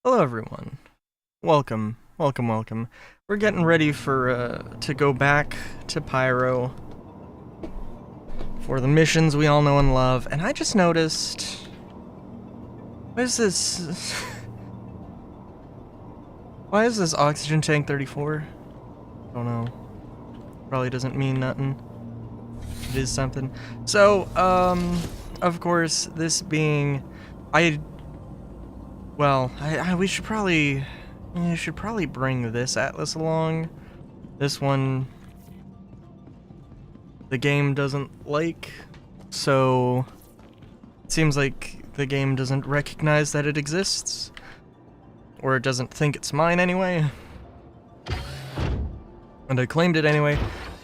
Hello everyone. Welcome, welcome, welcome. We're getting ready for to go back to Pyro for the missions we all know and love, and I just noticed... What is this? Why is this oxygen tank 34? I don't know. Probably doesn't mean nothing. It is something. So, of course, this being... we should probably bring this atlas along. This one, the game doesn't like, so it seems like the game doesn't recognize that it exists, or it doesn't think it's mine anyway. And I claimed it anyway.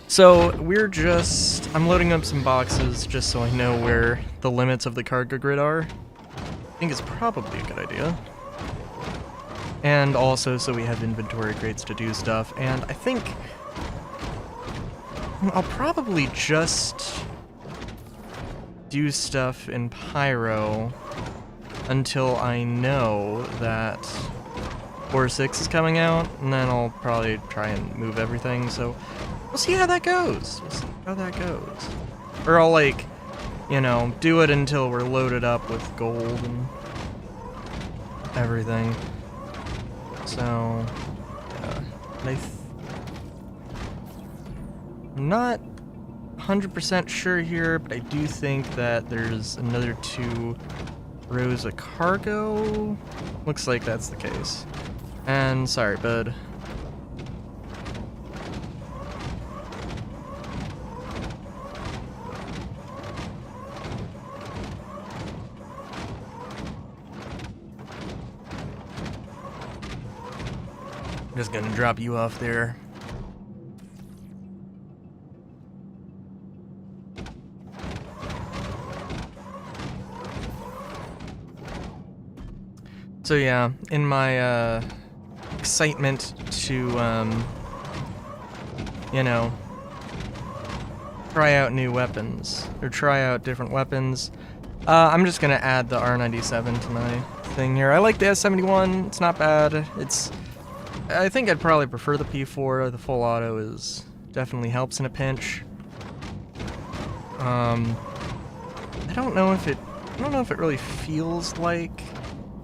So I'm loading up some boxes just so I know where the limits of the cargo grid are. I think it's probably a good idea. And also so we have inventory crates to do stuff, and I think I'll probably just do stuff in Pyro until I know that 4.6 is coming out, and then I'll probably try and move everything, so we'll see how that goes. Or I'll, like, you know, do it until we're loaded up with gold and everything. So, yeah. I'm not 100% sure here, but I do think that there's another 2 rows of cargo. Looks like that's the case. And sorry, bud. Just gonna drop you off there. So yeah, in my excitement to you know, try out new weapons or try out different weapons, I'm just gonna add the R97 to my thing here. I like the S71. It's not bad. I think I'd probably prefer the P4. The full auto definitely helps in a pinch. I don't know if it really feels like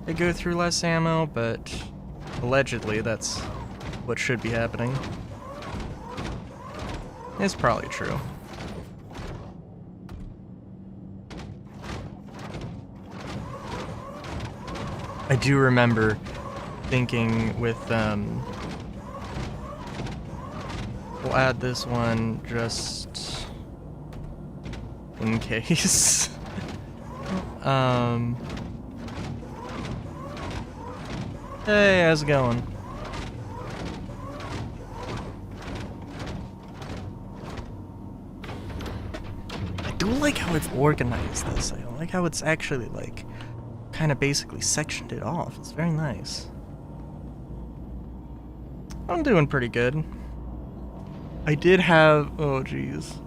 I go through less ammo, but allegedly that's what should be happening. It's probably true. I do remember thinking with, we'll add this one just in case. Hey, how's it going? I do like how it's organized this. I like how it's actually, like, kind of basically sectioned it off. It's very nice. I'm doing pretty good. I did have... Oh, jeez.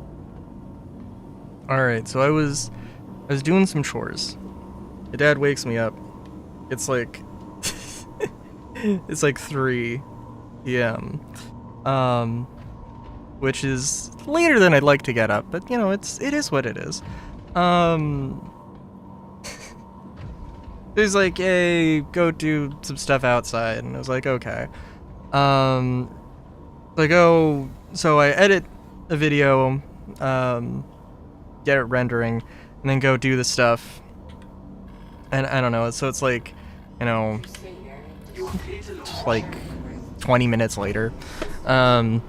Alright, so I was doing some chores. My dad wakes me up. It's like... it's like 3 p.m. Which is later than I'd like to get up, but, you know, it is what it is. He's like, hey, go do some stuff outside, and I was like, okay. So I edit a video, get it rendering, and then go do the stuff. And I don't know, so it's like, you know, like 20 minutes later. And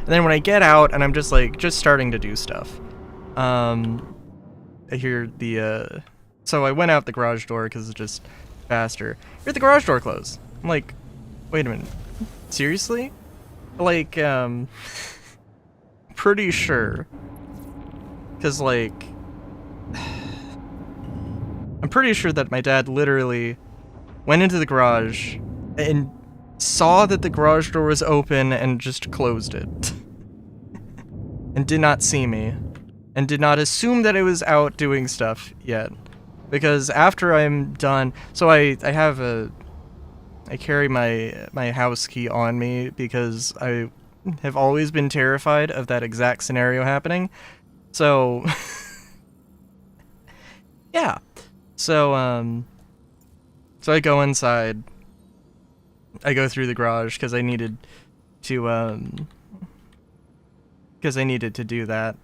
then when I get out and I'm just starting to do stuff, I hear the, so I went out the garage door because it's just faster. I hear the garage door close. I'm like, wait a minute, seriously? Like, pretty sure. Because, like, I'm pretty sure that my dad literally went into the garage and saw that the garage door was open and just closed it. And did not see me. And did not assume that I was out doing stuff yet. Because after I'm done, so I have a carry my house key on me because I have always been terrified of that exact scenario happening. So yeah. So so I go inside. I go through the garage because I needed to do that.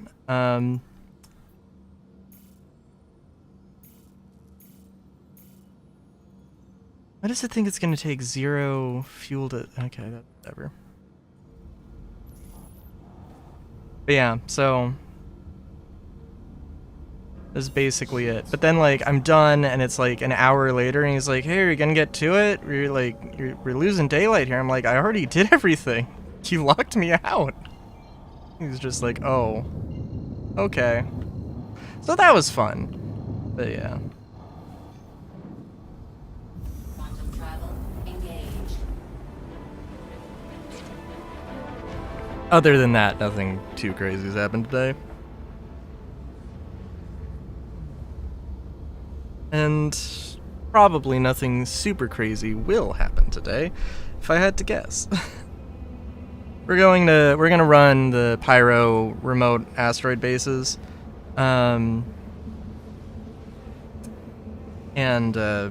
Why does it think it's gonna take 0 fuel to... Okay, whatever. But yeah, so... that's basically it. But then, like, I'm done, and it's like an hour later, and he's like, hey, are you gonna get to it? We're losing daylight here. I'm like, I already did everything. You locked me out. He's just like, oh. Okay. So that was fun. But yeah. Other than that, nothing too crazy has happened today. And probably nothing super crazy will happen today, if I had to guess. We're gonna run the Pyro remote asteroid bases. And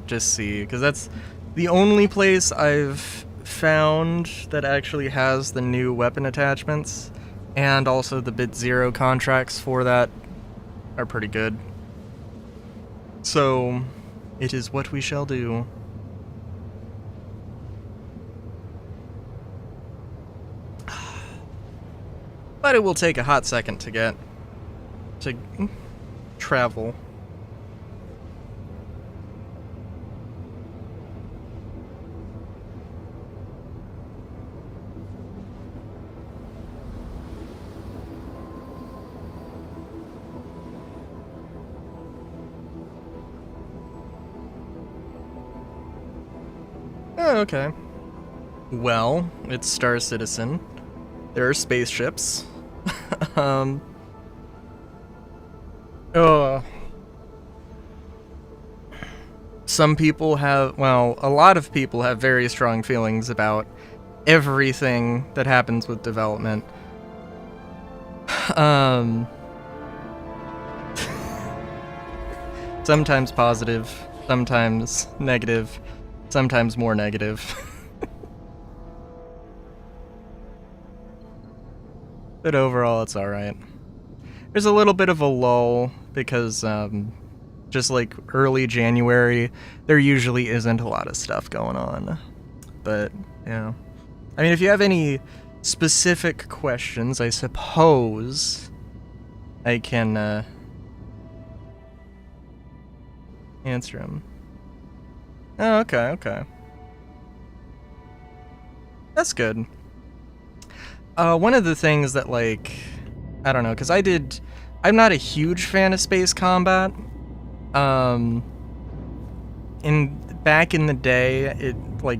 just see, because that's the only place I've found that actually has the new weapon attachments, and also the bit 0 contracts for that are pretty good. So it is what we shall do. But it will take a hot second to travel. Oh, okay. Well, it's Star Citizen. There are spaceships. Some people have, well, a lot of people have very strong feelings about everything that happens with development. Sometimes positive, sometimes negative, sometimes more negative. But overall, it's alright. There's a little bit of a lull because, just like early January, there usually isn't a lot of stuff going on. But, yeah. I mean, if you have any specific questions, I suppose I can, answer them. Oh, okay, okay. That's good. One of the things that, like, I don't know, because I'm not a huge fan of space combat. Back in the day,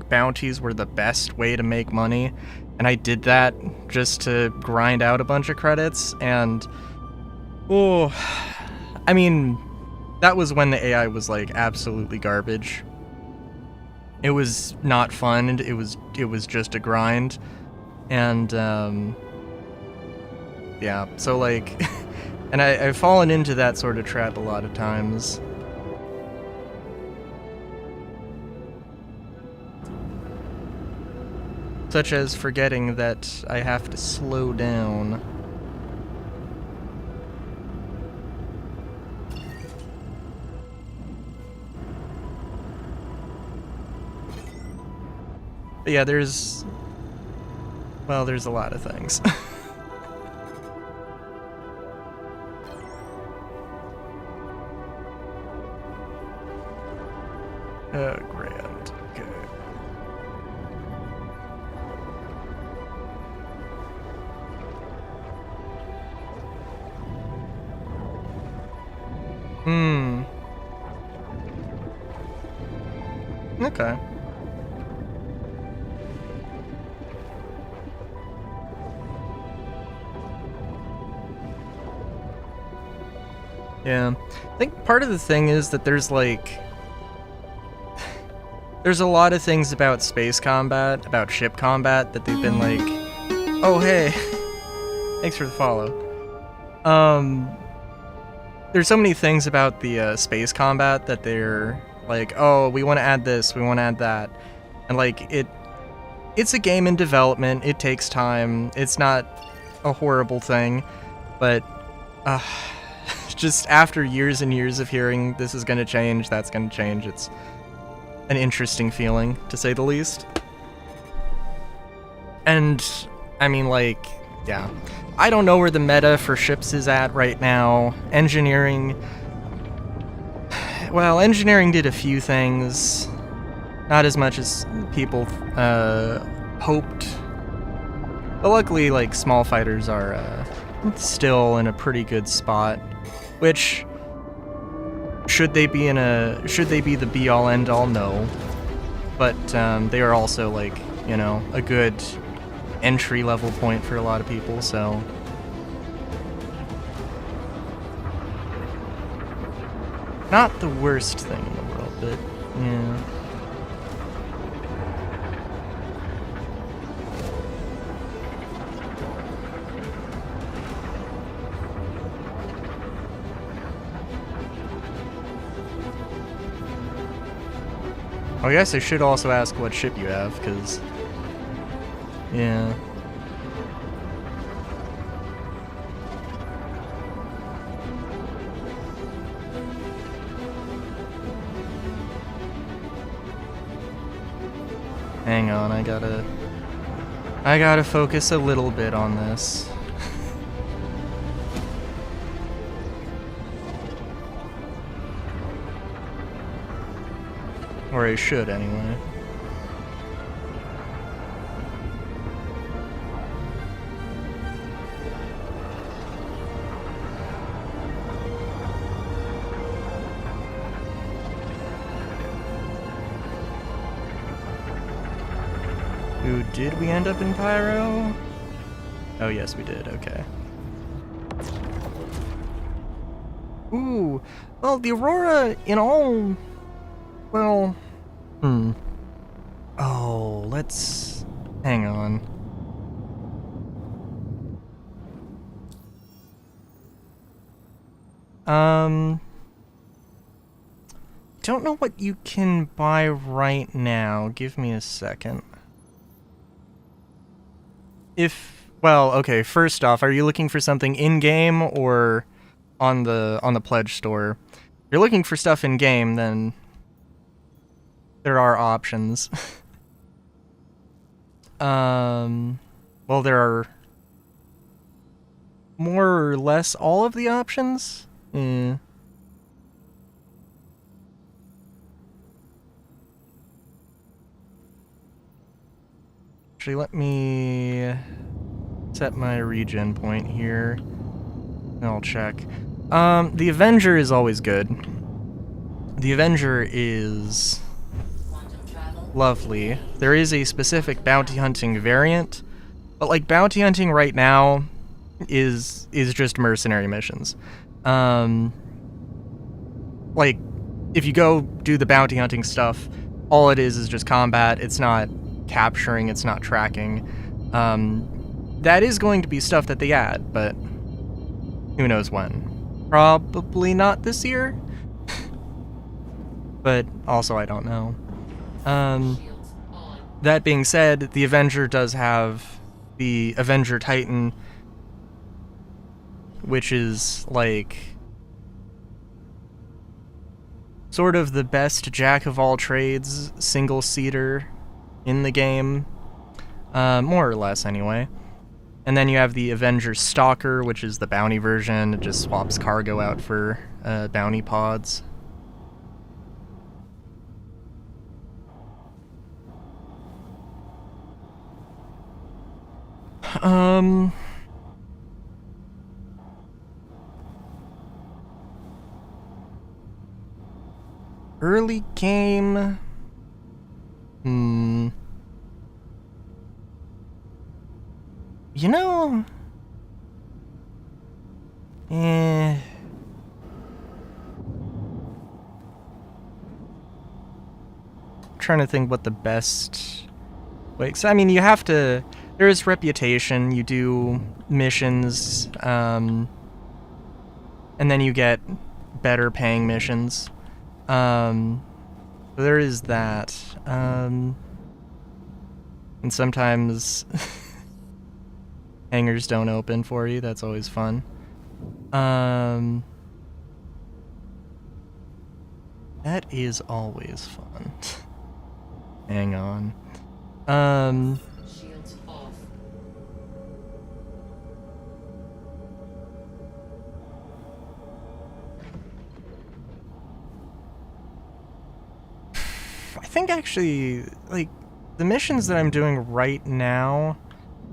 bounties were the best way to make money, and I did that just to grind out a bunch of credits, and, oh, I mean, that was when the AI was, like, absolutely garbage. It was not fun, it was just a grind. And, yeah, so, like, and I've fallen into that sort of trap a lot of times. Such as forgetting that I have to slow down. But yeah, there's a lot of things. Grand. Okay. Okay. Yeah. I think part of the thing is that there's, like... there's a lot of things about space combat, about ship combat, that they've been like, oh hey, thanks for the follow. There's so many things about the space combat that they're like, oh, we want to add this, we want to add that, and like it's a game in development. It takes time. It's not a horrible thing, but just after years and years of hearing this is gonna change, that's gonna change, it's an interesting feeling, to say the least. And I mean, like, yeah, I don't know where the meta for ships is at right now. Engineering, well, engineering did a few things, not as much as people hoped, but luckily, like, small fighters are still in a pretty good spot. Which, should they be the be-all end-all? No, but they are also, like, you know, a good entry-level point for a lot of people, so. Not the worst thing in the world, but, yeah. I guess I should also ask what ship you have, because, yeah. Hang on, I gotta focus a little bit on this. Or I should, anyway. Ooh, did we end up in Pyro? Oh, yes, we did. Okay. Ooh, well, the Aurora, in all... Well, oh, let's... hang on. Don't know what you can buy right now. Give me a second. Well, okay, first off, are you looking for something in-game or on the pledge store? If you're looking for stuff in-game, then there are options. Well, there are more or less all of the options. Actually, let me set my regen point here, and I'll check. The Avenger is always good. The Avenger is lovely. There is a specific bounty hunting variant, but like bounty hunting right now is just mercenary missions. Like if you go do the bounty hunting stuff, all it is just combat. It's not capturing, it's not tracking. That is going to be stuff that they add, but who knows when. Probably not this year. But also I don't know. That being said, the Avenger does have the Avenger Titan, which is like sort of the best jack of all trades single-seater in the game, more or less anyway. And then you have the Avenger Stalker, which is the bounty version. It just swaps cargo out for bounty pods. Early game... You know... trying to think what the best way. So, I mean, you have to. There is reputation. You do missions, and then you get better paying missions. So there is that. And sometimes hangars don't open for you. That's always fun. That is always fun. Hang on. Shields off. I think actually, like, the missions that I'm doing right now,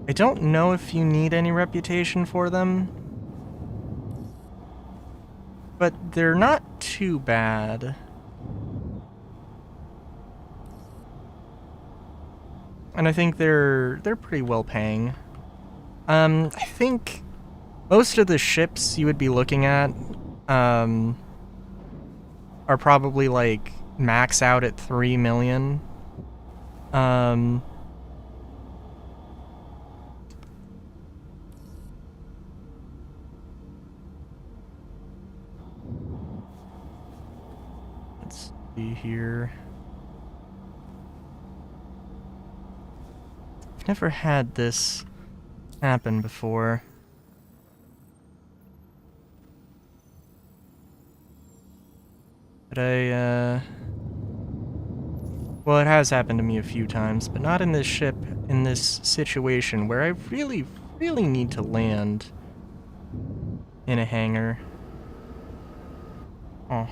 I don't know if you need any reputation for them. But they're not too bad. And I think they're pretty well paying. I think most of the ships you would be looking at are probably like max out at 3 million. Let's see here. I've never had this happen before. But well, it has happened to me a few times, but not in this ship, in this situation where I really, really need to land in a hangar. Oh.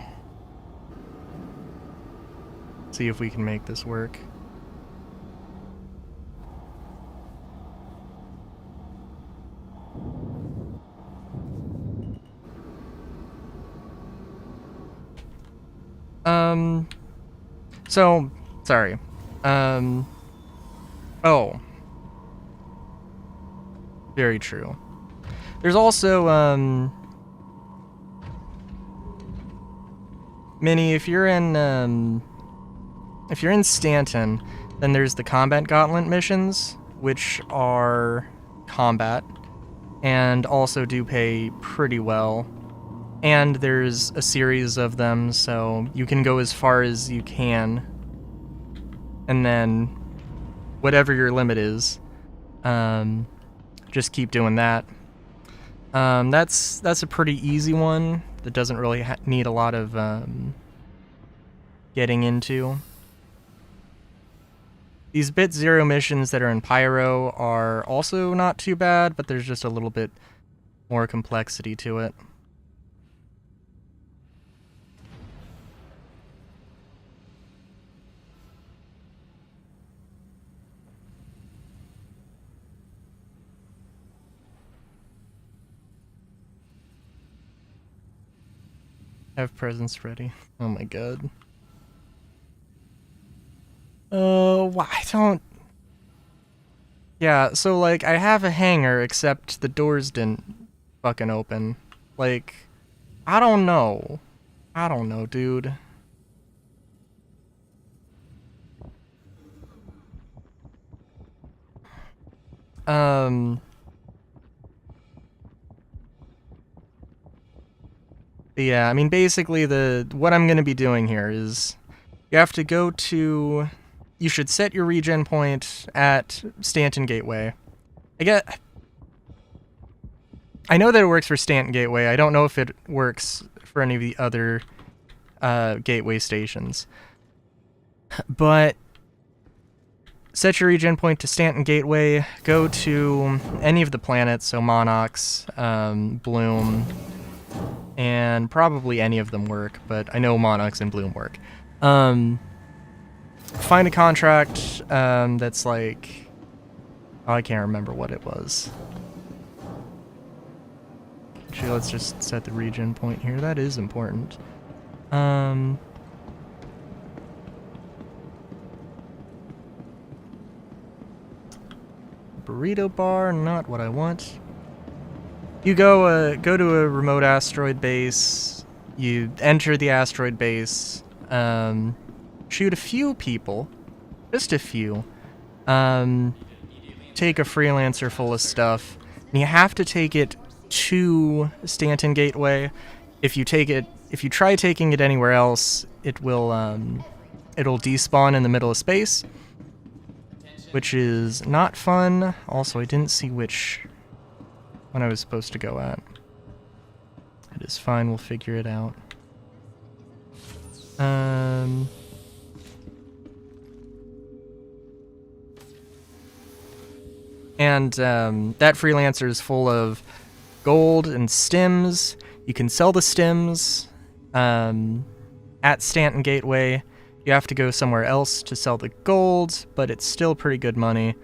See if we can make this work. So, sorry. Oh. Very true. There's also, Minnie, if you're in Stanton, then there's the combat gauntlet missions, which are combat, and also do pay pretty well. And there's a series of them, so you can go as far as you can. And then, whatever your limit is, just keep doing that. That's a pretty easy one that doesn't really need a lot of getting into. These Bit Zero missions that are in Pyro are also not too bad, but there's just a little bit more complexity to it. Have presents ready. Oh my god. I don't... Yeah, so, like, I have a hangar, except the doors didn't fucking open. Like, I don't know. I don't know, dude. Yeah, I mean, basically, what I'm gonna be doing here is you have to go to... You should set your regen point at Stanton Gateway. I know that it works for Stanton Gateway. I don't know if it works for any of the other gateway stations. But set your regen point to Stanton Gateway. Go to any of the planets, so Monox, Bloom, and probably any of them work, but I know Monox and Bloom work. Find a contract that's like... Oh, I can't remember what it was. Actually, let's just set the regen point here. That is important. Burrito bar, not what I want. You go to a remote asteroid base. You enter the asteroid base. shoot a few people, just a few, take a freelancer full of stuff, and you have to take it to Stanton Gateway. If you try taking it anywhere else, it will, it'll despawn in the middle of space, which is not fun. Also, I didn't see which one I was supposed to go at. It is fine, we'll figure it out. And that freelancer is full of gold and stims. You can sell the stims at Stanton Gateway. You have to go somewhere else to sell the gold, but it's still pretty good money.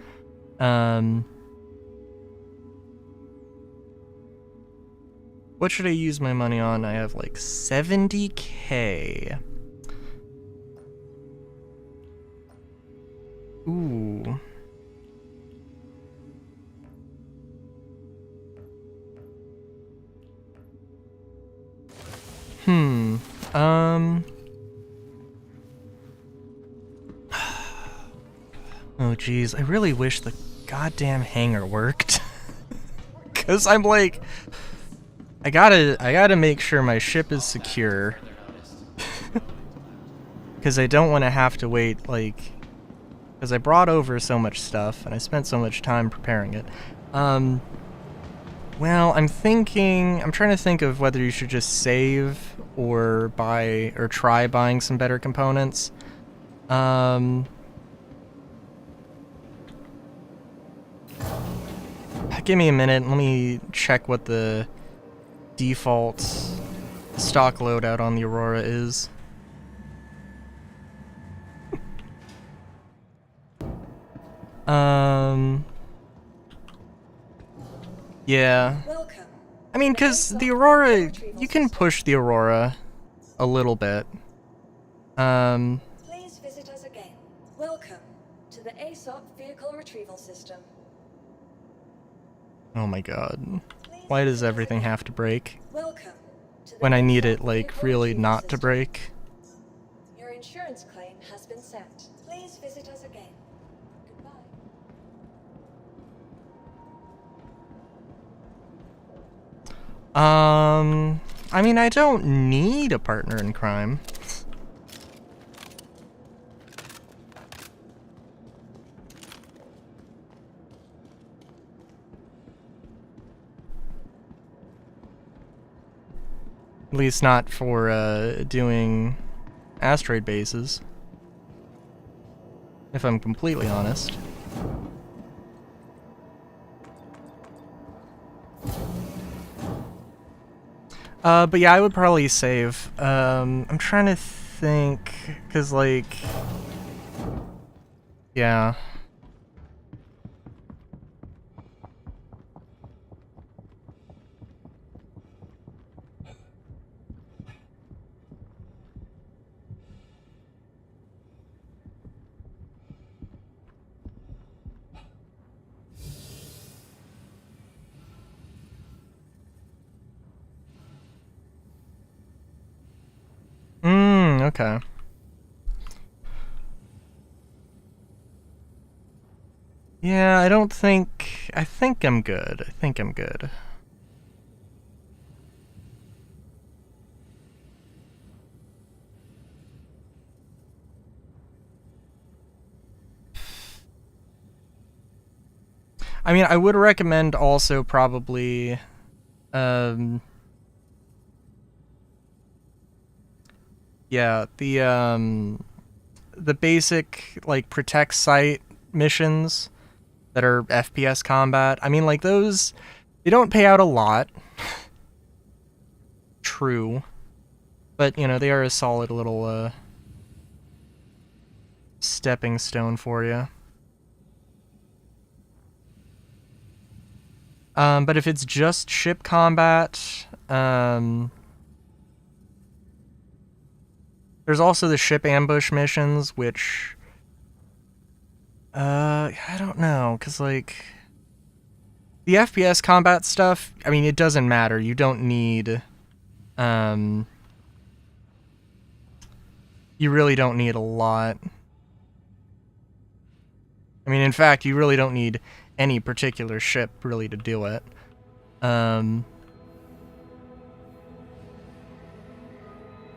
What should I use my money on? I have like 70k. Ooh. Oh geez, I really wish the goddamn hangar worked. Cause I'm like, I gotta make sure my ship is secure. Cause I don't want to have to wait, like, cause I brought over so much stuff and I spent so much time preparing it. Well, I'm trying to think of whether you should just save or buy, or try buying some better components. Give me a minute, let me check what the default stock loadout on the Aurora is. Yeah. I mean, because the Aurora, you can push the Aurora a little bit. Please visit us again. Welcome to the ASOP Vehicle Retrieval System. Oh my god. Why does everything have to break? Welcome to the When I need ASOP it, like, Vehicle really Retrieval not to System. break? Your insurance claim has been sent. Please visit us again. Goodbye. I mean, I don't need a partner in crime. At least not for, doing asteroid bases. If I'm completely honest. But yeah, I would probably save. I'm trying to think, cause like, yeah. Okay. Yeah, I think I'm good. I think I'm good. I mean, I would recommend also probably, yeah, the basic, like, protect site missions that are FPS combat. I mean, like, those, they don't pay out a lot. True. But, you know, they are a solid little, stepping stone for you. But if it's just ship combat, there's also the ship ambush missions, which, I don't know, because, like, the FPS combat stuff, I mean, it doesn't matter. You don't need, you really don't need a lot. I mean, in fact, you really don't need any particular ship really to do it.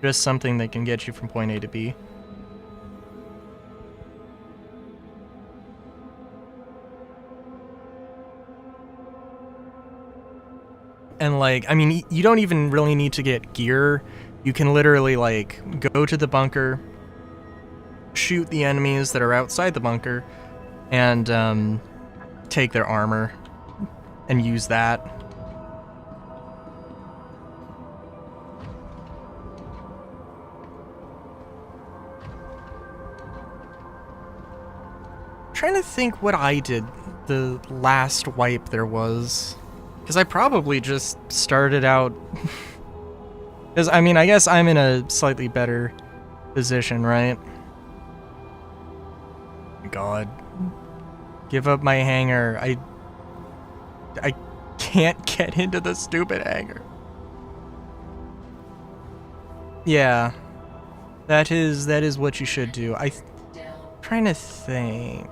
Just something that can get you from point A to B. And, like, I mean, you don't even really need to get gear. You can literally, like, go to the bunker, shoot the enemies that are outside the bunker, and, take their armor and use that. I'm trying to think what I did the last wipe there was. Because I probably just started out... Because, I mean, I guess I'm in a slightly better position, right? God. Give up my hangar. I can't get into the stupid hangar. Yeah. That is what you should do. I'm trying to think.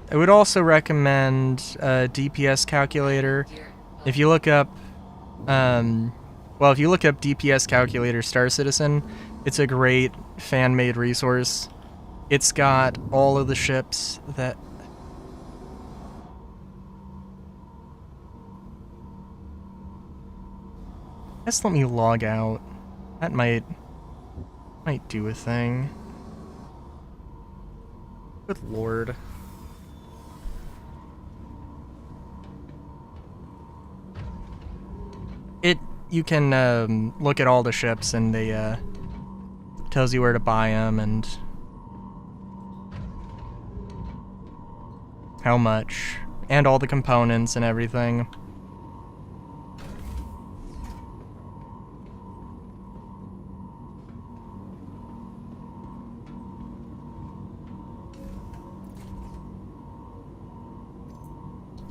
I would also recommend a DPS calculator. If you look up, well, if you look up DPS calculator Star Citizen, it's a great fan-made resource. It's got all of the ships that... Just let me log out. That might do a thing. Good lord. You can look at all the ships and they tells you where to buy them and how much and all the components and everything.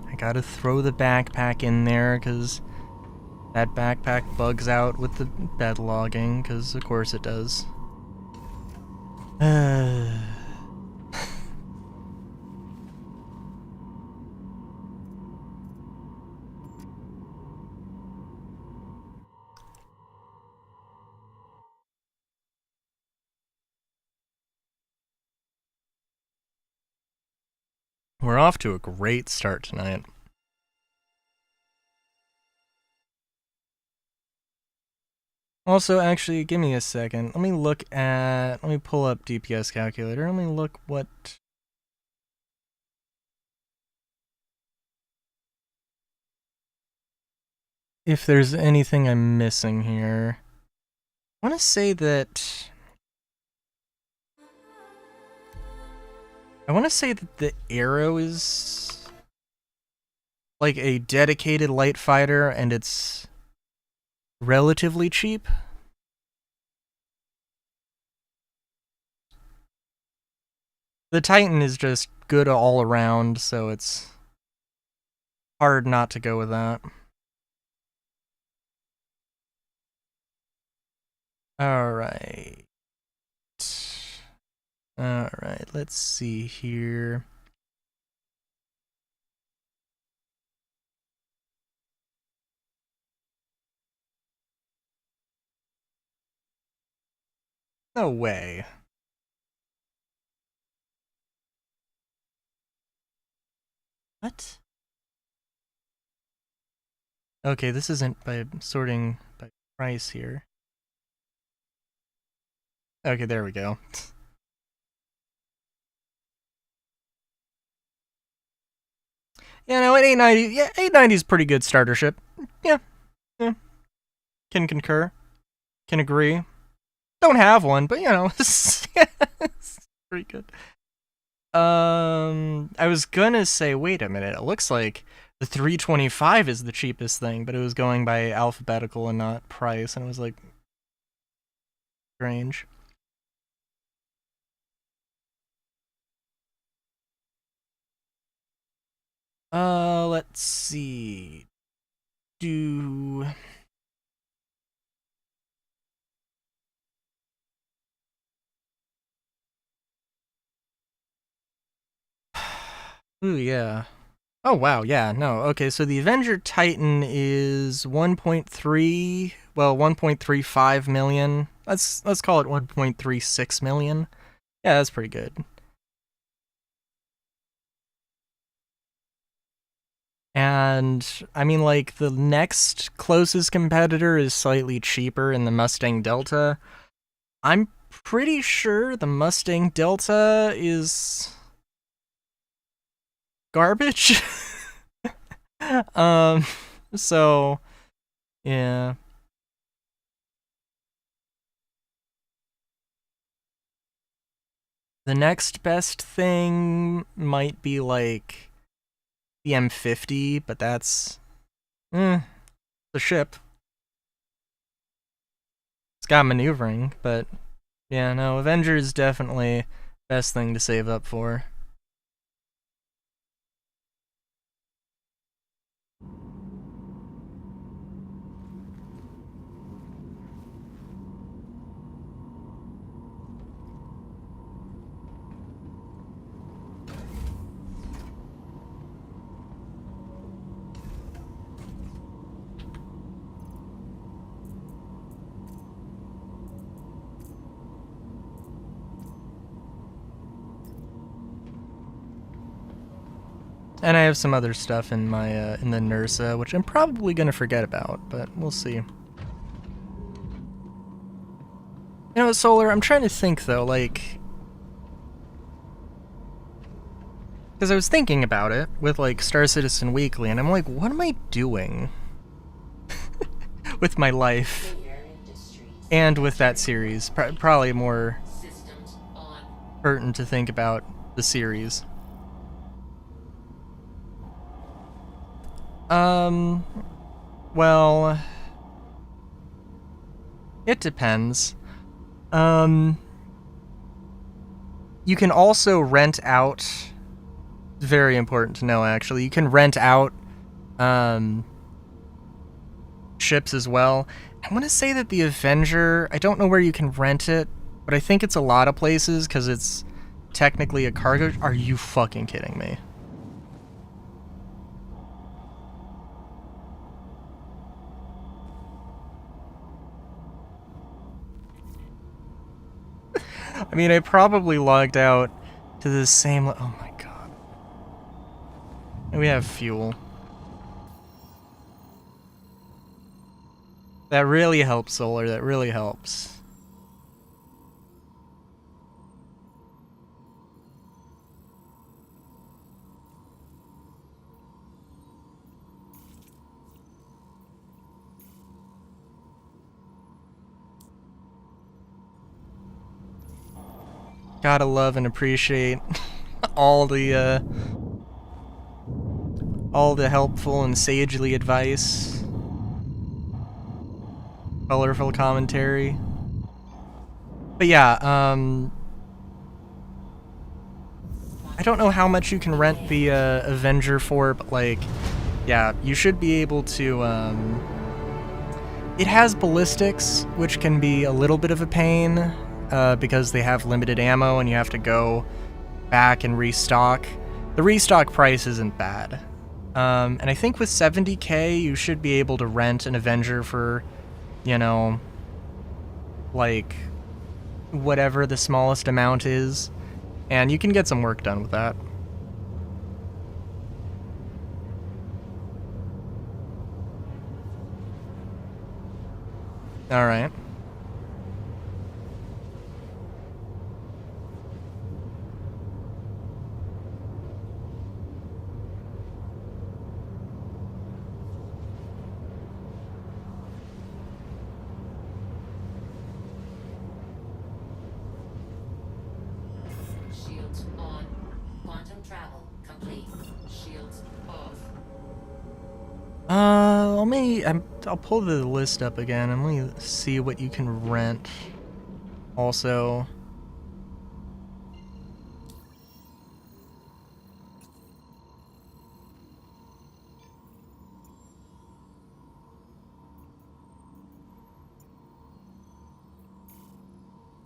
I gotta throw the backpack in there because that backpack bugs out with the bed logging, because of course it does. We're off to a great start tonight. Also, actually, give me a second. Let me pull up DPS calculator. Let me look what... if there's anything I'm missing here. I want to say that... the Arrow is... like a dedicated light fighter, and it's relatively cheap. The Titan is just good all around, so it's hard not to go with that. Alright. Alright, let's see here. No way. What? Okay, this isn't by sorting by price here. Okay, there we go. Yeah, no, an 890. Yeah, 890 is pretty good starter ship. Yeah, yeah. Can concur. Can agree. Don't have one, but you know, it's pretty good. I was gonna say, wait a minute. It looks like the 325 is the cheapest thing, but it was going by alphabetical and not price, and it was like strange. Let's see. do. Ooh, yeah. Oh, wow, yeah, no. Okay, so the Avenger Titan is 1.3, well, 1.35 million. Let's call it 1.36 million. Yeah, that's pretty good. And, I mean, like, the next closest competitor is slightly cheaper in the Mustang Delta. I'm pretty sure the Mustang Delta is garbage. um, so, yeah. The next best thing might be, like, the M50, but that's, the ship. It's got maneuvering, but, yeah, no, Avenger is definitely best thing to save up for. And I have some other stuff in my in the Nursa, which I'm probably gonna forget about, but we'll see. You know what, Solar? I'm trying to think though, like, because I was thinking about it with like Star Citizen Weekly, and I'm like, what am I doing with my life and with that series? Probably more pertinent to think about the series. Well, it depends. You can also rent out, very important to know actually, you can rent out ships as well. I want to say that the Avenger, I don't know where you can rent it, but I think it's a lot of places because it's technically a cargo. Are you fucking kidding me? I mean, I probably logged out to the same. Oh my god. And we have fuel. That really helps, Solar. That really helps. Gotta love and appreciate all the helpful and sagely advice. Colorful commentary. But yeah, I don't know how much you can rent the Avenger for, but like, yeah, you should be able to, it has ballistics, which can be a little bit of a pain, because they have limited ammo and you have to go back and restock. The restock price isn't bad. And I think with 70k, you should be able to rent an Avenger for, you know, like, whatever the smallest amount is, and you can get some work done with that. Alright. Shields on. Quantum travel complete. Shields off. I'll pull the list up again and let me see what you can rent. Also,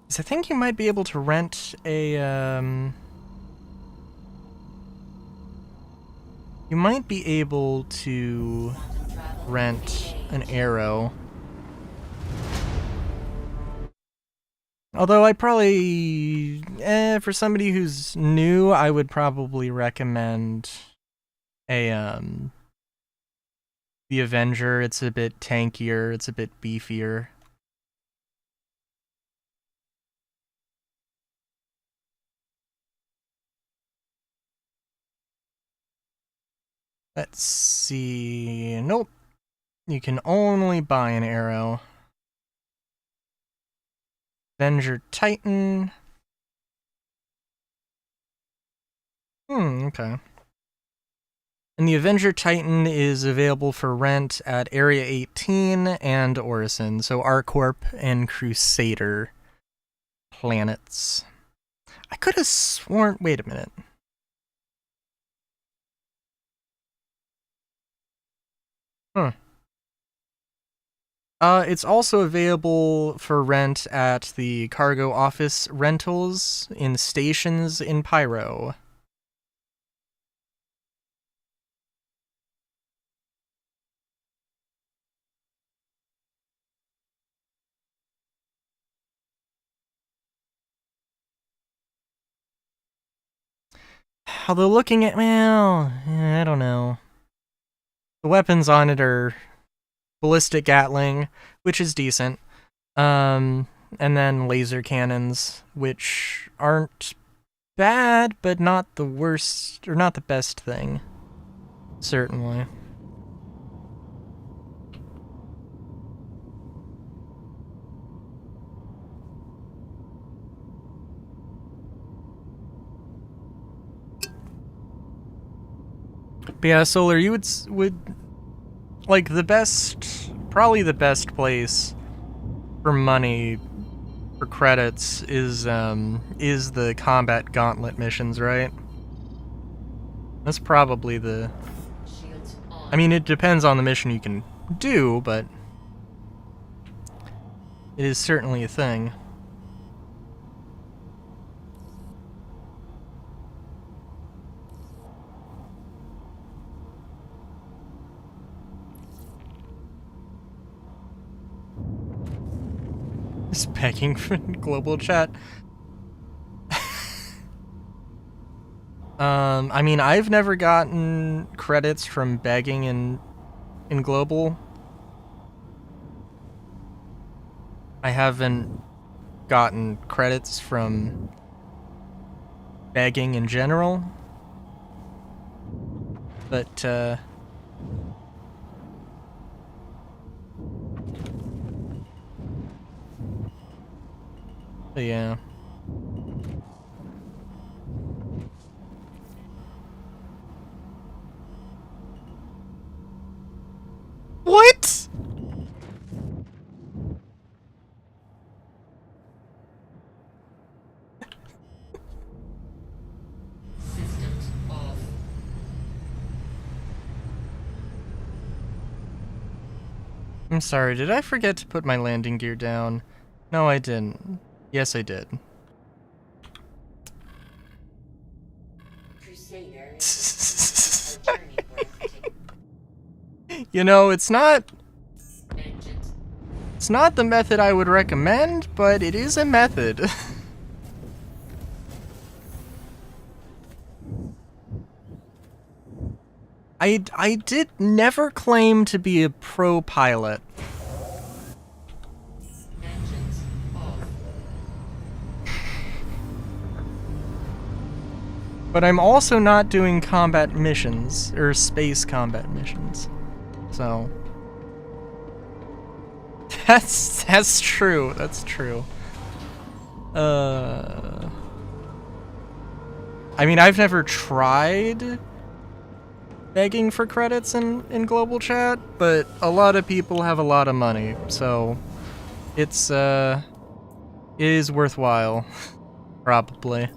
'Cause I think you might be able to rent a, you might be able to rent an arrow. Although I probably, for somebody who's new, I would probably recommend a, the Avenger. It's a bit tankier, it's a bit beefier. Let's see, nope. You can only buy an arrow. Avenger Titan. Okay. And the Avenger Titan is available for rent at Area 18 and Orison, so ArcCorp and Crusader planets. I could have sworn... Wait a minute. It's also available for rent at the cargo office rentals in stations in Pyro. Although looking at, well, I don't know. The weapons on it are ballistic Gatling, which is decent. And then laser cannons, which aren't bad, but not the worst, or not the best thing. Certainly. But yeah, Solar, you would like the best, probably the best place for money, for credits is the combat gauntlet missions, right? That's probably the... I mean, it depends on the mission you can do, but it is certainly a thing. Just begging for global chat. I mean, I've never gotten credits from begging in global. I haven't gotten credits from begging in general. But, yeah. What? Systems off. I'm sorry, did I forget to put my landing gear down? No, I didn't. Yes, I did. Crusader. Our journey breathtaking. You know, it's not Vengeance. It's not the method I would recommend, but it is a method. I did never claim to be a pro pilot. Vengeance off. But I'm also not doing combat missions, or space combat missions. So... That's true, that's true. I mean, I've never tried begging for credits in global chat, but a lot of people have a lot of money, so it's it is worthwhile, probably.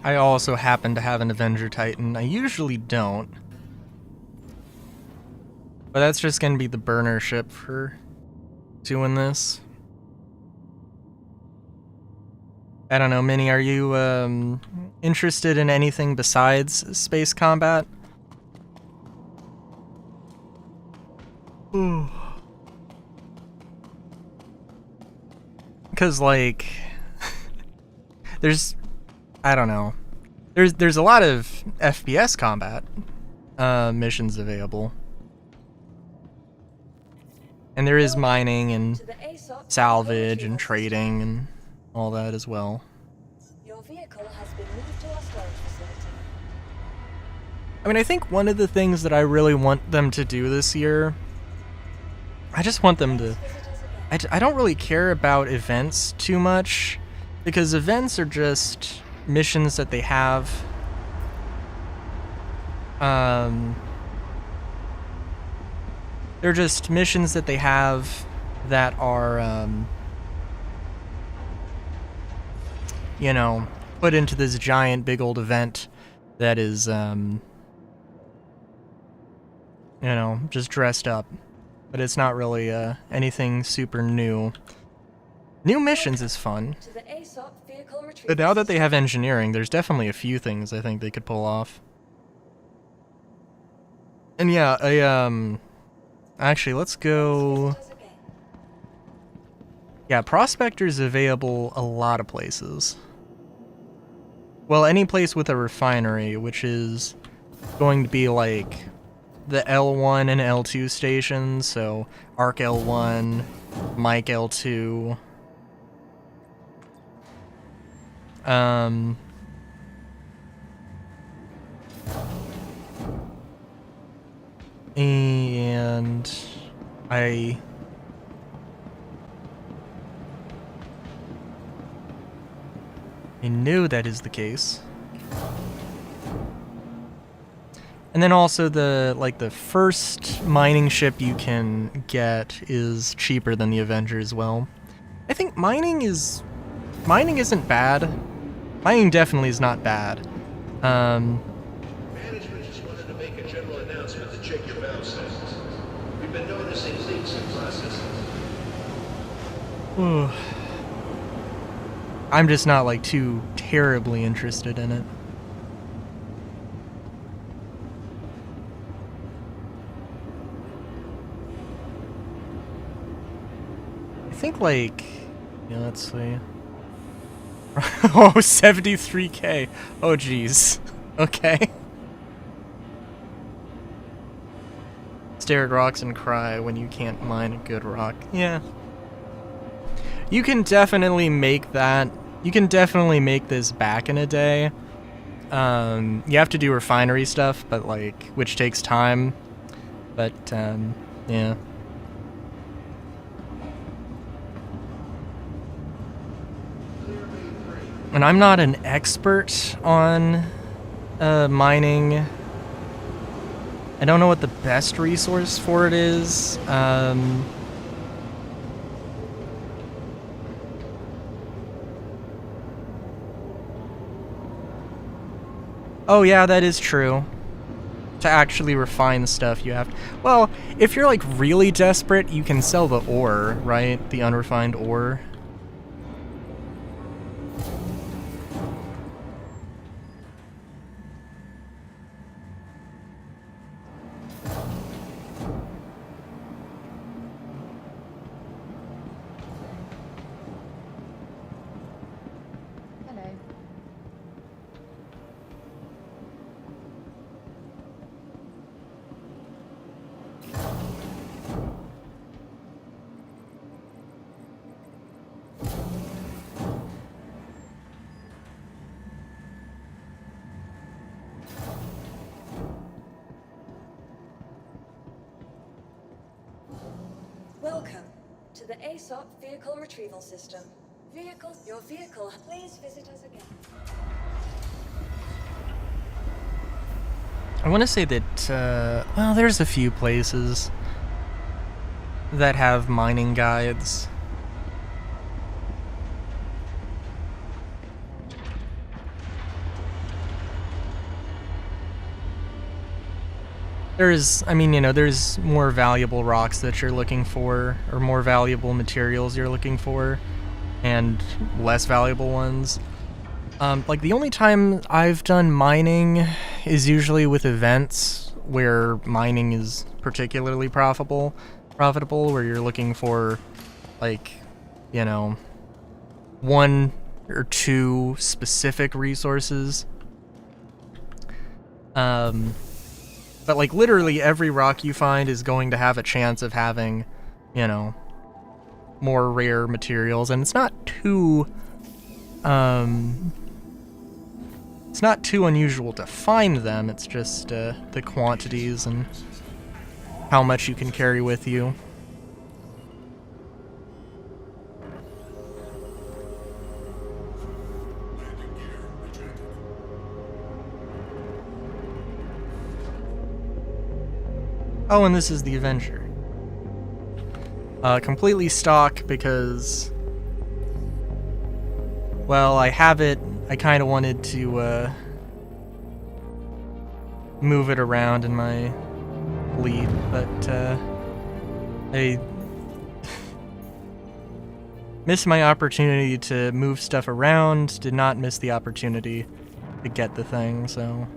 I also happen to have an Avenger Titan. I usually don't. But that's just gonna be the burner ship for doing this. I don't know, Minnie, are you interested in anything besides space combat? Because, like, I don't know. There's a lot of FPS combat missions available. And there is mining and salvage and trading and all that as well. Your vehicle has been moved to our storage facility. I mean, I think one of the things that I really want them to do this year, I just want them to... I don't really care about events too much, because events are just missions that they have. They're just missions that they have that are, you know, put into this giant big old event that is, you know, just dressed up. But it's not really anything super new. New missions is fun. But now that they have engineering, there's definitely a few things I think they could pull off. And yeah, actually, let's go... Yeah, Prospector's available a lot of places. Well, any place with a refinery, which is going to be like the L1 and L2 stations, so Arc L1, Mike L2. And I know that is the case. And then also the first mining ship you can get is cheaper than the Avenger as well. I think mining isn't bad. Mining definitely is not bad. Management just wanted to make a general announcement to check your valve settings. We've been noticing leaks in processing. I'm just not like too terribly interested in it. I think like, yeah, let's see. Oh, 73k. Oh, geez. Okay. Stare at rocks and cry when you can't mine a good rock. Yeah. You can definitely make that. You can definitely make this back in a day. You have to do refinery stuff, but like, which takes time. But, yeah. And I'm not an expert on mining. I don't know what the best resource for it is. Oh yeah, that is true. To actually refine stuff, you have... Well, if you're like really desperate, you can sell the ore, right? The unrefined ore. Welcome to the ASOP Vehicle Retrieval System. Your vehicle, please visit us again. I want to say that, well, there's a few places that have mining guides. there's, I mean, you know, there's more valuable rocks that you're looking for, or more valuable materials you're looking for, and less valuable ones. Like, the only time I've done mining is usually with events where mining is particularly profitable, where you're looking for, like, you know, 1 or 2 specific resources. But, like, literally every rock you find is going to have a chance of having, you know, more rare materials, and it's not too unusual to find them. It's just the quantities and how much you can carry with you. Oh, and this is the Avenger. Completely stock because, well, I have it. I kind of wanted to move it around in my fleet, but I missed my opportunity to move stuff around. Did not miss the opportunity to get the thing, so.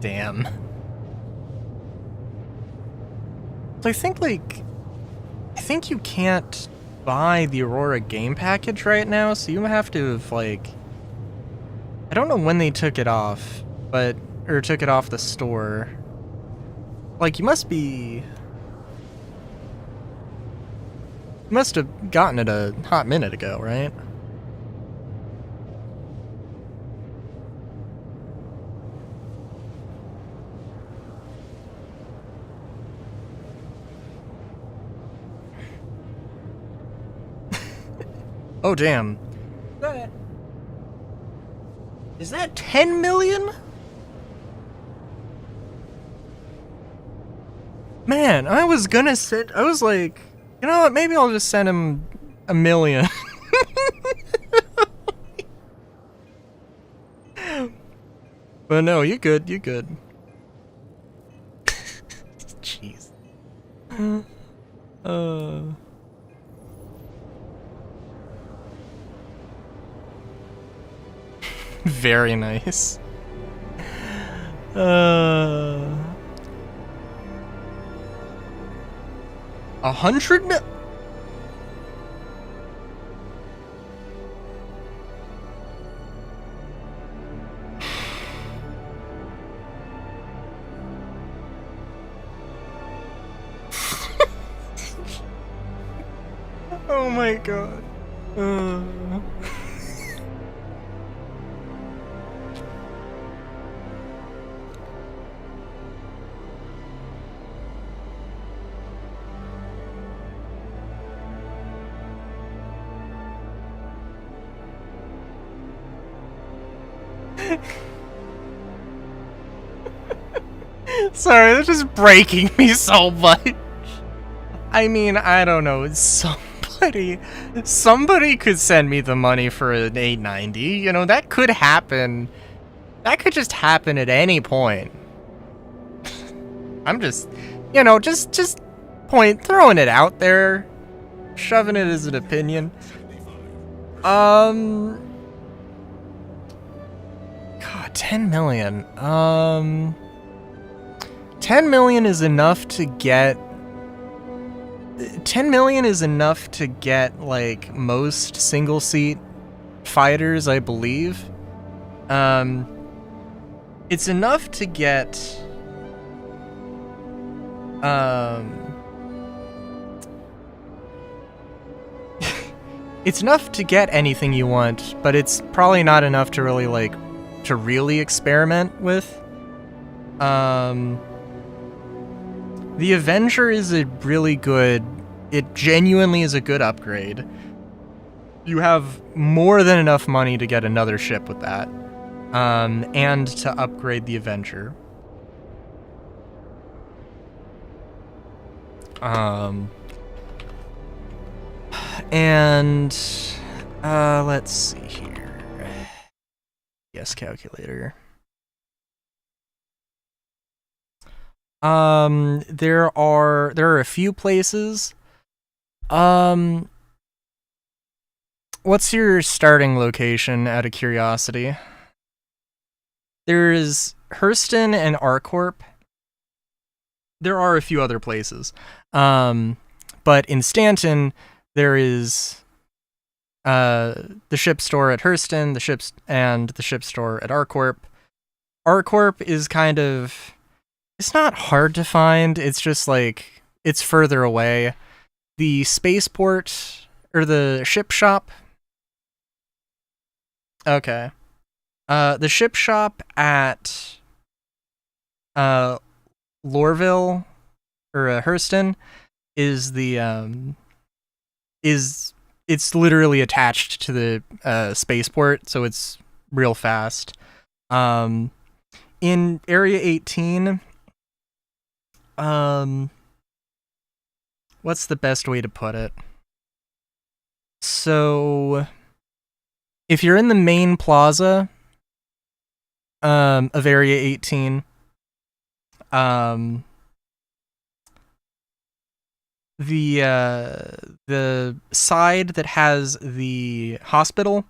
Damn. So I think you can't buy the Aurora game package right now, so you have to have, like, I don't know when they took it off, or took it off the store. Like, you must have gotten it a hot minute ago, right? Oh, damn. Is that 10 million? Man, I was like, you know what, maybe I'll just send him 1 million. But no, you're good, you're good. Jeez. Very nice. 100 mil. Oh my god. Sorry, that's just breaking me so much. I mean, I don't know, somebody could send me the money for an 890, you know, that could happen. That could just happen at any point. I'm just, you know, just throwing it out there, shoving it as an opinion. God, 10 million. 10 million is enough to get 10 million is enough to get, like, most single-seat fighters, I believe. It's enough to get it's enough to get anything you want, but it's probably not enough to really like to really experiment with. The Avenger is a really good, it genuinely is a good upgrade. You have more than enough money to get another ship with that, and to upgrade the Avenger. And let's see here. Yes, calculator. There are a few places. What's your starting location, out of curiosity? There's Hurston and Arcorp. There are a few other places. But in Stanton, there is the ship store at Hurston, the ship store at Arcorp. Arcorp is kind of, it's not hard to find, it's just like, it's further away. The spaceport, or the ship shop. Okay. The ship shop at Lorville, or Hurston, is the, it's literally attached to the spaceport, so it's real fast. In Area 18, what's the best way to put it? So, if you're in the main plaza of Area 18, the side that has the hospital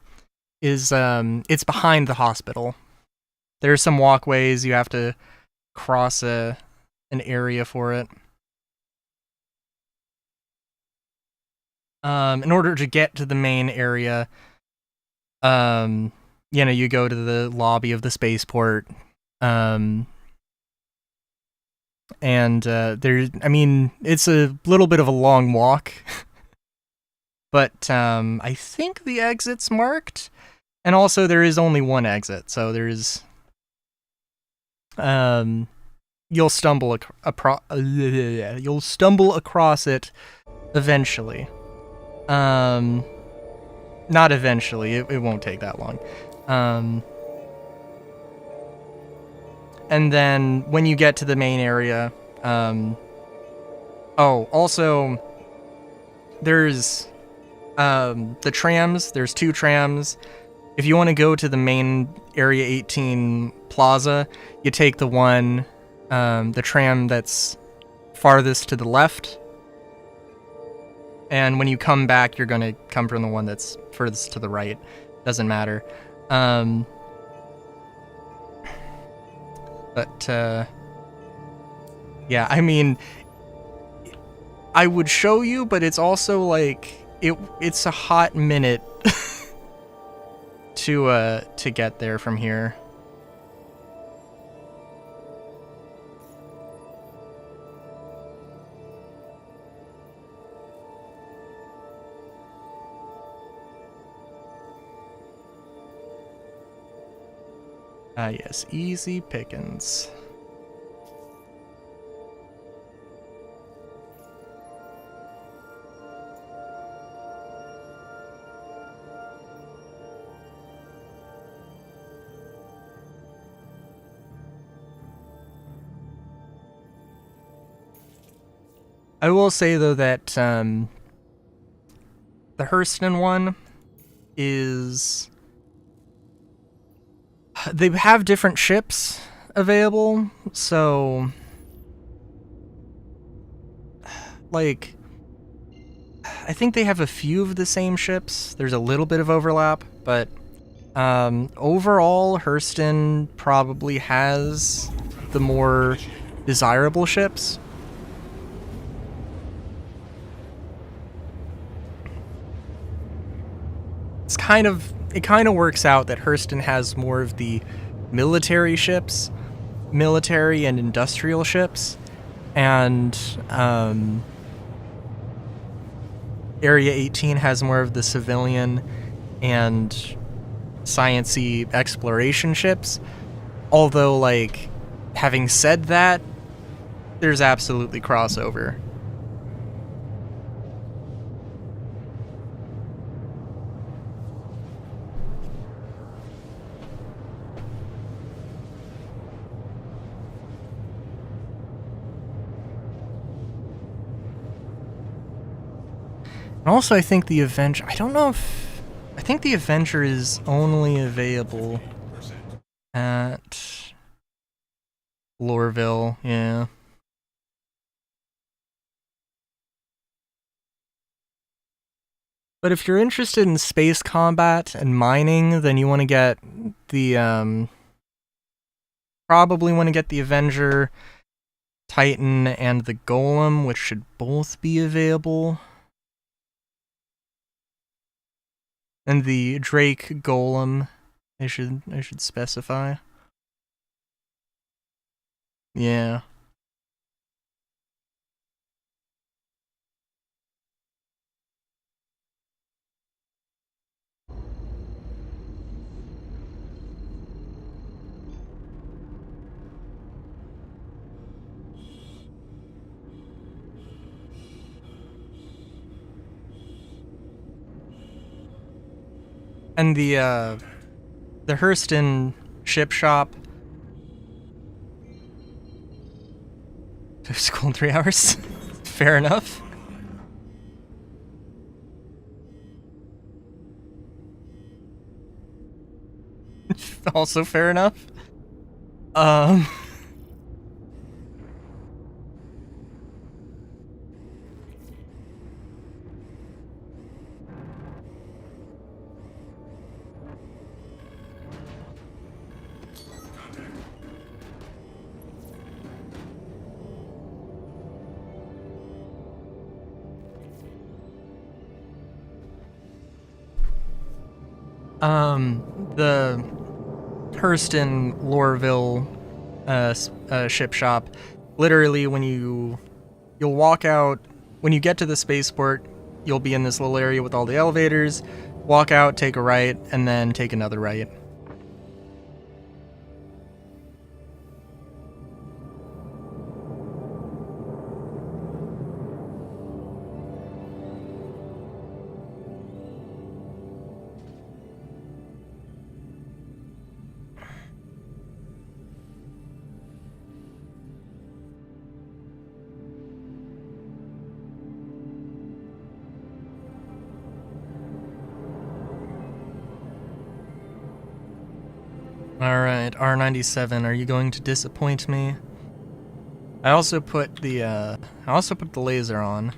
is it's behind the hospital. There are some walkways, you have to cross an area for it. In order to get to the main area, you go to the lobby of the spaceport, and it's a little bit of a long walk, but I think the exit's marked, and also there is only one exit, so there's you'll stumble across it eventually. Not eventually, it won't take that long. And then when you get to the main area, also there's the trams. There's 2 trams. If you want to go to the main Area 18 plaza, you take the tram that's farthest to the left. And when you come back, you're going to come from the one that's furthest to the right. Doesn't matter. Yeah, I would show you, but it's also like it's a hot minute to get there from here. Yes, easy pickings. I will say, though, that the Hurston one is... They have different ships available, so... Like... I think they have a few of the same ships. There's a little bit of overlap, but... overall, Hurston probably has the more desirable ships. it kind of works out that Hurston has more of the military ships, military and industrial ships, and Area 18 has more of the civilian and science-y exploration ships. Although, like, having said that, there's absolutely crossover. And also, I think the Avenger... I don't know if... I think the Avenger is only available at Lorville, yeah. But if you're interested in space combat and mining, then you want to get the, probably want to get the Avenger, Titan, and the Golem, which should both be available. And the Drake Golem, I should specify. Yeah. And the Hurston ship shop. School in 3 hours? Fair enough. Also fair enough. The Hurston Lorville ship shop, literally when you'll walk out, when you get to the spaceport, you'll be in this little area with all the elevators, walk out, take a right, and then take another right. Alright, R97, are you going to disappoint me? I also put the laser on.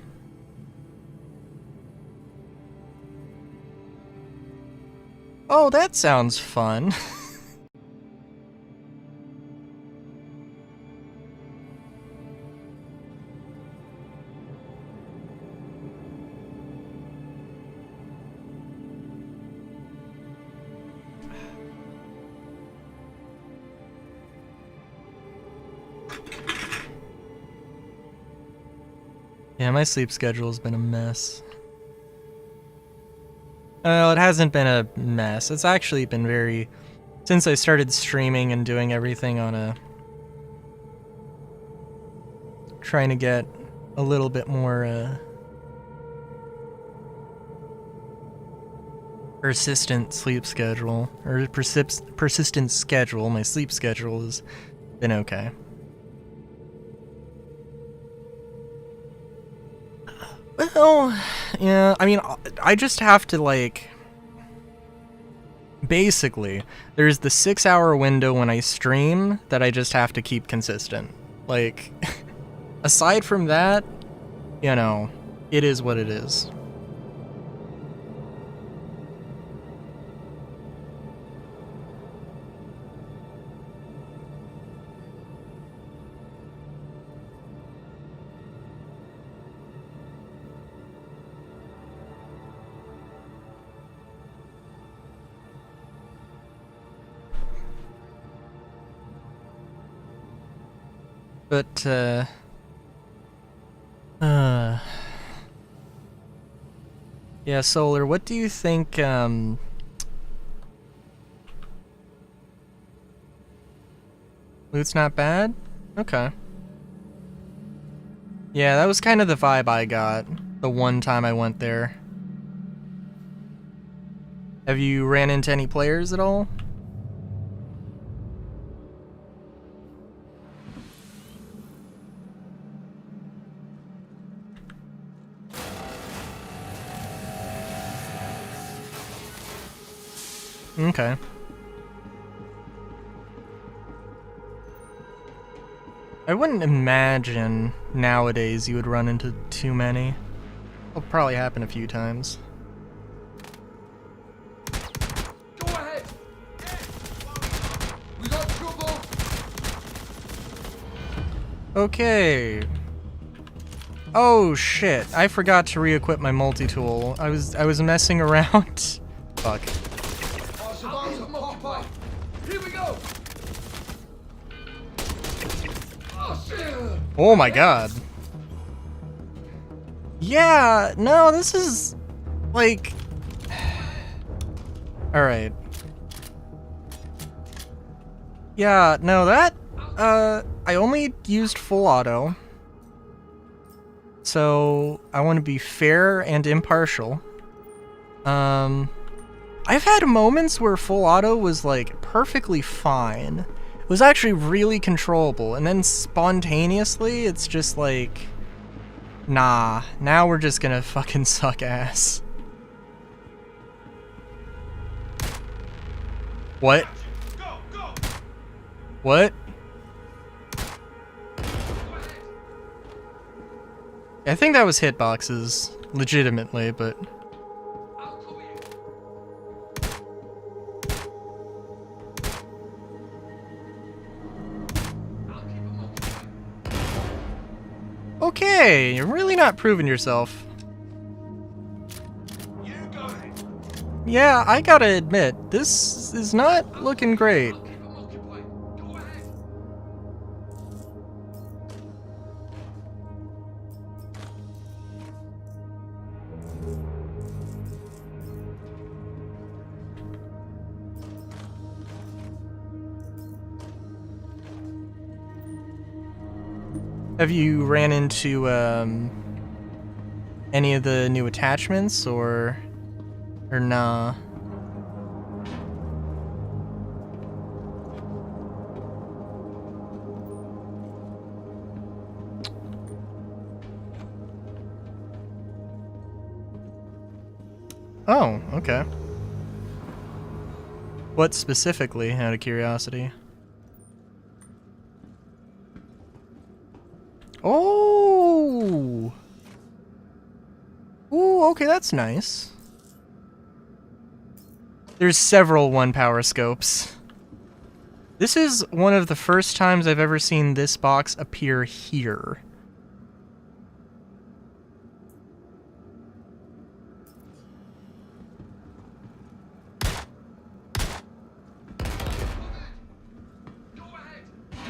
Oh, that sounds fun. Yeah, my sleep schedule's been a mess. Well, it hasn't been a mess. It's actually been very... Since I started streaming and doing everything on a... Trying to get a little bit more, persistent sleep schedule. Or persistent schedule. My sleep schedule has been okay. Well, yeah, I mean, I just have to, like... Basically, there's the 6-hour window when I stream that I just have to keep consistent. Like, aside from that, you know, it is what it is. But, yeah, Solar, what do you think, loot's not bad? Okay. Yeah, that was kind of the vibe I got the one time I went there. Have you ran into any players at all? Okay. I wouldn't imagine nowadays you would run into too many. It'll probably happen a few times. Go ahead! We got trouble! Okay. Oh shit, I forgot to re-equip my multi-tool. I was messing around. Fuck. Here we go! Oh my god. Yeah, no, this is like alright. Yeah, no, that I only used full auto. So I want to be fair and impartial. I've had moments where full auto was like perfectly fine. It was actually really controllable, and then spontaneously it's just like, nah, now we're just gonna fucking suck ass. What? What? I think that was hitboxes, legitimately, but... Okay, you're really not proving yourself. Yeah, I gotta admit, this is not looking great. Have you ran into any of the new attachments or nah? Oh, okay. What specifically, out of curiosity? Oh! Ooh, okay, that's nice. There's several 1-power scopes. This is one of the first times I've ever seen this box appear here.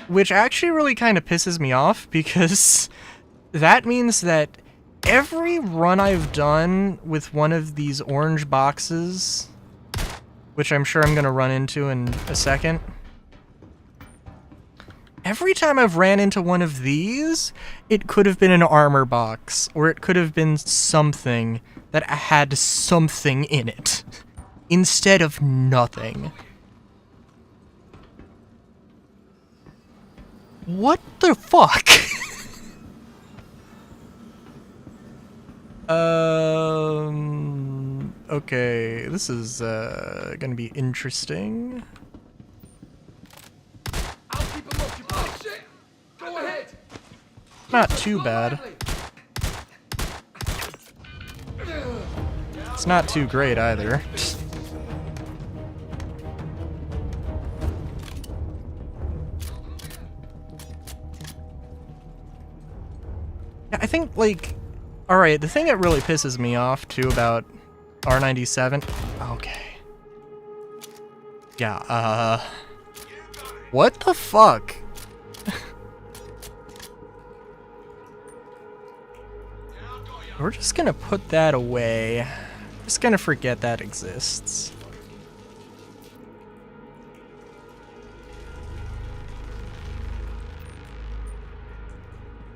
Which actually really kind of pisses me off, because that means that every run I've done with one of these orange boxes, which I'm sure I'm going to run into in a second, every time I've ran into one of these, it could have been an armor box, or it could have been something that had something in it, instead of nothing. What the fuck? Okay, this is gonna be interesting. I'll keep them occupied. Oh, shit! Go ahead! Not too bad. It's not too great either. I think, like, alright, the thing that really pisses me off, too, about R97... Okay. Yeah, what the fuck? We're just gonna put that away. Just gonna forget that exists.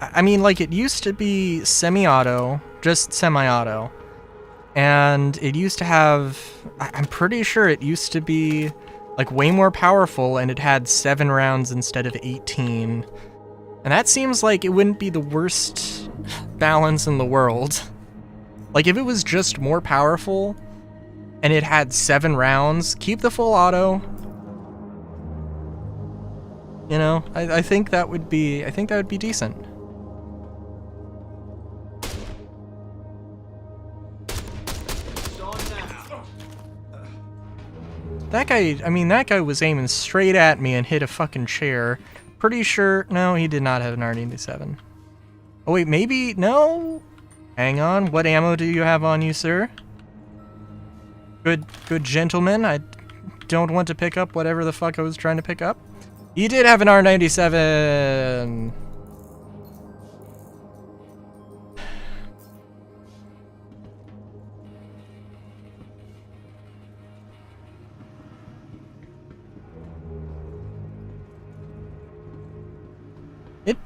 I mean, like, it used to be semi-auto, just semi-auto. And it used to have, I'm pretty sure it used to be, like, way more powerful, and it had 7 rounds instead of 18. And that seems like it wouldn't be the worst balance in the world. Like, if it was just more powerful, and it had 7 rounds, keep the full auto. You know, I think that would be, decent. That guy was aiming straight at me and hit a fucking chair. Pretty sure, no, he did not have an R97. Oh wait, maybe, no? Hang on, what ammo do you have on you, sir? Good gentleman, I don't want to pick up whatever the fuck I was trying to pick up. You did have an R97!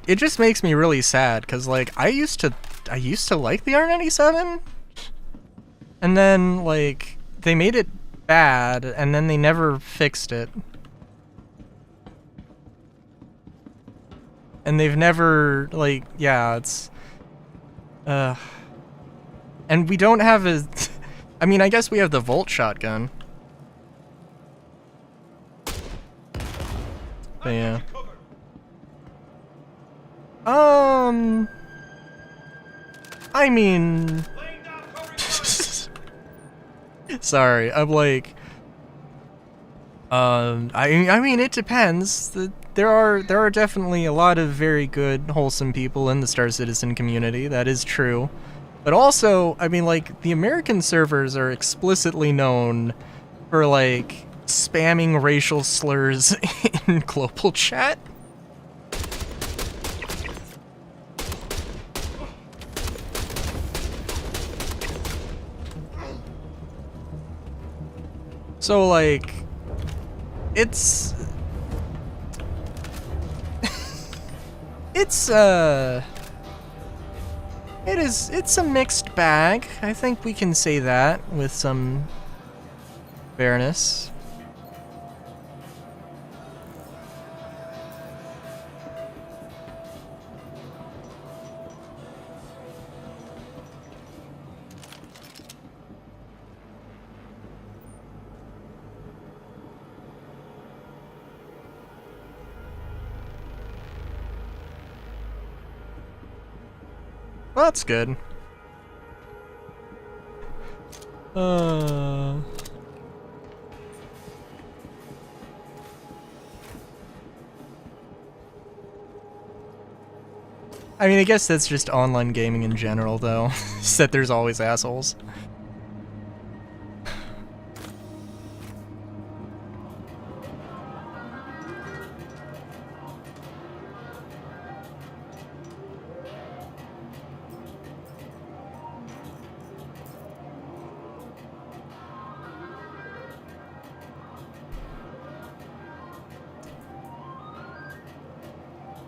It just makes me really sad, cause like I used to like the R97, and then like they made it bad, and then they never fixed it, and they've never like it's and we don't have a I mean, I guess we have the Volt shotgun, but yeah. I mean, sorry, I'm like, I mean, it depends. There are definitely a lot of very good, wholesome people in the Star Citizen community. That is true, but also, I mean, like, the American servers are explicitly known for like spamming racial slurs in global chat. So, like, it's it's a mixed bag. I think we can say that with some fairness. Well, that's good. I mean, I guess that's just online gaming in general, though. Is that there's always assholes.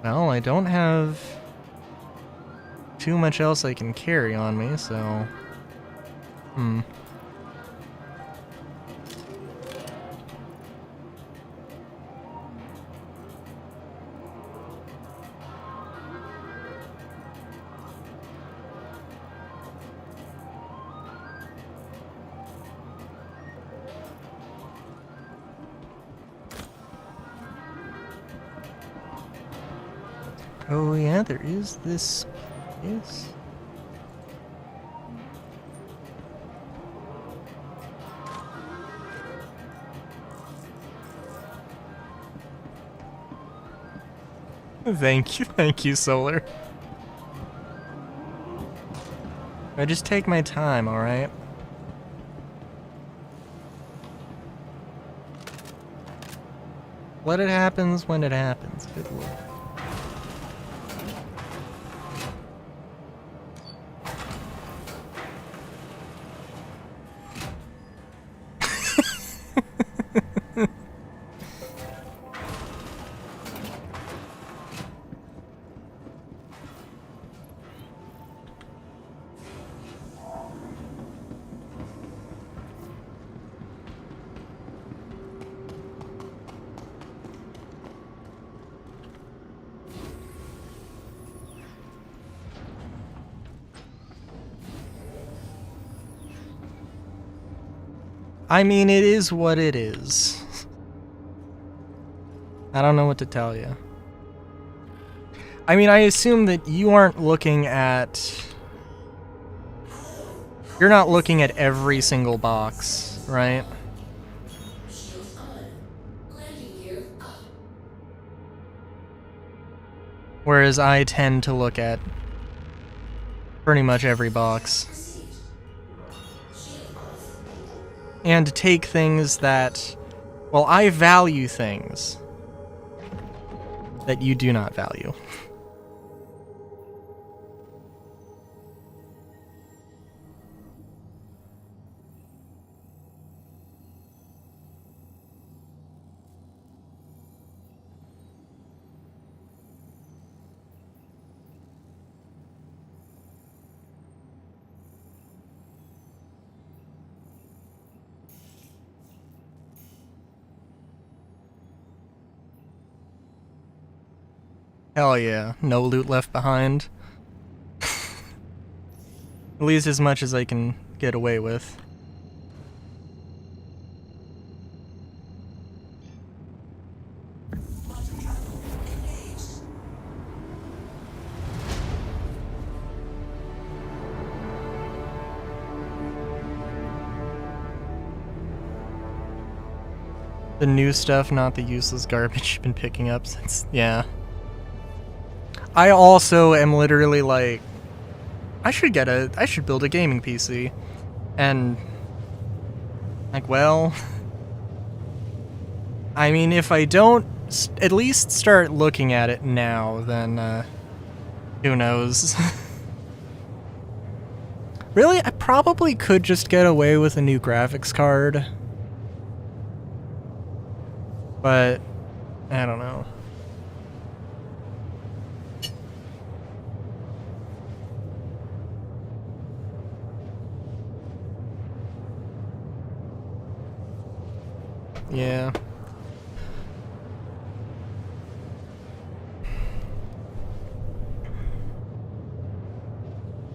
Well, I don't have too much else I can carry on me, so... Oh yeah, there is this... Yes. Thank you, Solar. I just take my time, alright? Let it happens when it happens, good lord. I mean, it is what it is. I don't know what to tell you. I mean, I assume that you aren't looking at... You're not looking at every single box, right? Whereas I tend to look at pretty much every box. And take things that... Well, I value things that you do not value. Hell yeah, no loot left behind. At least as much as I can get away with. The new stuff, not the useless garbage you've been picking up since... Yeah. I also am literally like... I should build a gaming PC. And... Like, well... I mean, if I don't at least start looking at it now, then, who knows? Really, I probably could just get away with a new graphics card. But, I don't know. Yeah.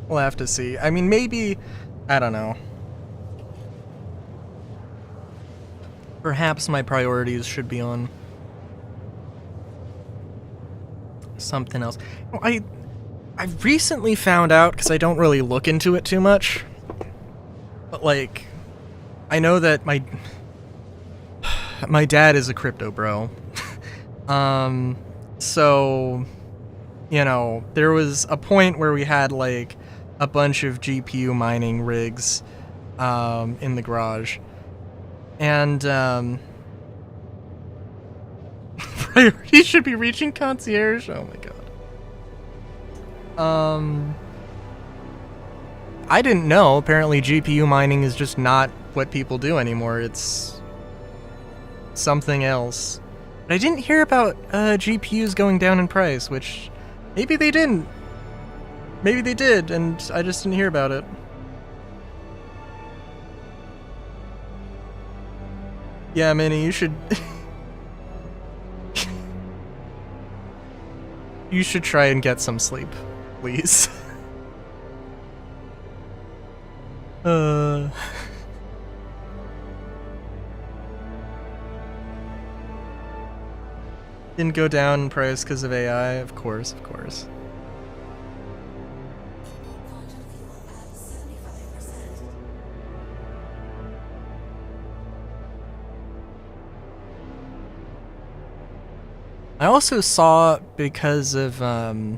We'll have to see. I mean, maybe... I don't know. Perhaps my priorities should be on something else. I recently found out, because I don't really look into it too much, but like, I know that my dad is a crypto bro. So, you know, there was a point where we had like a bunch of GPU mining rigs in the garage. And, priority should be reaching concierge? Oh my god. I didn't know. Apparently GPU mining is just not what people do anymore. It's something else. But I didn't hear about, GPUs going down in price, which maybe they didn't. Maybe they did, and I just didn't hear about it. Yeah, Minnie, you should... you should try and get some sleep, please. Didn't go down in price because of AI, of course, of course. I also saw, because of a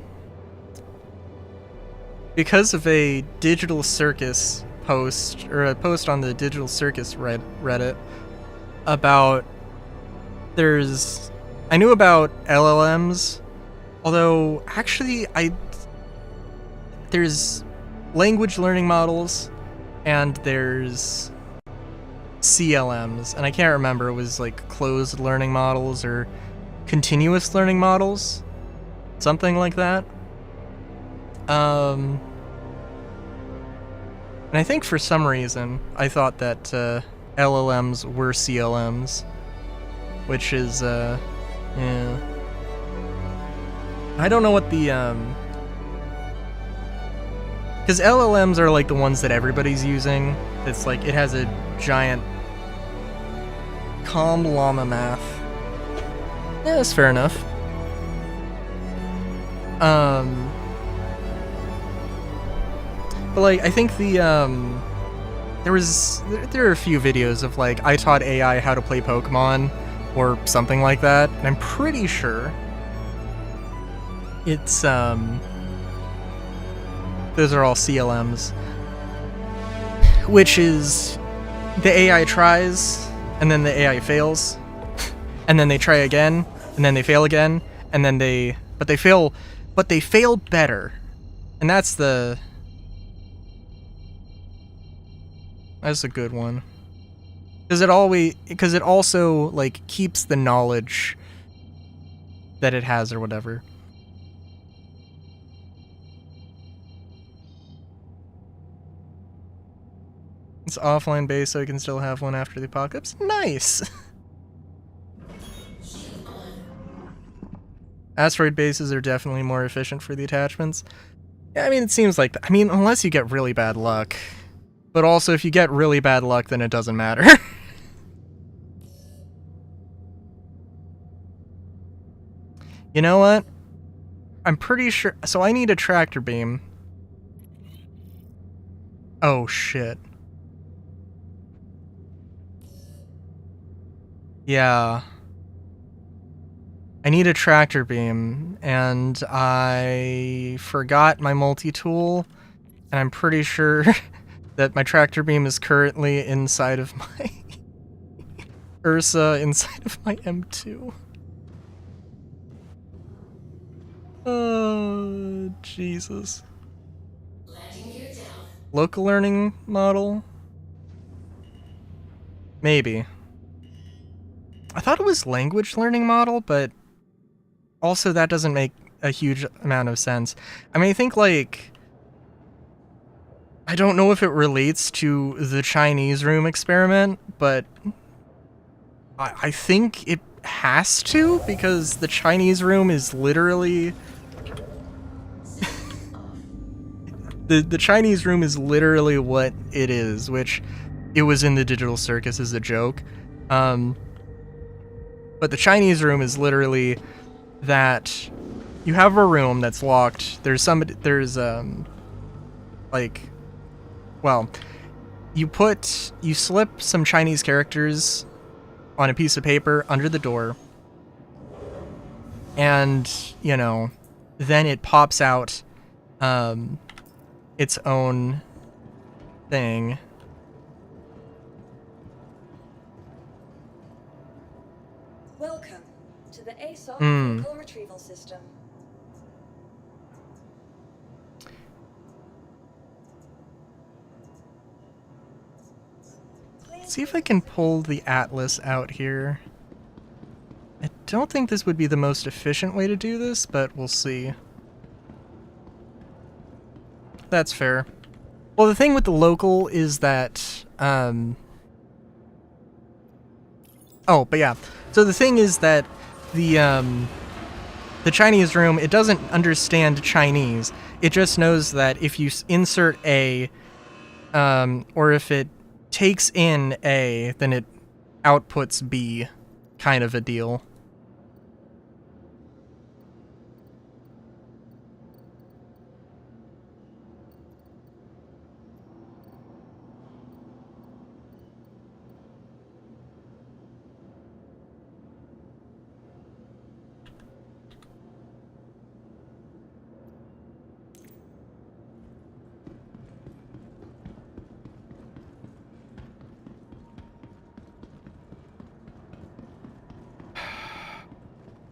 Digital Circus post, or a post on the Digital Circus Reddit, about I knew about LLMs, although actually there's language learning models and there's CLMs, and I can't remember, it was like closed learning models or continuous learning models, something like that. And I think for some reason I thought that LLMs were CLMs, which is yeah. I don't know what the because LLMs are like the ones that everybody's using. It's like it has a giant calm llama math. Yeah, that's fair enough. But like, I think the there are a few videos of like I taught AI how to play Pokemon or something like that, and I'm pretty sure it's those are all CLMs, which is the AI tries and then the AI fails, and then they try again, and then they fail again, and then they fail better, and that's a good one, because it also like keeps the knowledge that it has or whatever. It's offline based, so you can still have one after the apocalypse. Nice. Asteroid bases are definitely more efficient for the attachments. Yeah, I mean, it seems like that. I mean, unless you get really bad luck. But also, if you get really bad luck, then it doesn't matter. You know what? I'm pretty sure... So I need a tractor beam. Oh, shit. Yeah. I need a tractor beam, and I forgot my multi-tool, and I'm pretty sure that my tractor beam is currently inside of my Ursa, inside of my M2. Oh, Jesus. Local learning model? Maybe. I thought it was language learning model, but also that doesn't make a huge amount of sense. I mean, I think, like, I don't know if it relates to the Chinese room experiment, but I think it has to, because the Chinese room is literally... the Chinese room is literally what it is, which it was in the Digital Circus as a joke. But the Chinese room is literally that you have a room that's locked. You slip some Chinese characters on a piece of paper under the door, and, you know, then it pops out its own thing. Welcome to the ASOP vehicle retrieval system. See if I can pull the Atlas out here. I don't think this would be the most efficient way to do this, but we'll see. That's fair. Well, the thing with the local is that, oh, but yeah. So the thing is that the Chinese room, it doesn't understand Chinese. It just knows that if you insert A, or if it takes in A, then it outputs B, kind of a deal.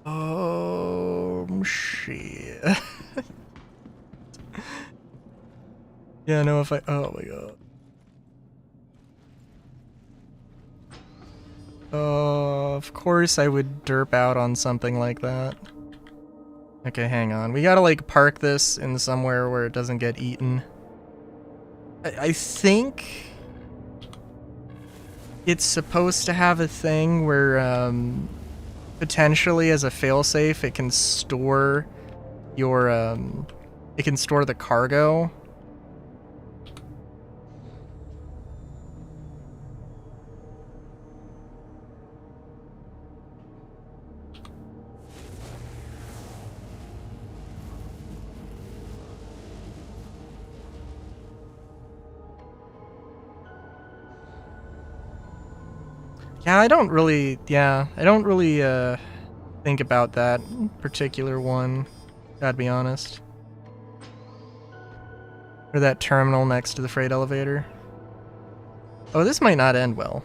Oh, shit. Yeah, no, if I... Oh, my God. Of course I would derp out on something like that. Okay, hang on. We gotta, like, park this in somewhere where it doesn't get eaten. I think it's supposed to have a thing where, potentially as a failsafe, it can store your, it can store the cargo. Yeah, I don't really think about that particular one, gotta be honest. Or that terminal next to the freight elevator. Oh, this might not end well.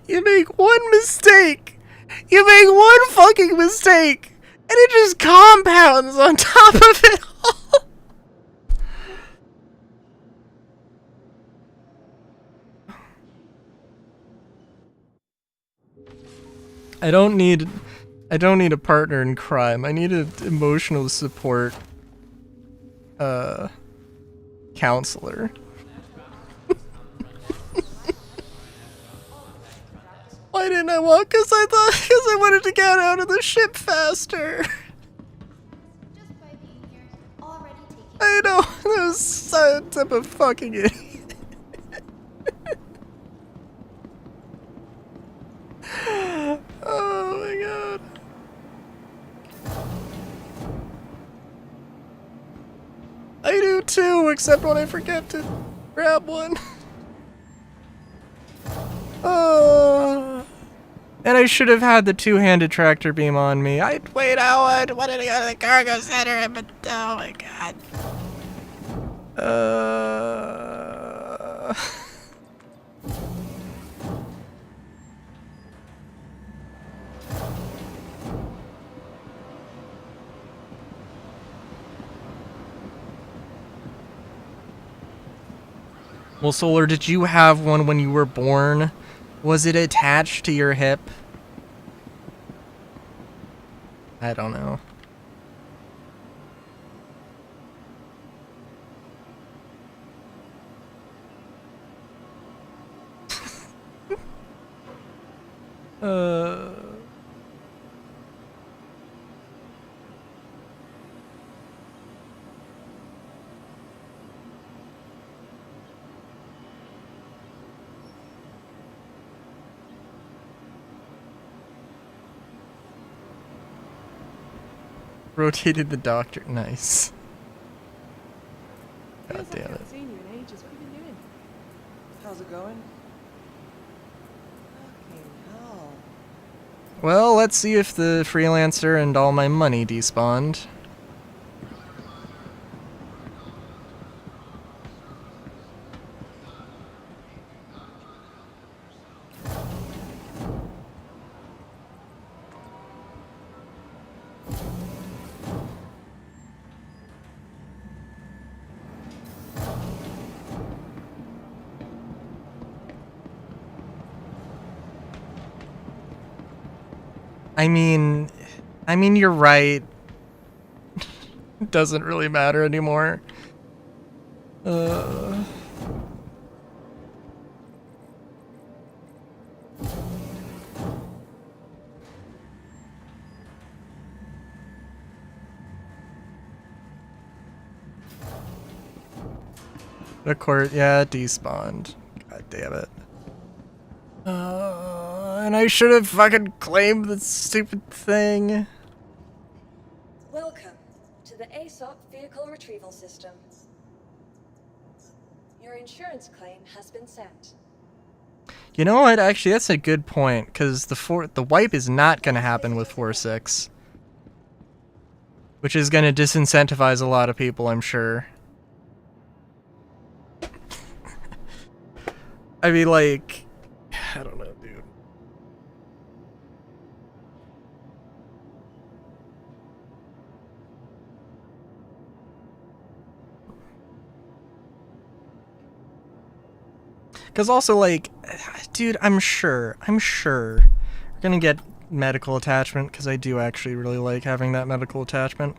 You make one mistake. You make one fucking mistake. And it just compounds on top of it all. I don't need a partner in crime. I need an emotional support counselor. Why didn't I walk? Because I wanted to get out of the ship faster. I know, that was such a fucking idiot. Oh my god. I do too, except when I forget to grab one. And I should have had the two-handed tractor beam on me. Wait, I wanted to go to the cargo center, but oh my god. Well, Solar, did you have one when you were born? Was it attached to your hip? I don't know. Rotated the doctor. Nice. God damn it. I've seen you in ages. What have you been doing? How's it going? Fucking hell. Well, let's see if the freelancer and all my money despawned. I mean, you're right. It doesn't really matter anymore. Of course, yeah, it despawned. God damn it. And I should have fucking claimed the stupid thing. Welcome to the ASOP Vehicle Retrieval System. Your insurance claim has been sent. You know what? Actually, that's a good point, because the wipe is not going to happen with 4.6. Which is going to disincentivize a lot of people, I'm sure. I mean, like, I don't know, dude. Because also, like, dude, I'm sure we're gonna get medical attachment, because I do actually really like having that medical attachment.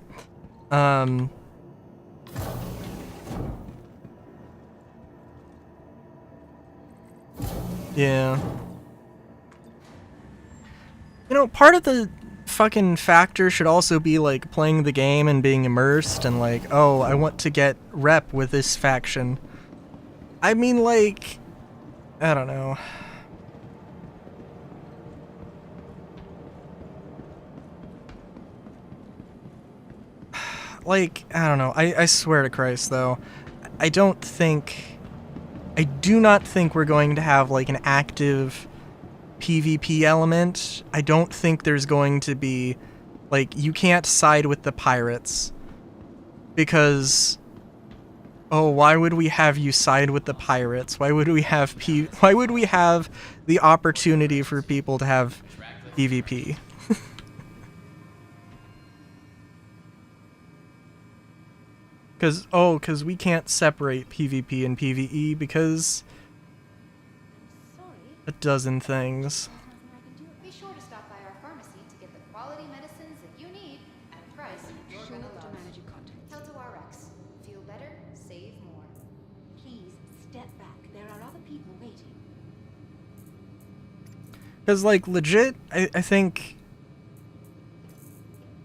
Yeah. You know, part of the fucking factor should also be, like, playing the game and being immersed and, like, oh, I want to get rep with this faction. I mean, like, I don't know. Like, I don't know. I swear to Christ, though, I do not think we're going to have, like, an active PvP element. I don't think there's going to be, like, you can't side with the pirates. Because, oh, why would we have you side with the pirates? Why would we have the opportunity for people to have PvP? Because we can't separate PvP and PvE because a dozen things. Be sure to stop by our pharmacy to get the quality medicines that you need at a price you're gonna love. Helto RX. Feel better, save more. Please step back. There are other people waiting. Because, like, legit, I think...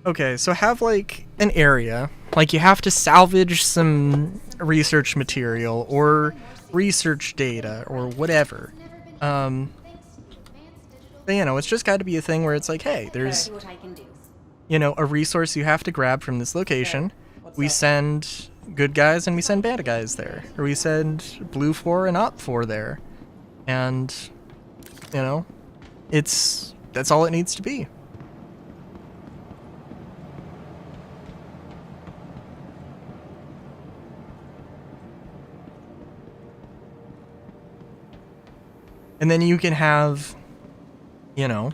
Okay, so have, like, an area. Like, you have to salvage some research material or research data or whatever. But, you know, it's just got to be a thing where it's like, hey, there's, What I can do. you know, a resource you have to grab from this location. We send good guys and we send bad guys there. Or we send Blue 4 and Op 4 there. And, you know, that's all it needs to be. And then you can have, you know,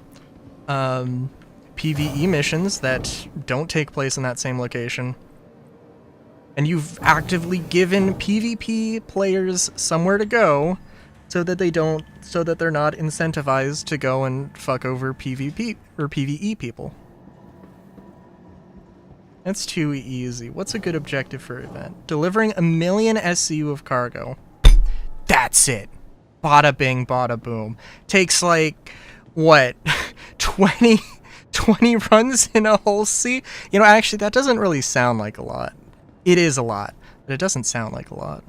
PvE missions that don't take place in that same location. And you've actively given PvP players somewhere to go so that they're not incentivized to go and fuck over PvP or PvE people. That's too easy. What's a good objective for event? Delivering 1 million SCU of cargo. That's it. Bada bing, bada boom. Takes like, what, 20 runs in a whole sea? You know, actually, that doesn't really sound like a lot. It is a lot, but it doesn't sound like a lot.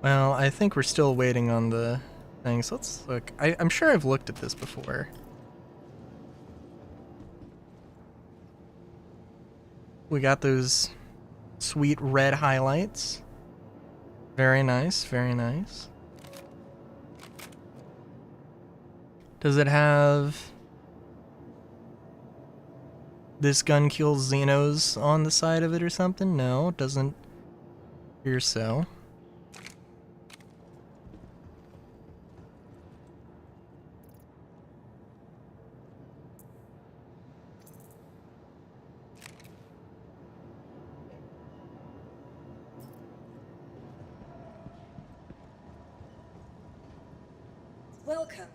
Well, I think we're still waiting on the things. Let's look. I'm sure I've looked at this before. We got those sweet red highlights. Very nice, very nice. Does it have this gun kills Xenos on the side of it or something? No, it doesn't appear so. Welcome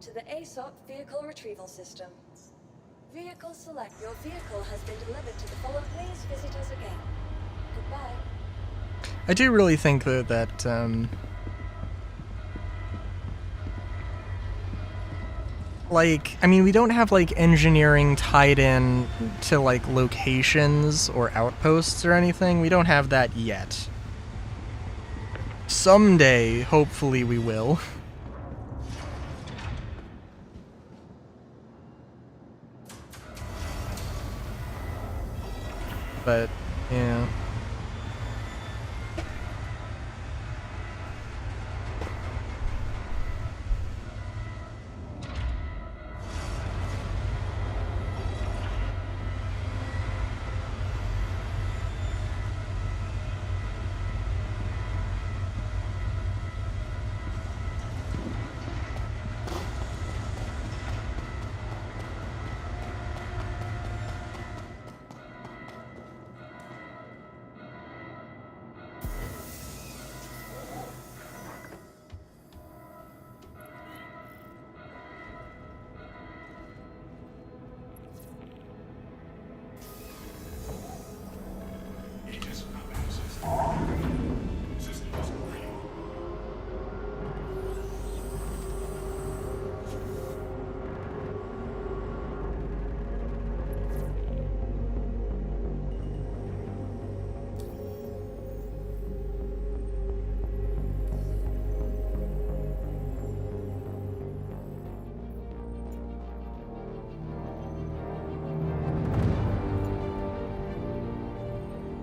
to the ASOP Vehicle Retrieval System. Vehicle select. Your vehicle has been delivered to the following. Please visit us again. Goodbye. I do really think that like, I mean, we don't have like engineering tied in to like locations or outposts or anything. We don't have that yet. Someday, hopefully we will. But, yeah.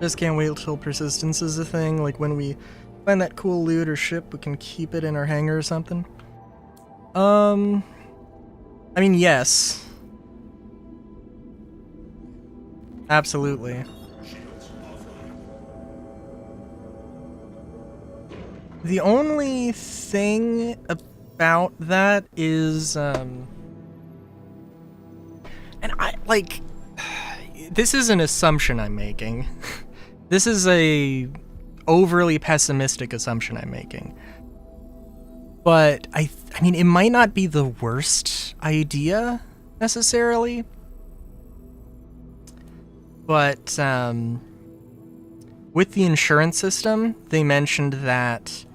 Just can't wait till persistence is a thing. Like when we find that cool loot or ship, we can keep it in our hangar or something. I mean, yes. Absolutely. The only thing about that is, and I, like, this is an assumption I'm making. This is a overly pessimistic assumption I'm making. But I mean, it might not be the worst idea necessarily. But with the insurance system, they mentioned that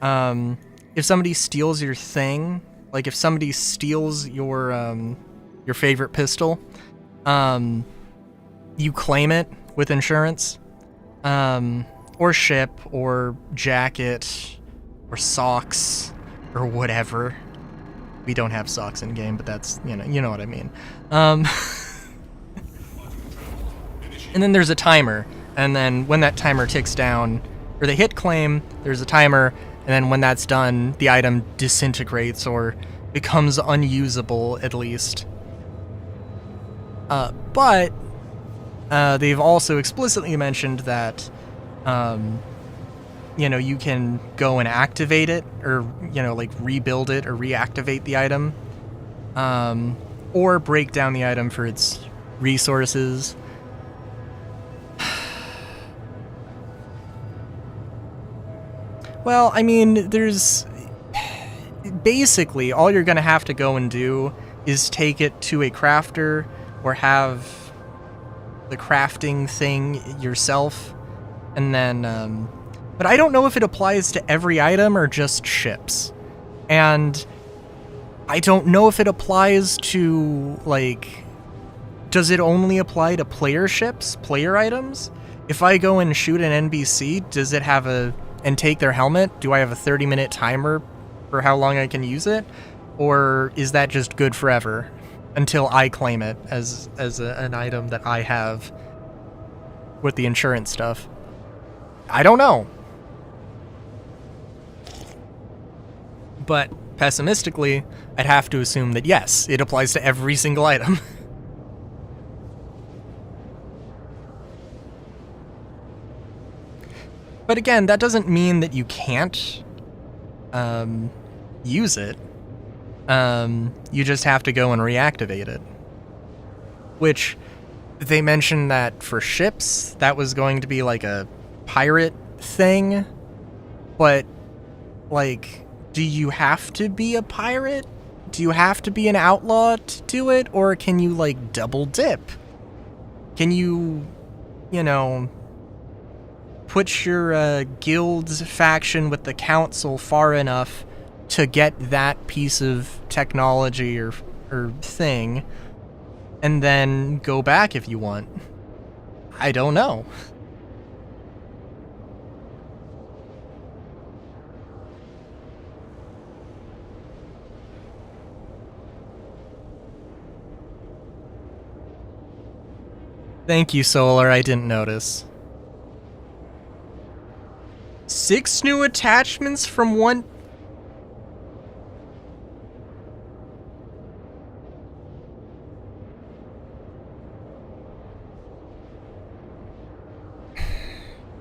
if somebody steals your thing, like if somebody steals your favorite pistol, you claim it with insurance, or ship, or jacket, or socks, or whatever. We don't have socks in game, but that's, you know what I mean. And then there's a timer, and then when that timer ticks down, or they hit claim, there's a timer, and then when that's done, the item disintegrates or becomes unusable, at least. But they've also explicitly mentioned that, you can go and activate it, or, like rebuild it or reactivate the item, or break down the item for its resources. Well, I mean, there's... Basically, all you're gonna have to go and do is take it to a crafter, or have the crafting thing yourself, and then, but I don't know if it applies to every item or just ships. And I don't know if it applies to, like... Does it only apply to player ships, player items? If I go and shoot an NPC, does it have and take their helmet, do I have a 30-minute timer for how long I can use it? Or is that just good forever until I claim it as an item that I have with the insurance stuff? I don't know. But pessimistically, I'd have to assume that yes, it applies to every single item. But again, that doesn't mean that you can't use it. You just have to go and reactivate it. Which, they mentioned that for ships, that was going to be like a pirate thing. But, like, do you have to be a pirate? Do you have to be an outlaw to do it? Or can you, like, double dip? Can you, put your guild's faction with the council far enough to get that piece of technology or thing, and then go back if you want? I don't know. Thank you, Solar, I didn't notice. 6 new attachments from one...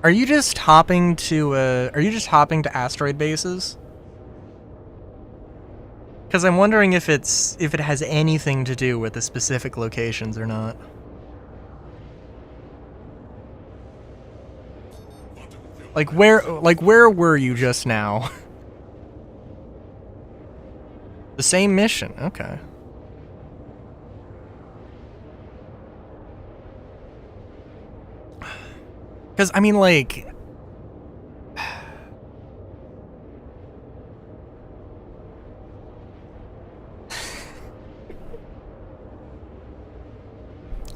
Are you just hopping to asteroid bases? Because I'm wondering if it has anything to do with the specific locations or not. Like where were you just now? The same mission, okay. Because, I mean, like...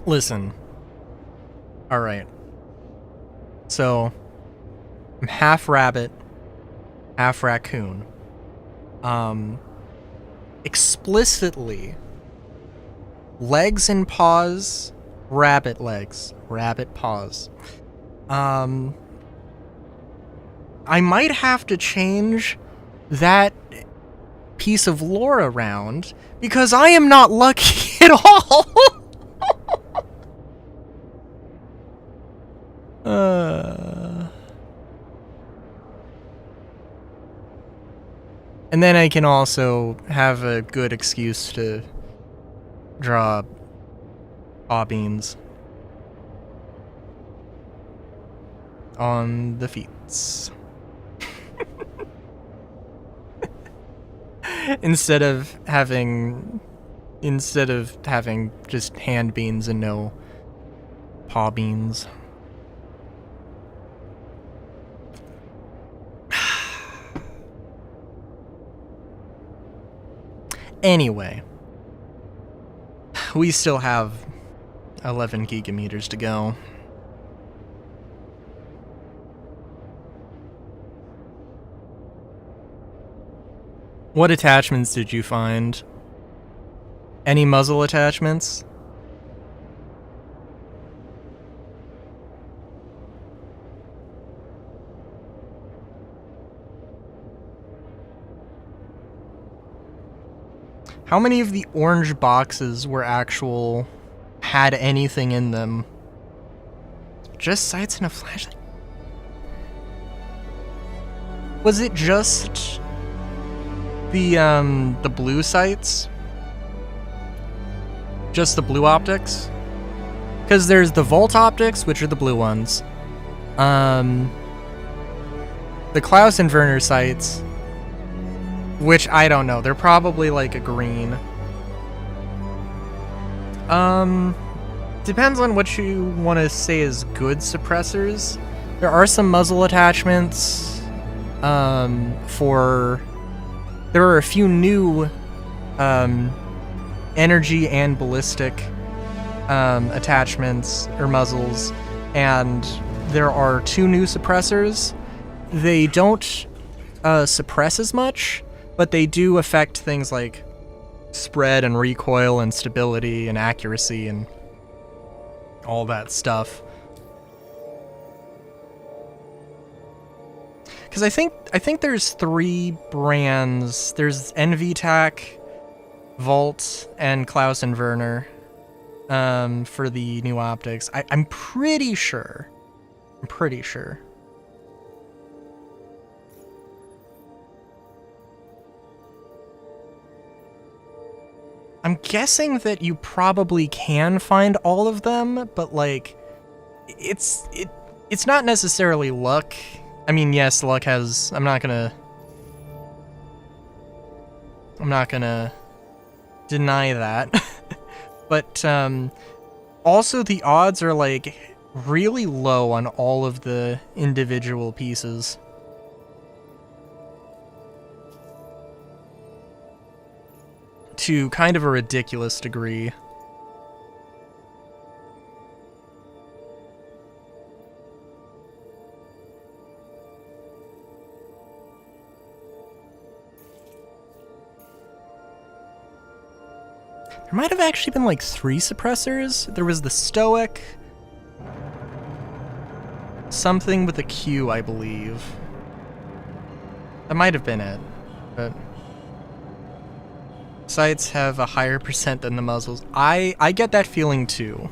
Listen. Alright. So, I'm half rabbit, half raccoon. Explicitly, legs and paws, rabbit legs, rabbit paws. I might have to change that piece of lore around because I am not lucky at all. And then I can also have a good excuse to draw beans on the feats. instead of having just hand beans and no paw beans. Anyway, we still have 11 gigameters to go. What attachments did you find? Any muzzle attachments? How many of the orange boxes had anything in them? Just sights and a flashlight? Was it just the blue sights? Just the blue optics? Because there's the Volt optics, which are the blue ones. The Klaus inverter sights, which I don't know. They're probably like a green. Depends on what you want to say is good suppressors. There are some muzzle attachments. There are a few new energy and ballistic attachments or muzzles, and there are 2 new suppressors. They don't suppress as much, but they do affect things like spread and recoil and stability and accuracy and all that stuff. Because I think there's 3 brands. There's NVTAC, Volt, and Klaus and Werner for the new optics. I'm pretty sure. I'm guessing that you probably can find all of them, but like, it's not necessarily luck. I mean, yes, luck has. I'm not gonna deny that, but also the odds are like really low on all of the individual pieces. To kind of a ridiculous degree. There might have actually been like 3 suppressors. There was the Stoic, something with a Q, I believe. That might have been it, but sights have a higher percent than the muzzles. I get that feeling too.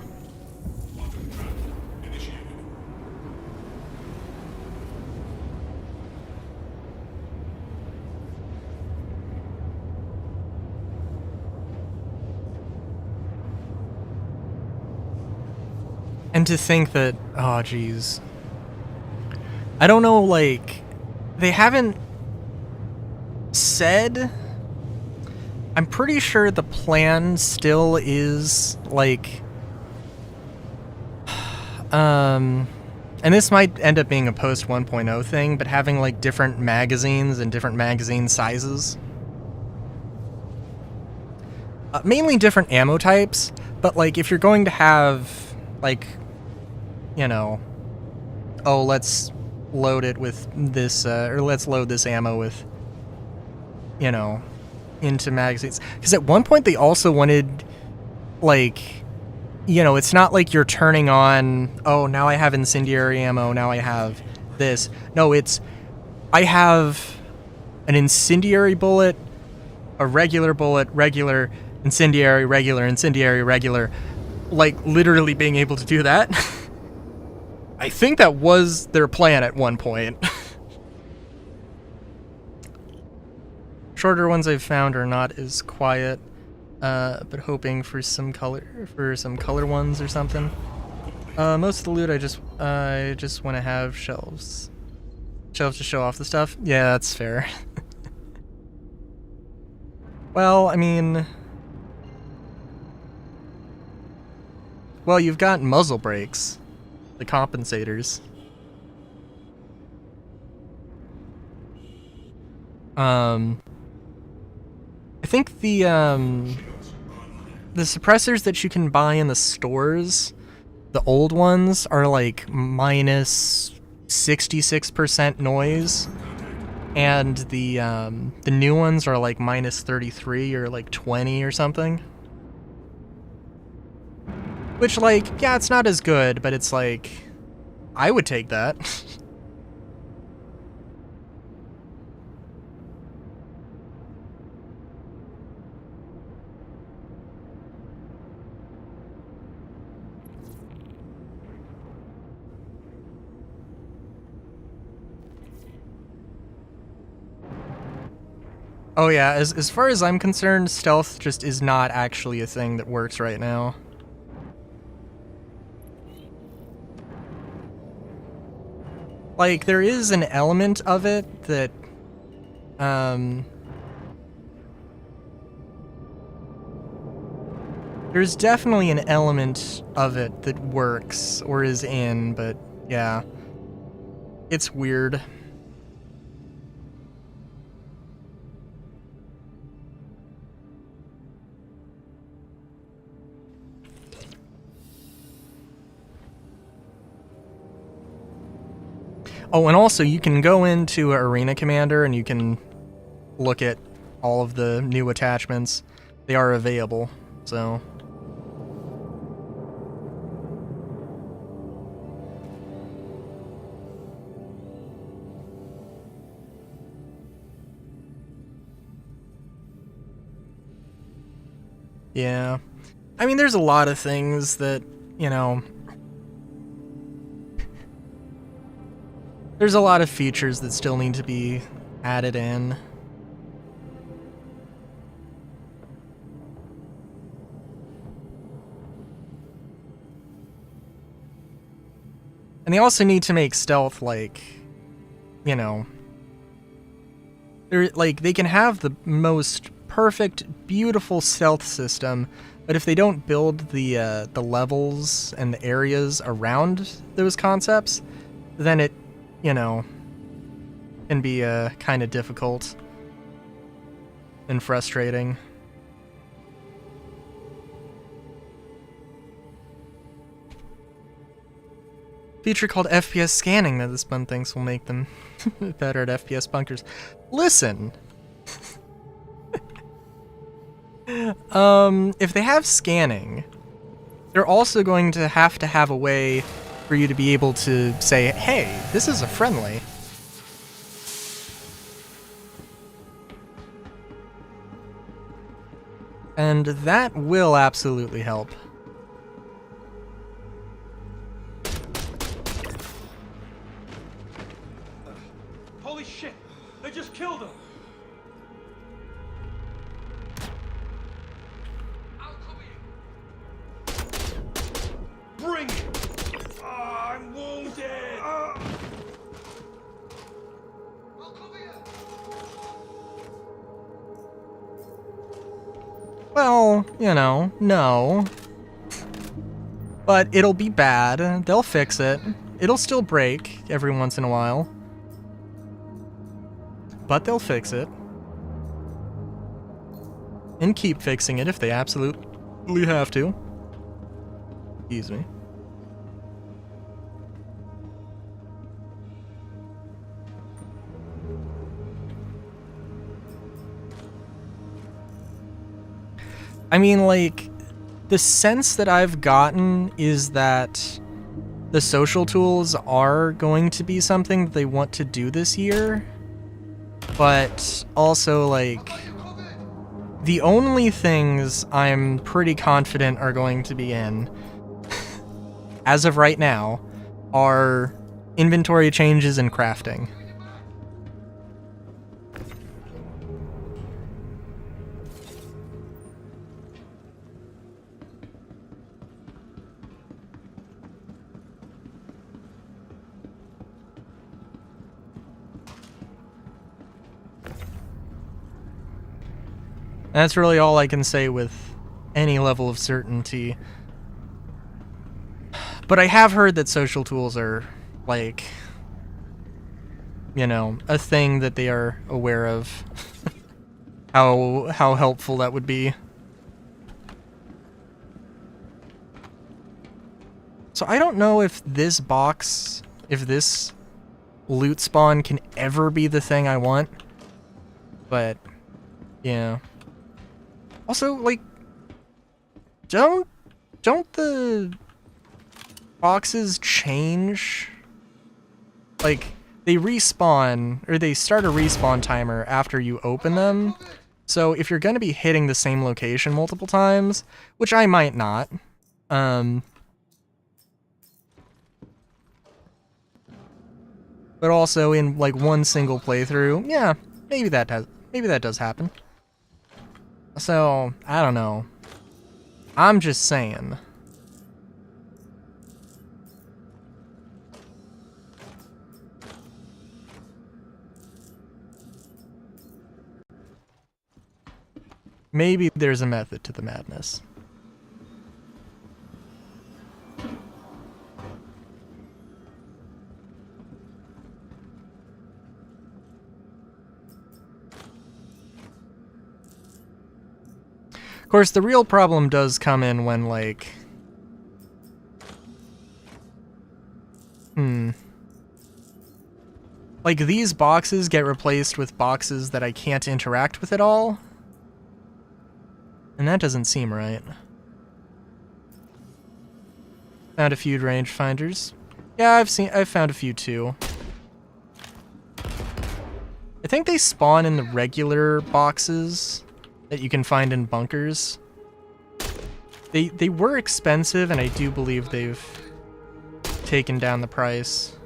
And to think that, oh geez. I don't know, like, they haven't said. I'm pretty sure the plan still is, like, and this might end up being a post 1.0 thing, but having, like, different magazines and different magazine sizes. Mainly different ammo types, but, like, if you're going to have, like, you know, oh, let's load it with this, or let's load this ammo with, you know, into magazines. Because at one point they also wanted, like, you know, it's not like you're turning on, oh, now I have incendiary ammo, now I have this. No, it's, I have an incendiary bullet, a regular bullet, regular, incendiary, regular. Like, literally being able to do that. I think that was their plan at one point. Shorter ones I've found are not as quiet, but hoping for some color ones or something. Most of the loot I just want to have shelves to show off the stuff. Yeah, that's fair. Well, I mean, well, you've got muzzle brakes, the compensators. I think the suppressors that you can buy in the stores, the old ones, are like minus 66% noise, and the new ones are like minus 33 or like 20 or something. Which, like, yeah, it's not as good, but it's like, I would take that. Oh yeah, as far as I'm concerned, stealth just is not actually a thing that works right now. Like, there is an element of it that, there's definitely an element of it that works, or is in, but yeah. It's weird. Oh, and also you can go into Arena Commander and you can look at all of the new attachments. They are available, so. Yeah. I mean, there's a lot of things that, you know, there's a lot of features that still need to be added in. And they also need to make stealth, like, you know, they're like, they can have the most perfect, beautiful stealth system, but if they don't build the levels and the areas around those concepts, then it, you know, can be kind of difficult and frustrating. Feature called FPS scanning that this bun thinks will make them better at FPS bunkers. Listen! If they have scanning, they're also going to have a way for you to be able to say, hey, this is a friendly. And that will absolutely help. Holy shit! They just killed him! I'll cover you! Bring it! I'm wounded! I'll cover you! Well, you know, no. But it'll be bad. They'll fix it. It'll still break every once in a while. But they'll fix it. And keep fixing it if they absolutely have to. Excuse me. I mean, like, the sense that I've gotten is that the social tools are going to be something that they want to do this year, but also, like, the only things I'm pretty confident are going to be in, as of right now, are inventory changes and crafting. That's really all I can say with any level of certainty. But I have heard that social tools are, like, you know, a thing that they are aware of. how helpful that would be. So I don't know if this box, if this loot spawn can ever be the thing I want. But, yeah. Also, like, don't the boxes change? Like, they respawn, or they start a respawn timer after you open them. So if you're going to be hitting the same location multiple times, which I might not, but also in like one single playthrough, yeah, maybe that does happen. So, I don't know. I'm just saying. Maybe there's a method to the madness. Of course, the real problem does come in when, like... Like, these boxes get replaced with boxes that I can't interact with at all. And that doesn't seem right. Found a few rangefinders. Yeah, I've found a few too. I think they spawn in the regular boxes that you can find in bunkers. They were expensive, and I do believe they've taken down the price.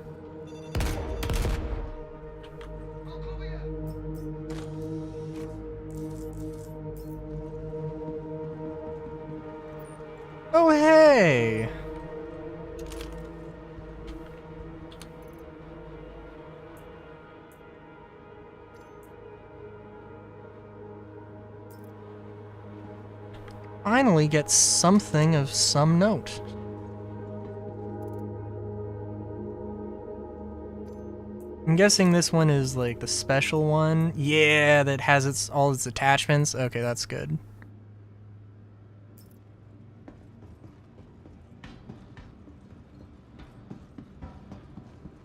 Oh, hey! Finally get something of some note. I'm guessing this one is like the special one. Yeah, that has all its attachments. Okay, that's good.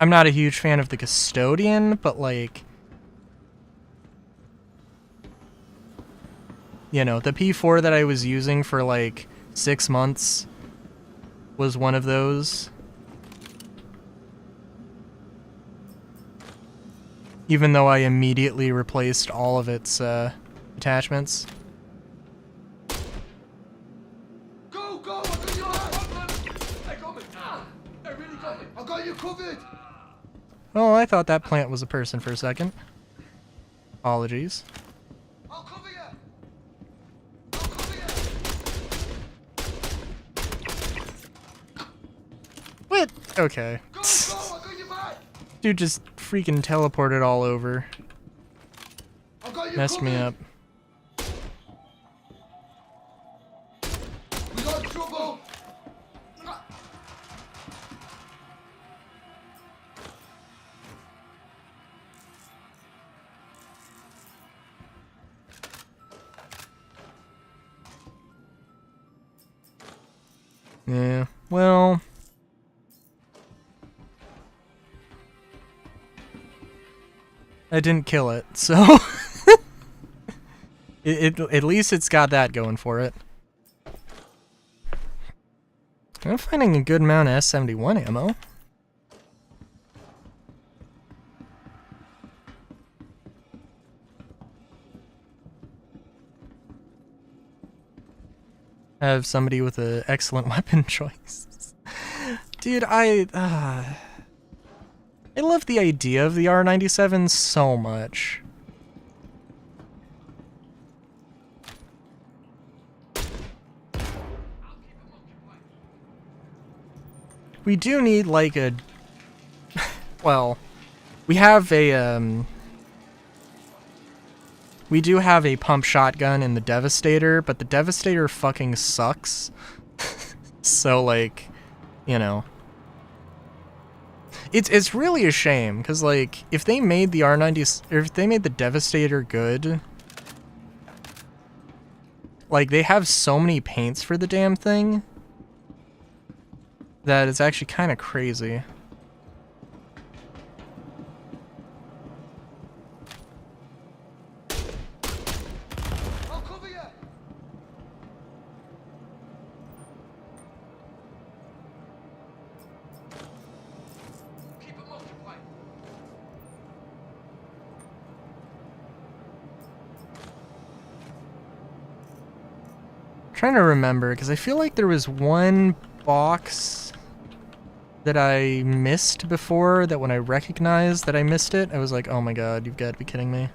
I'm not a huge fan of the custodian, but like, you know, the P4 that I was using for like 6 months was one of those. Even though I immediately replaced all of its attachments. Go, go! I got your ass! I got me! I really got me! I got you covered! Oh, I thought that plant was a person for a second. Apologies. I'll cover you! I'll cover you! What? Okay. Go, go! I got your back! Dude just freaking teleported all over. I got you Messed me up. We got trouble! Yeah, well... I didn't kill it, so... at least it's got that going for it. I'm finding a good amount of S71 ammo. I have somebody with an excellent weapon choice. Dude, I love the idea of the R97 so much. We do need like a well, we have a we do have a pump shotgun in the Devastator, but the Devastator fucking sucks. So like, you know, it's really a shame because like if they made the R90 or if they made the Devastator good, like they have so many paints for the damn thing that it's actually kind of crazy. I'll cover you. Keep them occupied. I'm trying to remember because I feel like there was one box that I missed before that when I recognized that I missed it, I was like, oh my god, you've got to be kidding me.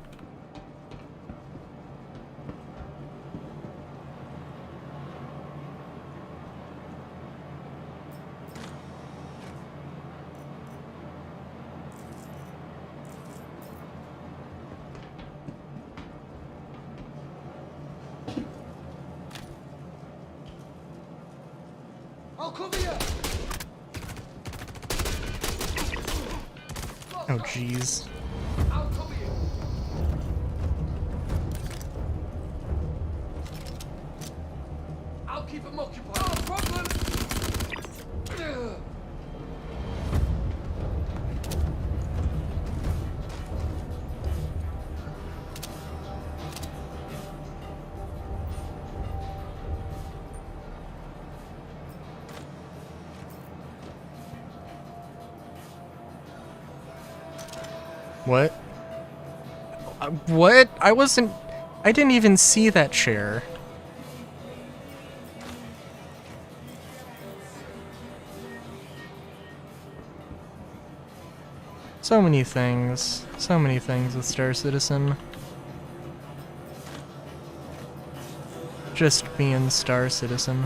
I'll cover you. Oh jeez. I'll cover you. I'll keep them occupied. No problem. What? What? I didn't even see that chair. So many things with Star Citizen. Just being Star Citizen.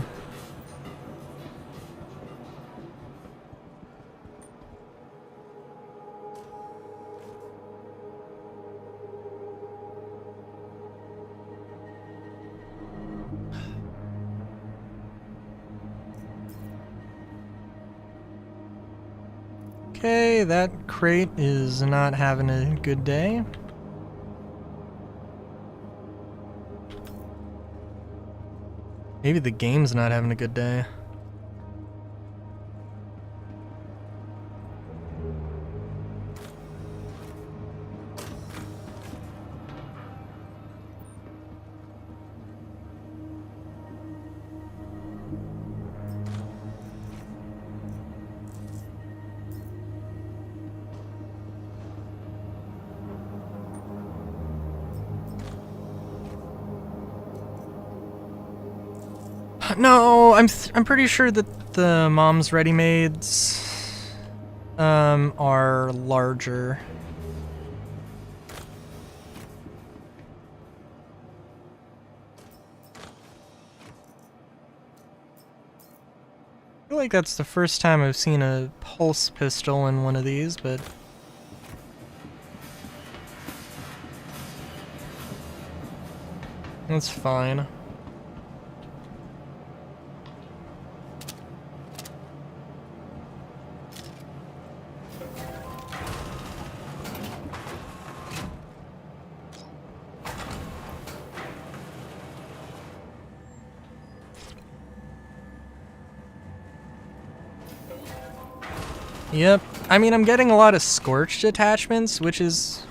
Okay, that crate is not having a good day. Maybe the game's not having a good day. No, I'm pretty sure that the Mom's Ready-Mades are larger. I feel like that's the first time I've seen a pulse pistol in one of these, but that's fine. Yep. I mean, I'm getting a lot of scorched attachments, which is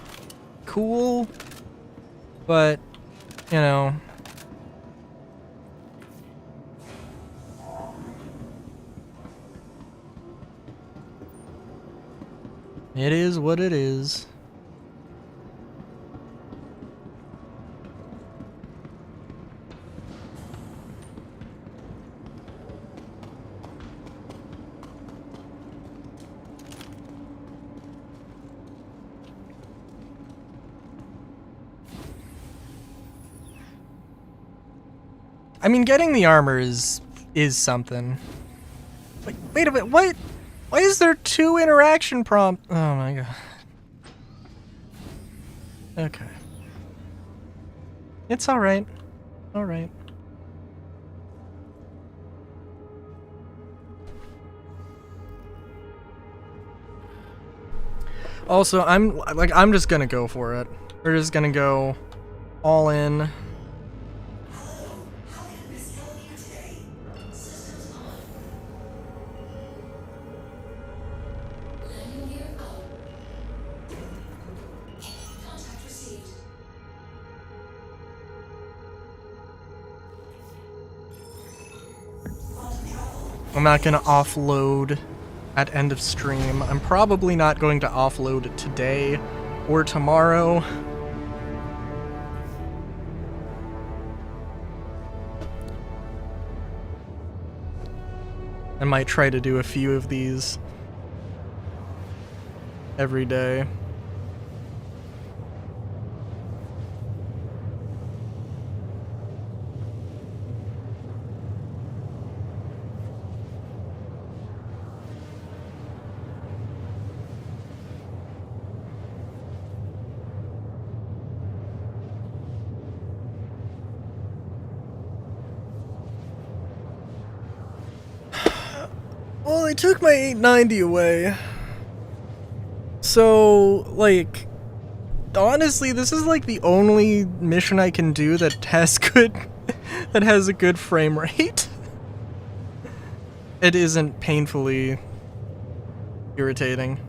cool, but, you know. It is what it is. I mean, getting the armor is something. Wait a minute, what? Why is there 2 interaction prompts? Oh my god. Okay. It's alright. Alright. Also, I'm just gonna go for it. We're just gonna go all in. I'm not gonna offload at end of stream. I'm probably not going to offload it today or tomorrow. I might try to do a few of these every day. Well, they took my 890 away. So, like, honestly, this is like the only mission I can do that has that has a good frame rate. It isn't painfully irritating.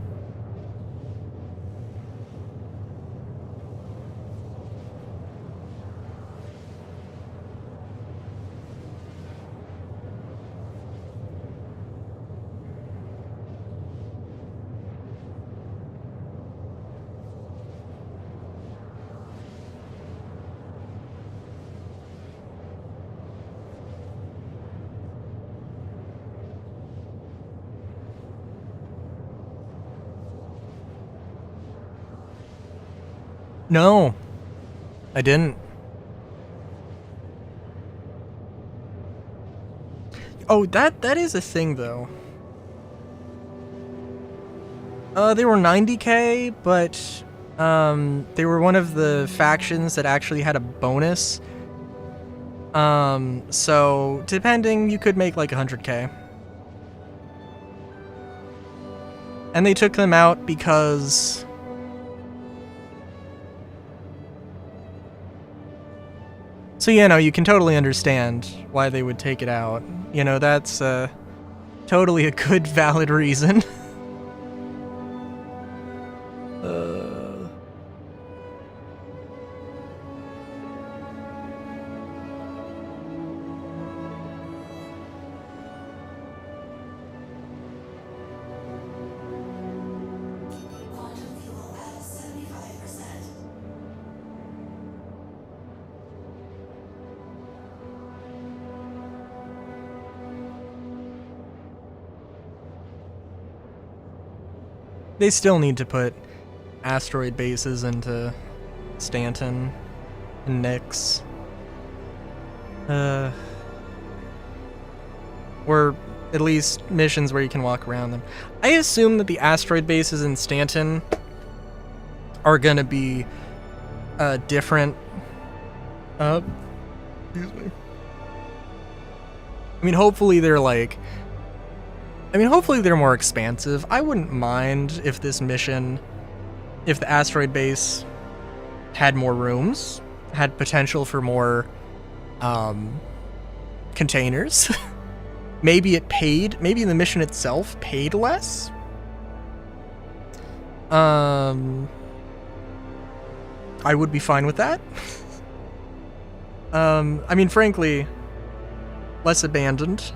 No, I didn't. Oh, that is a thing though. They were 90k, but they were one of the factions that actually had a bonus. So depending, you could make like 100k. And they took them out because so, you know, you can totally understand why they would take it out. You know, that's totally a good, valid reason. They still need to put asteroid bases into Stanton and Nyx. Or at least missions where you can walk around them. I assume that the asteroid bases in Stanton are gonna be different. Excuse me. I mean, hopefully they're like... hopefully they're more expansive. I wouldn't mind if this mission, if the asteroid base had more rooms, had potential for more containers. Maybe it paid, maybe the mission itself paid less. I would be fine with that. I mean, frankly, less abandoned.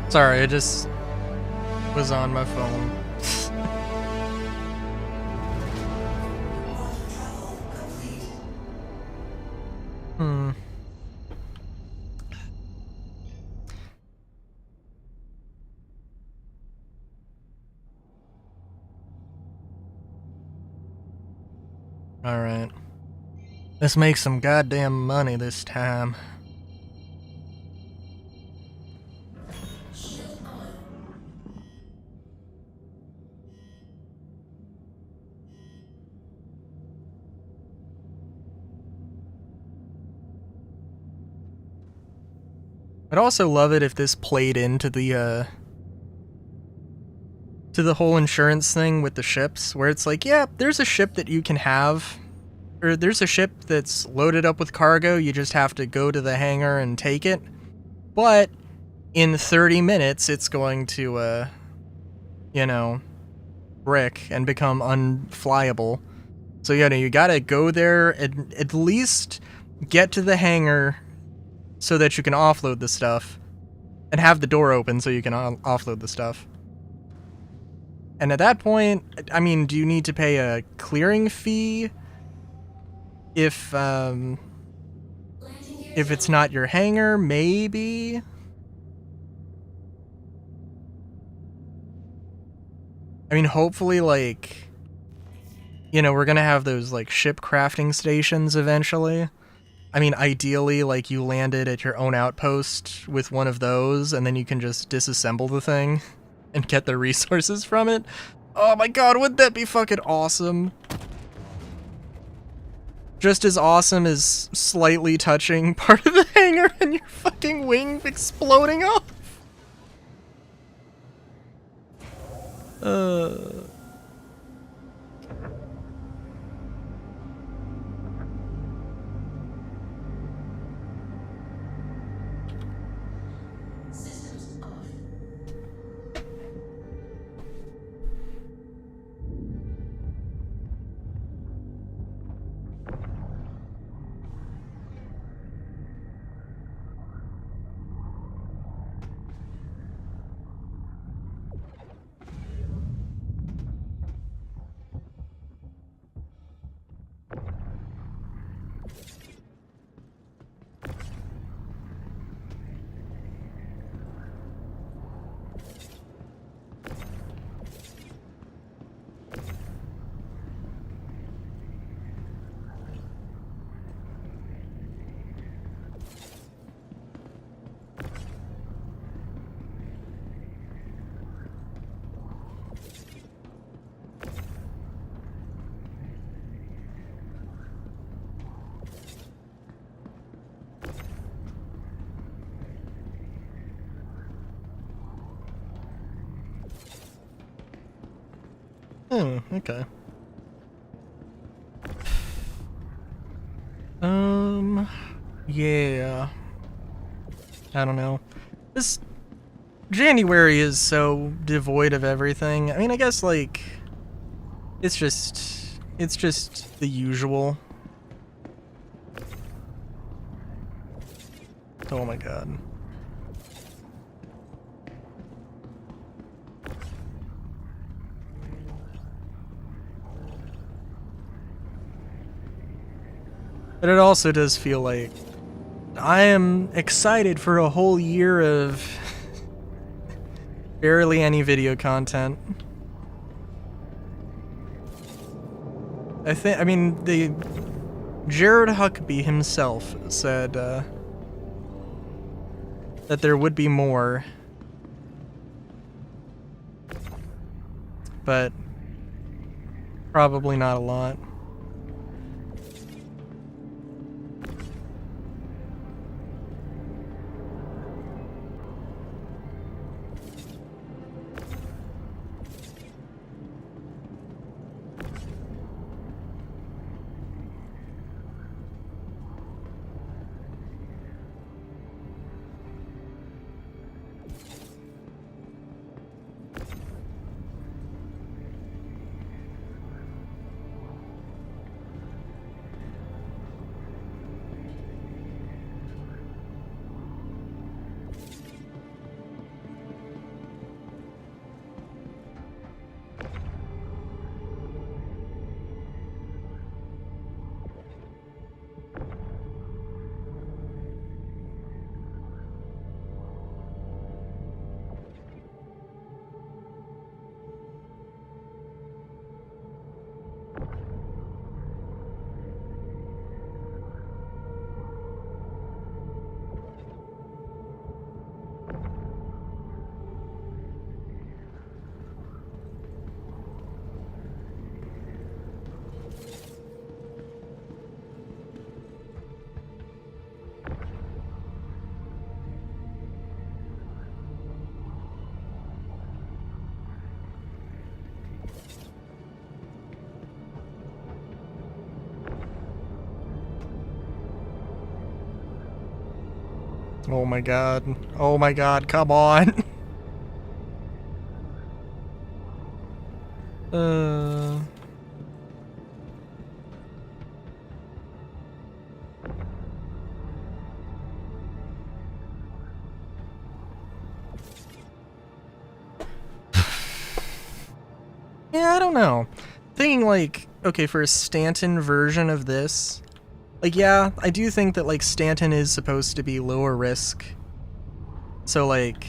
Sorry, I just was on my phone. Hmm. Alright. Let's make some goddamn money this time. I'd also love it if this played into the whole insurance thing with the ships, where it's like, yeah, there's a ship that you can have, or there's a ship that's loaded up with cargo, you just have to go to the hangar and take it, but in 30 minutes it's going to, you know, brick and become unflyable. So, you know, you gotta go there and at least get to the hangar so that you can offload the stuff, and have the door open so you can offload the stuff. And at that point, I mean, do you need to pay a clearing fee if it's not your hangar? Maybe? I mean, hopefully, like, you know, we're gonna have those, like, ship crafting stations eventually. I mean, ideally, like, you landed at your own outpost with one of those, and then you can just disassemble the thing and get the resources from it. Oh my god, wouldn't that be fucking awesome? Just as awesome as slightly touching part of the hangar and your fucking wing exploding off. Systems off. Okay. Yeah. I don't know. This January is so devoid of everything. I mean, I guess, like, it's just the usual. Oh my god. But it also does feel like I am excited for a whole year of barely any video content. I mean, Jared Huckabee himself said that there would be more, but probably not a lot. Oh my god. Oh my god, come on. uh... Yeah, I don't know. Thinking like, okay, for a Stanton version of this, like, yeah, I do think that like Stanton is supposed to be lower risk. So like,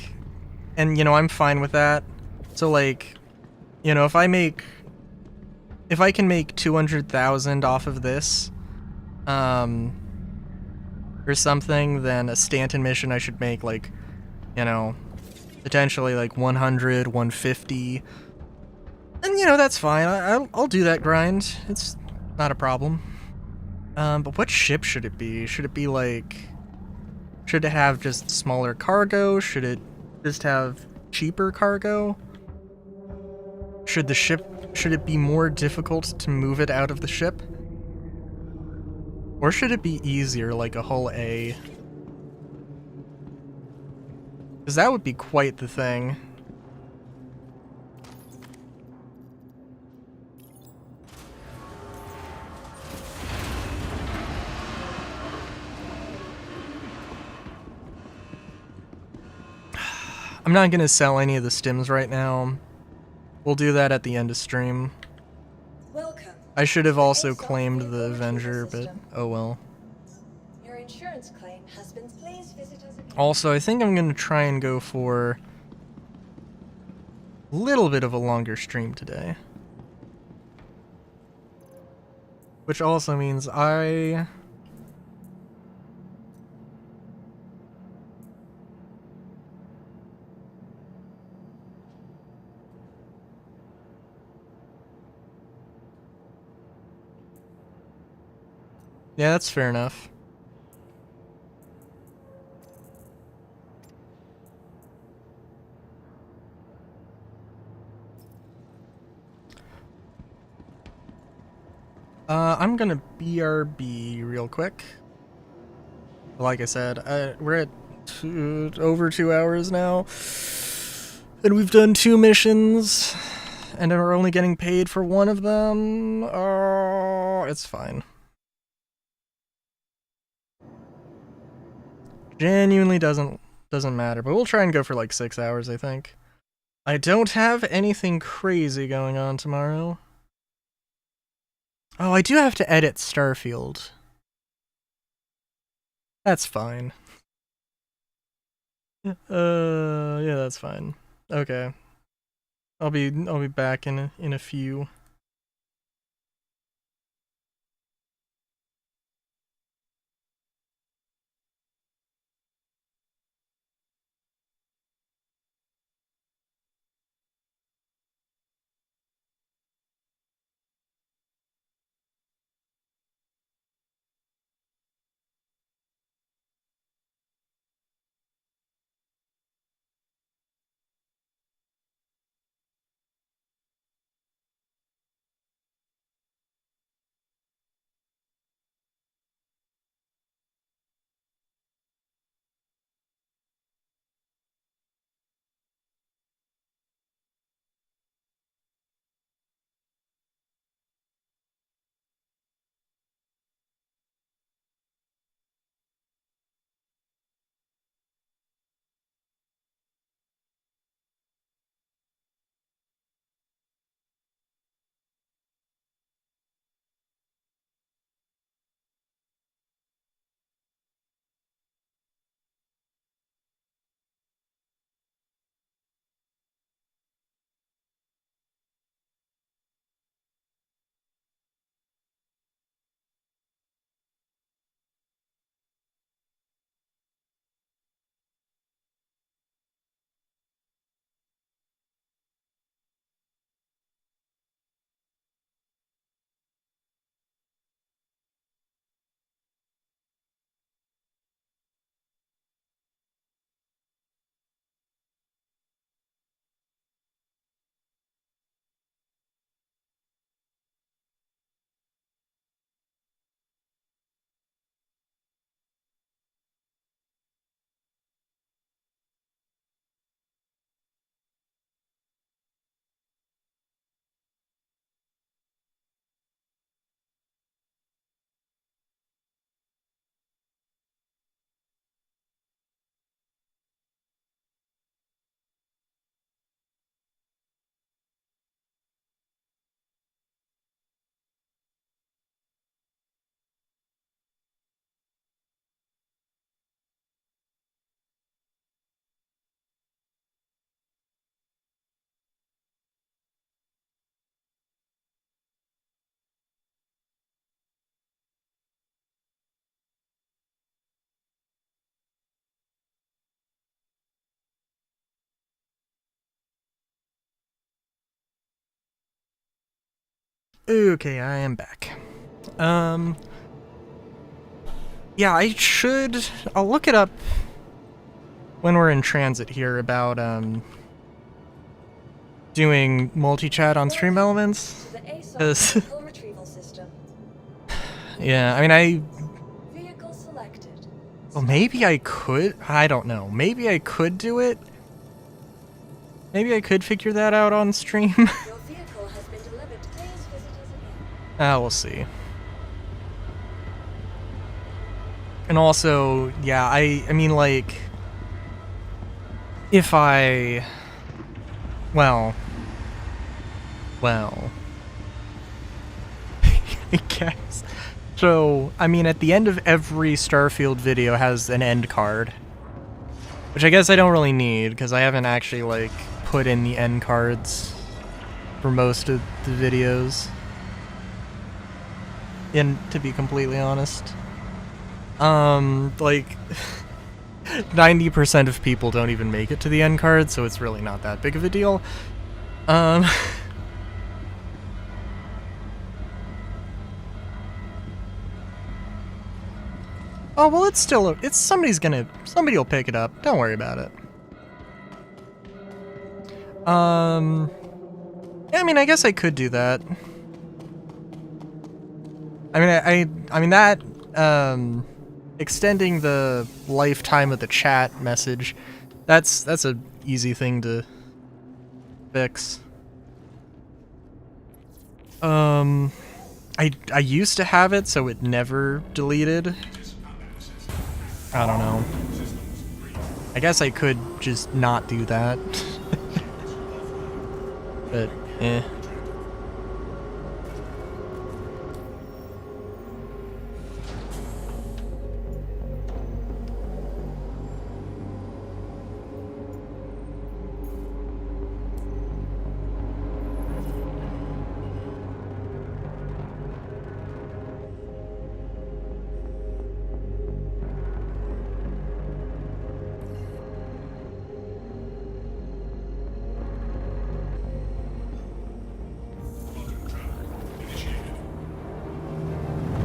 and you know, I'm fine with that. So like, you know, if I can make 200,000 off of this, or something, then a Stanton mission I should make like, you know, potentially like 100, 150. And you know, that's fine. I'll do that grind. It's not a problem. But what ship should it be? Should it be like, should it have just smaller cargo? Should it just have cheaper cargo? Should it be more difficult to move it out of the ship? Or should it be easier, like a hull A? Because that would be quite the thing. I'm not gonna sell any of the stims right now. We'll do that at the end of stream. Welcome. I should have to the also ASOP claimed vehicle the retrieval Avenger, but system. oh well. Your insurance claim has been. Please visit us again. Also, I think I'm gonna try and go for a little bit of a longer stream today. Which also means yeah, that's fair enough. I'm gonna BRB real quick. Like I said, we're at over 2 hours now. And we've done 2 missions. And we're only getting paid for one of them. Oh, it's fine. Genuinely doesn't matter, but we'll try and go for like 6 hours, I think. I don't have anything crazy going on tomorrow. Oh, I do have to edit Starfield. That's fine. Yeah, that's fine. Okay. I'll be back in a few. Okay, I am back. Yeah, I'll look it up when we're in transit here about, doing multi-chat on stream elements. To the ASOP 'Cause- vehicle retrieval system. Yeah, I mean, Vehicle selected. well, maybe I could, I don't know. Maybe I could do it. Maybe I could figure that out on stream. Your vehicle has been delivered. Please visit us again. We'll see. And also, yeah, I mean, like, if I, well, I guess. So, I mean, at the end of every Starfield video has an end card, which I guess I don't really need, because I haven't actually, like, put in the end cards for most of the videos, and to be completely honest. Like, 90% of people don't even make it to the end card, so it's really not that big of a deal. Oh, well, it's still, somebody will pick it up. Don't worry about it. Yeah, I mean, I guess I could do that. I mean that, extending the lifetime of the chat message, that's a easy thing to fix. I used to have it so it never deleted. I don't know. I guess I could just not do that. But, eh.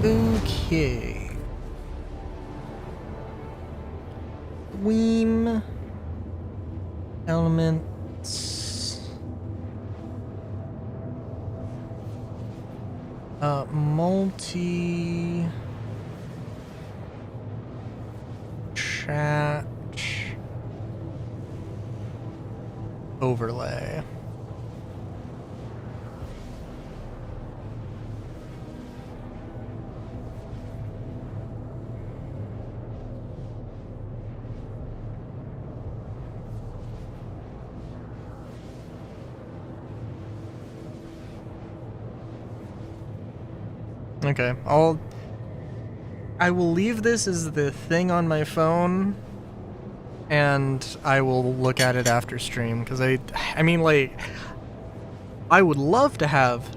Okay. Weem elements. Multi chat overlay. Okay, I will leave this as the thing on my phone, and I will look at it after stream, because I mean, like, I would love to have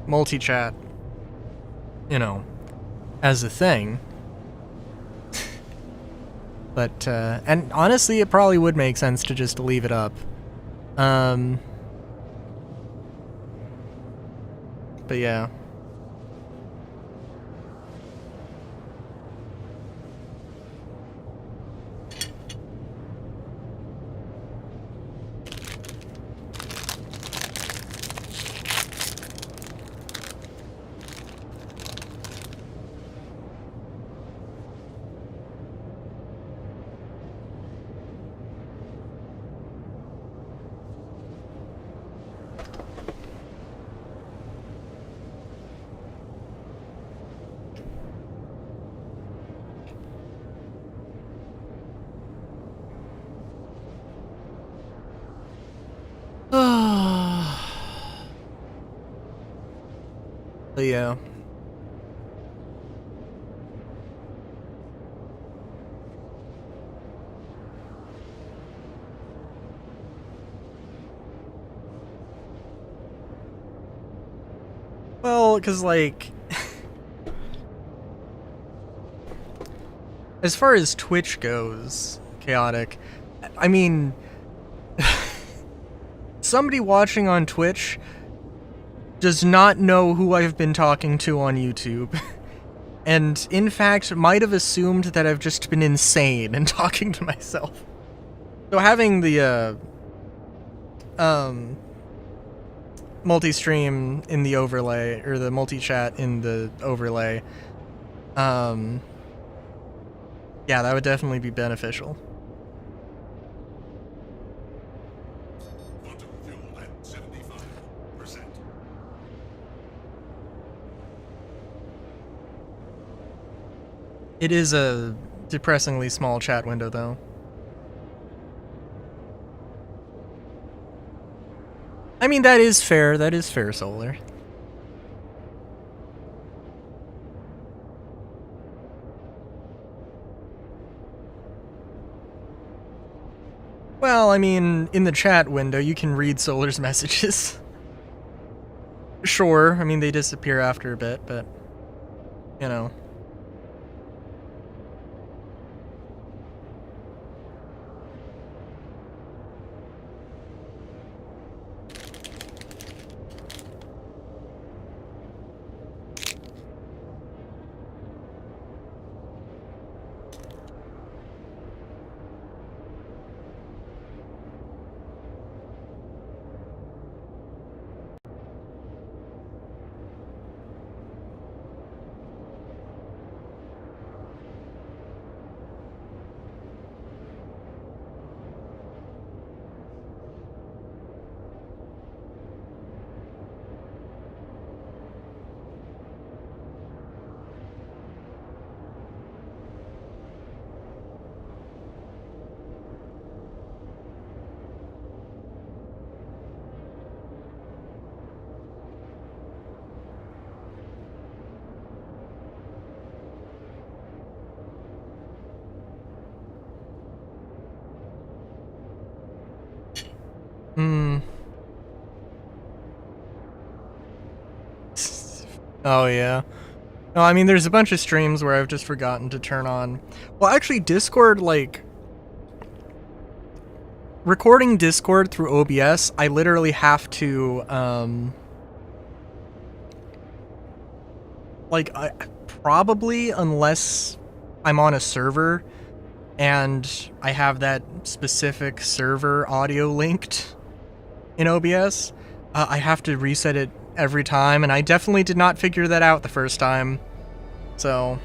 multi-chat, you know, as a thing. But, and honestly, it probably would make sense to just leave it up. But yeah. But yeah. Well, because, like, as far as Twitch goes, Chaotic, I mean, somebody watching on Twitch does not know who I've been talking to on YouTube. And, in fact, might have assumed that I've just been insane and talking to myself. So having the, multi-stream in the overlay, or the multi-chat in the overlay, yeah, that would definitely be beneficial. Quantum fuel at 75%. It is a depressingly small chat window, though. I mean, that is fair. That is fair, Solar. Well, I mean, in the chat window, you can read Solar's messages. Sure, I mean, they disappear after a bit, but, you know. Oh, yeah. No, I mean, there's a bunch of streams where I've just forgotten to turn on... Well, actually, Discord, like... Recording Discord through OBS, I literally have to, like, probably, unless I'm on a server, and I have that specific server audio linked in OBS, I have to reset it every time, and I definitely did not figure that out the first time, so...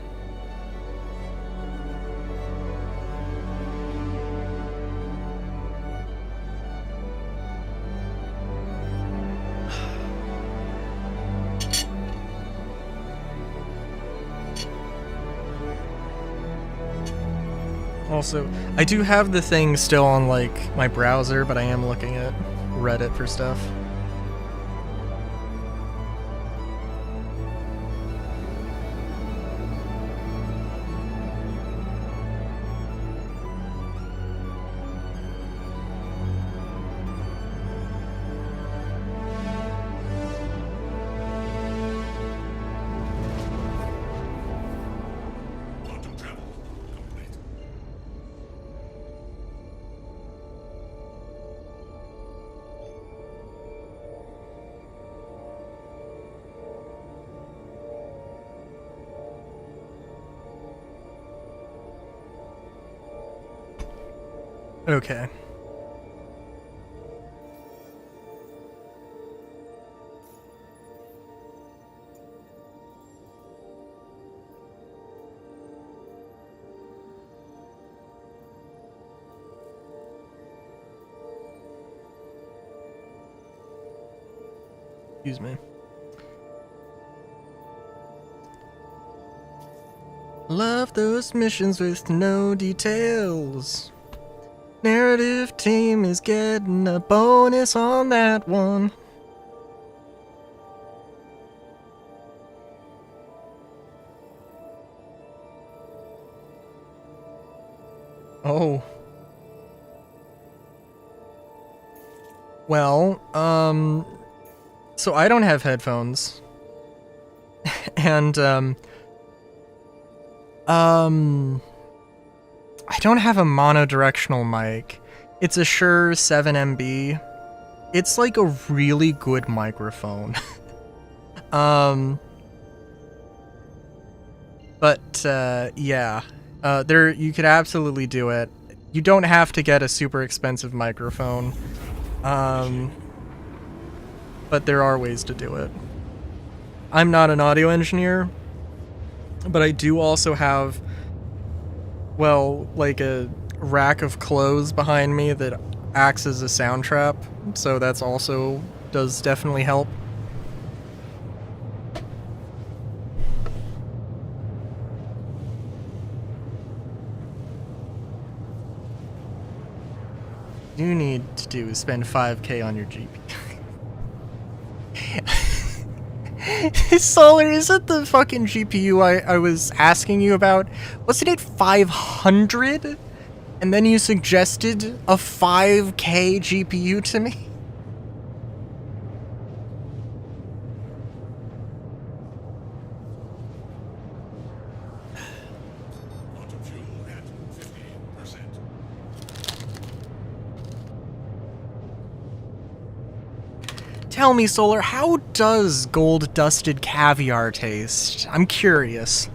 Also, I do have the thing still on, like, my browser, but I am looking at Reddit for stuff. Quantum travel complete. Okay. Excuse me. Love those missions with no details. Narrative team is getting a bonus on that one. Oh. Well, so I don't have headphones. And, I don't have a monodirectional mic. It's a Shure 7MB. It's like a really good microphone. Yeah. There, you could absolutely do it. You don't have to get a super expensive microphone. But there are ways to do it. I'm not an audio engineer, but I do also have, well, like a rack of clothes behind me that acts as a sound trap, so that's also does definitely help. You need to do is spend 5K on your GPU. Solar, is it the fucking GPU I was asking you about? Wasn't it 500? And then you suggested a 5K GPU to me? Quantum fuel at 50%. Tell me, Solar, how does gold-dusted caviar taste? I'm curious.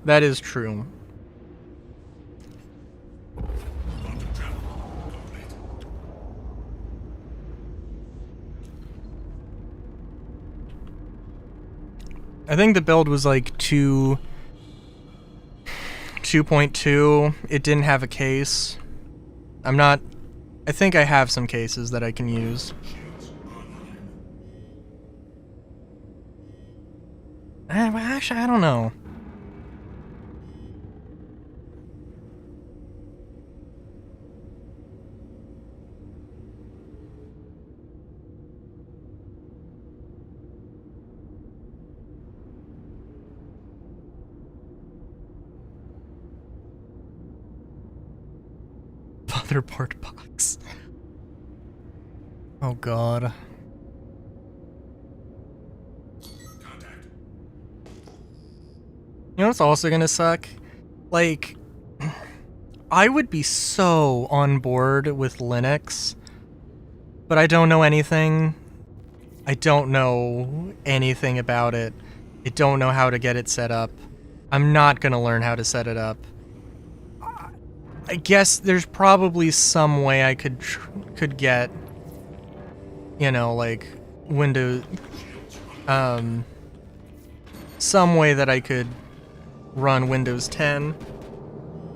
That is true. Quantum travel complete. I think the build was like 2.2. It didn't have a case. I think I have some cases that I can use. Shields online. Well, actually, I don't know. Motherboard box. Oh god. Contact. You know what's also gonna suck? Like, I would be so on board with Linux, but I don't know anything. I don't know anything about it. I don't know how to get it set up. I'm not gonna learn how to set it up. I guess there's probably some way I could get, you know, like Windows, some way that I could run Windows 10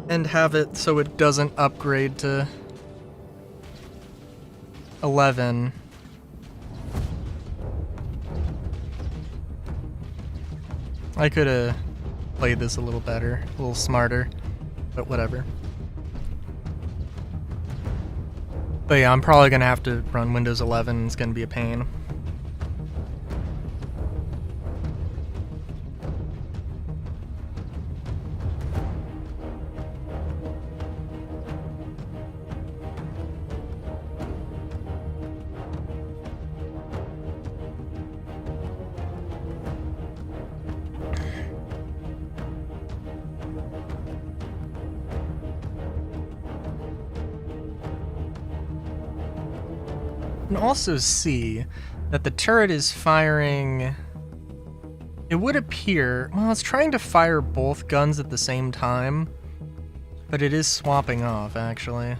and have it so it doesn't upgrade to 11. I could have played this a little better, a little smarter, but whatever. But yeah, I'm probably gonna have to run Windows 11. It's gonna be a pain. You can also see that the turret is firing. It would appear, well, it's trying to fire both guns at the same time, but it is swapping off, actually.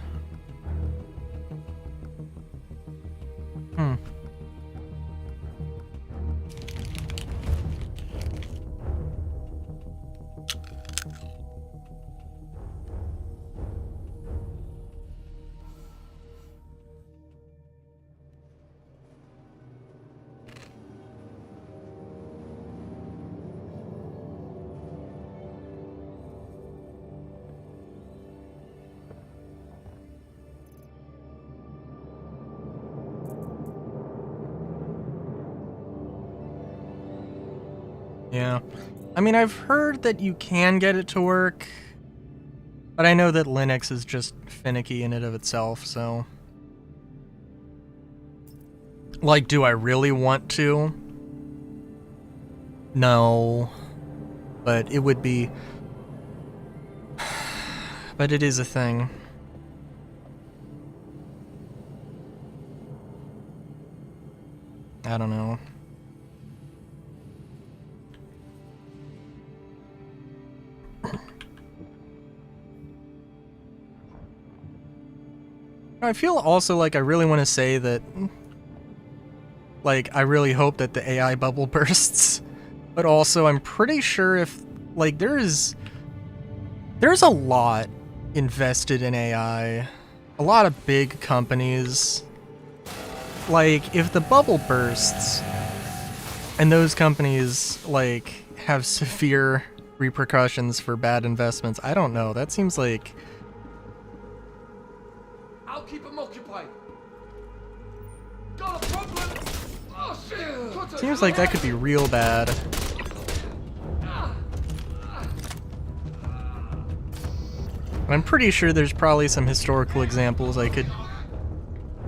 Yeah. I mean, I've heard that you can get it to work, but I know that Linux is just finicky in and of itself, so Like, do I really want to? No. But it would be... But it is a thing. I don't know. I feel also like I really want to say that, like, I really hope that the AI bubble bursts, but also I'm pretty sure if, like, there's a lot invested in AI, a lot of big companies. Like, if the bubble bursts and those companies, like, have severe repercussions for bad investments, I don't know, that seems like... I'll keep them occupied. Got a problem? Oh shit! Cutter, Seems like that could be real bad. I'm pretty sure there's probably some historical examples I could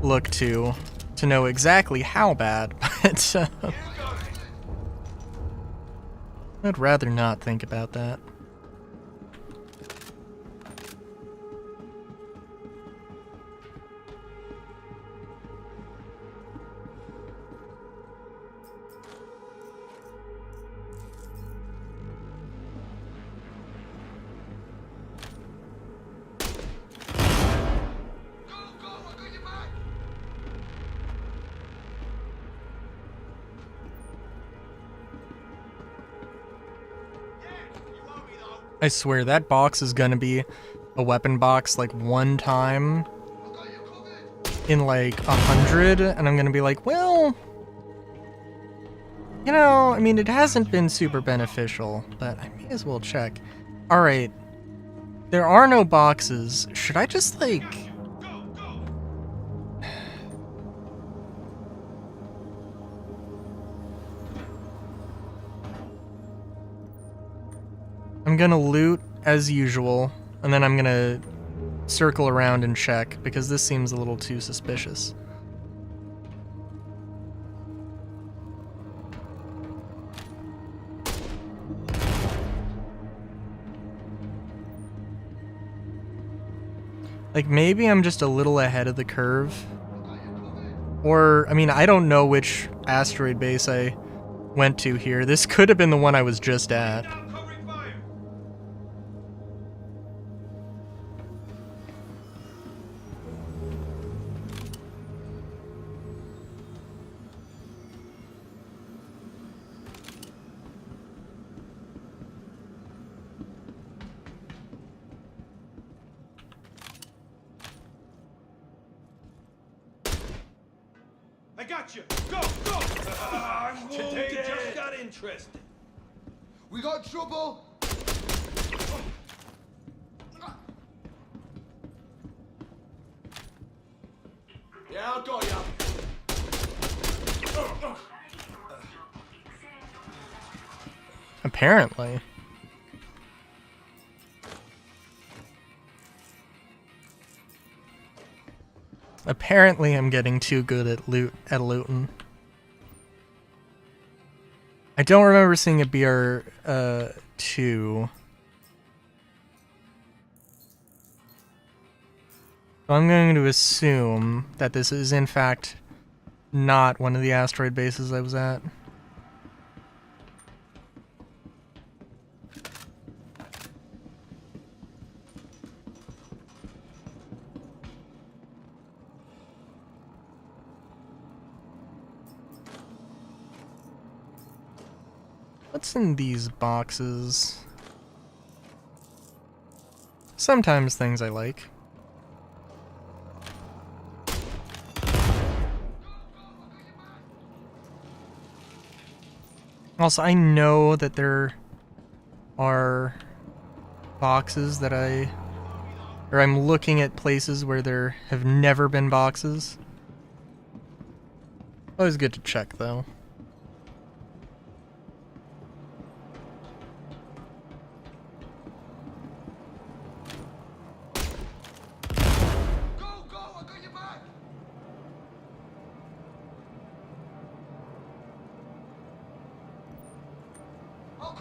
look to know exactly how bad, but I'd rather not think about that. I swear that box is gonna be a weapon box like one time in like 100, and I'm gonna be like, well, you know, I mean, it hasn't been super beneficial, but I may as well check. Alright, there are no boxes. Should I just like... I'm gonna loot as usual, and then I'm gonna circle around and check, because this seems a little too suspicious. Like, maybe I'm just a little ahead of the curve. Or, I mean, I don't know which asteroid base I went to here. This could have been the one I was just at. I got you. Go, go. Today just got interesting. We got trouble. Yeah, I got ya. Apparently. Apparently I'm getting too good at looting. I don't remember seeing a BR2. So I'm going to assume that this is in fact not one of the asteroid bases I was at. What's in these boxes? Sometimes things I like. Also, I know that there are boxes that I'm looking at places where there have never been boxes. Always good to check, though.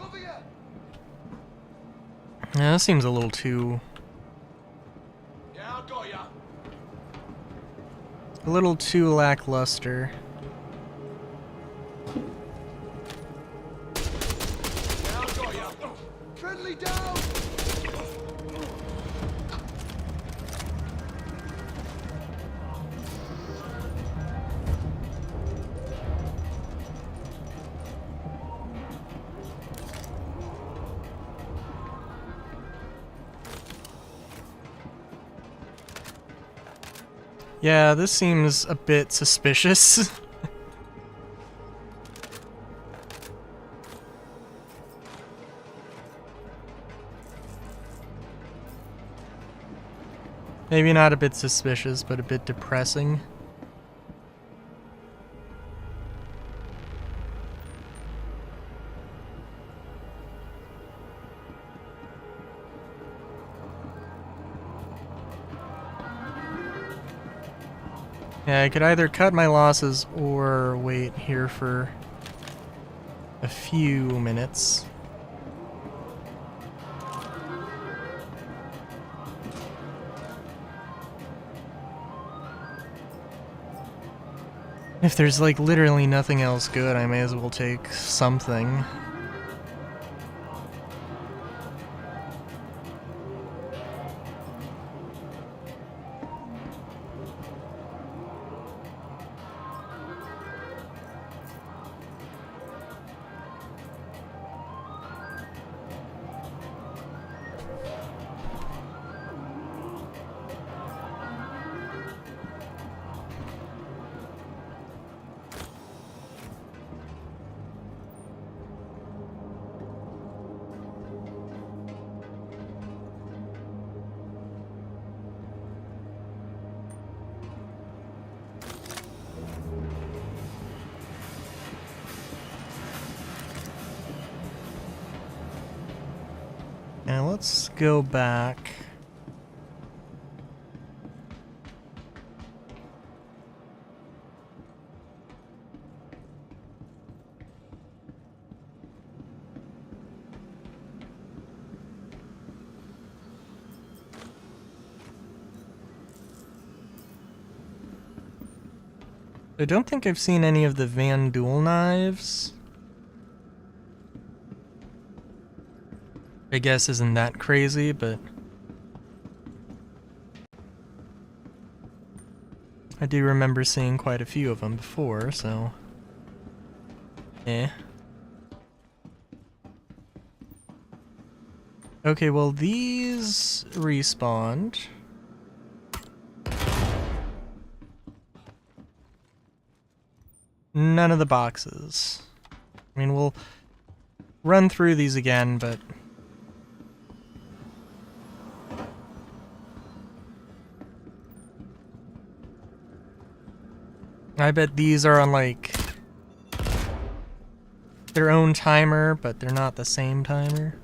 cover you. Yeah, that seems a little too... Yeah, I got ya. a little too lackluster. Yeah, I got ya. Friendly down. Yeah, this seems a bit suspicious. Maybe not a bit suspicious, but a bit depressing. Yeah, I could either cut my losses or wait here for a few minutes. If there's like literally nothing else good, I may as well take something. Now let's go back. I don't think I've seen any of the Van Duel knives. I guess isn't that crazy, but I do remember seeing quite a few of them before, so eh. Okay, well these respawned. None of the boxes. I mean, we'll run through these again, but I bet these are on like their own timer, but they're not the same timer.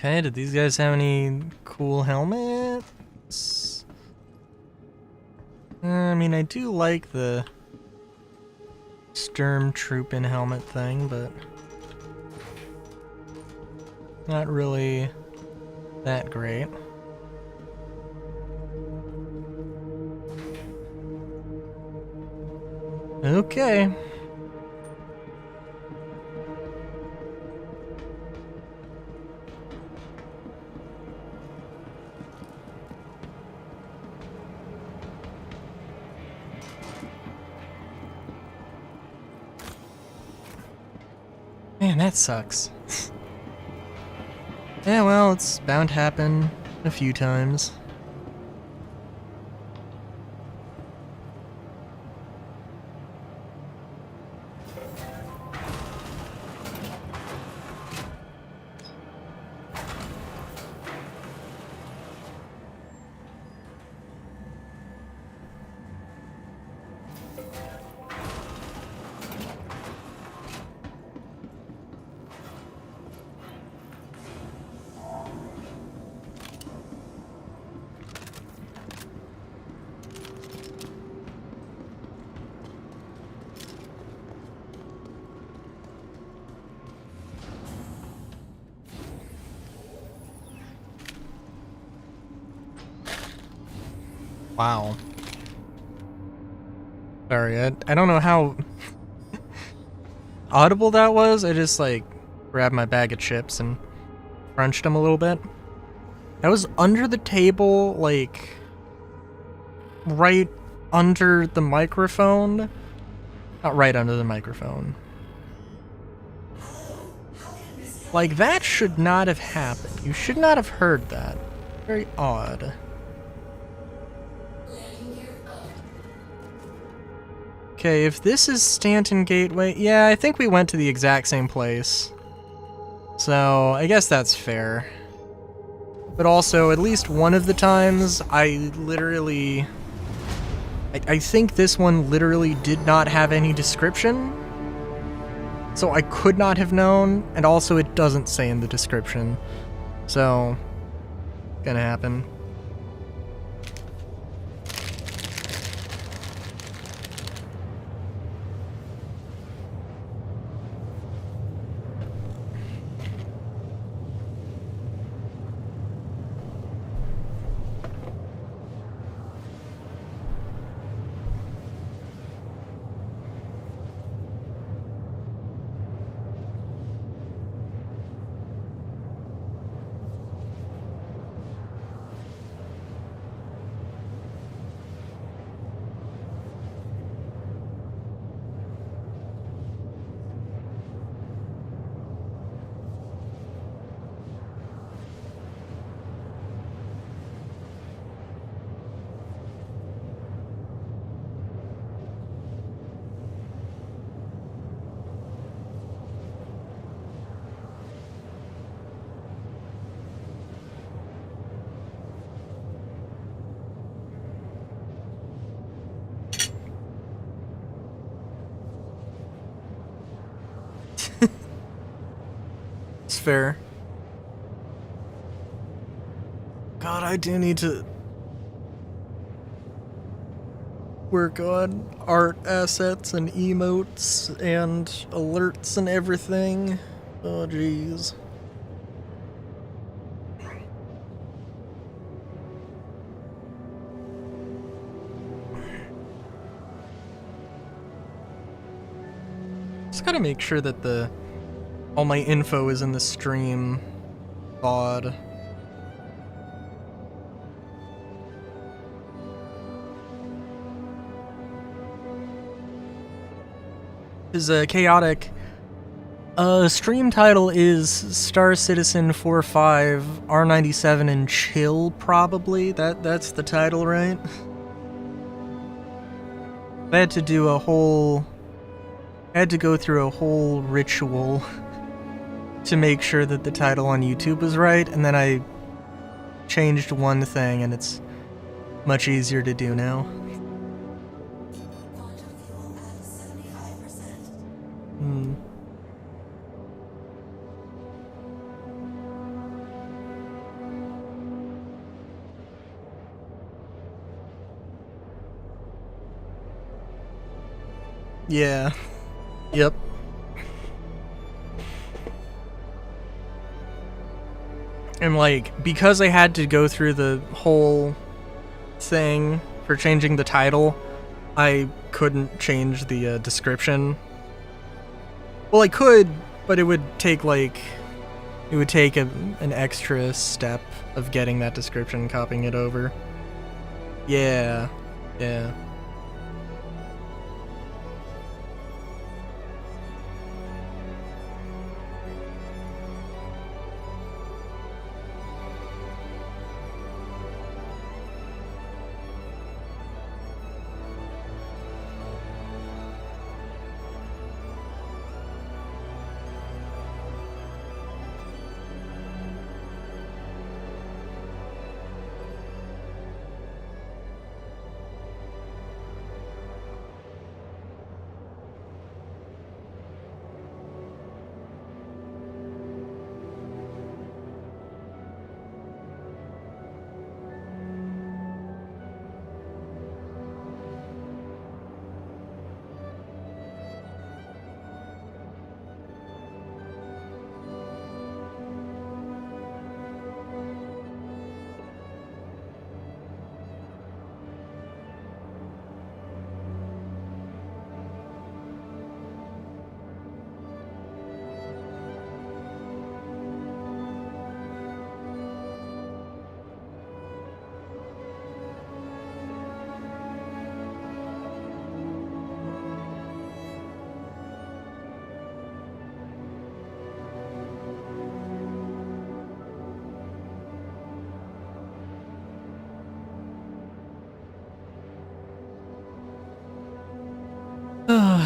Okay, did these guys have any cool helmets? I mean, I do like the Sturmtruppen helmet thing, but not really that great. Okay. Man, that sucks. Yeah, well, it's bound to happen a few times. Wow. Sorry, I don't know how audible that was. I just, like, grabbed my bag of chips and crunched them a little bit. That was under the table, like, right under the microphone. Not right under the microphone. Like, that should not have happened. You should not have heard that. Very odd. Okay, if this is Stanton Gateway, yeah, I think we went to the exact same place. So, I guess that's fair. But also, at least one of the times, I literally... I think this one literally did not have any description. So I could not have known, and also it doesn't say in the description. So, gonna happen. It's fair. God, I do need to work on art assets and emotes and alerts and everything. Oh, jeez. Just gotta make sure that all my info is in the stream VOD. Is chaotic. Stream title is Star Citizen 45 R97 and chill, probably. That's the title, right? I had to do a whole... I had to go through a whole ritual to make sure that the title on YouTube was right, and then I changed one thing, and it's much easier to do now. Yeah. Yep. And like, because I had to go through the whole thing for changing the title, I couldn't change the description. Well, I could, but it would take like, it would take an extra step of getting that description, copying it over. Yeah. Yeah.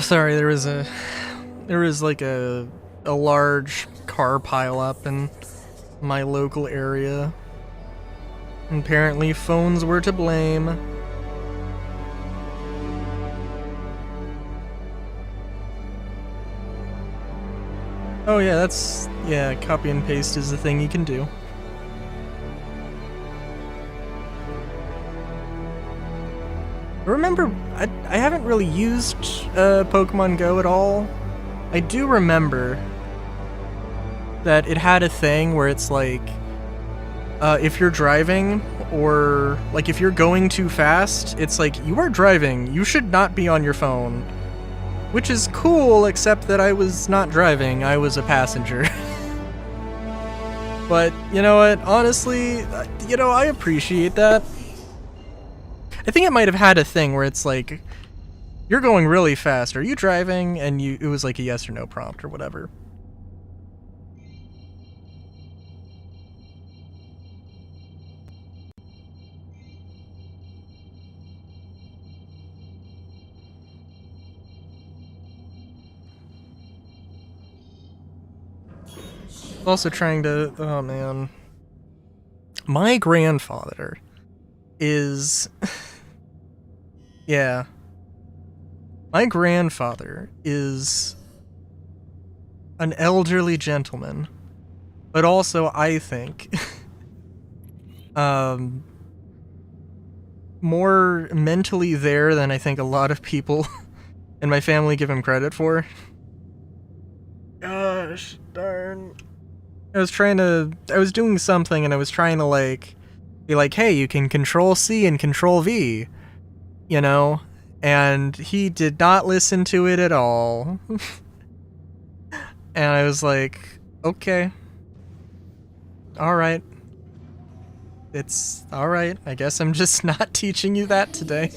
Sorry, there was like a large car pileup in my local area. Apparently phones were to blame. Oh yeah, copy and paste is the thing you can do. Remember, I haven't really used Pokemon Go at all. I do remember that it had a thing where it's like, if you're driving, or like if you're going too fast, it's like, you are driving, you should not be on your phone. Which is cool, except that I was not driving, I was a passenger. But, you know what, honestly, I appreciate that. I think it might have had a thing where it's like, you're going really fast, are you driving? And it was like a yes or no prompt or whatever. Also trying to, oh man. My grandfather is, yeah. My grandfather is an elderly gentleman, but also, I think, more mentally there than I think a lot of people in my family give him credit for. Gosh, darn. I was doing something and I was trying to like, be like, hey, you can control C and control V, you know? And he did not listen to it at all. And I was like, okay. Alright. It's alright. I guess I'm just not teaching you that today.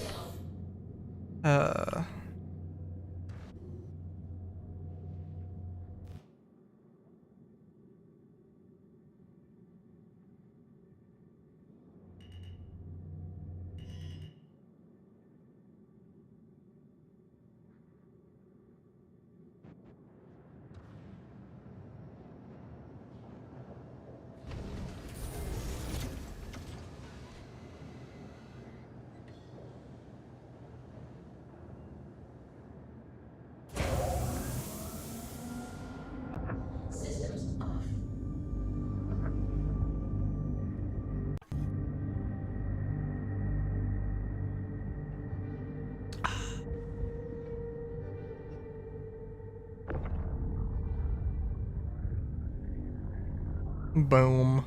Boom.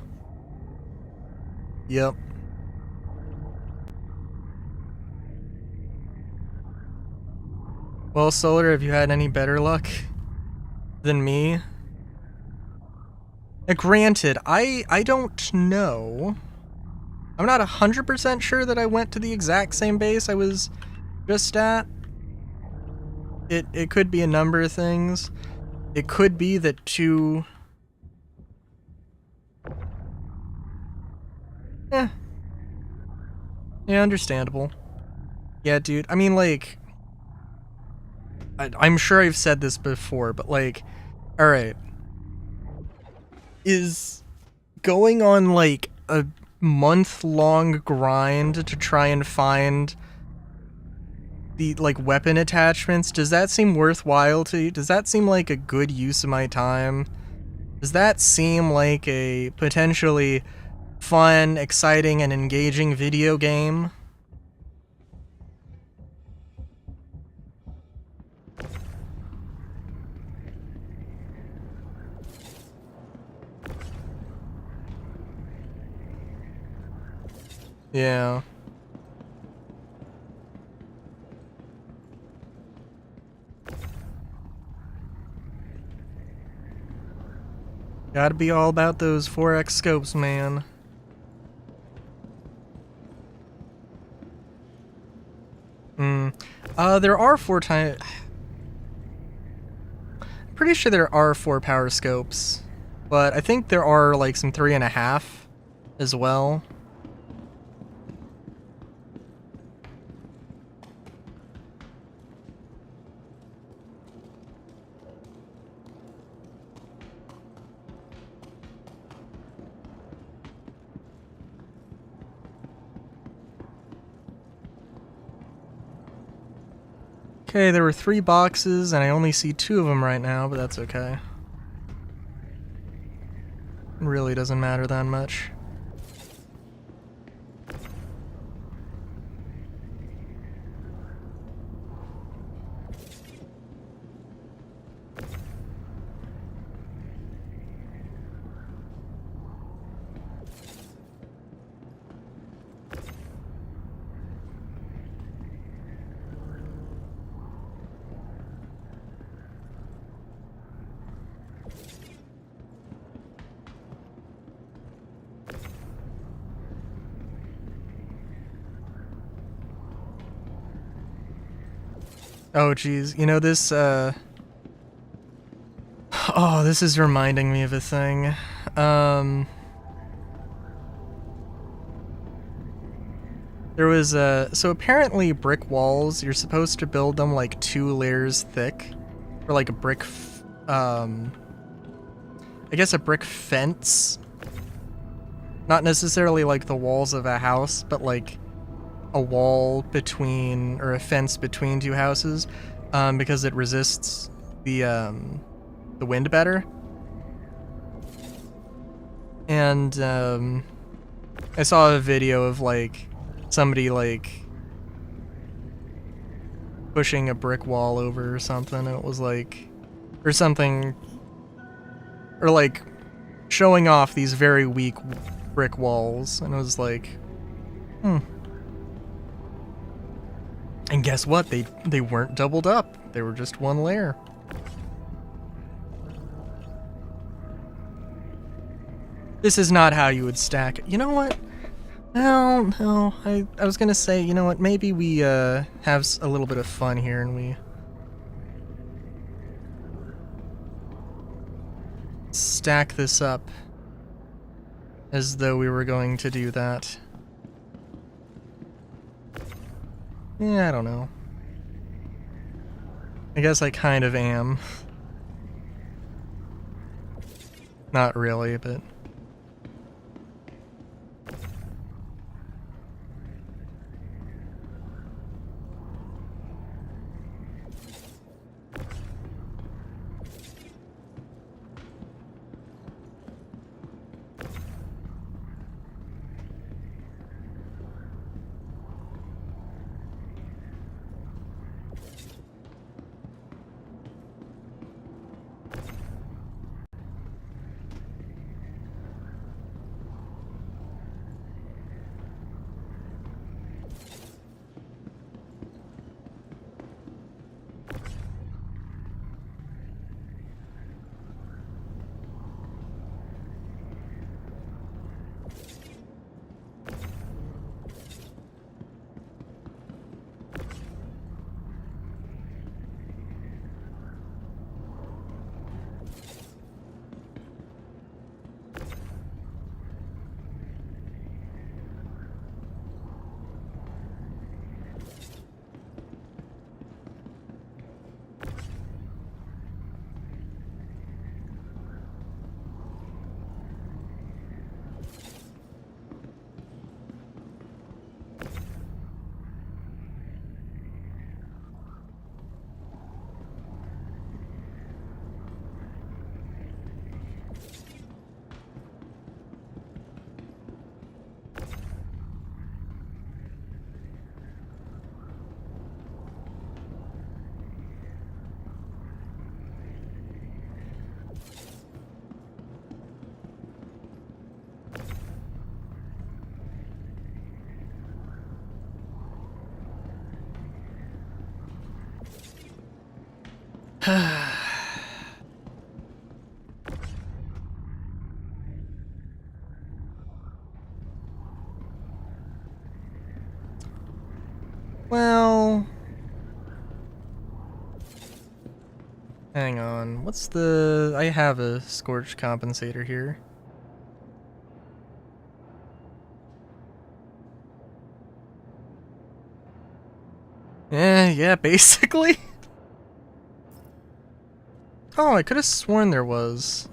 Yep. Well, Solar, have you had any better luck than me? Granted, I don't know. I'm not 100% sure that I went to the exact same base I was just at. It could be a number of things. It could be that two... Yeah, understandable. Yeah, dude, I mean, like... I'm sure I've said this before, but like... Alright. Is going on, like, a month-long grind to try and find the, like, weapon attachments, does that seem worthwhile to you? Does that seem like a good use of my time? Does that seem like a potentially fun, exciting, and engaging video game? Yeah. Gotta be all about those 4x scopes, man. There are 4 times... Pretty sure there are 4 power scopes, but I think there are, like, some 3.5 as well. Okay, there were 3 boxes, and I only see 2 of them right now, but that's okay. It really doesn't matter that much. Oh geez, you know this, oh, this is reminding me of a thing. There was, so apparently brick walls, you're supposed to build them like 2 layers thick. Or like a brick, I guess a brick fence. Not necessarily like the walls of a house, but like a wall between, or a fence between 2 houses, because it resists the wind better. And I saw a video of like somebody like pushing a brick wall over or something, and it was like, or something, or like showing off these very weak brick walls, and it was like, And guess what? They weren't doubled up. They were just 1 layer. This is not how you would stack it. You know what? No. I was gonna say, you know what? Maybe we have a little bit of fun here and we stack this up as though we were going to do that. Yeah, I don't know. I guess I kind of am. Not really, but... Well... Hang on, what's the... I have a scorch compensator here. Yeah, basically. Oh, I could have sworn there was.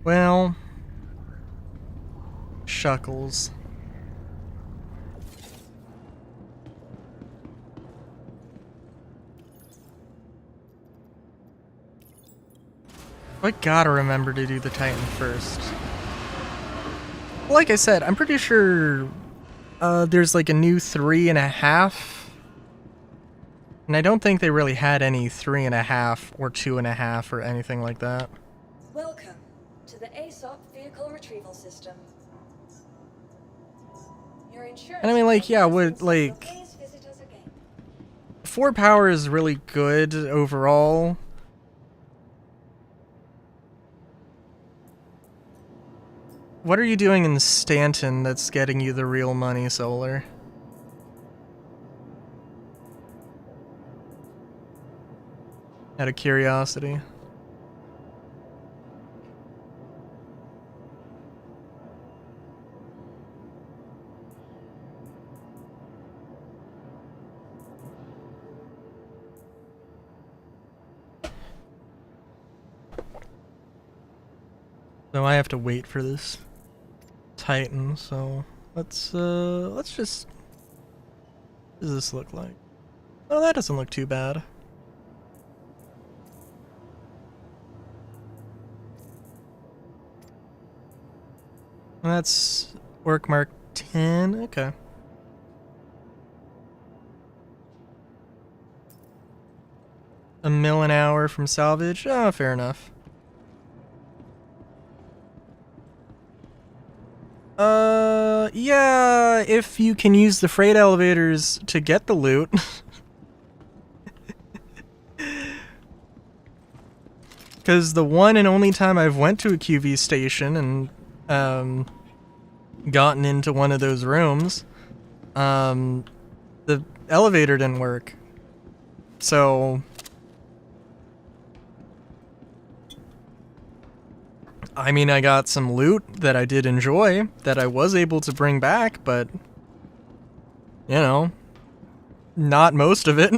Well, shuckles. I gotta remember to do the Titan first. Like I said, I'm pretty sure there's like a new 3.5. And I don't think they really had any 3.5 or 2.5 or anything like that. Welcome to the ASOP Vehicle Retrieval System. Your insurance. And I mean, like, yeah, would like Please visit us again. 4 power is really good overall. What are you doing in Stanton that's getting you the real money, Solar? Out of curiosity. So I have to wait for this Titan, so let's just... What does this look like? Oh, that doesn't look too bad. And that's work mark 10, okay. $1 mil an hour from salvage? Oh, fair enough. Yeah, if you can use the freight elevators to get the loot. Because the one and only time I've went to a QV station and, gotten into one of those rooms, the elevator didn't work. So... I mean, I got some loot that I did enjoy, that I was able to bring back, but, you know, not most of it.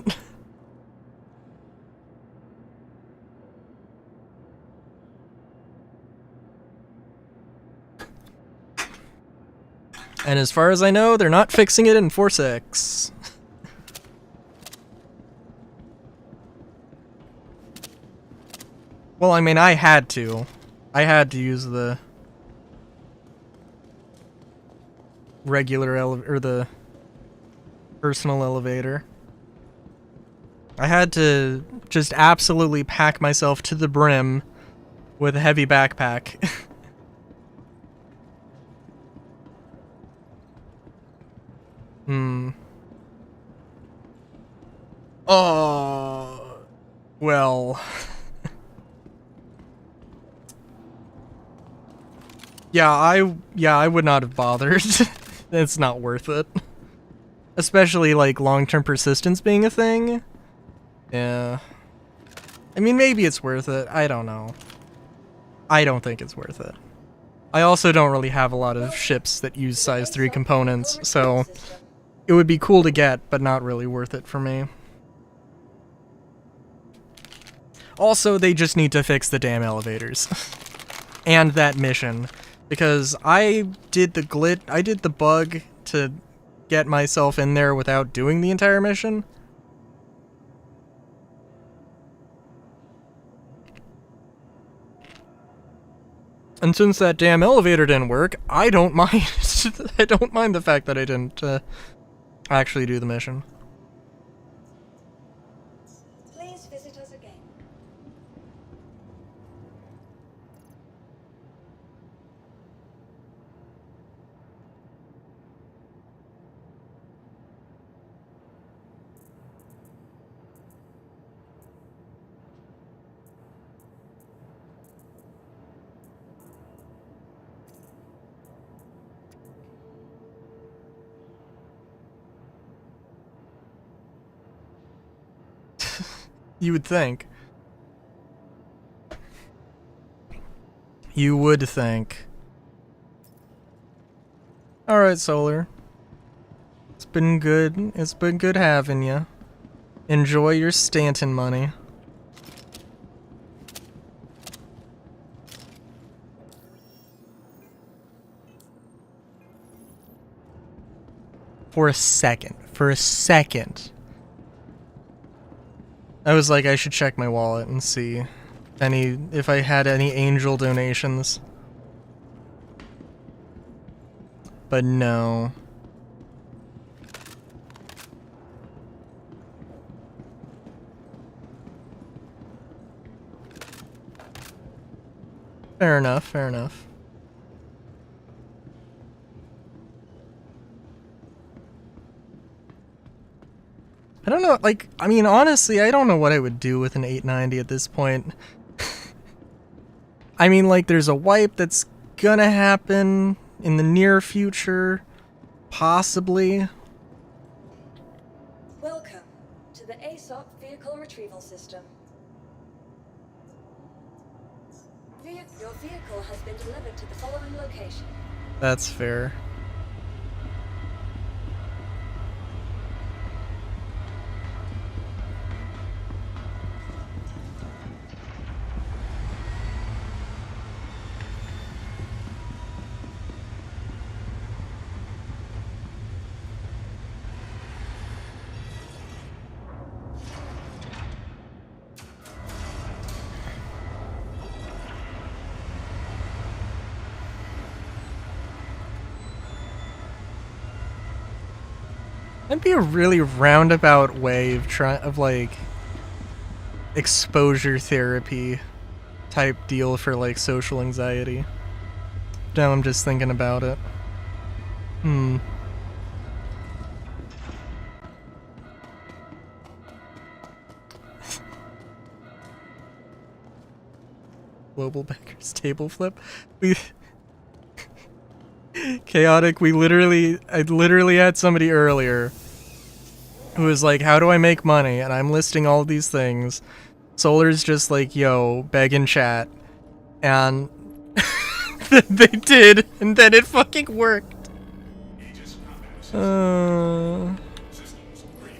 And as far as I know, they're not fixing it in 4.6. Well, I mean, I had to use the regular or the personal elevator. I had to just absolutely pack myself to the brim with a heavy backpack. Oh, well. Yeah, I would not have bothered. It's not worth it. Especially, like, long-term persistence being a thing. Yeah. I mean, maybe it's worth it. I don't know. I don't think it's worth it. I also don't really have a lot of ships that use size 3 components, so it would be cool to get, but not really worth it for me. Also, they just need to fix the damn elevators. And that mission. Because I did the bug to get myself in there without doing the entire mission. And since that damn elevator didn't work, I don't mind. I don't mind the fact that I didn't actually do the mission. Please visit us again. You would think. You would think. Alright, Solar. It's been good. It's been good having you. Enjoy your Stanton money. For a second. I was like, I should check my wallet and see if I had any angel donations. But no. Fair enough, fair enough. I don't know, like, I mean, honestly, I don't know what I would do with an 890 at this point. I mean, like, there's a wipe that's gonna happen in the near future. Possibly. Welcome to the ASOP Vehicle Retrieval System. Your vehicle has been delivered to the following location. That's fair. That'd be a really roundabout way of like exposure therapy type deal for like social anxiety. Now I'm just thinking about it. Global Beggars table flip. Chaotic, I literally had somebody earlier who was like, how do I make money? And I'm listing all these things. Solar's just like, yo, beg in chat. And they did, and then it fucking worked.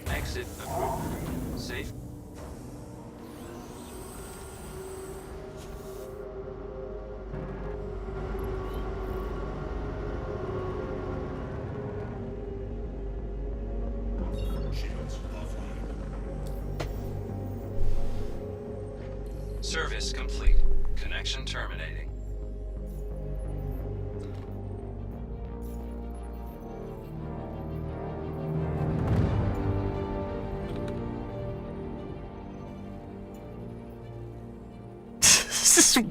Exit approved. Safe. Service complete. Connection terminating.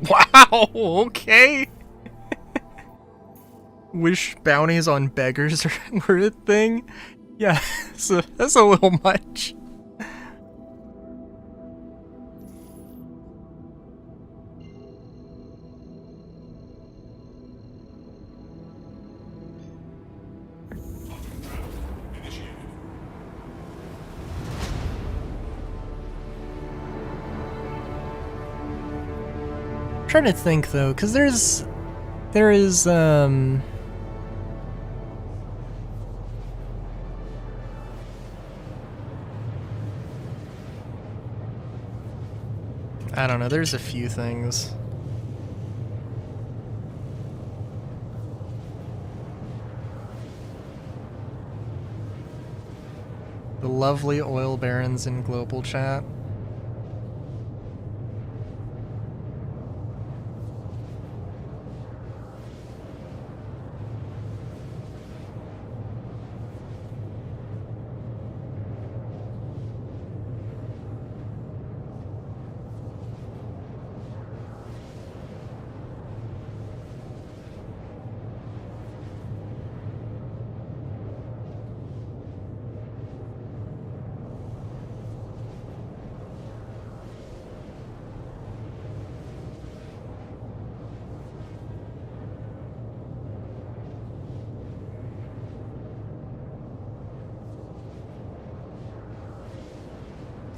Wow, okay. Wish bounties on beggars were a thing? Yeah, so that's a little much. I'm trying to think though, because there is I don't know, there's a few things. The lovely oil barons in global chat.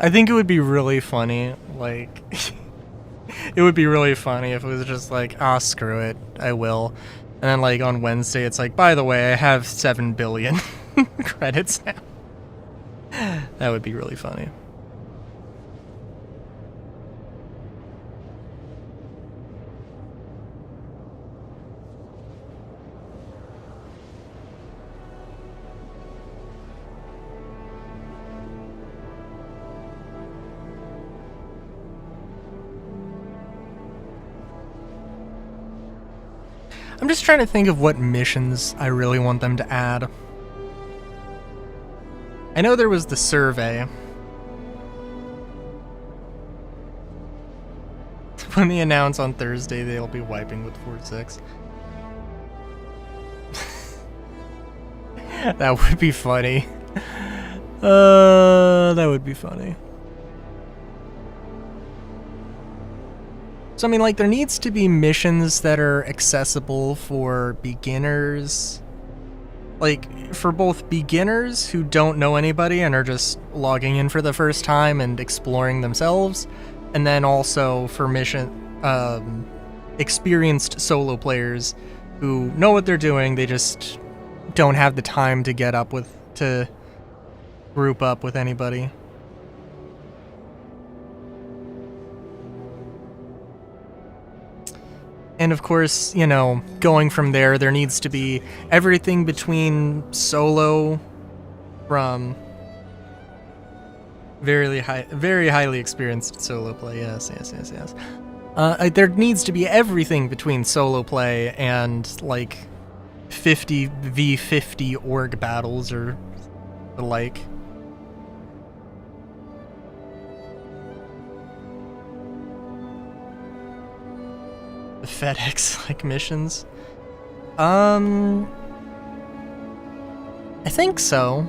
I think it would be really funny, like, it would be really funny if it was just like, ah, screw it, I will. And then, like, on Wednesday, it's like, by the way, I have 7 billion credits now. That would be really funny. I'm just trying to think of what missions I really want them to add. I know there was the survey. When they announce on Thursday, they'll be wiping with 4.6. That would be funny. That would be funny. So I mean, like, there needs to be missions that are accessible for beginners. Like, for both beginners who don't know anybody and are just logging in for the first time and exploring themselves, and then also for experienced solo players who know what they're doing, they just don't have the time to to group up with anybody. And of course, you know, going from there needs to be everything between solo from very highly experienced solo play. Yes. There needs to be everything between solo play and like 50v50 org battles or the like. The FedEx like missions. I think so.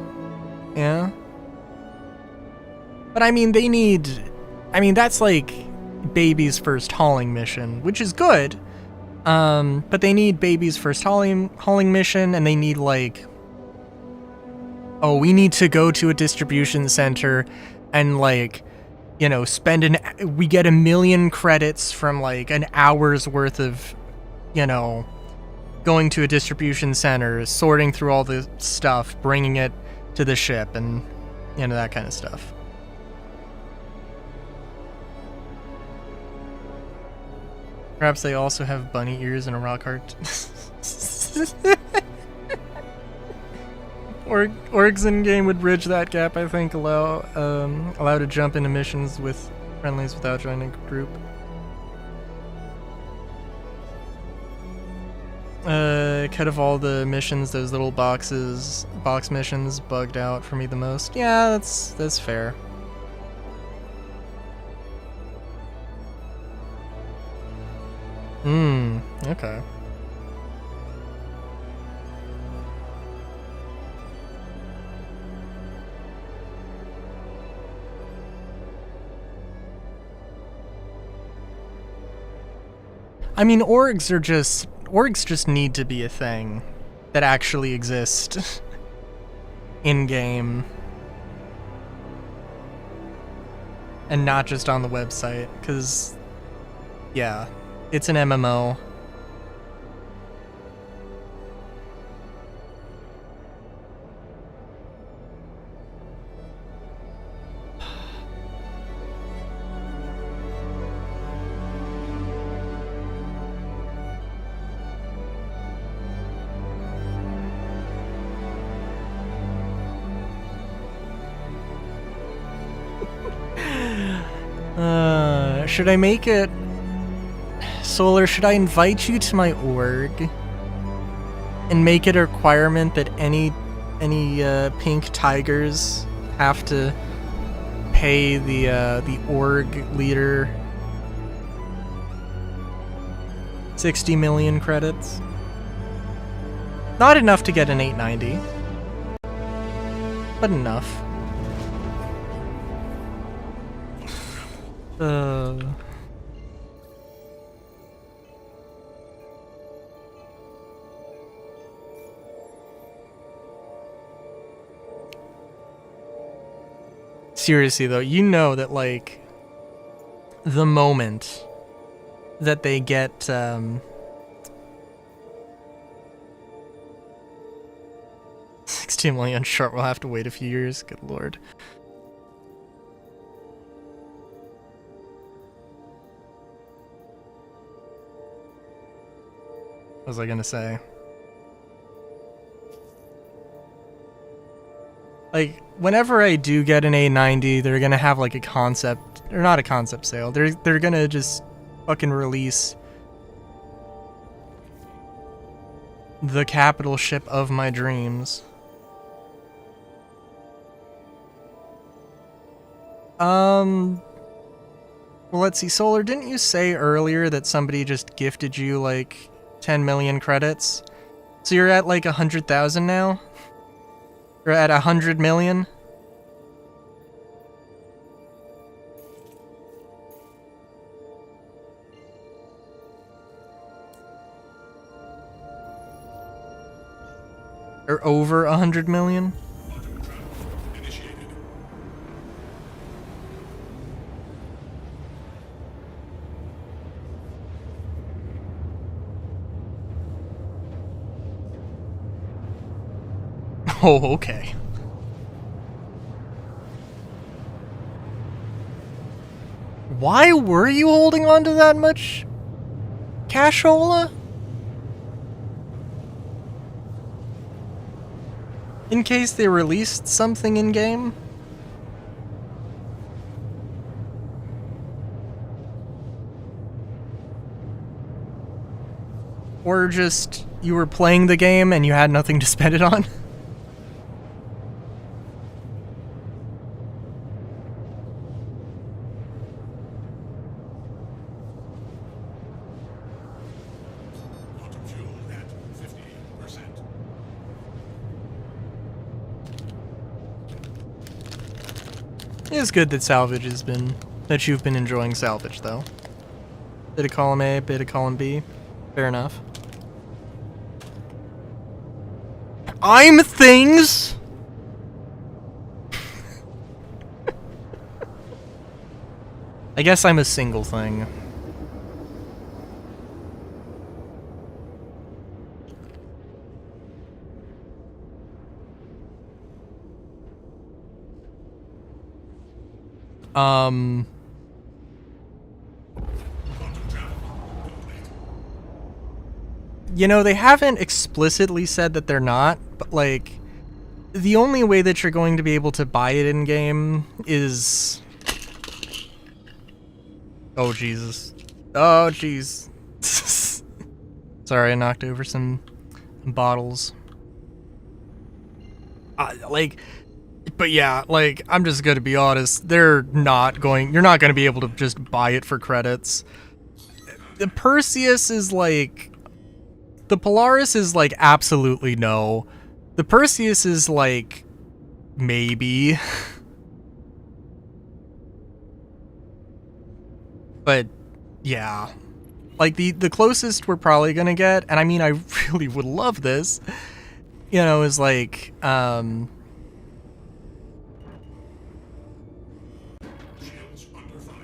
Yeah. But I mean, that's like Baby's first hauling mission, which is good. But they need Baby's first hauling mission, and they need like, oh, we need to go to a distribution center and like, you know, we get 1 million credits from like an hour's worth of, you know, going to a distribution center, sorting through all the stuff, bringing it to the ship, and, you know, that kind of stuff. Perhaps they also have bunny ears and a rock heart. Orgs in game would bridge that gap, I think. Allow to jump into missions with friendlies without joining a group. Cut of all the missions, those little box missions bugged out for me the most. Yeah, that's fair. Okay. I mean, orgs just need to be a thing that actually exist in game and not just on the website, because yeah, it's an MMO. Should I make it... Solar, should I invite you to my org and make it a requirement that any pink tigers have to pay the org leader 60 million credits? Not enough to get an 890, but enough. Seriously though, you know that like the moment that they get 16 million short, we'll have to wait a few years. Good lord. What was I gonna say? Like, whenever I do get an A90, they're gonna have like a concept, or not a concept sale. They're gonna just fucking release The capital ship of my dreams. Well, let's see. Solar, didn't you say earlier that somebody just gifted you, like, 10 million credits? So you're at, like, 100,000 now? You're at 100 million? Or over 100 million? Quantum travel initiated. Oh, okay. Why were you holding on to that much cashola? In case they released something in-game? Or just you were playing the game and you had nothing to spend it on? Quantum fuel at 50%. It's good that salvage has been, that you've been enjoying salvage, though. Bit of column A, bit of column B. Fair enough. I'm things! I guess I'm a single thing. Quantum travel complete. You know, they haven't explicitly said that they're not, but, like, the only way that you're going to be able to buy it in-game is... Oh, Jesus. Oh, jeez. Sorry, I knocked over some bottles. But yeah, like, I'm just gonna be honest, you're not gonna be able to just buy it for credits. The Perseus is like... The Polaris is like, absolutely no. The Perseus is like, maybe. But, yeah. Like, the closest we're probably gonna get, and I mean, I really would love this, you know, is like, Shields under fire.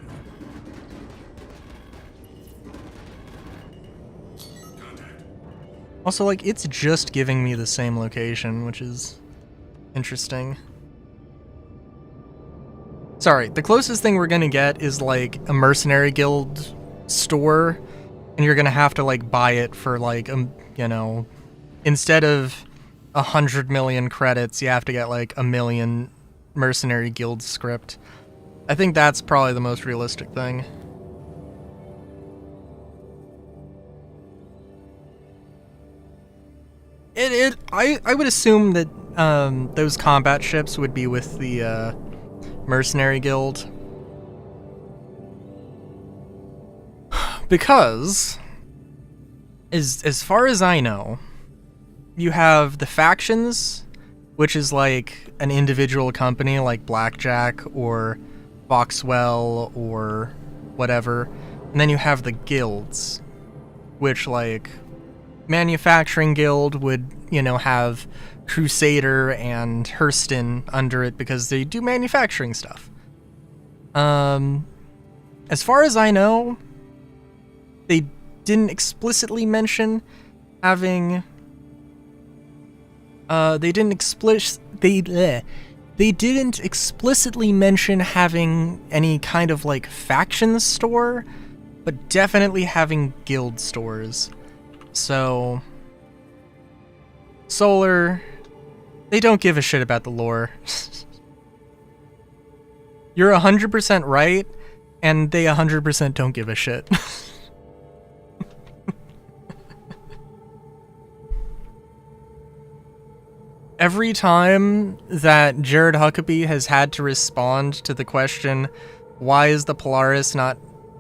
Contact. also, like, it's just giving me the same location, which is interesting. Sorry, the closest thing we're gonna get is, like, a mercenary guild store, and you're gonna have to, like, buy it for, like, you know, instead of 100 million credits, you have to get, like, 1 million mercenary guild script. I think that's probably the most realistic thing. I would assume that those combat ships would be with the mercenary guild, because as far as I know, you have the factions, which is like an individual company like Blackjack or Foxwell or whatever, and then you have the guilds, which, like, Manufacturing Guild would, you know, have Crusader and Hurston under it because they do manufacturing stuff. As far as I know, they didn't explicitly mention having they didn't explicitly mention having any kind of, like, faction store, but definitely having guild stores. So, Solar, they don't give a shit about the lore. You're 100% right, and they 100% don't give a shit. every time that Jared Huckabee has had to respond to the question, why is the Polaris not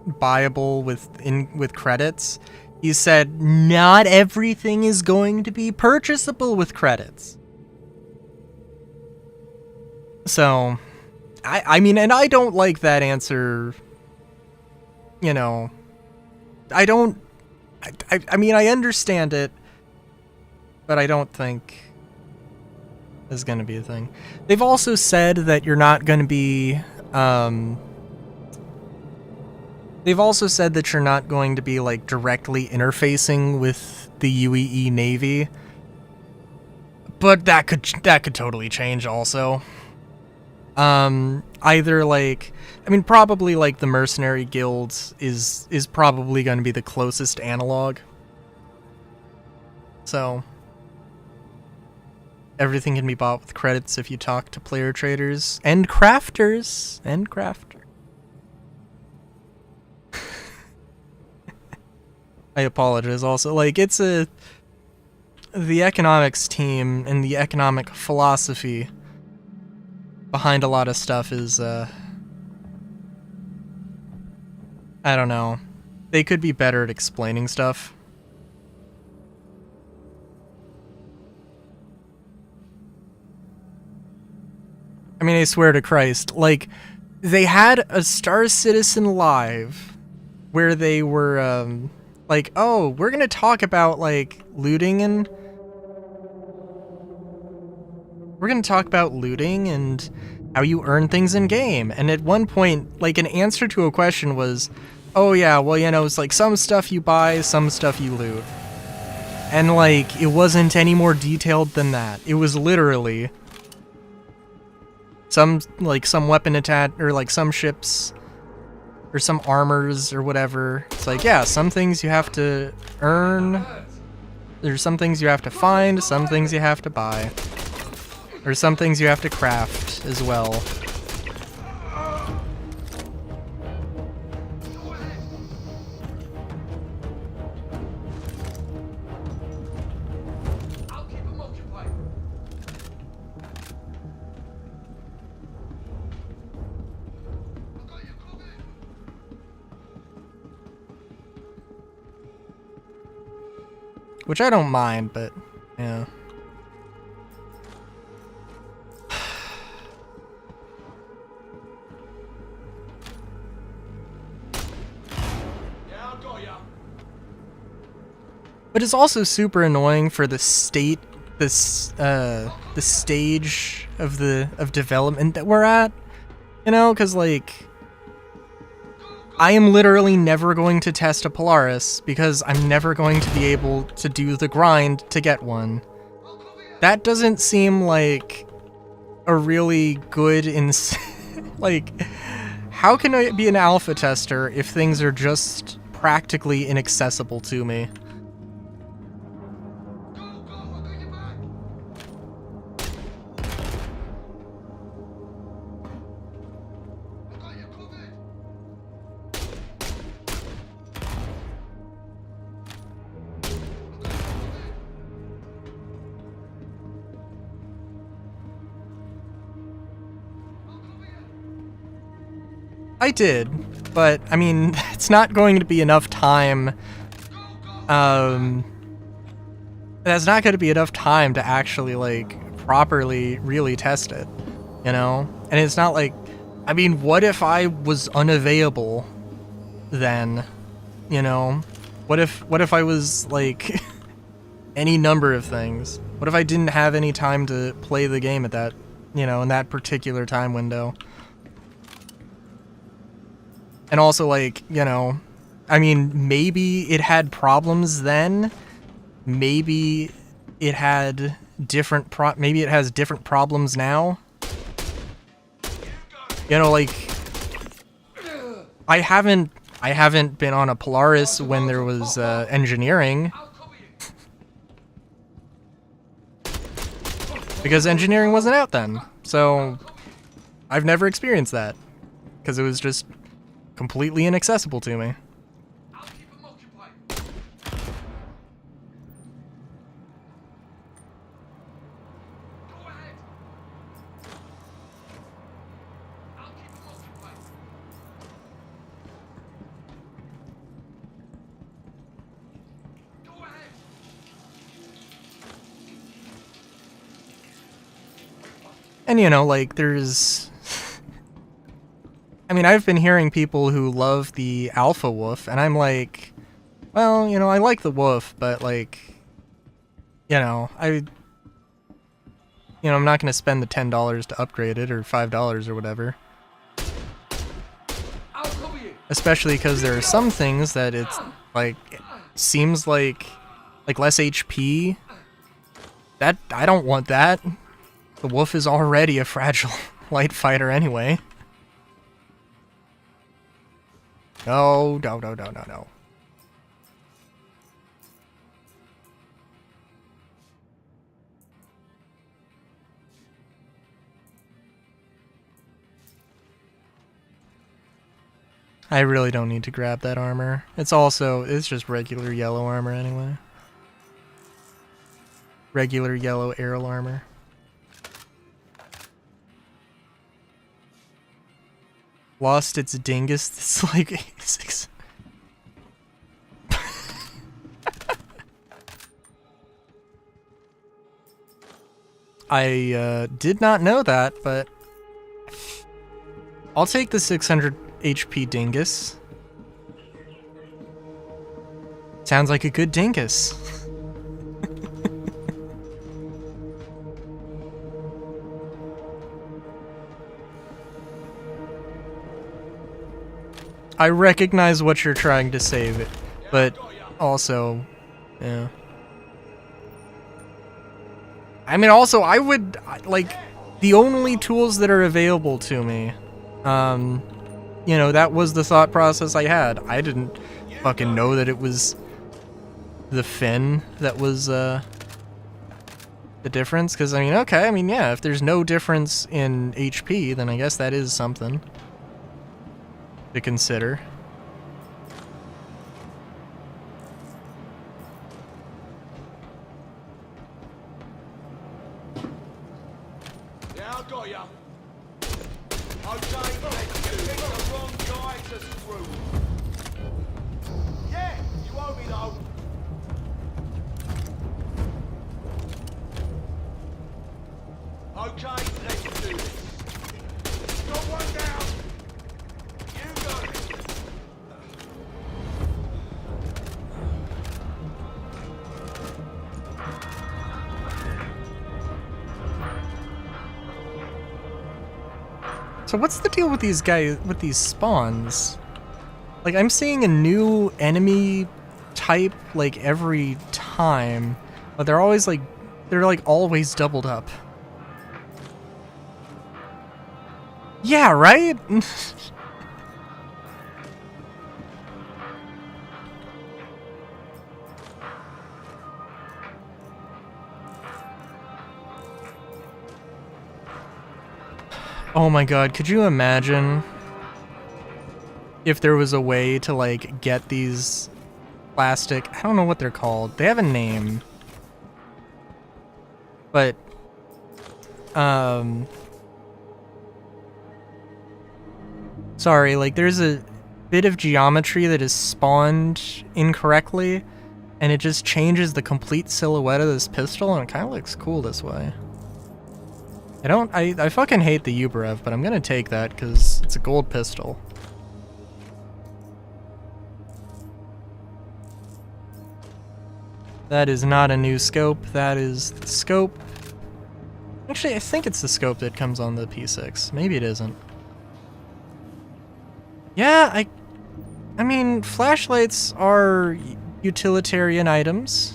buyable with credits, he said, not everything is going to be purchasable with credits. So, I mean, and I don't like that answer, you know. I mean, I understand it, but I don't think is going to be a thing. They've also said that you're not going to be, they've also said that you're not going to be, like, directly interfacing with the UEE Navy, but that could totally change also. Either, like, I mean, probably, like, the Mercenary Guilds is probably going to be the closest analog. So, everything can be bought with credits if you talk to player traders and crafters. I apologize also. Like, it's the economics team and the economic philosophy behind a lot of stuff is, I don't know. They could be better at explaining stuff. I mean, I swear to Christ, like, they had a Star Citizen Live where they were, like, oh, we're gonna talk about, like, looting and... We're gonna talk about looting and how you earn things in game. And at one point, like, an answer to a question was, oh yeah, well, you know, it's like some stuff you buy, some stuff you loot. And, like, it wasn't any more detailed than that. It was literally some weapon or, like, some ships or some armors or whatever. It's like, yeah, some things you have to earn. There's some things you have to find, some things you have to buy. Or some things you have to craft as well. I'll keep them occupied. I got you covered. Which I don't mind, but yeah. But it's also super annoying for the state, the stage of development that we're at, you know, because, like, I am literally never going to test a Polaris because I'm never going to be able to do the grind to get one. That doesn't seem like a really good like, how can I be an alpha tester if things are just practically inaccessible to me? I did, but, I mean, it's not going to be enough time, that's not going to be enough time to actually, like, properly really test it, you know? And it's not like, I mean, what if I was unavailable then, you know? What if I was, like, any number of things? What if I didn't have any time to play the game at that, you know, in that particular time window? And also, like, you know, I mean, maybe it had problems then. Maybe it had maybe it has different problems now. You know, like, I haven't been on a Polaris when there was engineering. Because engineering wasn't out then. So I've never experienced that. Because it was just completely inaccessible to me. And you know, like, there's... I mean, I've been hearing people who love the Alpha Wolf, and I'm like, well, you know, I like the Wolf, but like, you know, I'm not gonna spend the $10 to upgrade it, or $5 or whatever. I'll cover you. Especially because there are some things that it's, like, seems like less HP. That, I don't want that. The Wolf is already a fragile light fighter anyway. No, no, no, no, no, no. I really don't need to grab that armor. It's just regular yellow armor anyway. Regular yellow aerial armor. Lost its dingus. It's like 86. I did not know that, but I'll take the 600 HP dingus. Sounds like a good dingus. I recognize what you're trying to say, but also, yeah. I mean, also, I would, like, the only tools that are available to me, you know, that was the thought process I had. I didn't fucking know that it was the fin that was, the difference, because, I mean, okay, I mean, yeah, if there's no difference in HP, then I guess that is something to consider. Yeah, I got ya. Okay, you picked the wrong guy to screw. Yeah, you owe me though. Okay, let's do this. Got one down. You got it. So what's the deal with these guys, with these spawns? Like, I'm seeing a new enemy type, like, every time, but they're always, like, always doubled up. Yeah, right? Oh my god, could you imagine if there was a way to, like, get these plastic... I don't know what they're called. They have a name. But, sorry, like, there's a bit of geometry that is spawned incorrectly, and it just changes the complete silhouette of this pistol, and it kind of looks cool this way. I fucking hate the Uberev, but I'm gonna take that because it's a gold pistol. That is not a new scope, that is the scope. Actually, I think it's the scope that comes on the P6. Maybe it isn't. Yeah, I mean, flashlights are utilitarian items.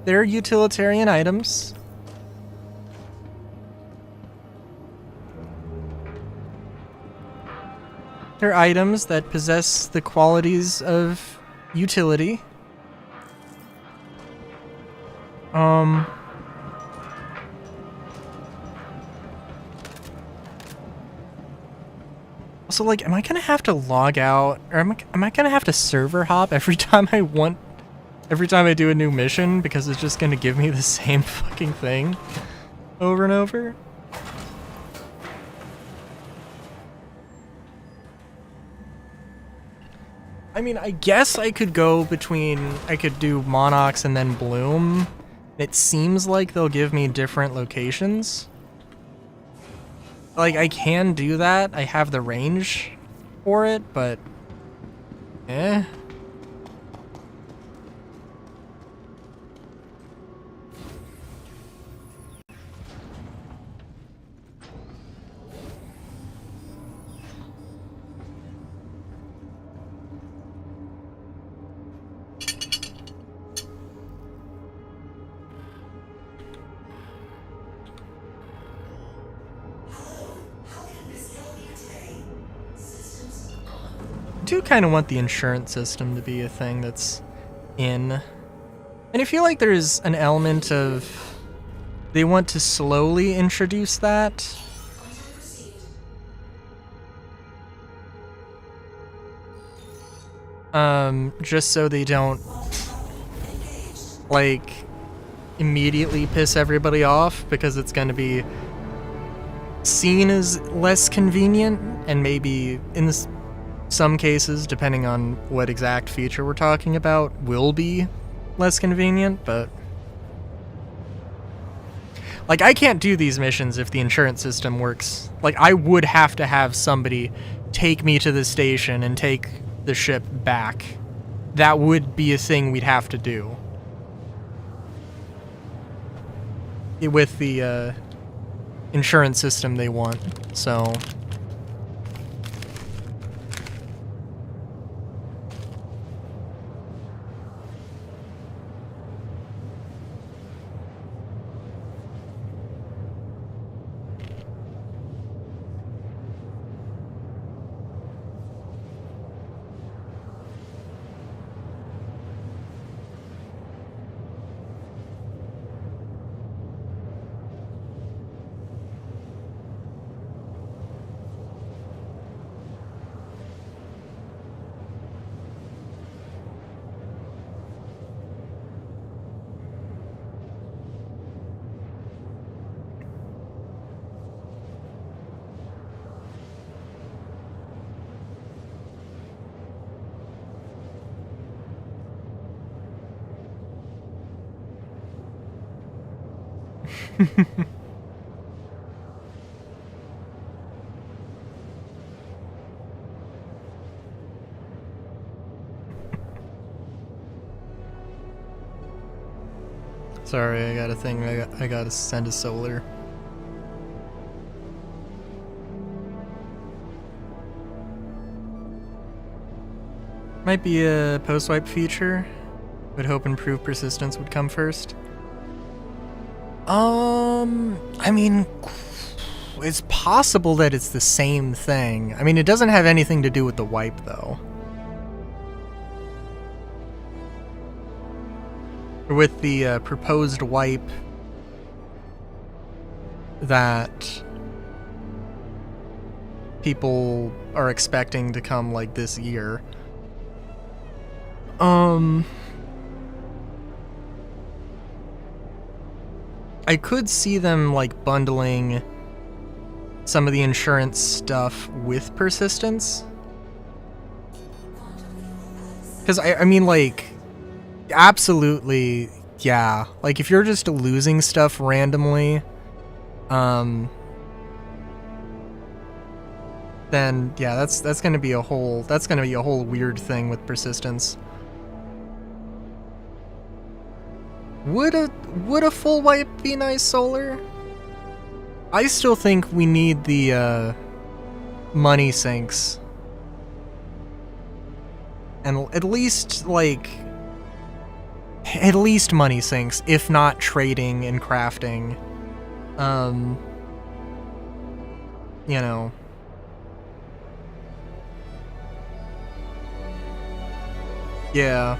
They're utilitarian items. They're items that possess the qualities of utility. Also, like, am I gonna have to log out, or am I gonna have to server hop every time I do a new mission, because it's just gonna give me the same fucking thing over and over? I mean, I guess I could go between, I could do Monox and then Bloom. It seems like they'll give me different locations. Like, I can do that. I have the range for it, but... eh. I do kind of want the insurance system to be a thing that's in. And I feel like there's an element of they want to slowly introduce that. Just so they don't, like, immediately piss everybody off, because it's going to be seen as less convenient, and maybe in some cases, depending on what exact feature we're talking about, will be less convenient, but... like, I can't do these missions if the insurance system works. Like, I would have to have somebody take me to the station and take the ship back. That would be a thing we'd have to do. With the, insurance system they want, so... Sorry, I got a thing I gotta send to Solar. Might be a post-wipe feature. Would hope improved persistence would come first. I mean, it's possible that it's the same thing. I mean, it doesn't have anything to do with the wipe, though. With the proposed wipe that people are expecting to come, like, this year. I could see them, like, bundling some of the insurance stuff with persistence. Because, I mean, like, absolutely, yeah. Like, if you're just losing stuff randomly, then, yeah, that's gonna be a whole weird thing with persistence. Would a full wipe be nice, Solar? I still think we need the money sinks. And at least money sinks, if not trading and crafting. You know. Yeah.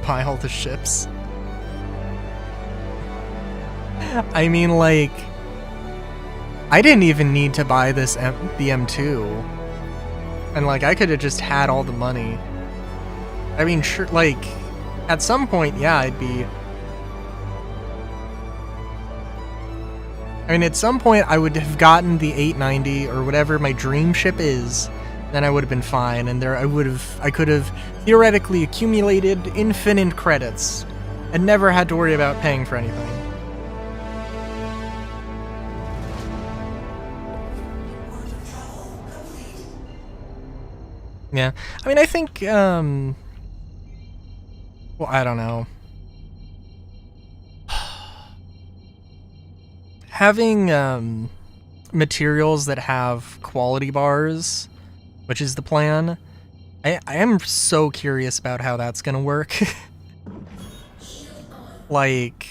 Buy all the ships. I mean, like, I didn't even need to buy the M2. And, like, I could have just had all the money. I mean, sure, like, at some point, yeah, I'd be... I mean, at some point I would have gotten the 890 or whatever my dream ship is, then I would have been fine, and I could have theoretically accumulated infinite credits and never had to worry about paying for anything. Yeah, I mean, I think, well, I don't know. Having, materials that have quality bars, which is the plan, I am so curious about how that's gonna work. Like,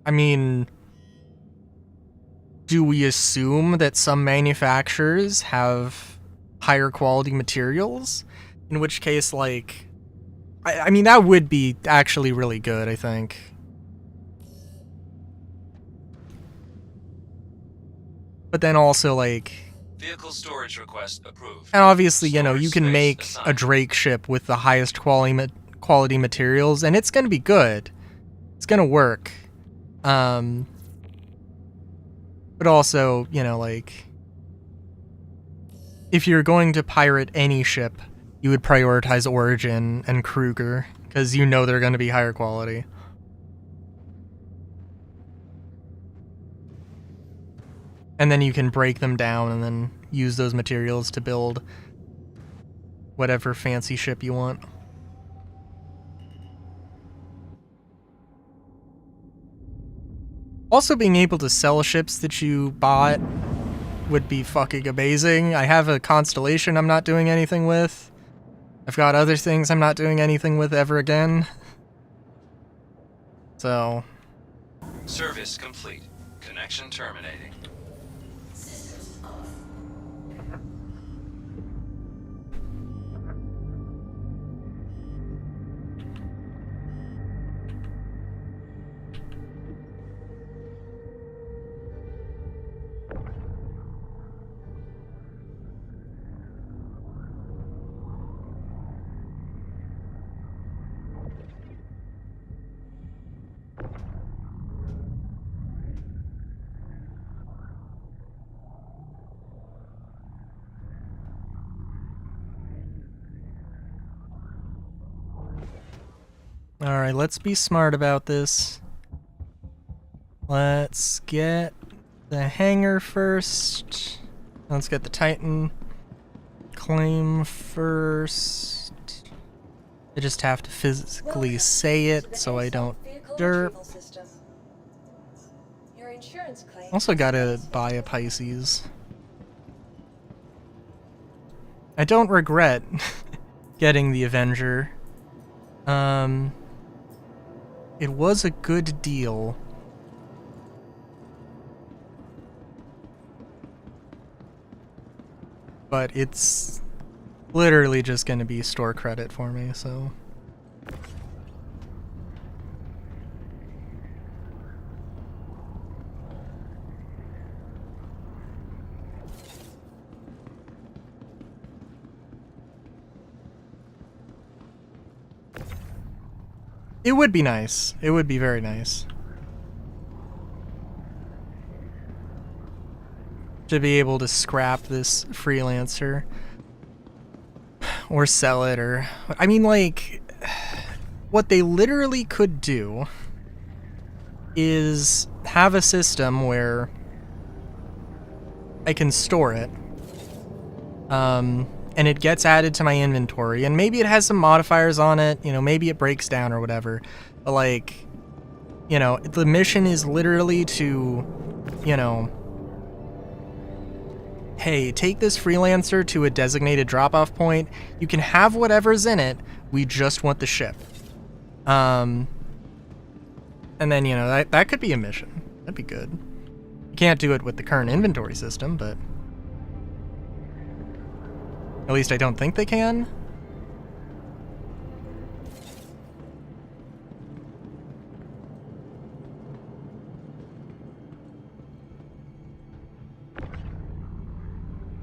I mean, do we assume that some manufacturers have higher quality materials? In which case, like, I mean, that would be actually really good, I think. But then also, like... Vehicle storage request approved. And obviously, you know, you Storage can space make assigned. a Drake ship with the highest quality materials, and it's gonna be good. It's gonna work. But also, you know, like... if you're going to pirate any ship, you would prioritize Origin and Kruger, because you know they're gonna be higher quality. And then you can break them down and then use those materials to build whatever fancy ship you want. Also, being able to sell ships that you bought would be fucking amazing. I have a Constellation I'm not doing anything with. I've got other things I'm not doing anything with ever again. So... Service complete. Connection terminating. Alright, let's be smart about this. Let's get the hangar first. Let's get the Titan claim first. I just have to physically say it so I don't derp. Also gotta buy a Pisces. I don't regret getting the Avenger. It was a good deal. But it's literally just gonna be store credit for me, so... It would be nice. It would be very nice. To be able to scrap this freelancer. Or sell it, or... I mean, like... What they literally could do is have a system where I can store it. And it gets added to my inventory, and maybe it has some modifiers on it, you know, maybe it breaks down or whatever, but like, you know, the mission is literally to, you know, hey, take this freelancer to a designated drop-off point, you can have whatever's in it, we just want the ship. And then, you know, that could be a mission. That'd be good. You can't do it with the current inventory system, but... At least I don't think they can.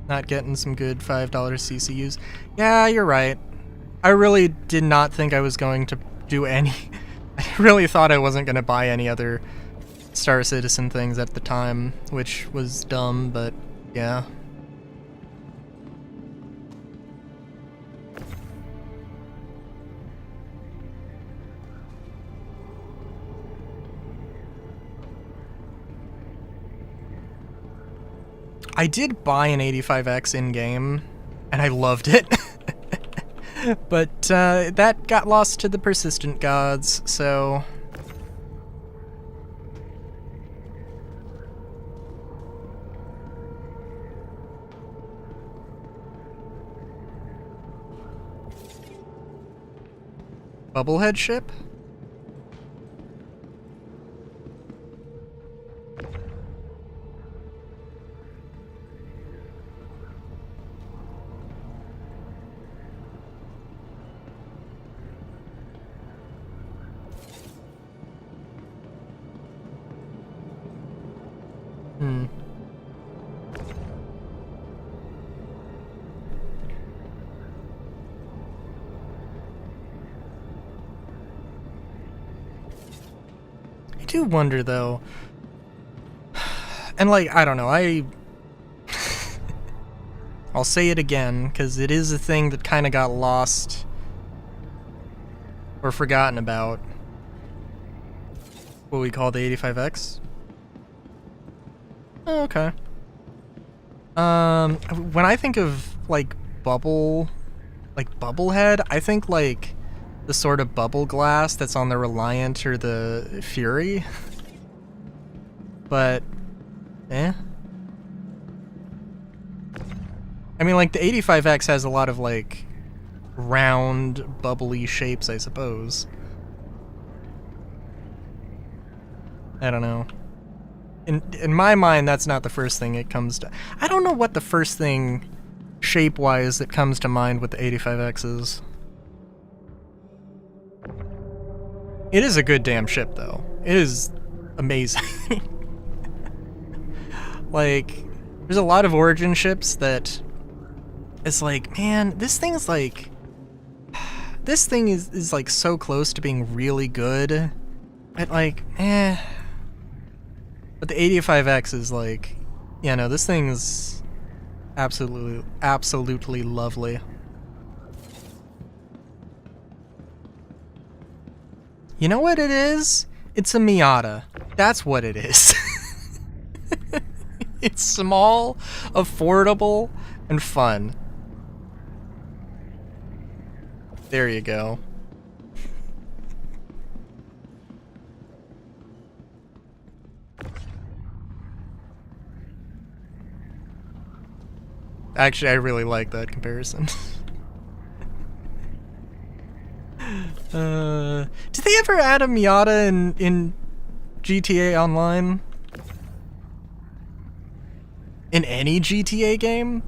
Not getting some good $5 CCUs. Yeah, you're right. I really did not think I was going to do any... I really thought I wasn't going to buy any other Star Citizen things at the time, which was dumb, but yeah. I did buy an 85X in-game, and I loved it. But that got lost to the persistent gods, so... Bubblehead ship? Hmm. I do wonder, though. And, like, I don't know, I'll say it again, because it is a thing that kind of got lost or forgotten about. What we call the 85X? Oh, okay. When I think of, like, Bubblehead, I think, like, the sort of bubble glass that's on the Reliant or the Fury. But, I mean, like, the 85X has a lot of, like, round, bubbly shapes, I suppose. I don't know. In my mind, that's not the first thing it comes to. I don't know what the first thing, shape-wise, that comes to mind with the 85X is. It is a good damn ship, though. It is amazing. Like, there's a lot of Origin ships that it's like, man, this thing's like... This thing is like so close to being really good. But like, But the 85X is like, yeah, no, this thing's absolutely lovely. You know what it is? It's a Miata. That's what it is. It's small, affordable, and fun. There you go. Actually, I really like that comparison. Did they ever add a Miata in GTA Online? In any GTA game?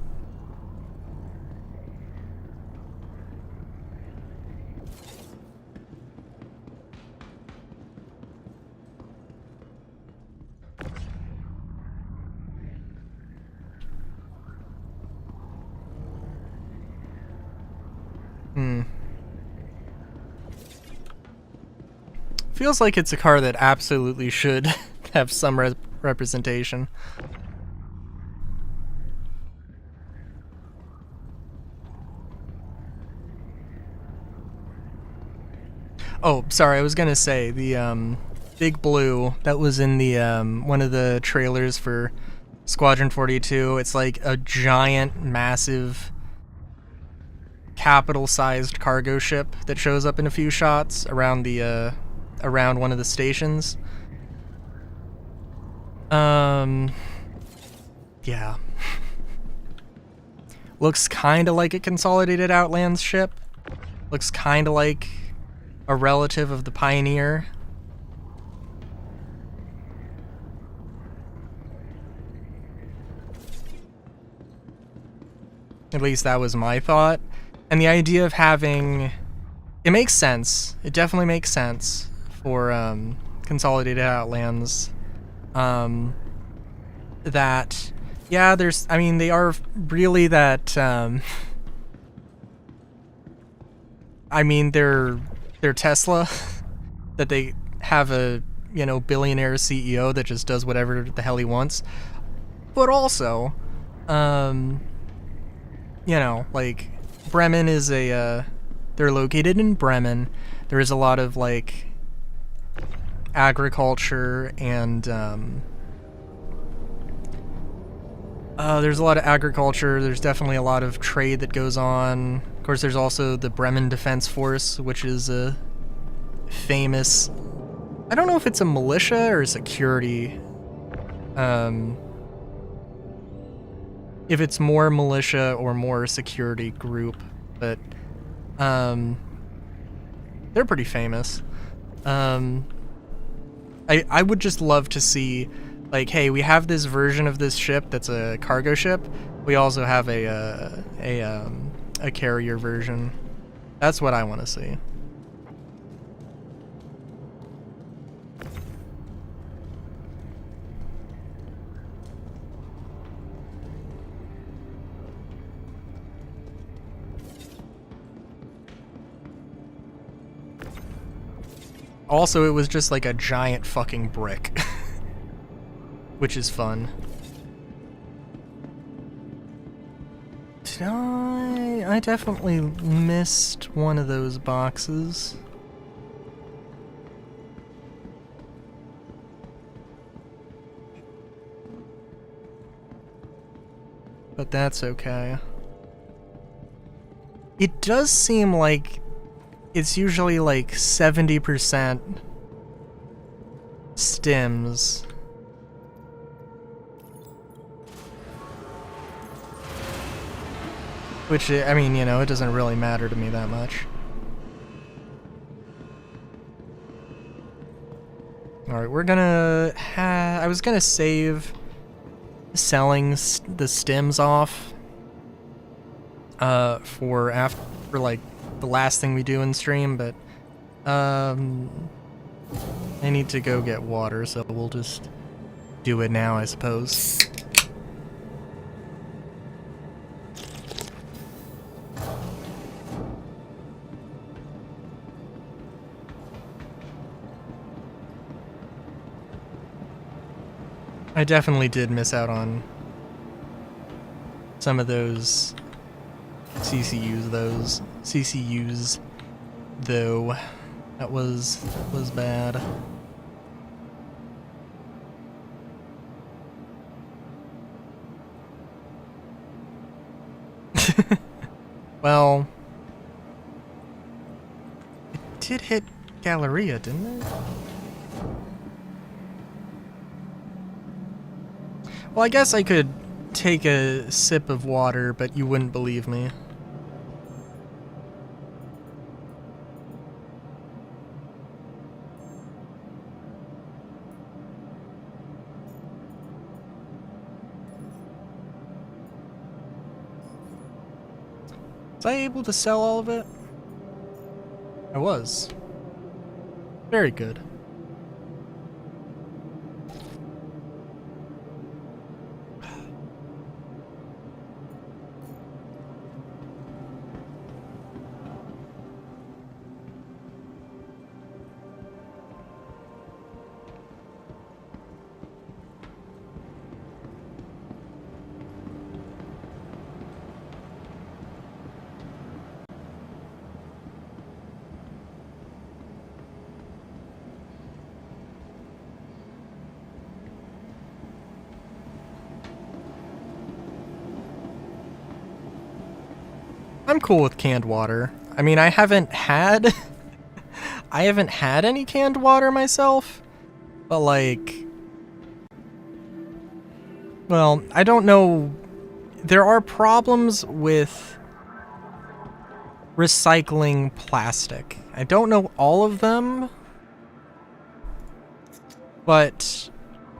Feels like it's a car that absolutely should have some representation. Oh, sorry, I was gonna say, the Big Blue that was in the one of the trailers for Squadron 42, it's like a giant, massive, capital-sized cargo ship that shows up in a few shots around the around one of the stations. Yeah. Looks kinda like a Consolidated Outlands ship. Looks kinda like a relative of the Pioneer. At least that was my thought. And the idea of having... It makes sense. It definitely makes sense for Consolidated Outlands. That... Yeah, there's... I mean, they are really that... I mean, they're Tesla. That they have a you know, billionaire CEO that just does whatever the hell he wants. But also, you know, like, Bremen is a, they're located in Bremen. There is a lot of, like, agriculture and, there's a lot of agriculture. There's definitely a lot of trade that goes on. Of course, there's also the Bremen Defense Force, which is a famous... I don't know if it's a militia or a security. If it's more militia or more security group, but they're pretty famous. I would just love to see, like, hey, we have this version of this ship that's a cargo ship. We also have a carrier version. That's what I want to see. Also, it was just like a giant fucking brick. Which is fun. Did I definitely missed one of those boxes. But that's okay. It does seem like it's usually like 70% stims. Which, I mean, you know, it doesn't really matter to me that much. Alright, we're gonna I was gonna save selling the stims off for like the last thing we do in stream, but I need to go get water, so we'll just do it now, I suppose. I definitely did miss out on some of those CCUs though. That was bad. Well, it did hit Galleria, didn't it? Well, I guess I could take a sip of water, but you wouldn't believe me. Was I able to sell all of it? I was. Very good. I'm cool with canned water. I mean, I haven't had any canned water myself, but like, well, I don't know. There are problems with recycling plastic. I don't know all of them, but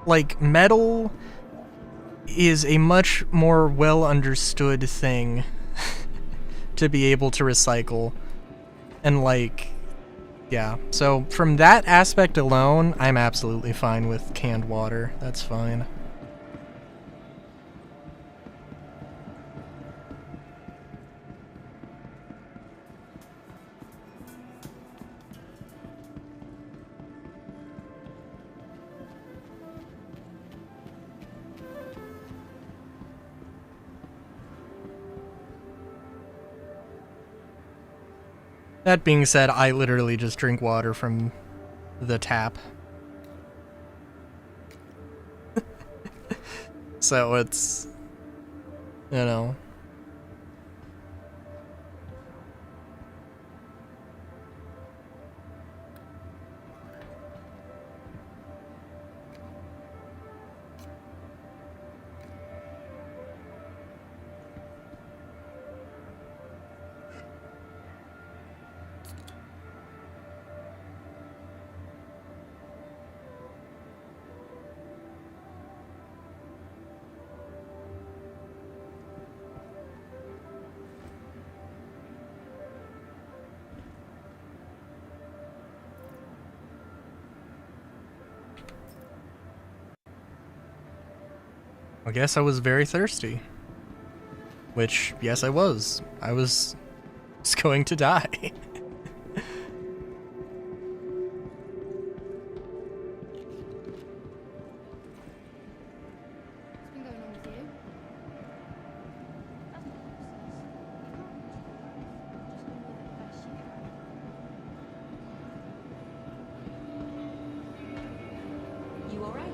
like metal is a much more well understood thing to be able to recycle. And like, yeah, so from that aspect alone, I'm absolutely fine with canned water. That's fine. That being said, I literally just drink water from the tap. So it's, you know. I guess I was very thirsty. Which, yes, I was. I was just going to die. What's been going on with you? You alright?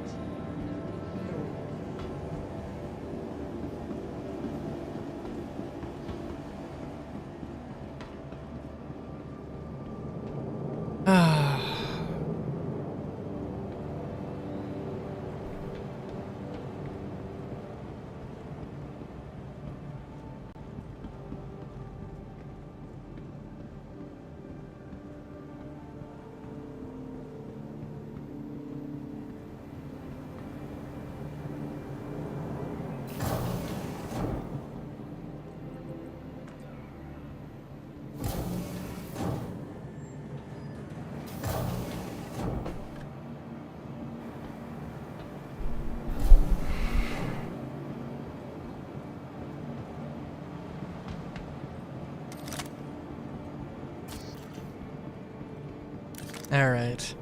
Alright.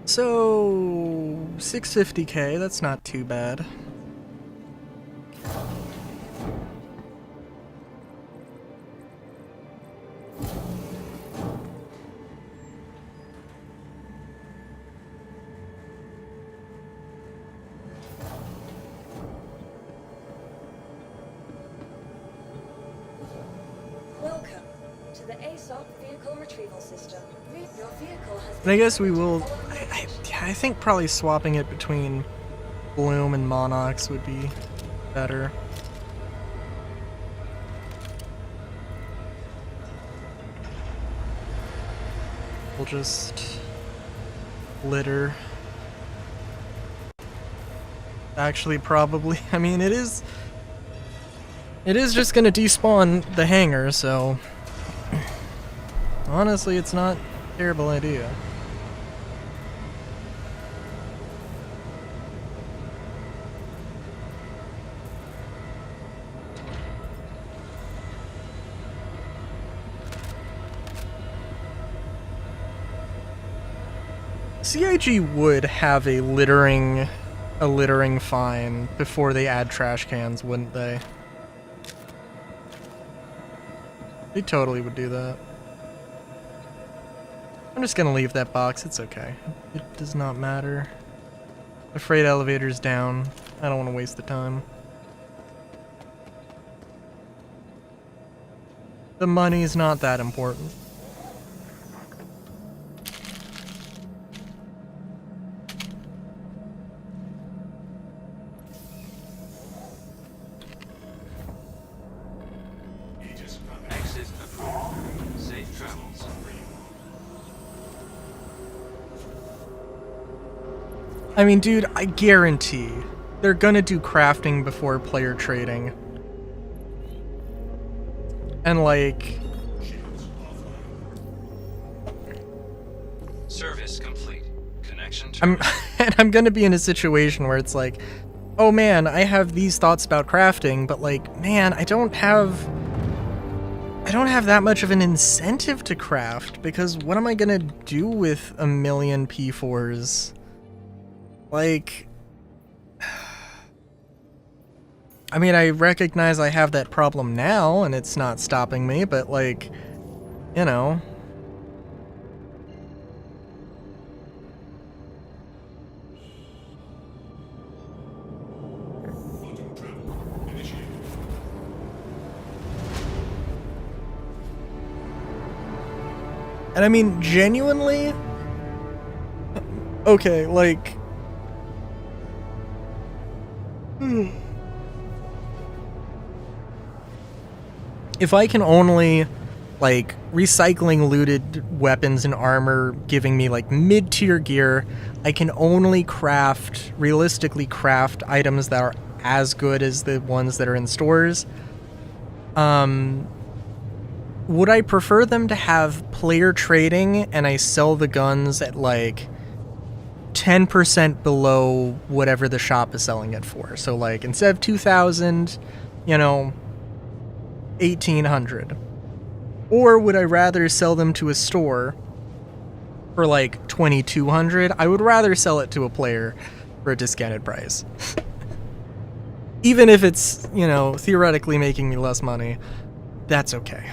So, 650k, that's not too bad. Welcome to the ASOP vehicle retrieval system. Your vehicle has And I guess we will... I think probably swapping it between Bloom and Monox would be better. We'll just litter. Actually, probably. I mean, it is just gonna despawn the hangar, so honestly, it's not a terrible idea. CIG would have a littering fine before they add trash cans, wouldn't they? They totally would do that. I'm just gonna leave that box, it's okay. It does not matter. The freight elevator's down. I don't want to waste the time. The money's not that important. Exit approved. Safe travels. I mean, dude, I guarantee they're gonna do crafting before player trading. And like... Service complete. Connection I'm, terminated. and I'm gonna be in a situation where it's like, oh man, I have these thoughts about crafting, but like, man, I don't have that much of an incentive to craft, because what am I gonna do with a million P4s? Like, I mean, I recognize I have that problem now, and it's not stopping me, but like, you know. Quantum travel initiated. And I mean, genuinely, okay, like, if I can only, like, recycling looted weapons and armor giving me, like, mid-tier gear, I can only realistically craft items that are as good as the ones that are in stores. Would I prefer them to have player trading and I sell the guns at, like, 10% below whatever the shop is selling it for? So, like, instead of 2,000, you know, 1,800. Or would I rather sell them to a store for, like, 2,200? I would rather sell it to a player for a discounted price. Even if it's, you know, theoretically making me less money, that's okay.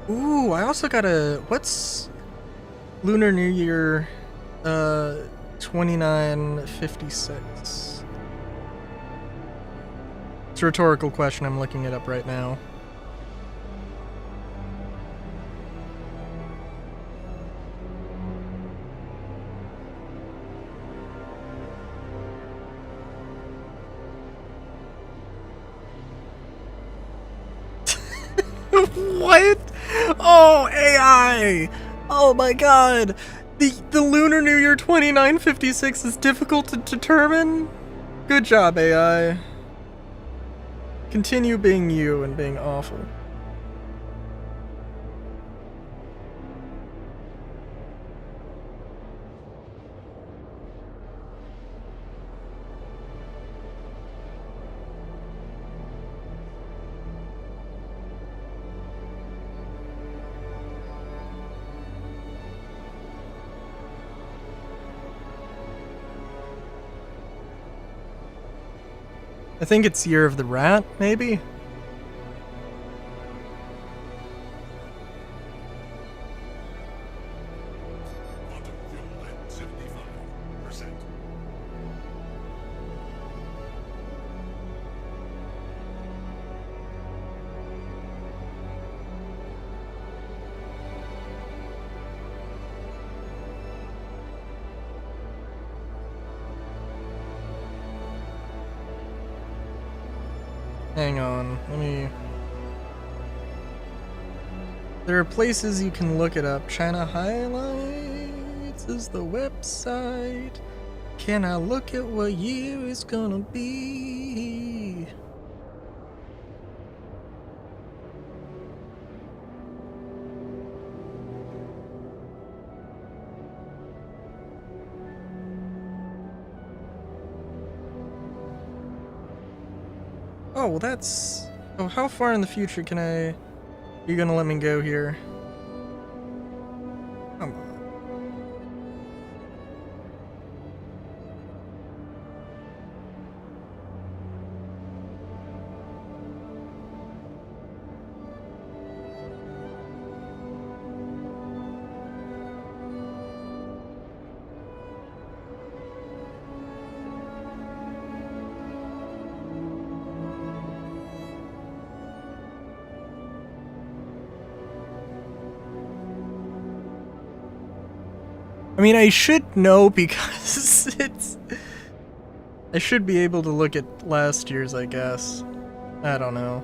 Ooh, I also got what's Lunar New Year 2956? It's a rhetorical question, I'm looking it up right now. What? Oh, AI! Oh my god! The Lunar New Year 2956 is difficult to determine? Good job, AI. Continue being you and being awful. I think it's Year of the Rat, maybe? Quantum fuel at 75%. Hang on, let me... There are places you can look it up. China Highlights is the website. Can I look at what year it's gonna be? Oh, well that's... Oh, how far in the future can I... You're gonna let me go here? Come on. I mean, I should know because it's... I should be able to look at last year's, I guess. I don't know.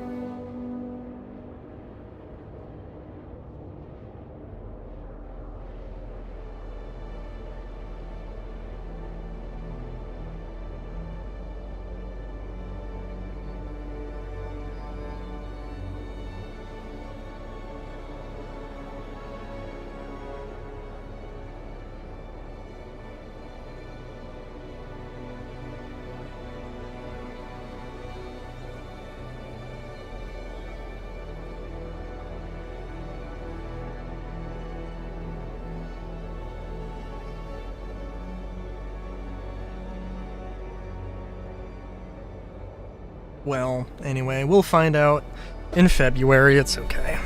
Well, anyway, we'll find out in February. It's okay.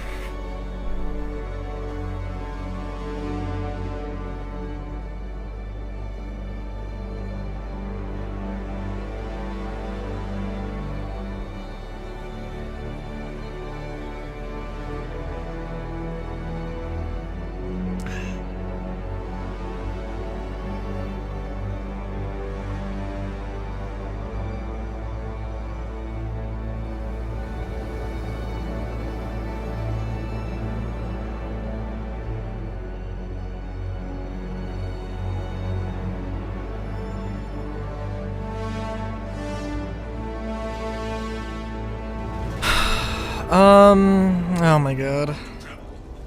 Oh my god.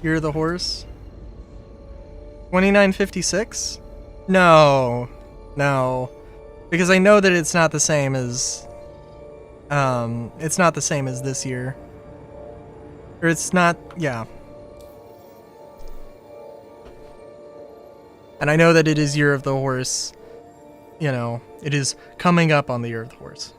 You're the horse? 2956? No. No. Because I know that it's not the same as... it's not the same as this year. Or it's not... yeah. And I know that it is Year of the Horse. You know, it is coming up on the Year of the Horse.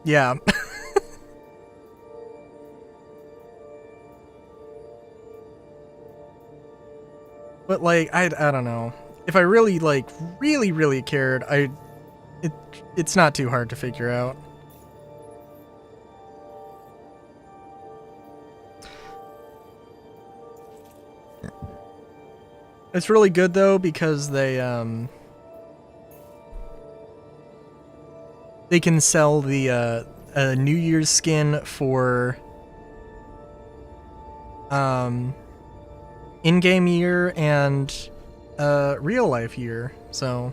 Yeah. But like I don't know. If I really like really cared, it's not too hard to figure out. It's really good though because they can sell the New Year's skin for in-game year and real life year, so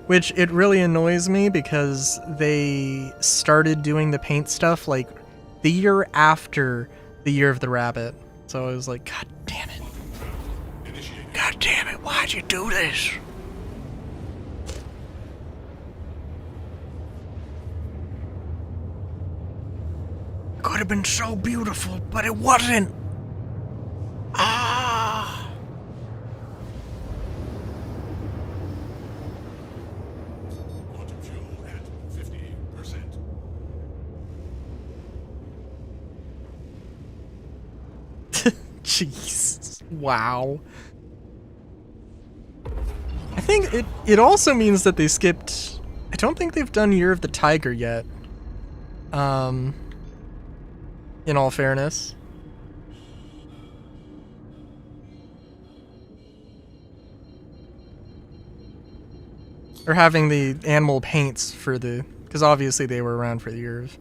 which it really annoys me because they started doing the paint stuff like the year after the Year of the Rabbit, so I was like, god damn it. God damn it, why'd you do this? Could have been so beautiful, but it wasn't. Ah. Quantum fuel at 58%. Jeez. Wow. I think it also means that they skipped... I don't think they've done Year of the Tiger yet. In all fairness. Or having the animal paints for the... because obviously they were around for the year of...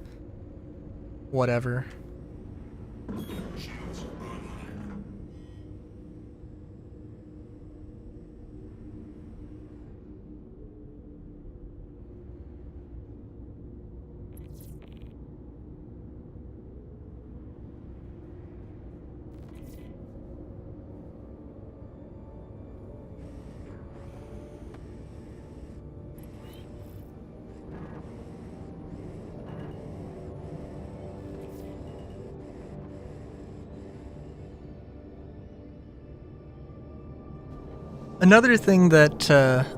whatever. Shields online. Another thing that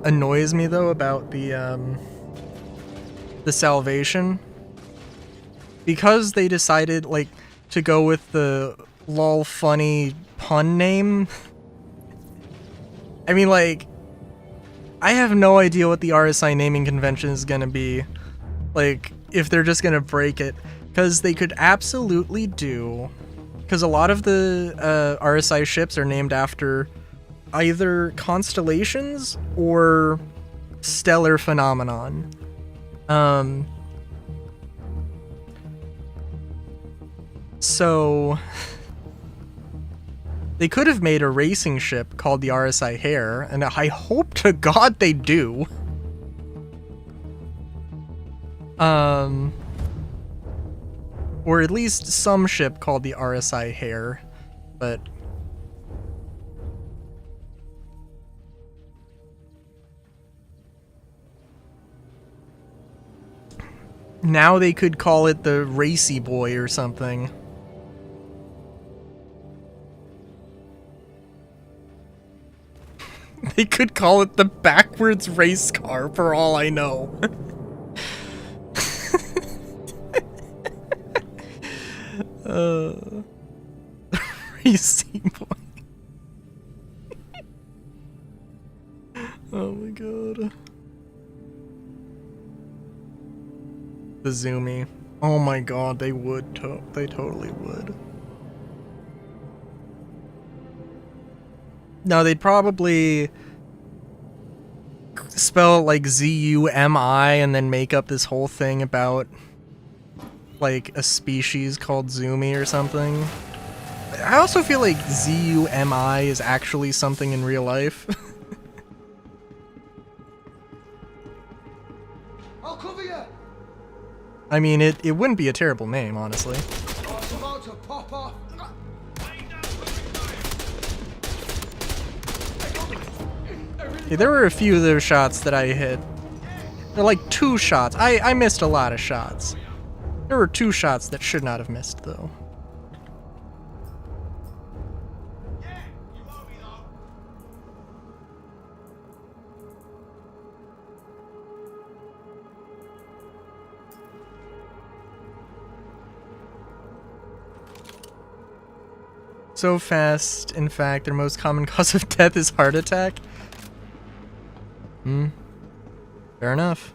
annoys me though about the Salvation, because they decided like to go with the lol funny pun name. I mean, like, I have no idea what the RSI naming convention is gonna be. Like, if they're just gonna break it, because they could absolutely do, because a lot of the RSI ships are named after either constellations or stellar phenomenon. So they could have made a racing ship called the RSI Hare, and I hope to God they do. Or at least some ship called the RSI Hare, but now they could call it the Racy Boy or something. They could call it the backwards race car for all I know. Racy Boy. Oh my god. The Zoomy. Oh my god, they would. They totally would. No, they'd probably spell it like Z-U-M-I and then make up this whole thing about like a species called Zoomy or something. I also feel like Z-U-M-I is actually something in real life. I'll cover you. I mean, it wouldn't be a terrible name, honestly. Oh, it's about to pop off. Okay, there were a few of those shots that I hit. They're like 2 shots. I missed a lot of shots. There were 2 shots that should not have missed, though. So fast, in fact, their most common cause of death is heart attack. Fair enough.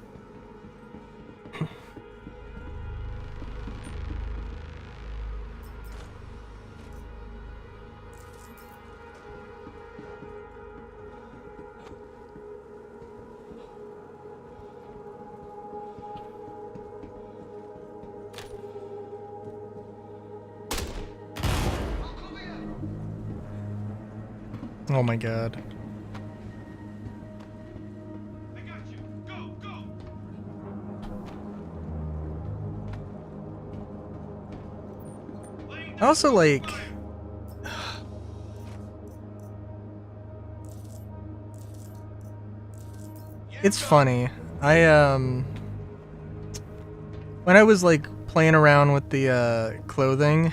Oh my god. I got you. Go, go. I also like... It's funny. When I was like playing around with the clothing,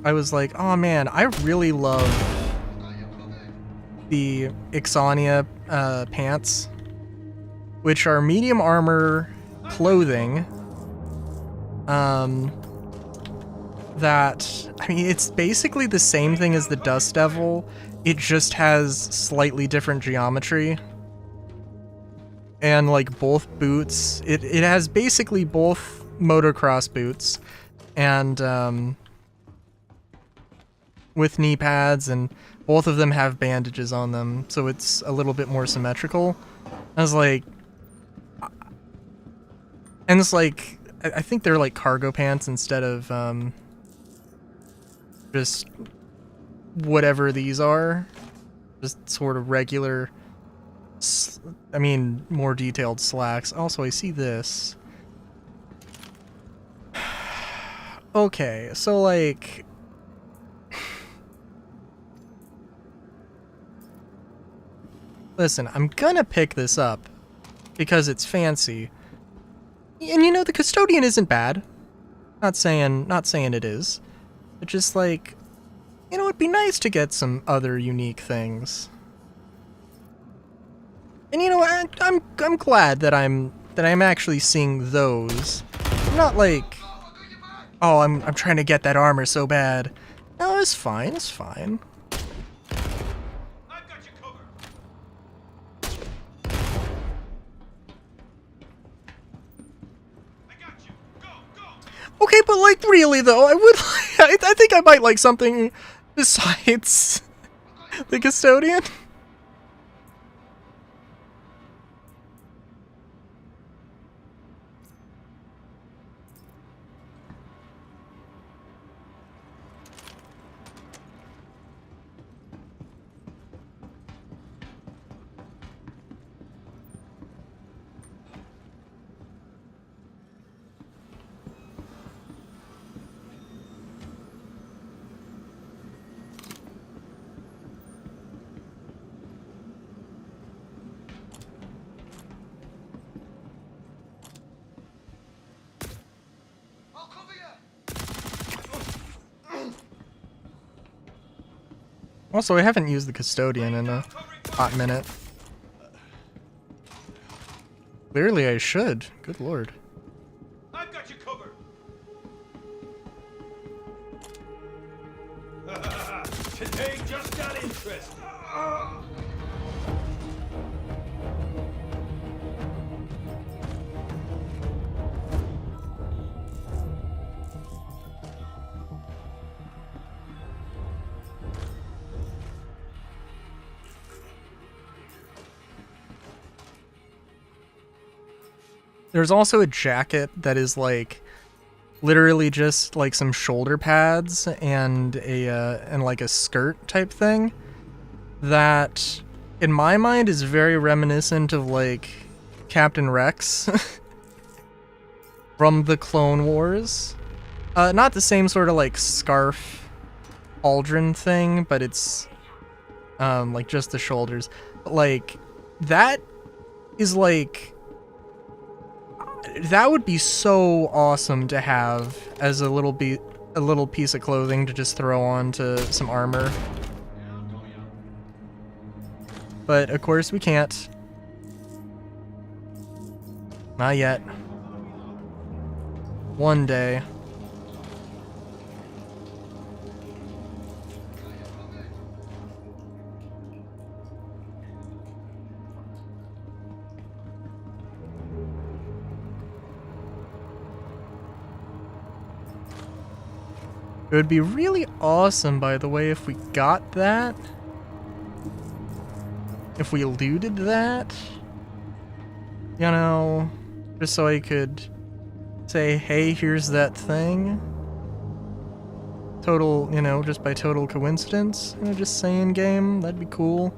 I was like, oh man, I really love the Ixania pants, which are medium armor clothing. That, I mean, it's basically the same thing as the Dust Devil, it just has slightly different geometry. And like both boots, it has basically both motocross boots and with knee pads, and both of them have bandages on them, so it's a little bit more symmetrical. I was like, and it's like, I think they're like cargo pants instead of just whatever these are, just sort of regular, I mean, more detailed slacks. Also, I see this. Okay, so like, listen, I'm gonna pick this up because it's fancy. And you know, the Custodian isn't bad. Not saying it is. But just like, you know, it'd be nice to get some other unique things. And you know, I'm glad that I'm actually seeing those. I'm not like, oh, I'm trying to get that armor so bad. No, it's fine, it's fine. I've got you covered. Okay, but like really though, I would I think I might like something besides the custodian. Also, I haven't used the custodian in a hot minute. Clearly I should. Good lord. I've got you covered. Today just got interesting. There's also a jacket that is like literally just like some shoulder pads and and like a skirt type thing that in my mind is very reminiscent of like Captain Rex from the Clone Wars. Not the same sort of like scarf pauldron thing, but it's like just the shoulders. But like that is like that would be so awesome to have as a little piece of clothing to just throw on to some armor. But of course we can't. Not yet. One day. It would be really awesome, by the way, if we got that. If we looted that. You know, just so I could say, hey, here's that thing. Total, you know, just by total coincidence. You know, just saying game, that'd be cool.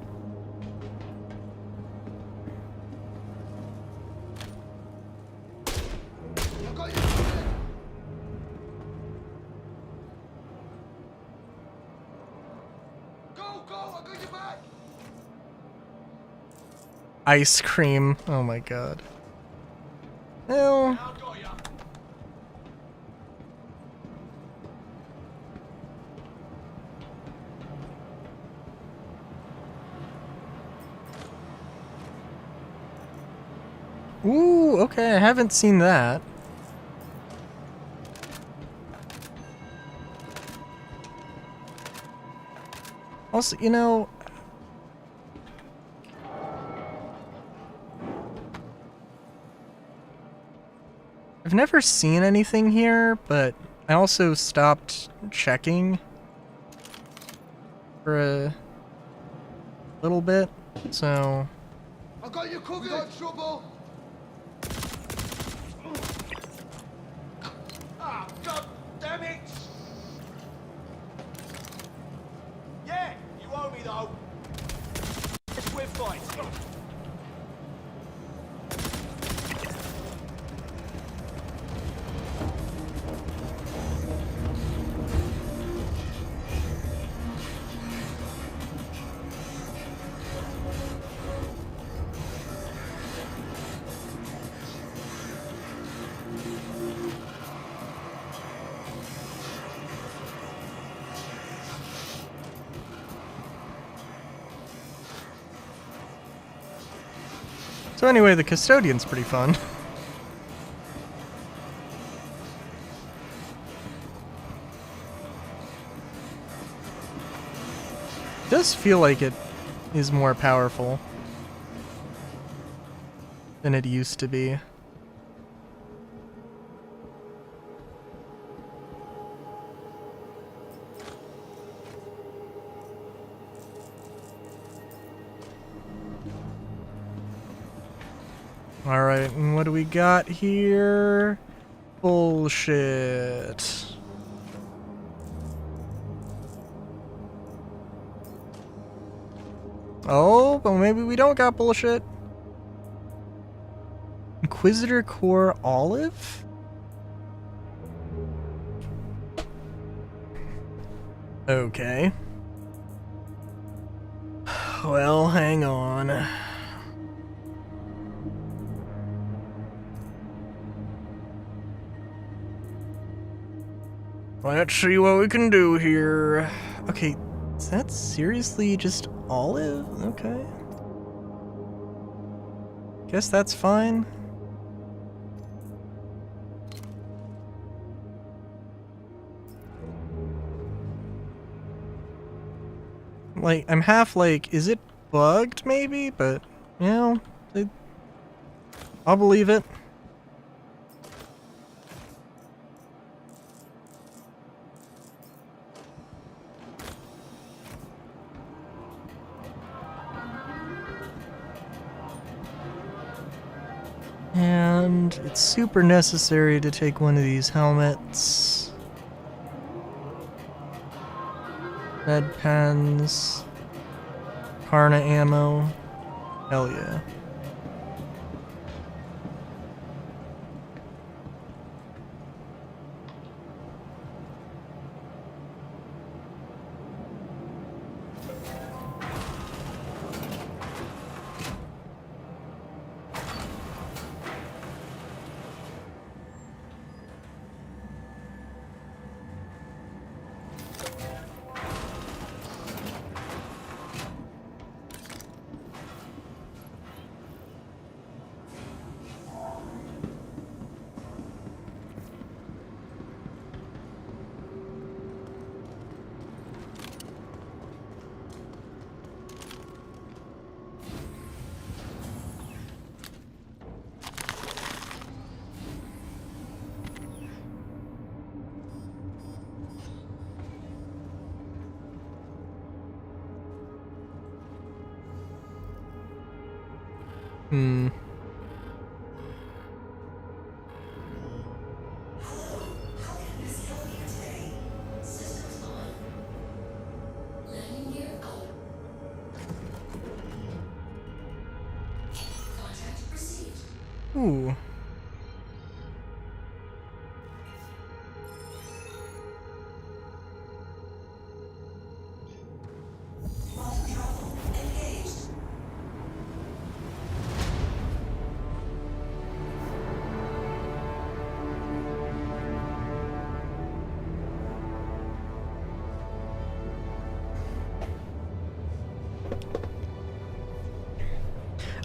Ice cream. Oh my god. Well. Ooh, okay, I haven't seen that. Also, you know, I've never seen anything here, but I also stopped checking for a little bit, so... I got you covered! We got trouble! Ah, god damn it! Yeah, you owe me though. We're fighting. So anyway, the custodian's pretty fun. It does feel like it is more powerful than it used to be. Alright, and what do we got here? Bullshit. Oh, but maybe we don't got bullshit. Inquisitor Core Olive? Okay. Well, hang on. Let's see what we can do here. Okay, is that seriously just olive? Okay. Guess that's fine. Like, I'm half like, is it bugged maybe? But, you know, I'll believe it. And it's super necessary to take one of these helmets. Med pens. Karna ammo. Hell yeah. Hmm. Ooh.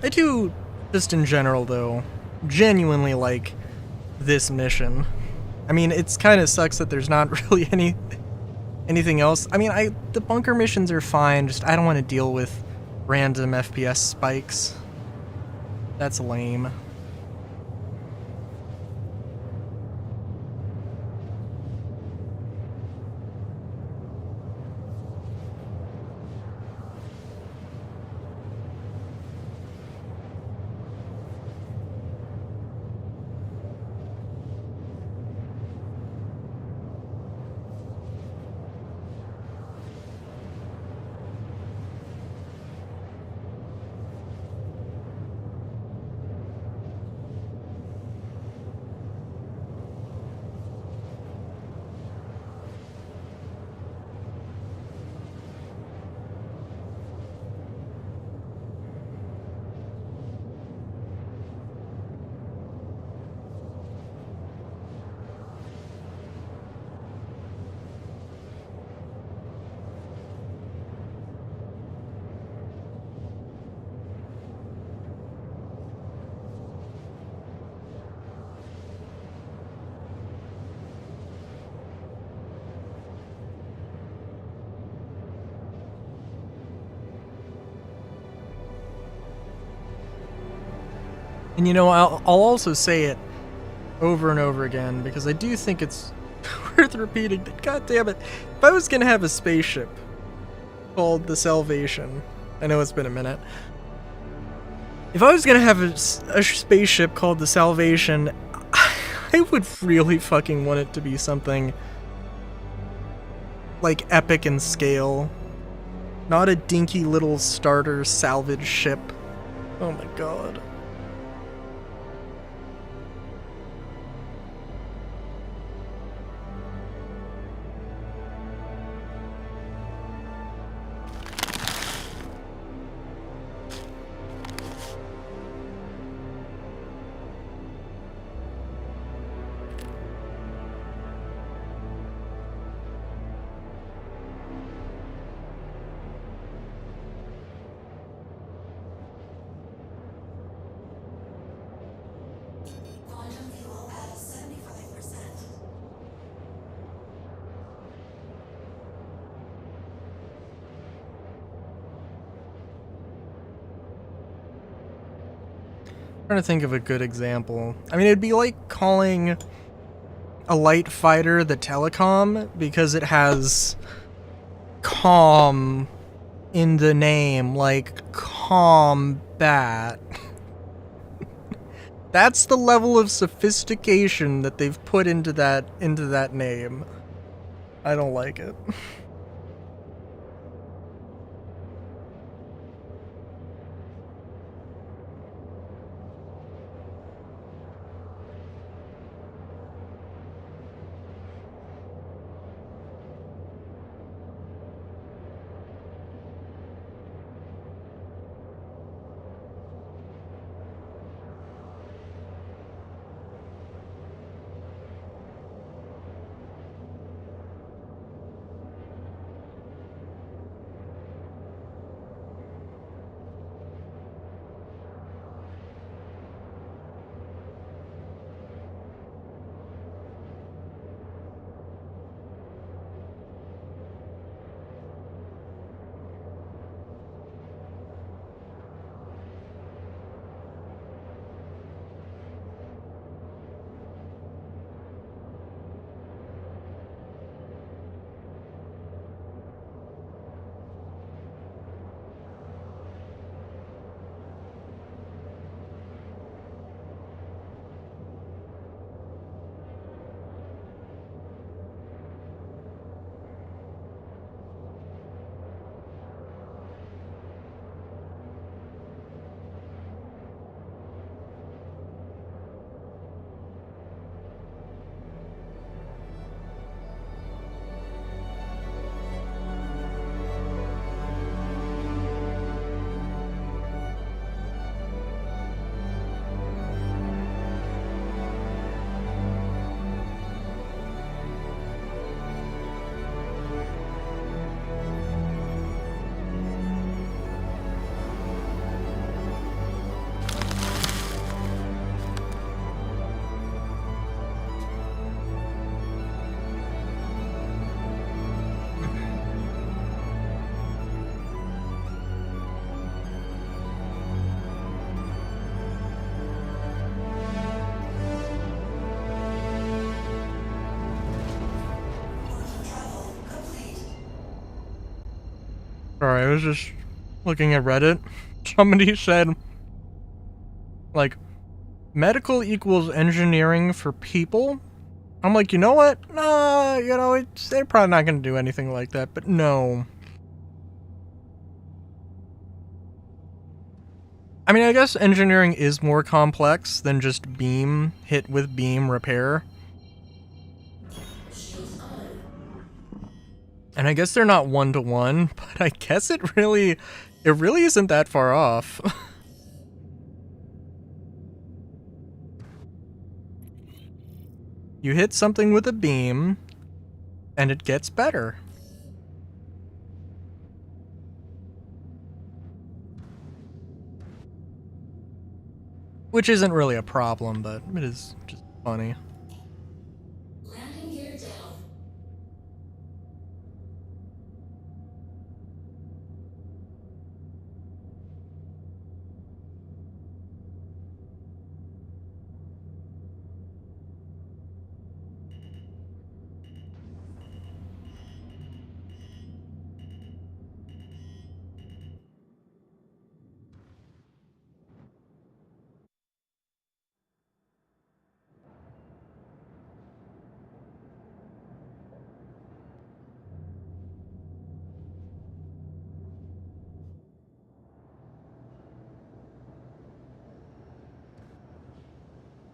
I do, just in general though, genuinely like this mission. I mean, it's kind of sucks that there's not really anything else. I mean, the bunker missions are fine, just I don't want to deal with random FPS spikes. That's lame. And you know, I'll also say it over and over again because I do think it's worth repeating that, god damn it, if I was gonna have a spaceship called the Salvation, I know it's been a minute, If I was gonna have a spaceship called the Salvation, I would really fucking want it to be something like epic in scale. Not a dinky little starter salvage ship. Oh my god. Trying to think of a good example. I mean, it'd be like calling a light fighter the Telecom because it has calm in the name, like combat. That's the level of sophistication that they've put into that name. I don't like it. Sorry, I was just looking at Reddit. Somebody said, like, medical equals engineering for people. I'm like, you know what? Nah, you know, they're probably not going to do anything like that, but no. I mean, I guess engineering is more complex than just beam, hit with beam, repair. And I guess they're not one-to-one, but I guess it really isn't that far off. You hit something with a beam, and it gets better. Which isn't really a problem, but it is just funny. Landing gear down.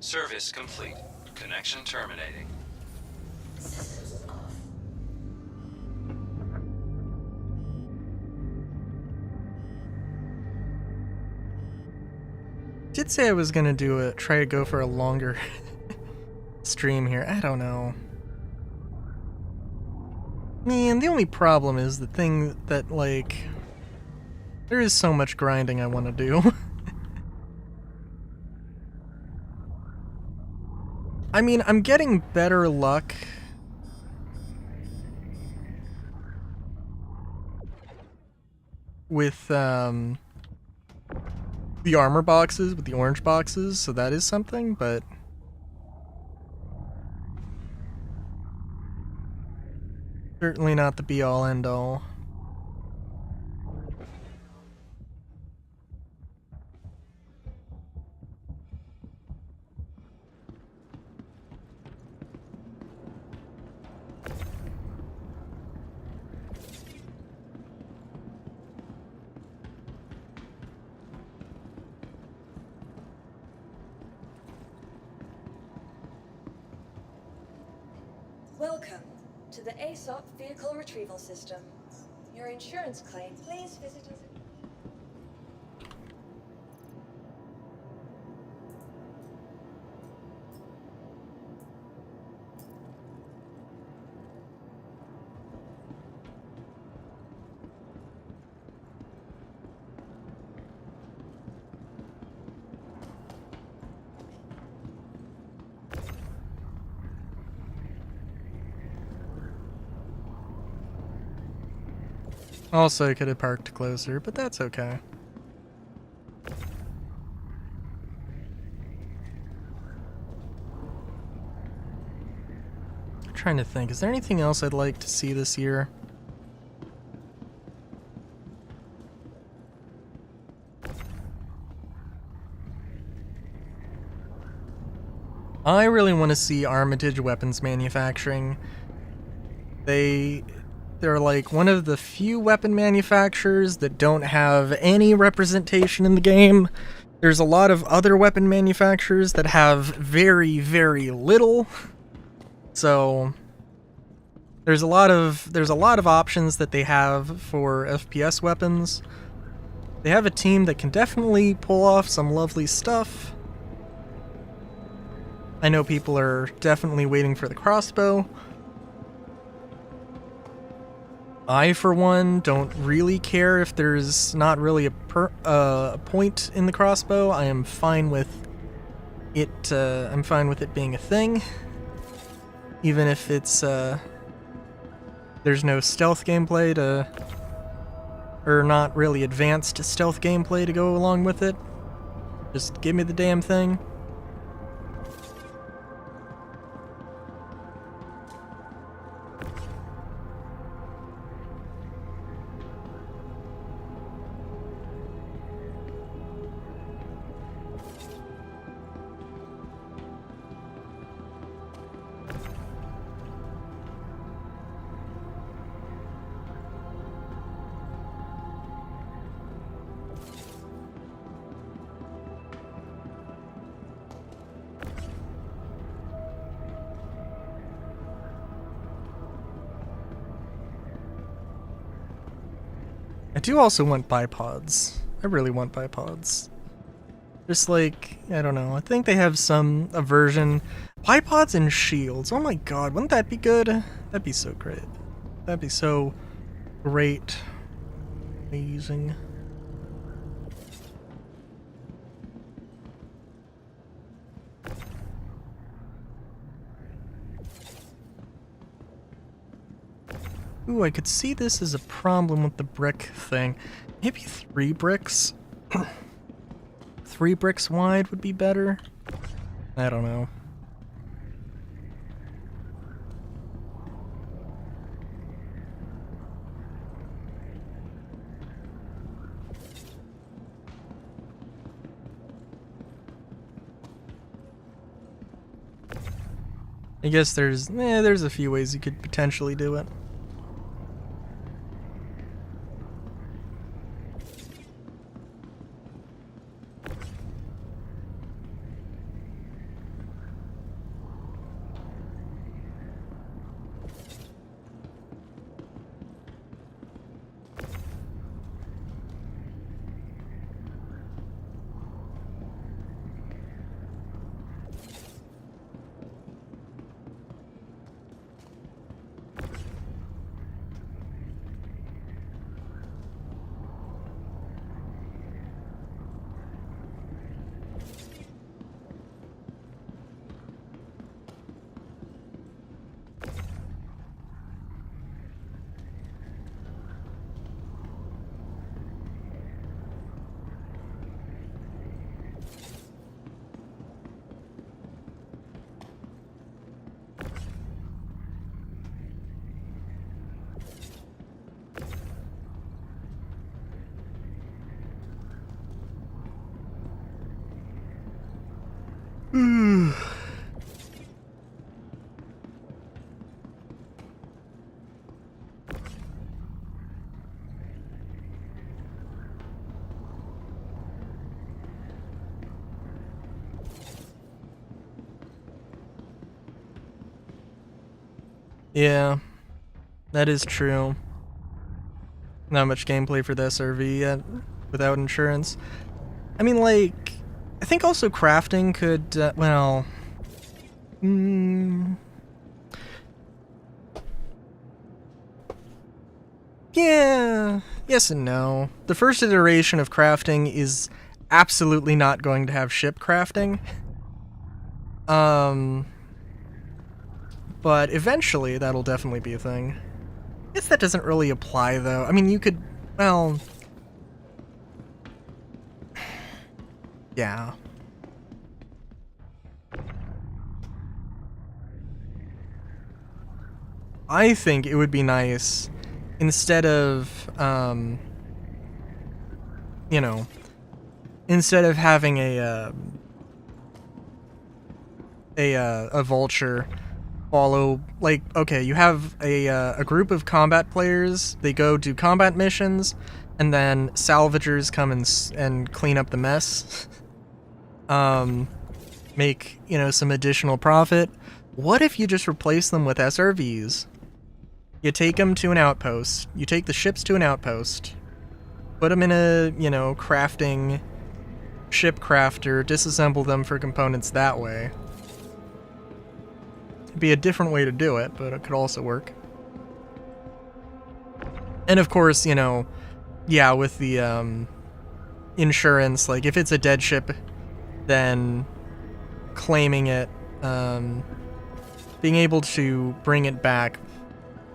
Service complete. Connection terminating. Did say I was gonna try to go for a longer stream here. I don't know. Man, the only problem is the thing that, like, there is so much grinding I want to do. I mean, I'm getting better luck with the armor boxes, with the orange boxes, so that is something, but certainly not the be-all end-all. Welcome to the ASOP Vehicle Retrieval System. Your insurance claim, please visit us. Also, I could have parked closer, but that's okay. I'm trying to think, is there anything else I'd like to see this year? I really want to see Armitage weapons manufacturing. They're like one of the few weapon manufacturers that don't have any representation in the game. There's a lot of other weapon manufacturers that have very, very little. So there's a lot of options that they have for FPS weapons. They have a team that can definitely pull off some lovely stuff. I know people are definitely waiting for the crossbow. I, for one, don't really care if there's not really a point in the crossbow. I am fine with it. I'm fine with it being a thing, even if it's there's no stealth gameplay or not really advanced stealth gameplay to go along with it. Just give me the damn thing. I do also want bipods. I really want bipods. Just like, I don't know, I think they have a version. Bipods and shields. Oh my god, wouldn't that be good? That'd be so great. That'd be so great. Amazing. Ooh, I could see this as a problem with the brick thing. Maybe 3 bricks? 3 bricks wide would be better? I don't know. I guess there's a few ways you could potentially do it. Yeah, that is true. Not much gameplay for the SRV yet without insurance. I mean, like, I think also crafting could, well... yeah, yes and no. The first iteration of crafting is absolutely not going to have ship crafting. But eventually that'll definitely be a thing. I guess that doesn't really apply though. I mean, you could, well... yeah. I think it would be nice, instead of, you know, instead of having a vulture follow, like, okay, you have a group of combat players, they go do combat missions, and then salvagers come and clean up the mess. Make, you know, some additional profit. What if you just replace them with SRVs? You take them to an outpost, you take the ships to an outpost, put them in a, you know, crafting ship crafter, disassemble them for components that way. It'd be a different way to do it, but it could also work. And of course, you know, yeah, with the insurance, like if it's a dead ship, then claiming it, being able to bring it back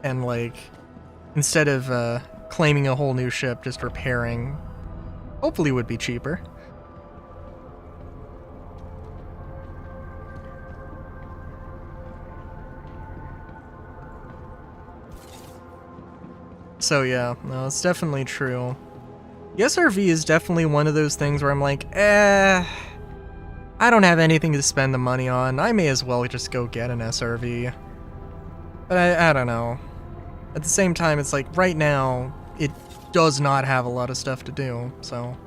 and, like, instead of claiming a whole new ship, just repairing, hopefully would be cheaper. So yeah, no, it's definitely true. The SRV is definitely one of those things where I'm like, I don't have anything to spend the money on. I may as well just go get an SRV. But I don't know. At the same time, it's like, right now, it does not have a lot of stuff to do, so...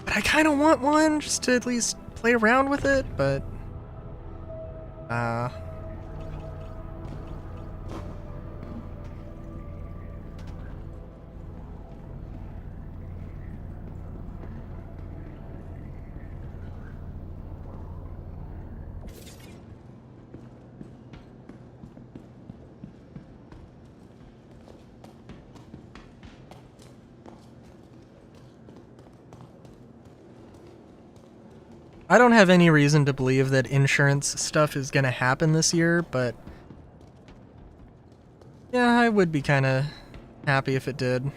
But I kind of want one, just to at least play around with it, but... I don't have any reason to believe that insurance stuff is gonna happen this year, but... yeah, I would be kinda happy if it did.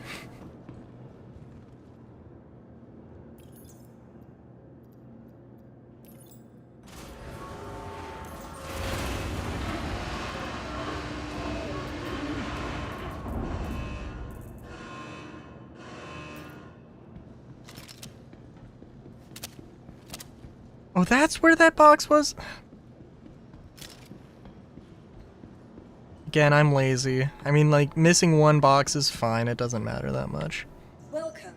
Oh, that's where that box was? Again, I'm lazy. I mean, like, missing one box is fine. It doesn't matter that much. Welcome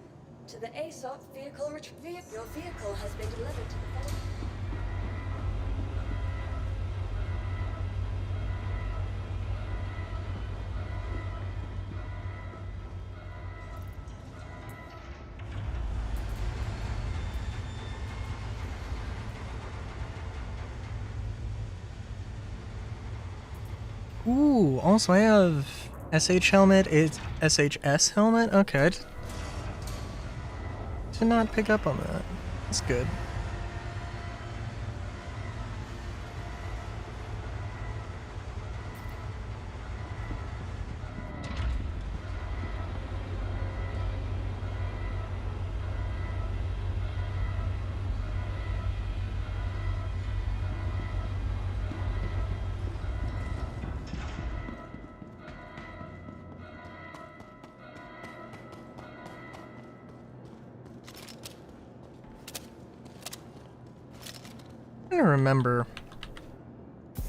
to the ASOP vehicle retrieval. Your vehicle has been delivered to the follow. Ooh, also I have SH helmet, it's SHS helmet? Okay, I did not pick up on that. That's good. to remember. I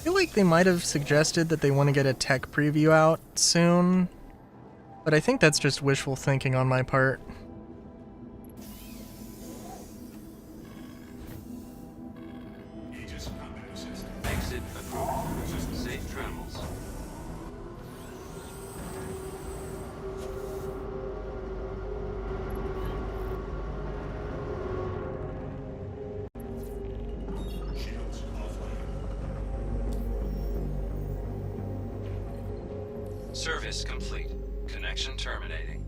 feel like they might have suggested that they want to get a tech preview out soon, but I think that's just wishful thinking on my part. Exit approved. Safe travels. Shields offline. Service complete. Connection terminating.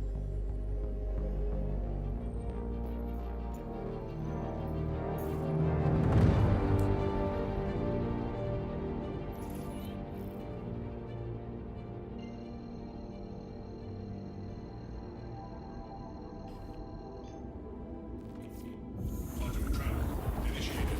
Quantum travel initiated.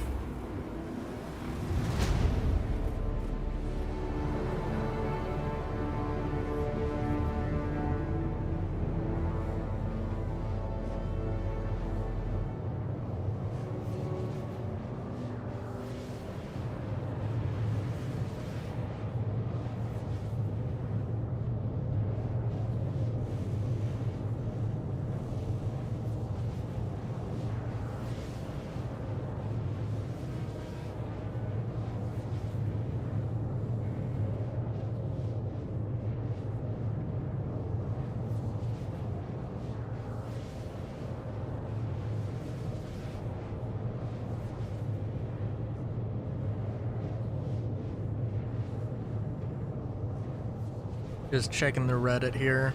Just checking the Reddit here.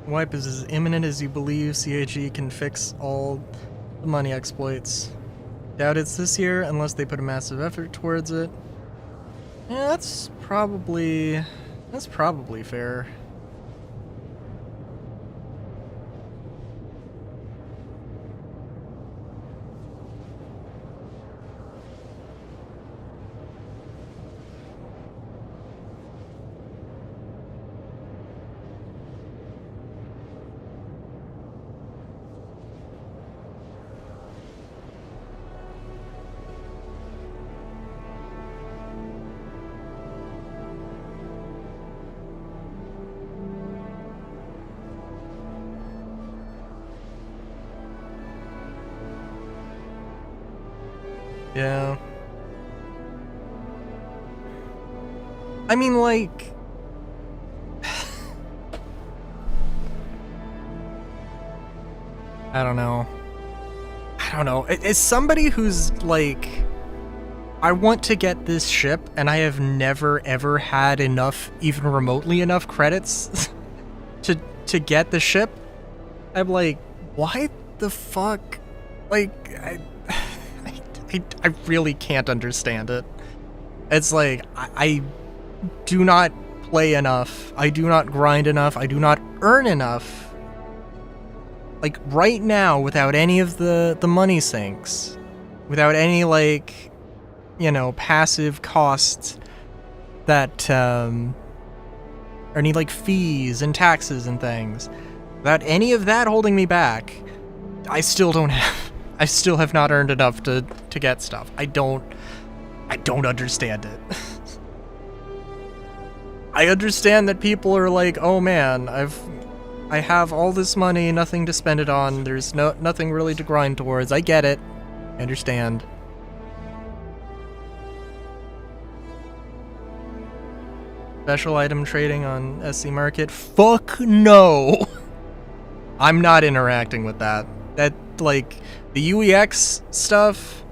Wipe is as imminent as you believe. CAG can fix all the money exploits. Doubt it's this year unless they put a massive effort towards it. Yeah, that's probably fair. Yeah. I mean, like... I don't know. As somebody who's, like... I want to get this ship, and I have never, ever had enough, even remotely enough credits to get the ship. I'm like, why the fuck? Like, I really can't understand it. It's like, I do not play enough. I do not grind enough. I do not earn enough. Like, right now, without any of the money sinks, without any, like, you know, passive costs that, or any, like, fees and taxes and things, without any of that holding me back, I still have not earned enough to get stuff. I don't understand it. I understand that people are like, oh man, I have all this money, nothing to spend it on, there's nothing really to grind towards. I get it. I understand. Special item trading on SC Market? Fuck no! I'm not interacting with that. That, like, the UEX stuff,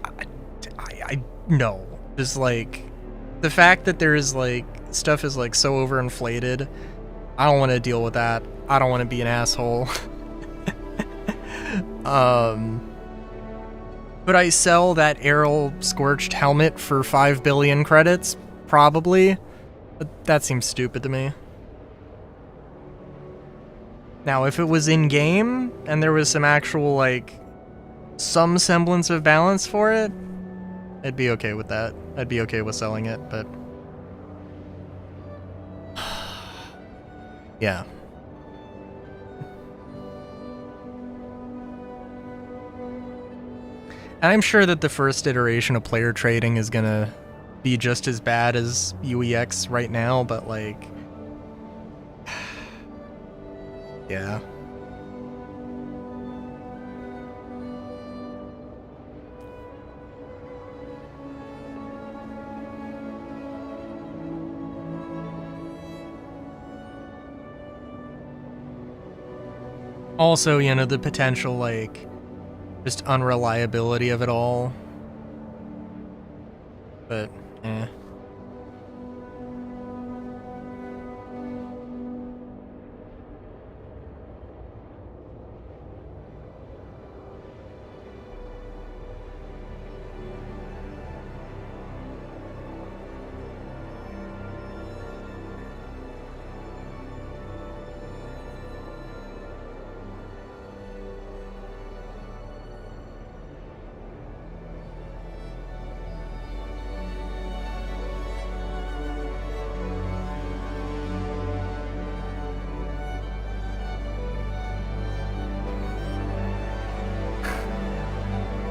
I no. Just, like, the fact that there's, like, stuff is, like, so overinflated, I don't want to deal with that. I don't want to be an asshole. Could I sell that Aryl Scorched helmet for 5 billion credits? Probably. But that seems stupid to me. Now, if it was in-game, and there was some actual, like, some semblance of balance for it, I'd be okay with that. I'd be okay with selling it, but yeah. And I'm sure that the first iteration of player trading is gonna be just as bad as UEX right now, but like, yeah. Also, you know, the potential, like, just unreliability of it all. But, eh.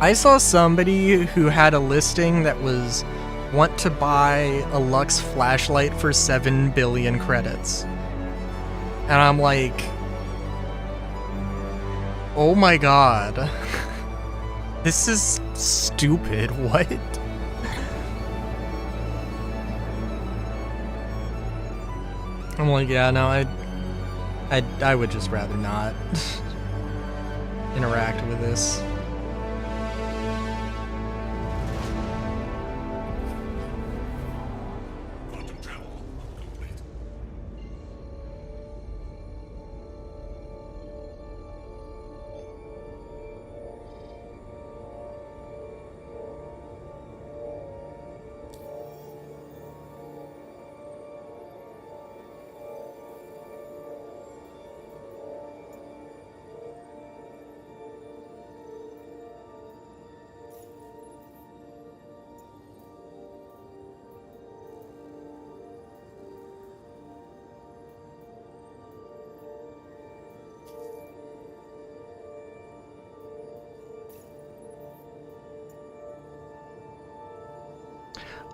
I saw somebody who had a listing that was want to buy a Lux flashlight for 7 billion credits. And I'm like, oh my god. This is stupid. What? I'm like, yeah, no, I would just rather not interact with this. Quantum travel complete.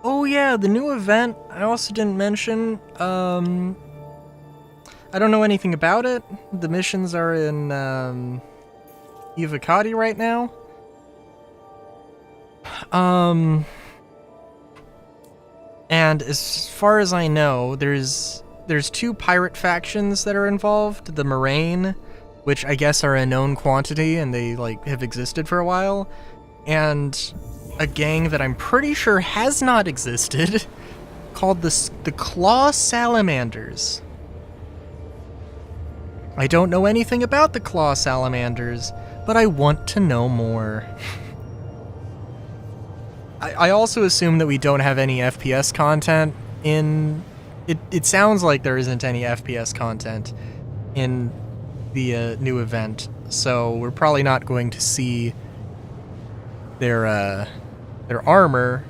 Oh yeah, the new event, I also didn't mention. I don't know anything about it. The missions are in Ivacati right now. And as far as I know, there's 2 pirate factions that are involved. The Moraine, which I guess are a known quantity and they like have existed for a while, and a gang that I'm pretty sure has not existed called the Claw Salamanders. I don't know anything about the Claw Salamanders, but I want to know more. I also assume that we don't have any FPS content in... It sounds like there isn't any FPS content in the new event, so we're probably not going to see their armor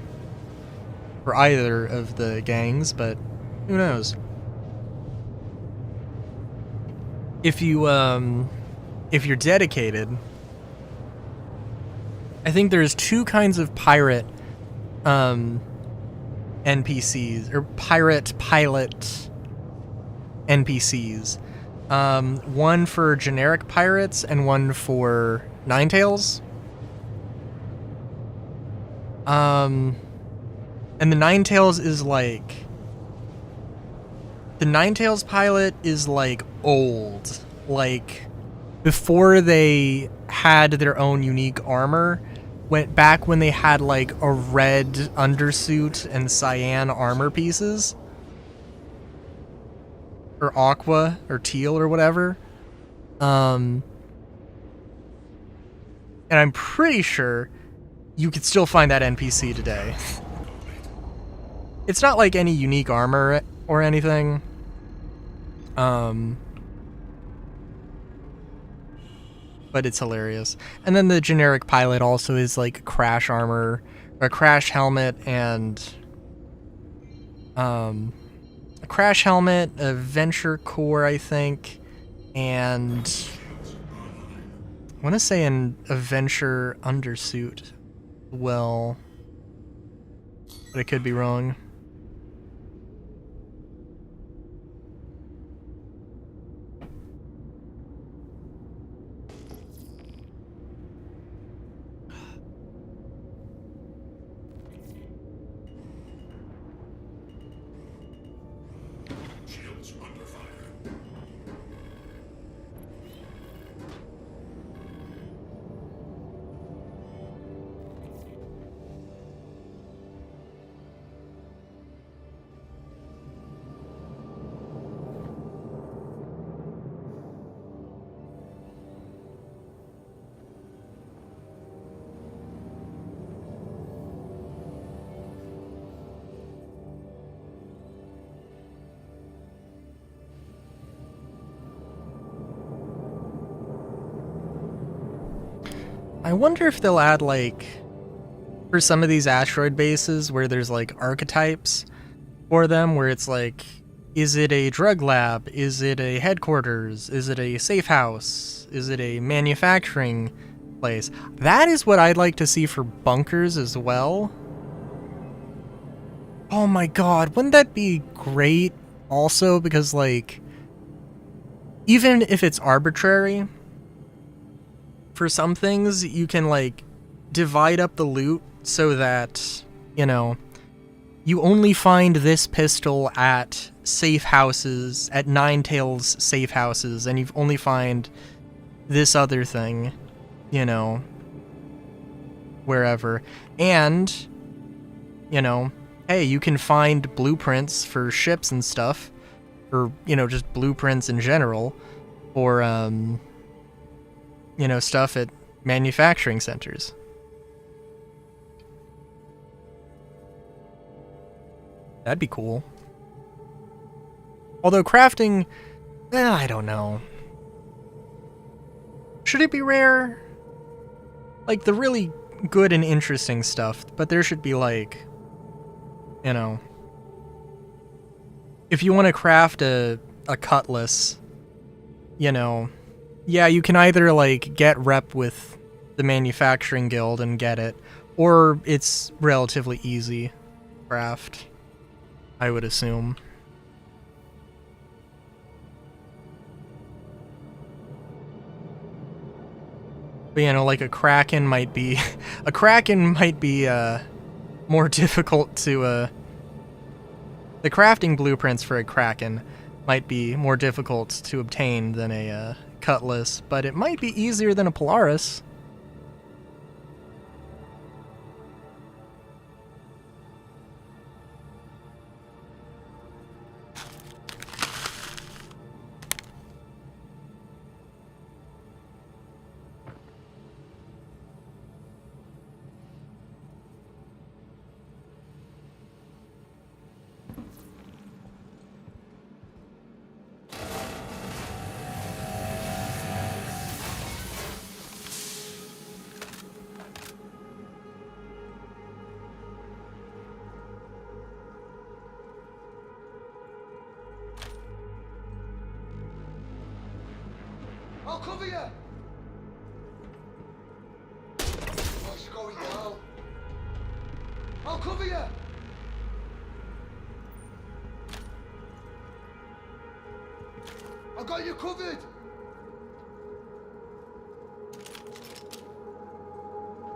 for either of the gangs, but who knows? If you're dedicated, I think there's 2 kinds of pirate NPCs, or pirate pilot NPCs. One for generic pirates and one for Ninetales. And the Ninetales is like... The Ninetales pilot is like old. Like, before they had their own unique armor, went back when they had like a red undersuit and cyan armor pieces. Or aqua, or teal, or whatever. And I'm pretty sure you could still find that NPC today. It's not like any unique armor or anything. But it's hilarious. And then the generic pilot also is like crash armor a crash helmet and a crash helmet, a venture core, I think, and I want to say a venture undersuit. Well, but I could be wrong. Shields under fire. I wonder if they'll add, like, for some of these asteroid bases where there's, like, archetypes for them, where it's like, is it a drug lab? Is it a headquarters? Is it a safe house? Is it a manufacturing place? That is what I'd like to see for bunkers as well. Oh my god, wouldn't that be great also? Because, like, even if it's arbitrary, for some things, you can, like, divide up the loot so that, you know, you only find this pistol at safe houses, at Ninetales safe houses, and you only find this other thing, you know, wherever. And, you know, hey, you can find blueprints for ships and stuff, or, you know, just blueprints in general, or, you know, stuff at manufacturing centers. That'd be cool. Although crafting, I don't know. Should it be rare? Like, the really good and interesting stuff, but there should be, like, you know, if you want to craft a cutlass, you know, yeah, you can either, like, get rep with the manufacturing guild and get it, or it's relatively easy craft, I would assume. But, you know, like, a Kraken might be more difficult to, the crafting blueprints for a Kraken might be more difficult to obtain than a, Cutlass, but it might be easier than a Polaris. I'll cover you! What's going down? I'll cover you! I got you covered!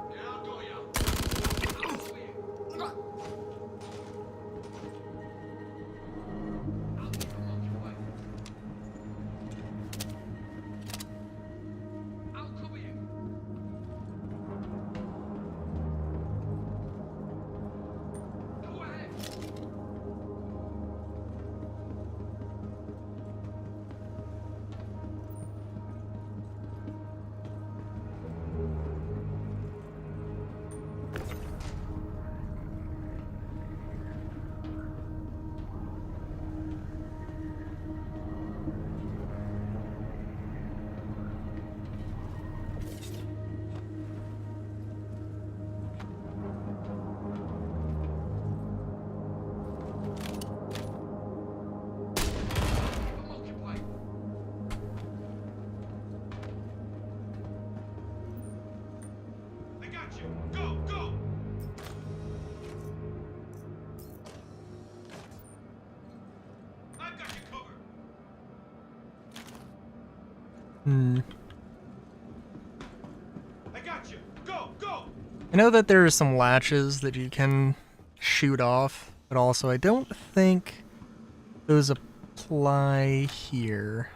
Yeah, I got you. got you. Go, go. I've got you covered. I got you. Go, go. I know that there are some latches that you can shoot off, but also I don't think those apply here.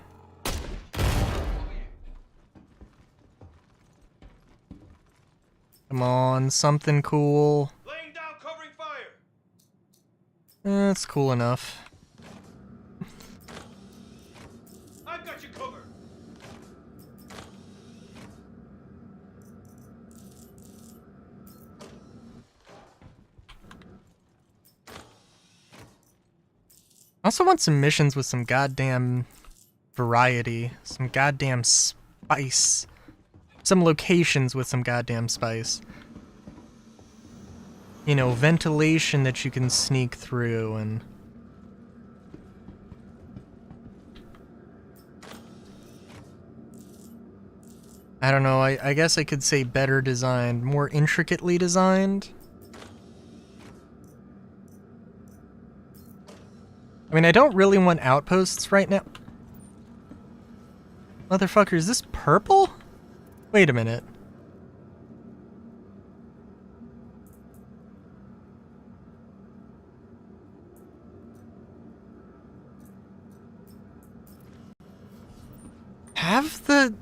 Come on, something cool. Laying down covering fire. That's cool enough. I've got you covered. I also want some missions with some goddamn variety, some goddamn spice, some locations with some goddamn spice. You know, ventilation that you can sneak through and... I don't know, I guess I could say better designed, more intricately designed. I mean, I don't really want outposts right now. Motherfucker, is this purple? Wait a minute. Have the...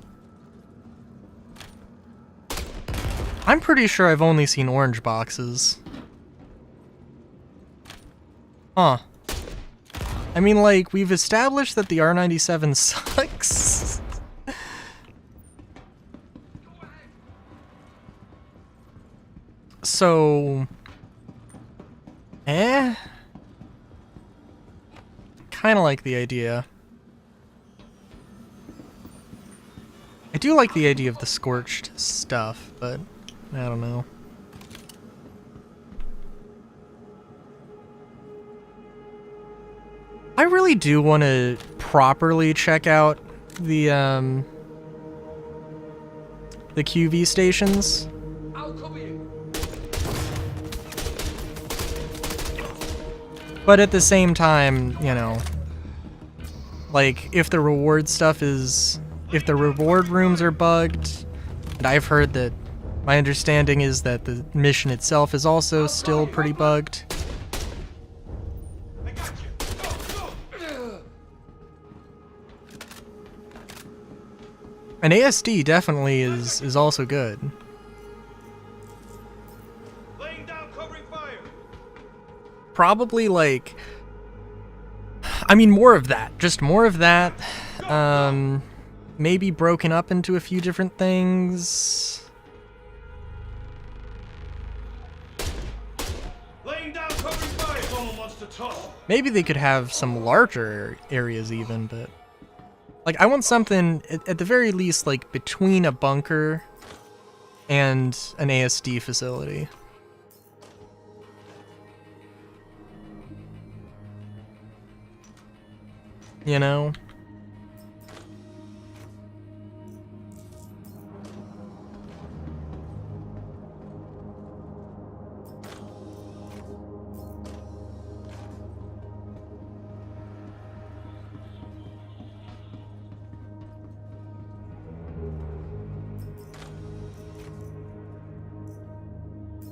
I'm pretty sure I've only seen orange boxes. Huh. I mean, like, we've established that the R97 sucks. So... Kinda like the idea. I do like the idea of the scorched stuff, but I don't know. I really do want to properly check out the QV stations. I'll cover you. But at the same time, you know, like, if the reward stuff is... If the reward rooms are bugged, and I've heard that... My understanding is that the mission itself is also still pretty bugged. I got you. Go, go. An ASD definitely is also good. Laying down covering fire. Probably, like... I mean, more of that. Just more of that. Maybe broken up into a few different things. Laying down covering fire. Someone wants to touch. Maybe they could have some larger areas even, but... Like, I want something, at the very least, like, between a bunker and an ASD facility. You know?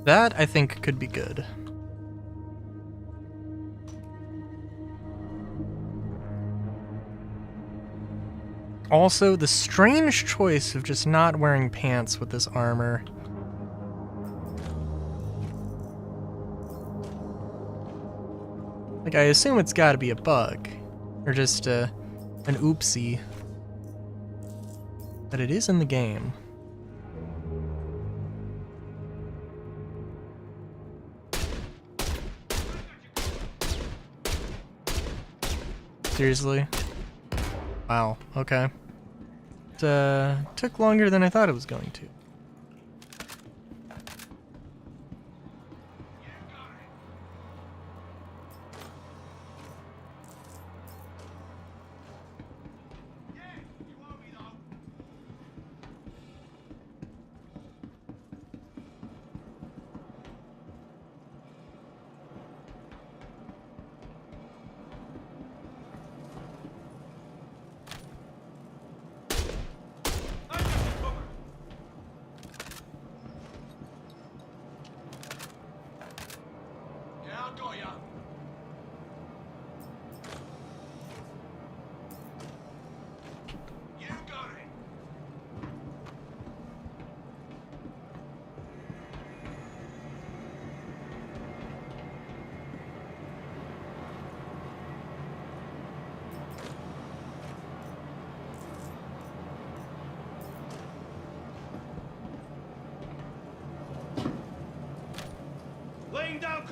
That, I think, could be good. Also, the strange choice of just not wearing pants with this armor. Like, I assume it's gotta be a bug. Or just, an oopsie. But it is in the game. Seriously? Wow, okay. It took longer than I thought it was going to.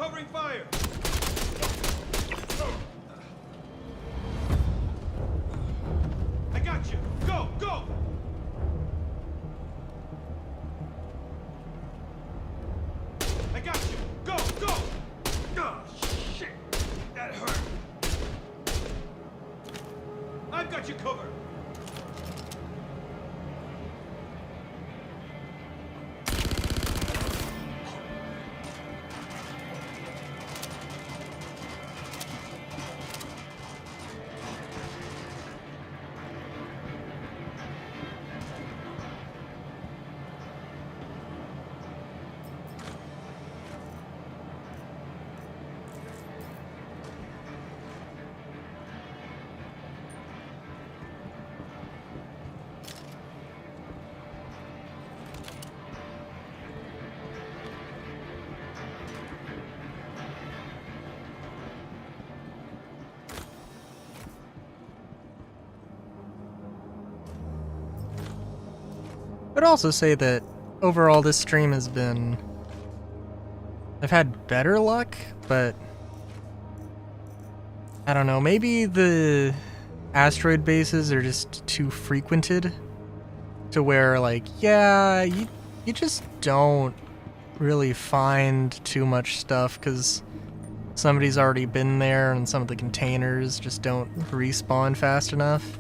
covering fire! I got you! Go! Go! I got you! Go! Go! Oh, shit! That hurt! I've got you covered! I'd also say that overall this stream has been... I've had better luck, but... I don't know, maybe the asteroid bases are just too frequented to where, like, yeah, you just don't really find too much stuff because somebody's already been there and some of the containers just don't respawn fast enough.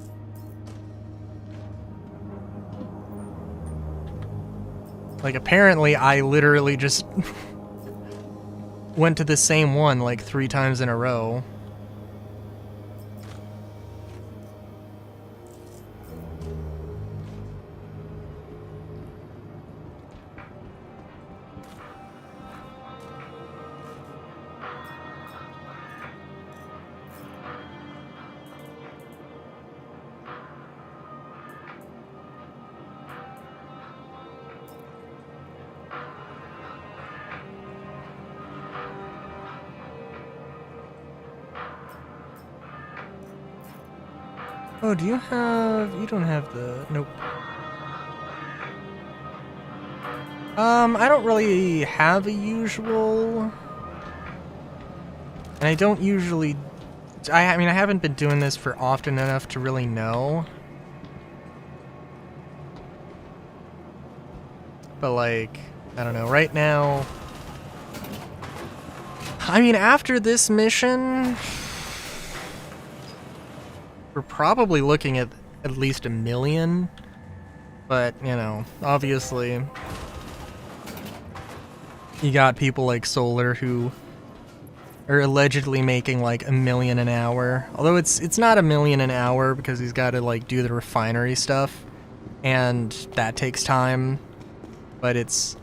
Like, apparently I literally just went to the same one like 3 times in a row. Oh, do you have... You don't have the... Nope. I don't really have a usual... And I don't usually... I mean, I haven't been doing this for often enough to really know. But, like, I don't know, right now... I mean, after this mission... We're probably looking at least 1 million, but, you know, obviously, you got people like Solar who are allegedly making like 1 million an hour. Although it's not 1 million an hour because he's got to like do the refinery stuff, and that takes time. But it's,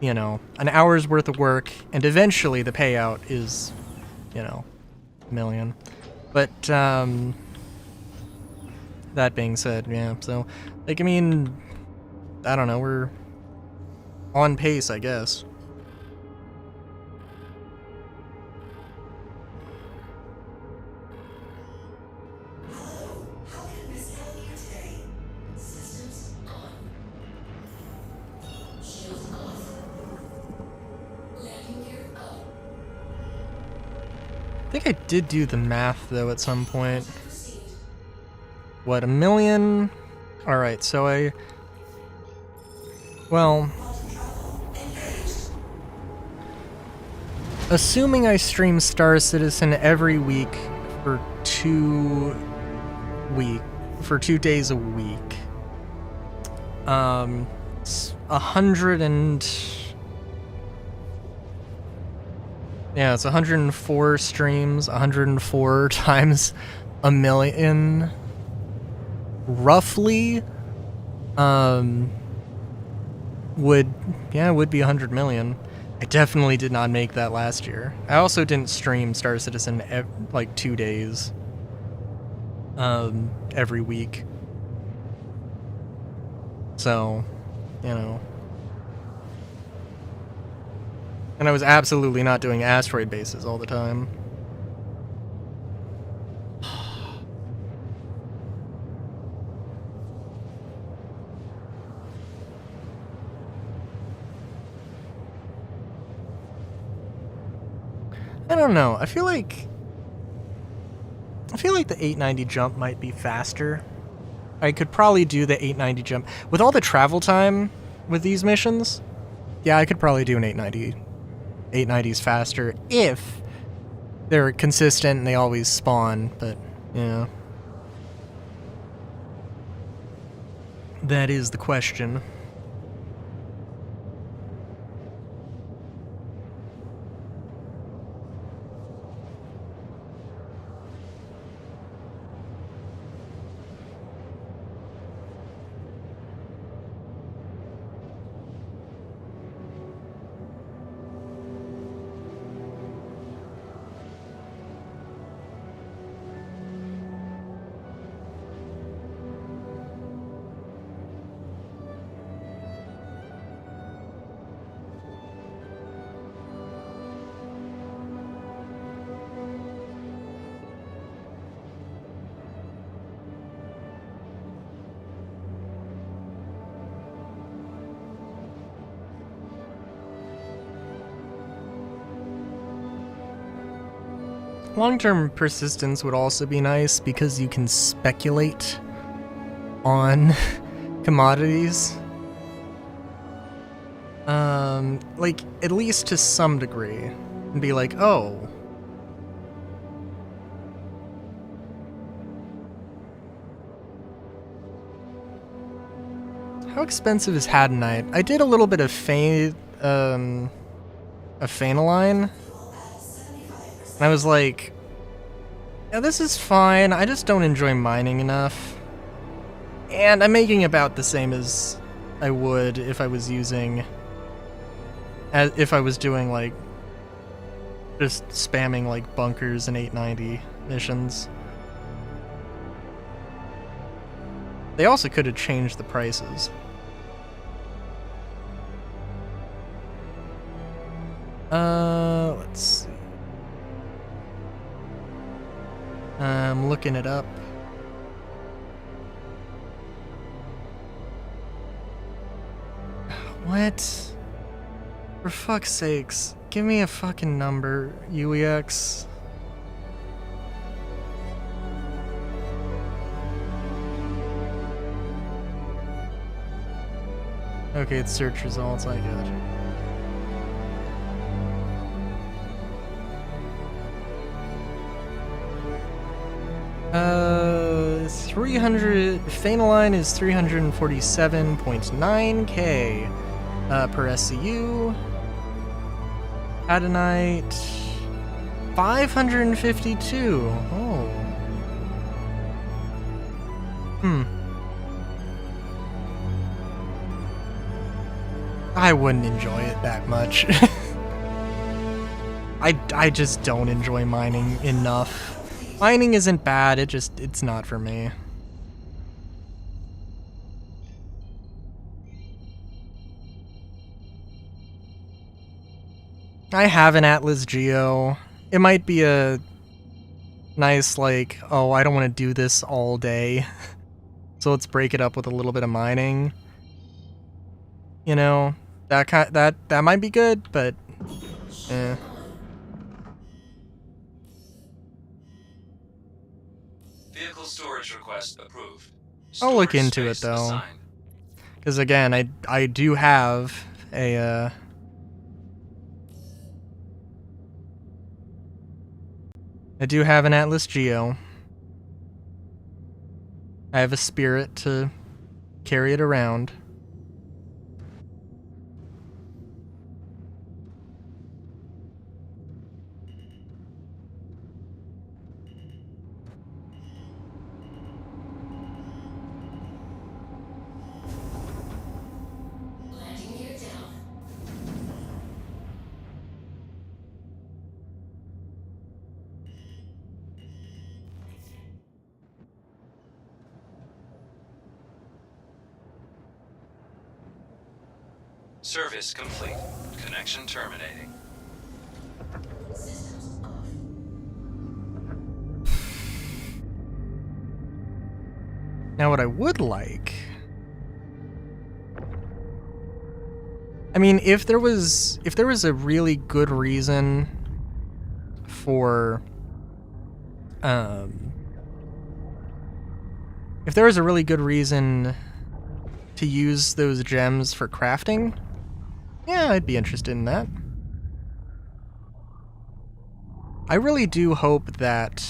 you know, an hour's worth of work, and eventually the payout is, you know, 1 million. But that being said, yeah, so, like, I mean, I don't know, we're on pace, I guess. I think I did do the math, though, at some point. What, 1 million? Alright, so well... Assuming I stream Star Citizen every week for 2 days a week. It's 100 and... Yeah, it's 104 streams, 104 times 1 million... roughly would be 100 million. I definitely did not make that last year. I also didn't stream Star Citizen like 2 days every week. So, you know. And I was absolutely not doing asteroid bases all the time. I don't know. I feel like the 890 jump might be faster. I could probably do the 890 jump with all the travel time with these missions. Yeah, I could probably do an 890. 890s faster if they're consistent and they always spawn, but yeah. That is the question. Long-term persistence would also be nice because you can speculate on commodities. Like, at least to some degree. And be like, oh. How expensive is Hadanite? I did a little bit of Phaneline. And I was like, yeah, this is fine, I just don't enjoy mining enough. And I'm making about the same as I would if I was using... if I was doing, like, just spamming, like, bunkers and 890 missions. They also could have changed the prices. Let's see. I'm looking it up. What? For fuck's sakes. Give me a fucking number, UEX. Okay, it's search results, I got it. 300 Phaneline is 347.9k per SCU. Hadanite 552. Oh. I wouldn't enjoy it that much. I just don't enjoy mining enough. Mining isn't bad, it's not for me. I have an Atlas Geo. It might be a nice, like, oh, I don't want to do this all day. So let's break it up with a little bit of mining. You know, that might be good, but eh. Vehicle storage request approved. I'll look Storage into it space though. assigned. Because again, I do have a I do have an Atlas Geo. I have a Spirit to carry it around. Service complete. Connection terminating. Now what I would like... I mean, if there was a really good reason for if there was a really good reason to use those gems for crafting, yeah, I'd be interested in that. I really do hope that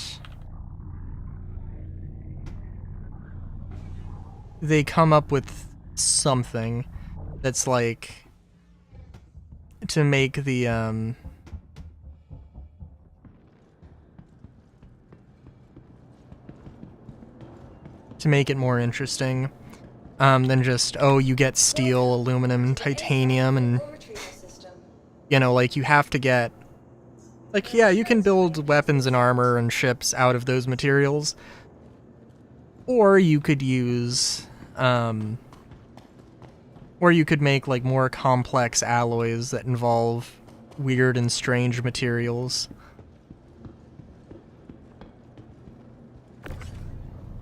they come up with something that's like to make the to make it more interesting than just, oh, you get steel, aluminum, and titanium, and you know, like you have to get, like, yeah, you can build weapons and armor and ships out of those materials, or you could use or you could make like more complex alloys that involve weird and strange materials.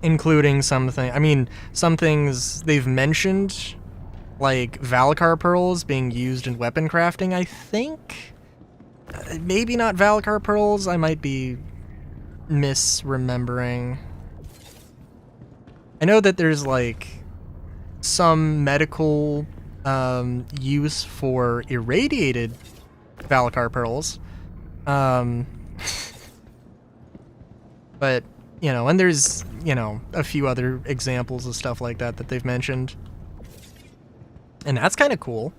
Including something, I mean, some things they've mentioned, like Valkar pearls being used in weapon crafting, I think. Maybe not Valkar pearls, I might be misremembering. I know that there's like some medical use for irradiated Valkar pearls. But, you know, and there's, you know, a few other examples of stuff like that that they've mentioned. And that's kind of cool.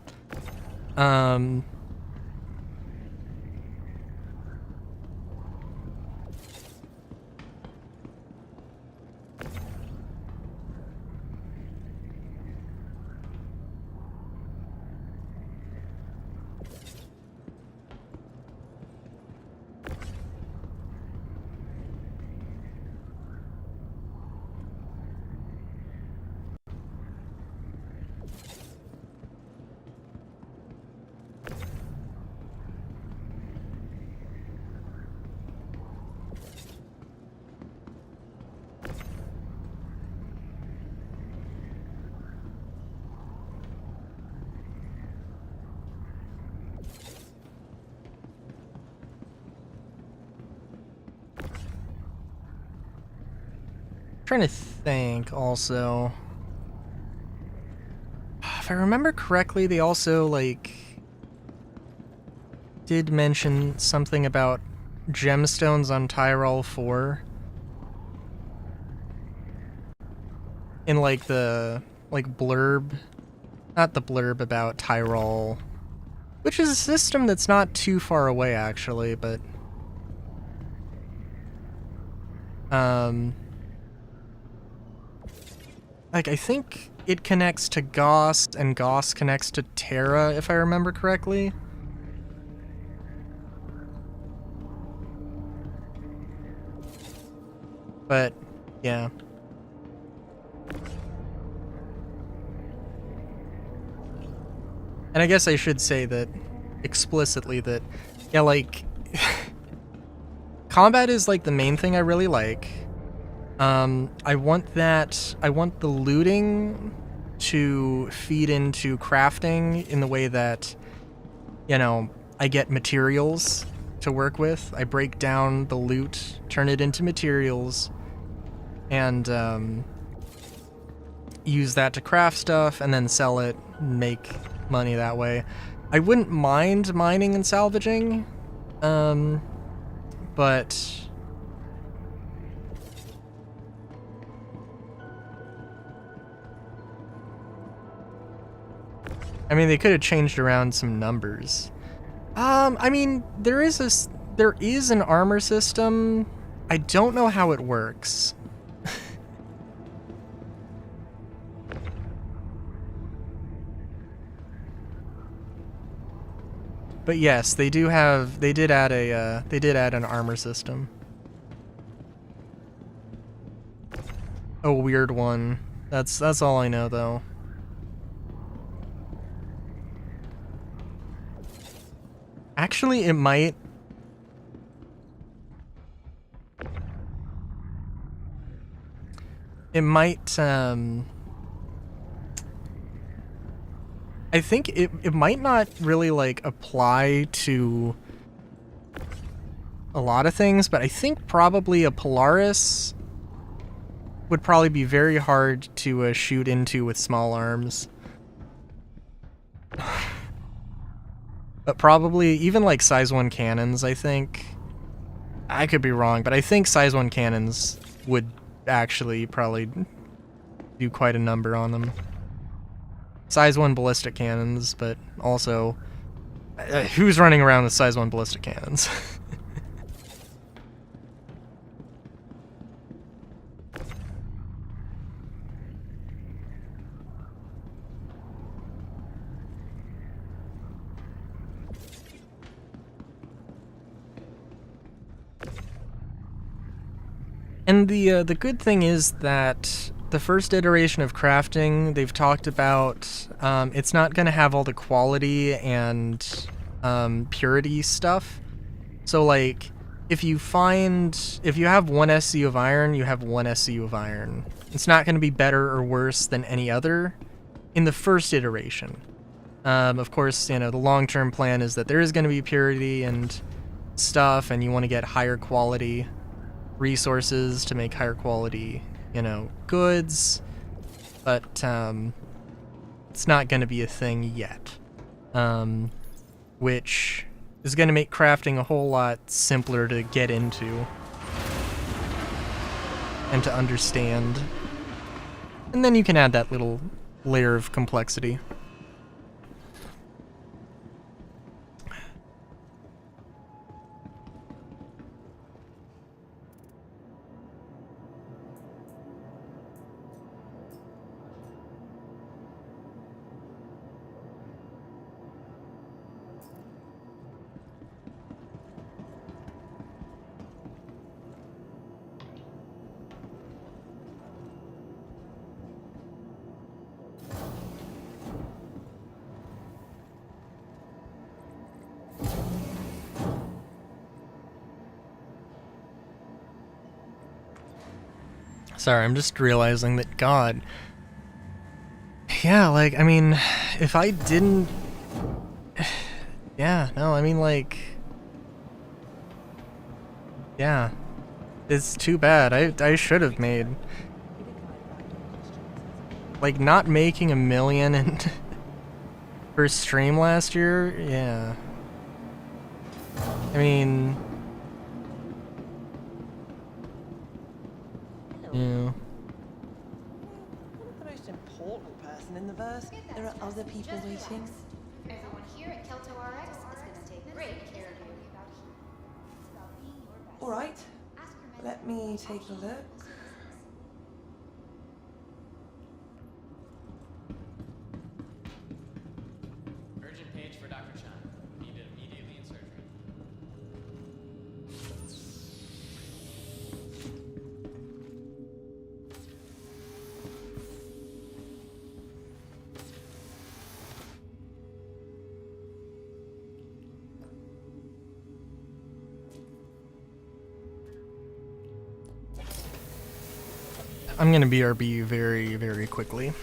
Trying to think also. If I remember correctly, they also like did mention something about gemstones on Tyrol 4 in like the blurb, not the blurb about Tyrol, which is a system that's not too far away actually, but like, I think it connects to Goss, and Goss connects to Terra, if I remember correctly. But, yeah. And I guess I should say that, explicitly, that, yeah, like, combat is, like, the main thing I really like. I want the looting to feed into crafting in the way that, you know, I get materials to work with. I break down the loot, turn it into materials, and use that to craft stuff, and then sell it, make money that way. I wouldn't mind mining and salvaging, but I mean, they could have changed around some numbers. I mean, there is an armor system. I don't know how it works. But yes, they did add an armor system. A weird one. That's all I know though. Actually, it might. I think it might not really, like, apply to a lot of things, but I think probably a Polaris would probably be very hard to shoot into with small arms. But probably even like size 1 cannons, I think. I could be wrong, but I think size 1 cannons would actually probably do quite a number on them. Size 1 ballistic cannons, but also who's running around with size 1 ballistic cannons? And the good thing is that the first iteration of crafting, they've talked about, it's not going to have all the quality and purity stuff. So like, if you have 1 SCU of iron, you have 1 SCU of iron. It's not going to be better or worse than any other in the first iteration. Of course, you know, the long-term plan is that there is going to be purity and stuff, and you want to get higher quality resources to make higher quality, you know, goods, but it's not going to be a thing yet, which is going to make crafting a whole lot simpler to get into and to understand, and then you can add that little layer of complexity. Sorry, I'm just realizing that, God. Yeah, like, I mean, if I didn't... Yeah, no, I mean, like... Yeah. It's too bad. I should have made... Like, not making $1 million in first stream last year? Yeah. I mean... Yeah. The most important person in the verse. There are other people waiting. Everyone here at Kelto RX is going to take great care of you. All right. Let me take a look. Urgent page for Dr. Chan. Needed immediately in surgery. I'm gonna BRB very, very quickly.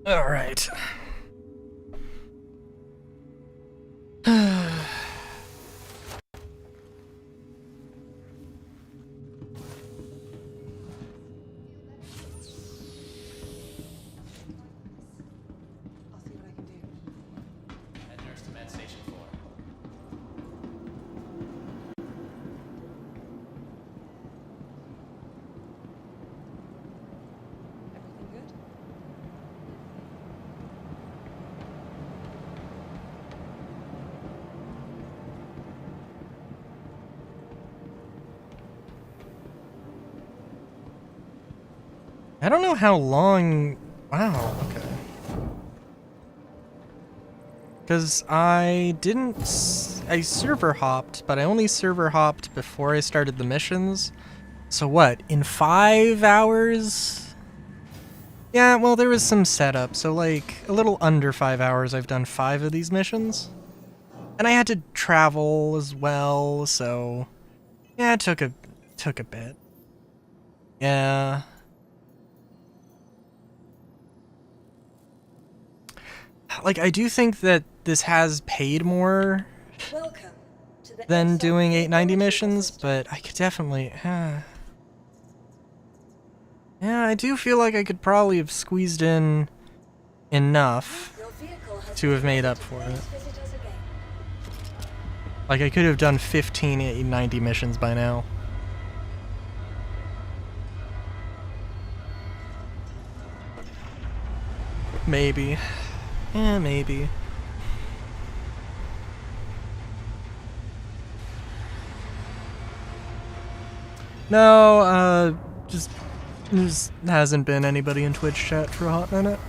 All right. I don't know how long... Wow, okay. Because I didn't... I server hopped, but I only server hopped before I started the missions. So what, in 5 hours? Yeah, well, there was some setup, so like a little under 5 hours I've done 5 of these missions. And I had to travel as well, so yeah, it took a bit. Yeah. Like, I do think that this has paid more Welcome to the than ASOP doing vehicle 890 retrieval missions, system. but I could definitely... yeah, I do feel like I could probably have squeezed in enough Your vehicle has to been have made delivered up to for Please it. visit us again. Like, I could have done 15 890 missions by now. Maybe. Yeah, maybe. No, just hasn't been anybody in Twitch chat for a hot minute.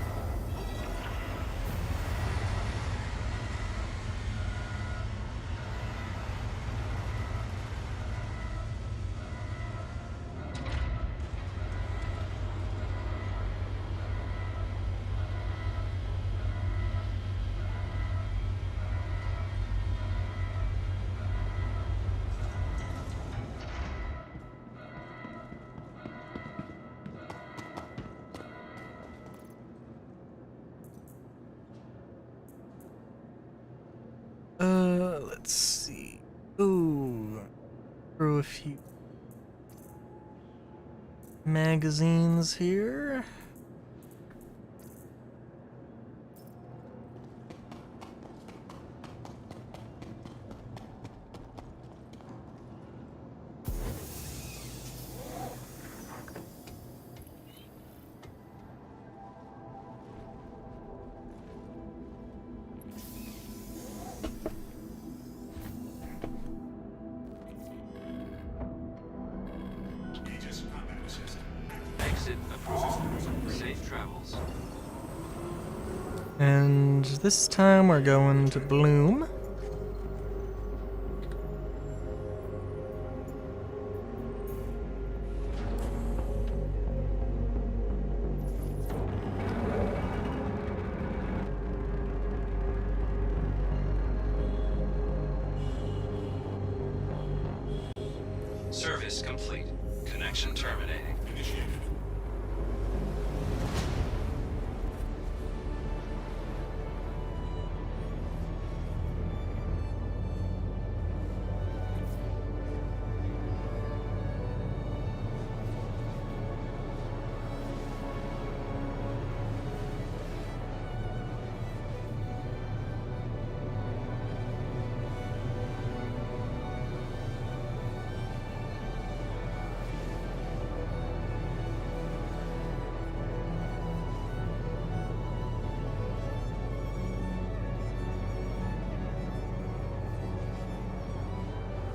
Let's see. Ooh, throw a few magazines here. Exit approved. Safe travels. And this time we're going to Bloom. Service complete. Connection terminating. Initiated.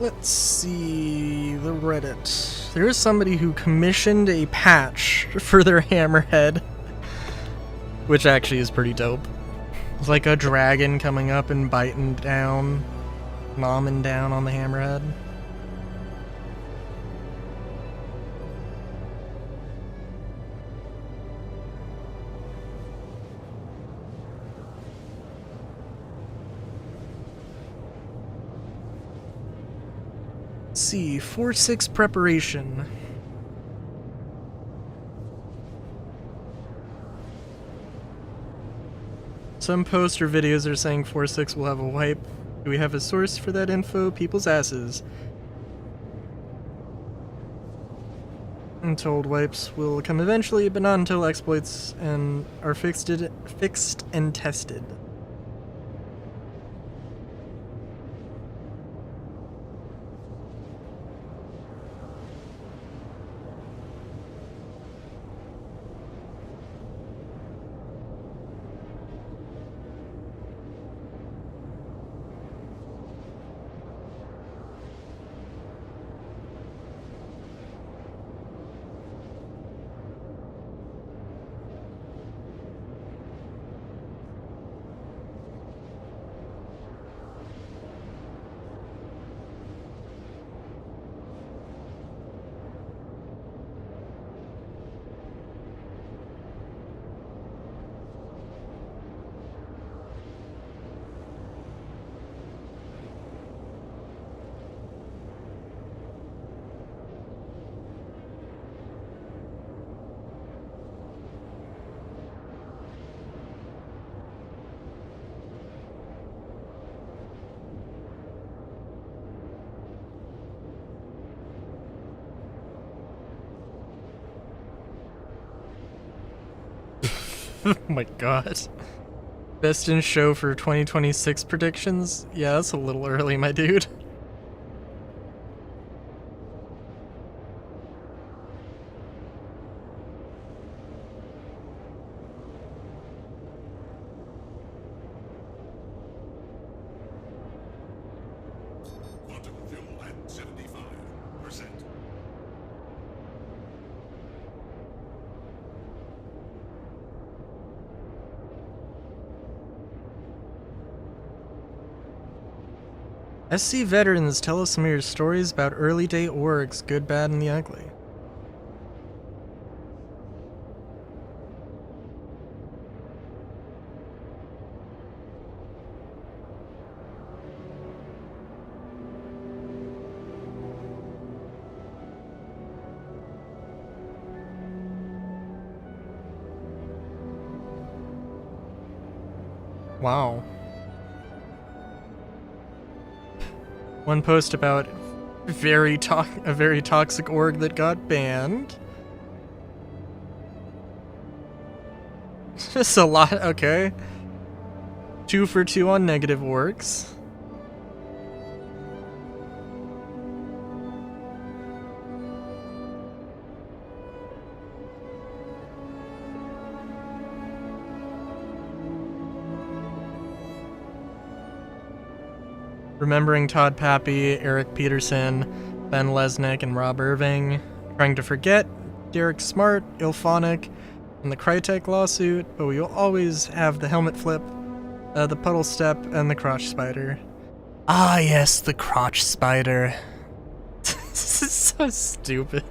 Let's see the Reddit. There is somebody who commissioned a patch for their hammerhead, which actually is pretty dope. It's like a dragon coming up and biting down, nomming down on the hammerhead. Let's see, 4-6 preparation. Some posts or videos are saying 4-6 will have a wipe. Do we have a source for that info? People's asses. I'm told wipes will come eventually, but not until exploits and are fixed and tested. Oh my god. Best in show for 2026 predictions? Yeah, that's a little early, my dude. Quantum fuel at 75%. SC veterans tell us some of your stories about early day orgs, good, bad, and the ugly. Wow. One post about a very toxic org that got banned. Just a lot, okay. 2 for 2 on negative orgs. Remembering Todd Pappy, Eric Peterson, Ben Lesnick, and Rob Irving. Trying to forget Derek Smart, Ilphonic, and the Crytek lawsuit, but we will always have the helmet flip, the puddle step, and the crotch spider. Ah yes, the crotch spider. This is so stupid.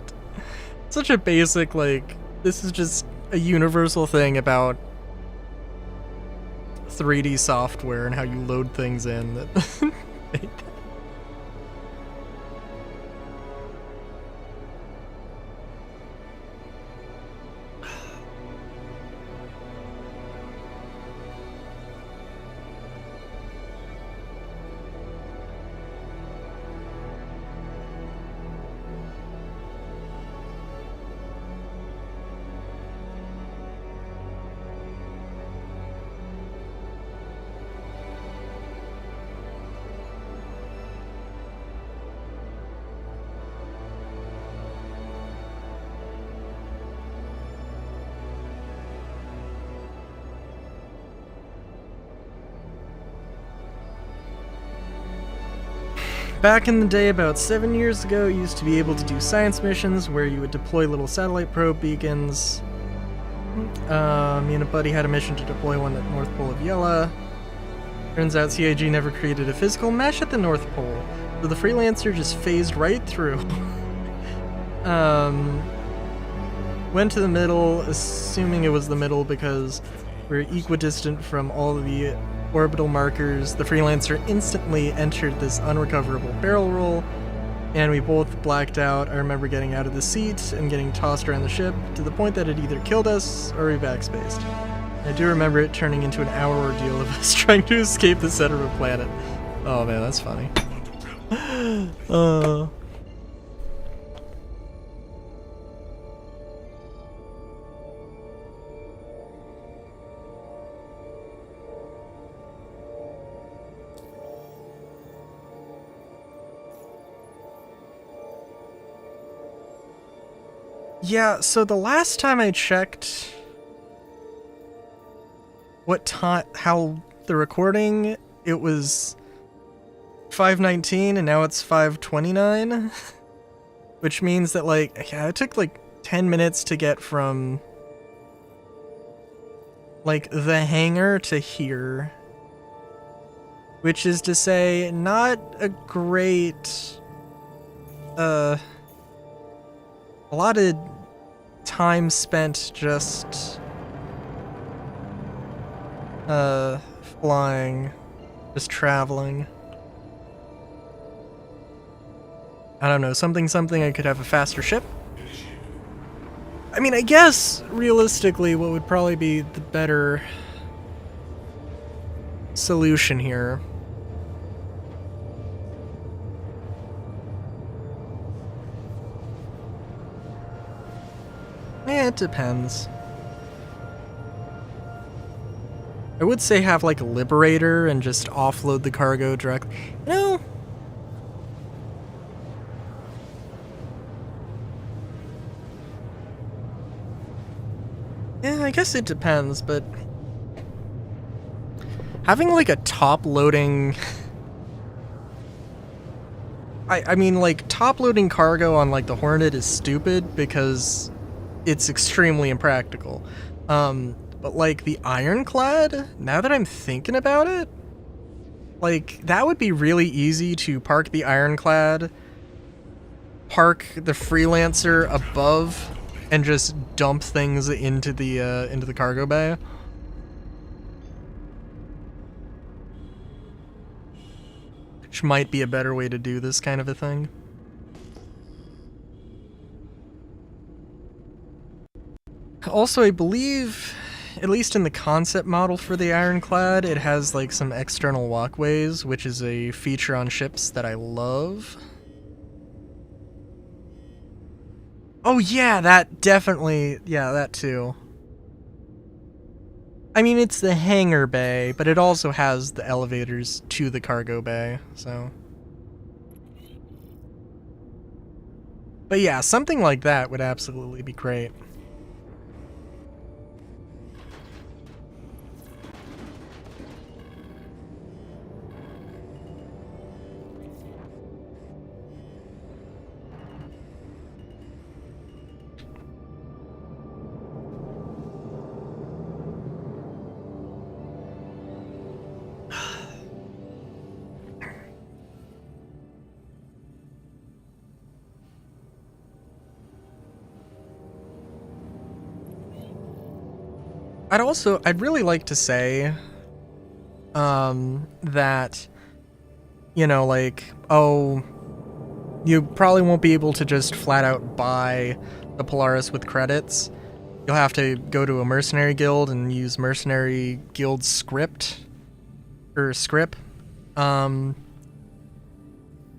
Such a basic, like, this is just a universal thing about 3D software and how you load things in that Back in the day, about 7 years ago, you used to be able to do science missions where you would deploy little satellite probe beacons. Me and a buddy had a mission to deploy one at North Pole of Yella. Turns out CIG never created a physical mesh at the North Pole, so the Freelancer just phased right through. Went to the middle, assuming it was the middle because we're equidistant from all of the orbital markers. The Freelancer instantly entered this unrecoverable barrel roll, and we both blacked out. I remember getting out of the seat and getting tossed around the ship to the point that it either killed us or we backspaced. I do remember it turning into an hour ordeal of us trying to escape the center of a planet. Oh man, that's funny. Yeah, so the last time I checked how the recording, it was 5:19 and now it's 5:29, which means that, like, yeah, it took like 10 minutes to get from like the hangar to here, which is to say not a great a lot of time spent just flying, just traveling. I don't know, something I could have a faster ship. I mean, I guess realistically what would probably be the better solution here it depends. I would say have like a liberator and just offload the cargo directly. No. Yeah, I guess it depends, but having like a top loading I mean, like, top-loading cargo on, like, the Hornet is stupid because it's extremely impractical. But, like, the Ironclad, now that I'm thinking about it, like, that would be really easy to park the Ironclad, park the Freelancer above, and just dump things into the cargo bay. Which might be a better way to do this kind of a thing. Also, I believe, at least in the concept model for the Ironclad, it has like some external walkways, which is a feature on ships that I love. Oh yeah, that definitely, yeah, that too. I mean, it's the hangar bay, but it also has the elevators to the cargo bay, so. But yeah, something like that would absolutely be great. I'd really like to say, that, you know, like, oh, you probably won't be able to just flat out buy the Polaris with credits. You'll have to go to a mercenary guild and use mercenary guild script, or script. In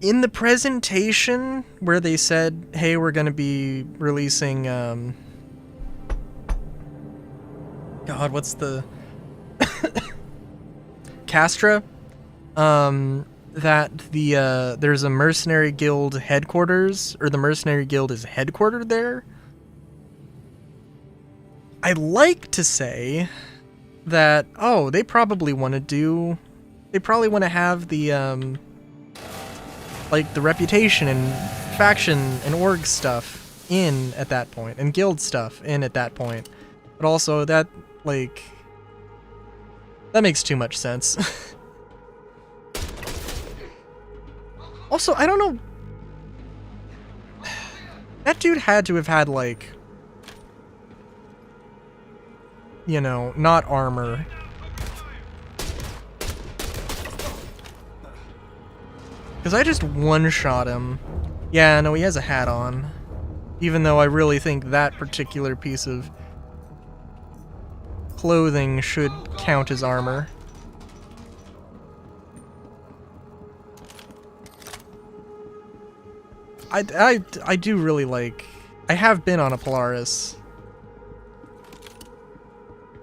the presentation where they said, hey, we're gonna be releasing, God, what's the Castra? That there's a mercenary guild headquarters, or the mercenary guild is headquartered there. I like to say that, oh, they probably want to have the like the reputation and faction and org stuff in at that point, and guild stuff in at that point. But also that, like, that makes too much sense. Also, I don't know. That dude had to have had, like, you know, not armor. Because I just one-shot him. Yeah, no, he has a hat on. Even though I really think that particular piece of clothing should count as armor. I do really like... I have been on a Polaris.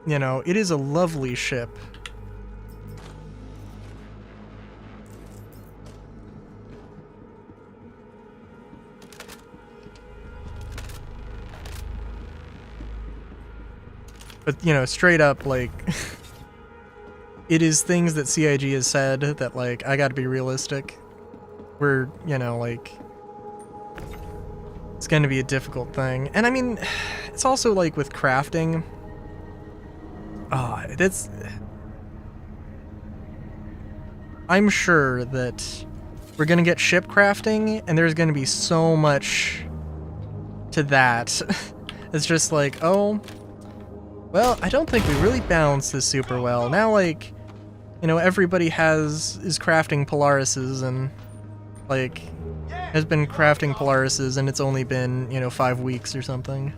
You know, it is a lovely ship. But, you know, straight up, like, it is things that CIG has said that, like, I gotta be realistic. We're, you know, like, it's gonna be a difficult thing. And I mean, it's also, like, with crafting. That's... I'm sure that we're gonna get ship crafting, and there's gonna be so much to that. It's just like, oh... Well, I don't think we really balanced this super well. Now, like, you know, everybody is crafting Polarises and, like, has been crafting Polarises, and it's only been, you know, 5 weeks or something.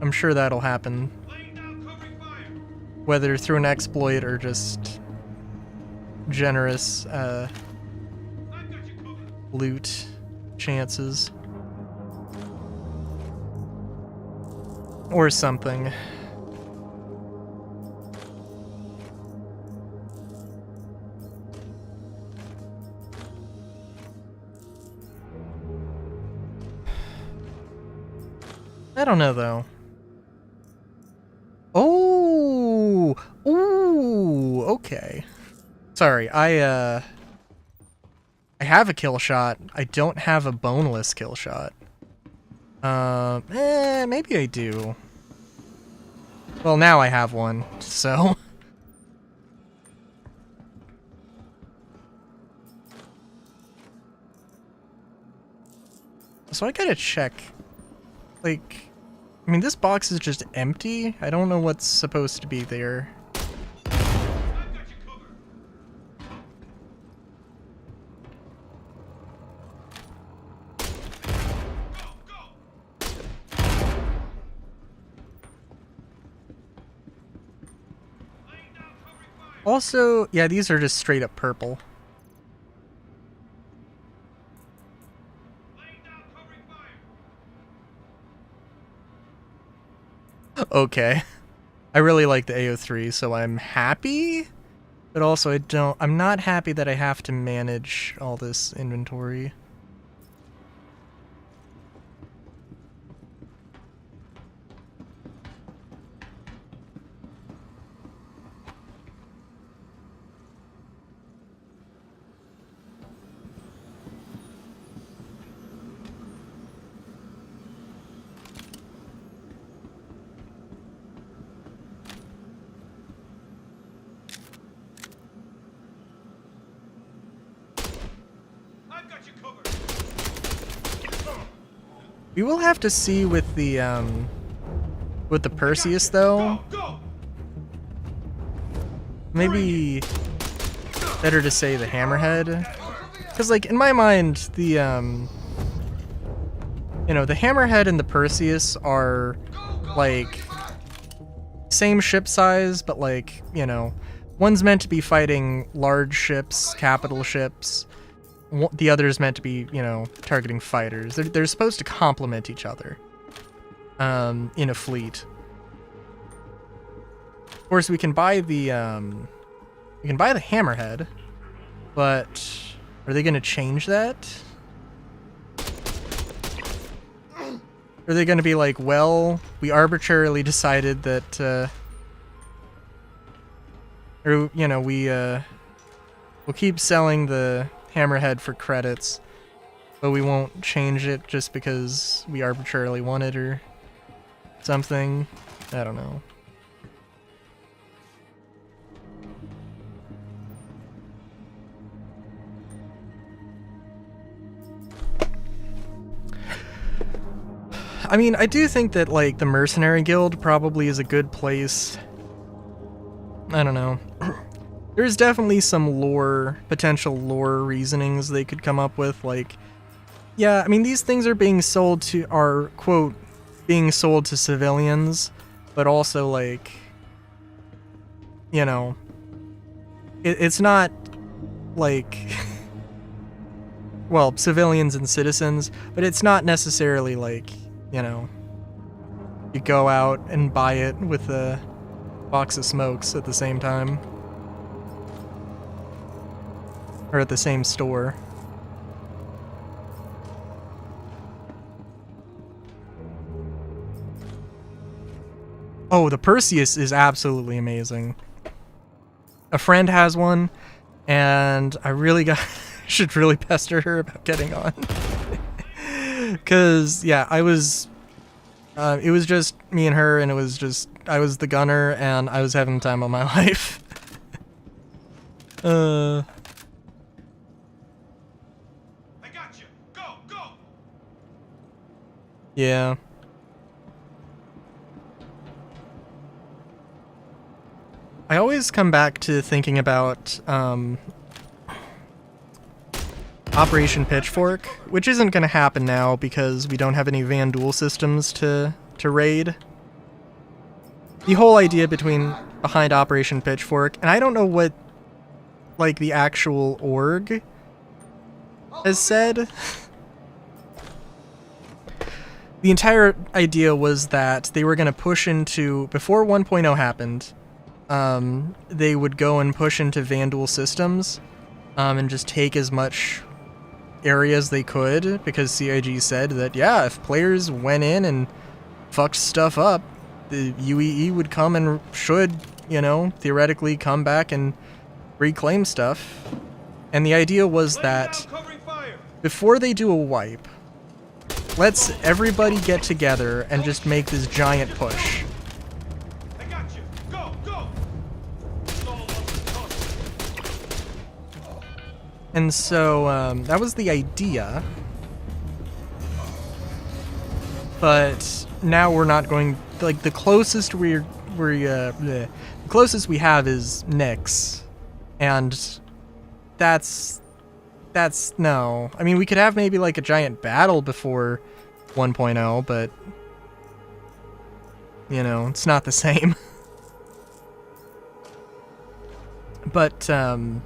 I'm sure that'll happen. Whether through an exploit or just generous, loot chances. Or something. I don't know though. Oh, ooh, okay. Sorry, I have a kill shot. I don't have a boneless kill shot. Maybe I do. Well, now I have one, so. So I gotta check. Like, I mean, this box is just empty. I don't know what's supposed to be there. Also, yeah, these are just straight up purple. Okay. I really like the AO3, so I'm happy. But also I'm not happy that I have to manage all this inventory. We will have to see with the Perseus though. Maybe better to say the Hammerhead, because like in my mind the you know, the Hammerhead and the Perseus are like same ship size, but like, you know, one's meant to be fighting large ships, capital ships. The other is meant to be, you know, targeting fighters. They're supposed to complement each other in a fleet. Of course, we can buy the Hammerhead, but are they going to change that? Are they going to be like, well, we arbitrarily decided that, or you know, we'll keep selling the Hammerhead for credits, but we won't change it just because we arbitrarily want it or something. I don't know. I mean, I do think that like the Mercenary Guild probably is a good place. I don't know. There's definitely some potential lore reasonings they could come up with, like, yeah, I mean, these things are being sold to, quote, being sold to civilians, but also, like, you know, it's not, like, well, civilians and citizens, but it's not necessarily, like, you know, you go out and buy it with a box of smokes at the same time. Or at the same store. Oh, the Perseus is absolutely amazing. A friend has one, and I really should really pester her about getting on. Cause yeah, it was just me and her, and I was the gunner, and I was having the time of my life. Yeah. I always come back to thinking about Operation Pitchfork, which isn't going to happen now because we don't have any Van Duel systems to raid. The whole idea behind Operation Pitchfork, and I don't know what like the actual org has said. The entire idea was that they were going to push into, before 1.0 happened, they would go and push into Van Duel systems and just take as much area as they could, because CIG said that, yeah, if players went in and fucked stuff up, the UEE would come and should, you know, theoretically come back and reclaim stuff. And the idea was that before they do a wipe, let's everybody get together and just make this giant push. I got you. Go, go. And so that was the idea. But now we're not going, like, the closest the closest we have is Nyx. And that's no. I mean, we could have maybe like a giant battle before 1.0, but you know, it's not the same. But I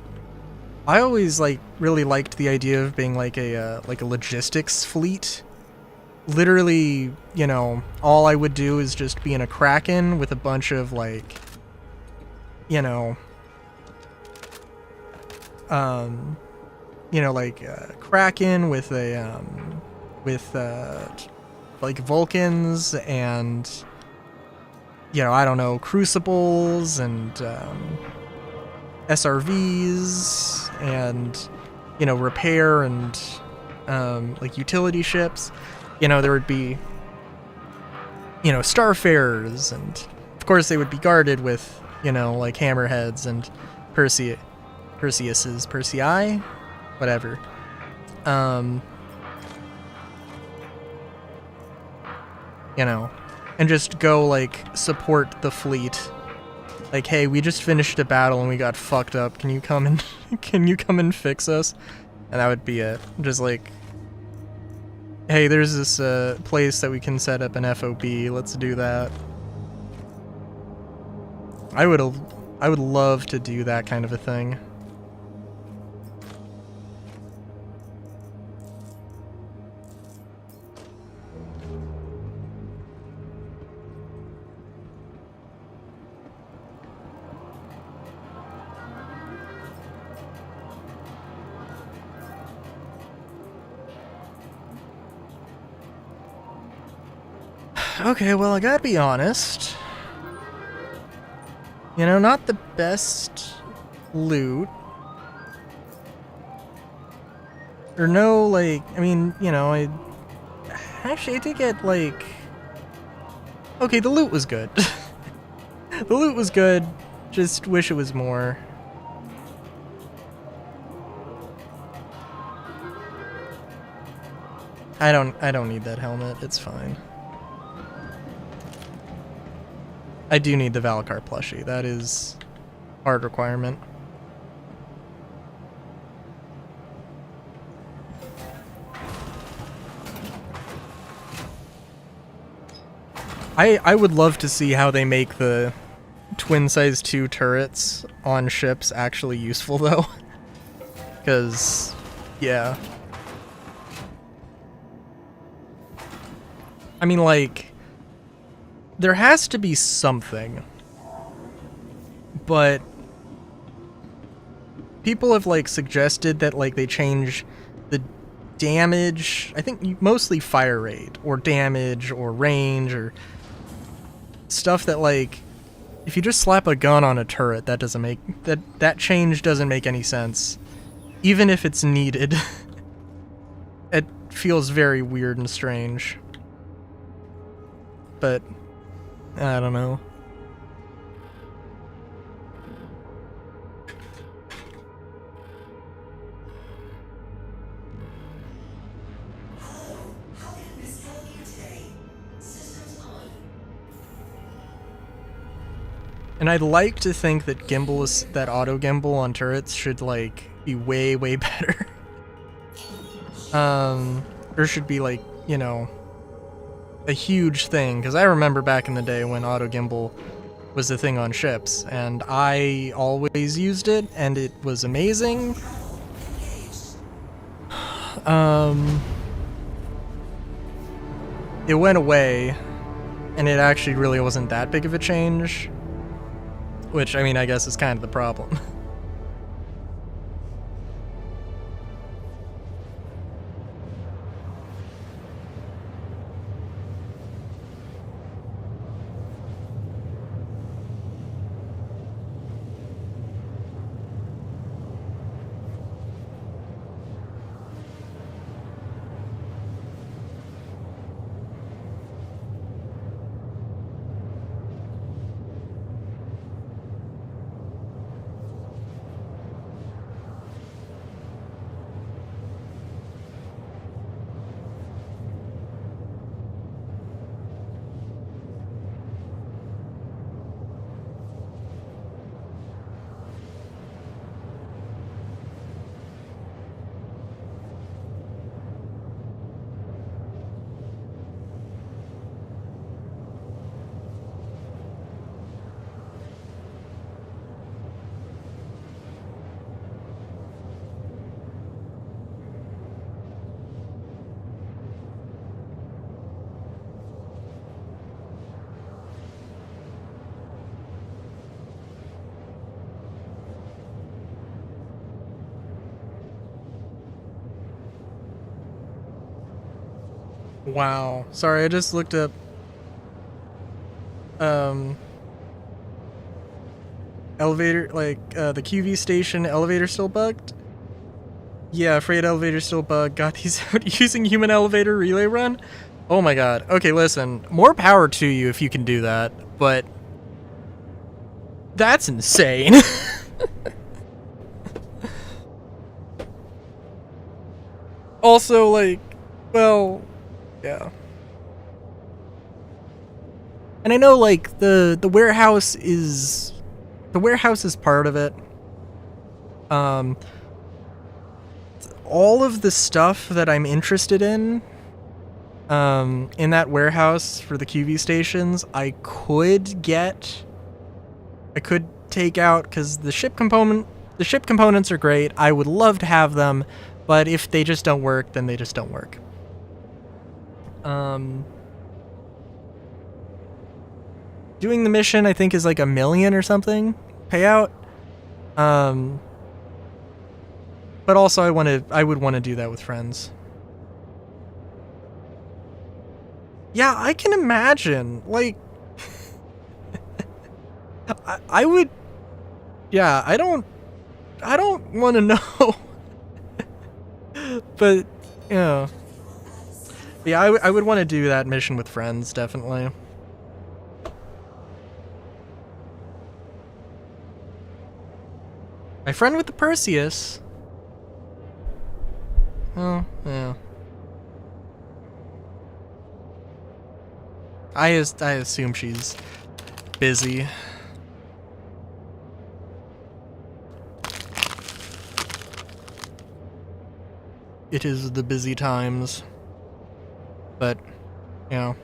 always really liked the idea of being like a logistics fleet. Literally, you know, all I would do is just be in a Kraken with a bunch of Kraken with Vulcans and, you know, I don't know, Crucibles and SRVs and, you know, repair and utility ships. You know, there would be, you know, Starfarers, and of course they would be guarded with, you know, like Hammerheads and Persei, whatever. You know, and just go support the fleet. Like, hey, we just finished a battle and we got fucked up. Can you come and fix us? And that would be it. Just hey, there's this place that we can set up an FOB. Let's do that. I would love to do that kind of a thing. Okay, well, I gotta be honest. You know, not the best loot. Or no, I mean, you know, I did get, okay, the loot was good. The loot was good, just wish it was more. I don't need that helmet, it's fine. I do need the Valakar plushie. That is a hard requirement. I would love to see how they make the twin size 2 turrets on ships actually useful, though. Because, yeah. I mean, there has to be something, but people have suggested that they change the damage, I think mostly fire rate or damage or range or stuff that if you just slap a gun on a turret, that doesn't make that change doesn't make any sense, even if it's needed. It feels very weird and strange, but I don't know. And I'd like to think that that auto gimbal on turrets should be way better. Or should be you know, a huge thing, because I remember back in the day when auto gimbal was the thing on ships, and I always used it, and it was amazing. It went away, and it actually really wasn't that big of a change, which, I mean, I guess is kind of the problem. Wow. Sorry, I just looked up elevator, like the QV station elevator still bugged. Yeah, freight elevator still bugged. Got these out using human elevator relay run. Oh my god. Okay, listen, more power to you if you can do that, but that's insane. Also, like, well, yeah. And I know, like, the warehouse is part of it. All of the stuff that I'm interested in that warehouse for the QV stations, I could take out, because the ship components are great. I would love to have them, but if they just don't work, then they just don't work. Doing the mission, I think, is like $1 million or something payout. But also I would want to do that with friends. Yeah, I can imagine. Like, I would. Yeah, I don't want to know. But yeah, I would want to do that mission with friends, definitely. My friend with the Perseus. Oh, yeah. I assume she's busy. It is the busy times. But, you know.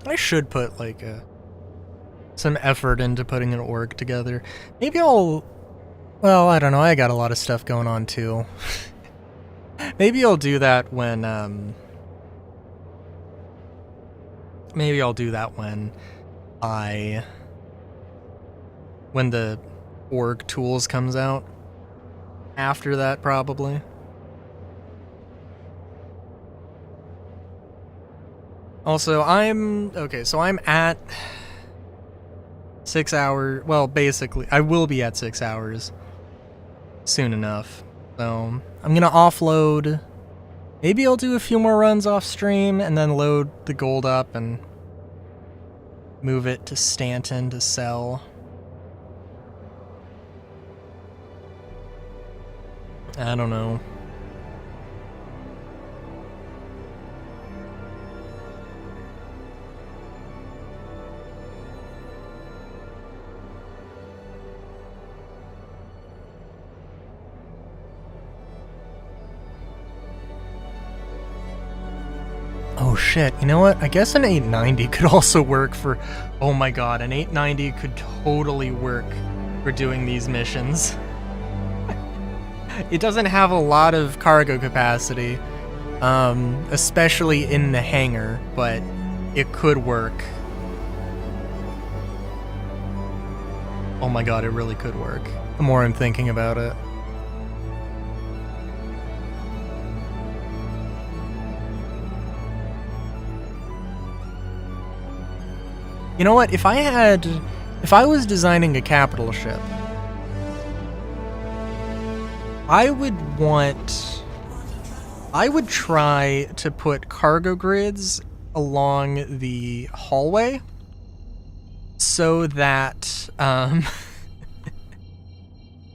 I should put, like, some effort into putting an org together. Maybe I'll... Well, I don't know, I got a lot of stuff going on, too. Maybe I'll do that when, Maybe I'll do that when the org tools comes out. After that, probably. Also, I'm at 6 hours. Well, basically, I will be at 6 hours soon enough. So, I'm gonna offload. Maybe I'll do a few more runs off stream and then load the gold up and move it to Stanton to sell. I don't know. Oh shit, you know what? I guess an 890 could also work for... Oh my god, an 890 could totally work for doing these missions. It doesn't have a lot of cargo capacity, especially in the hangar, but it could work. Oh my god, it really could work. The more I'm thinking about it. You know what? If I was designing a capital ship, I would try to put cargo grids along the hallway so that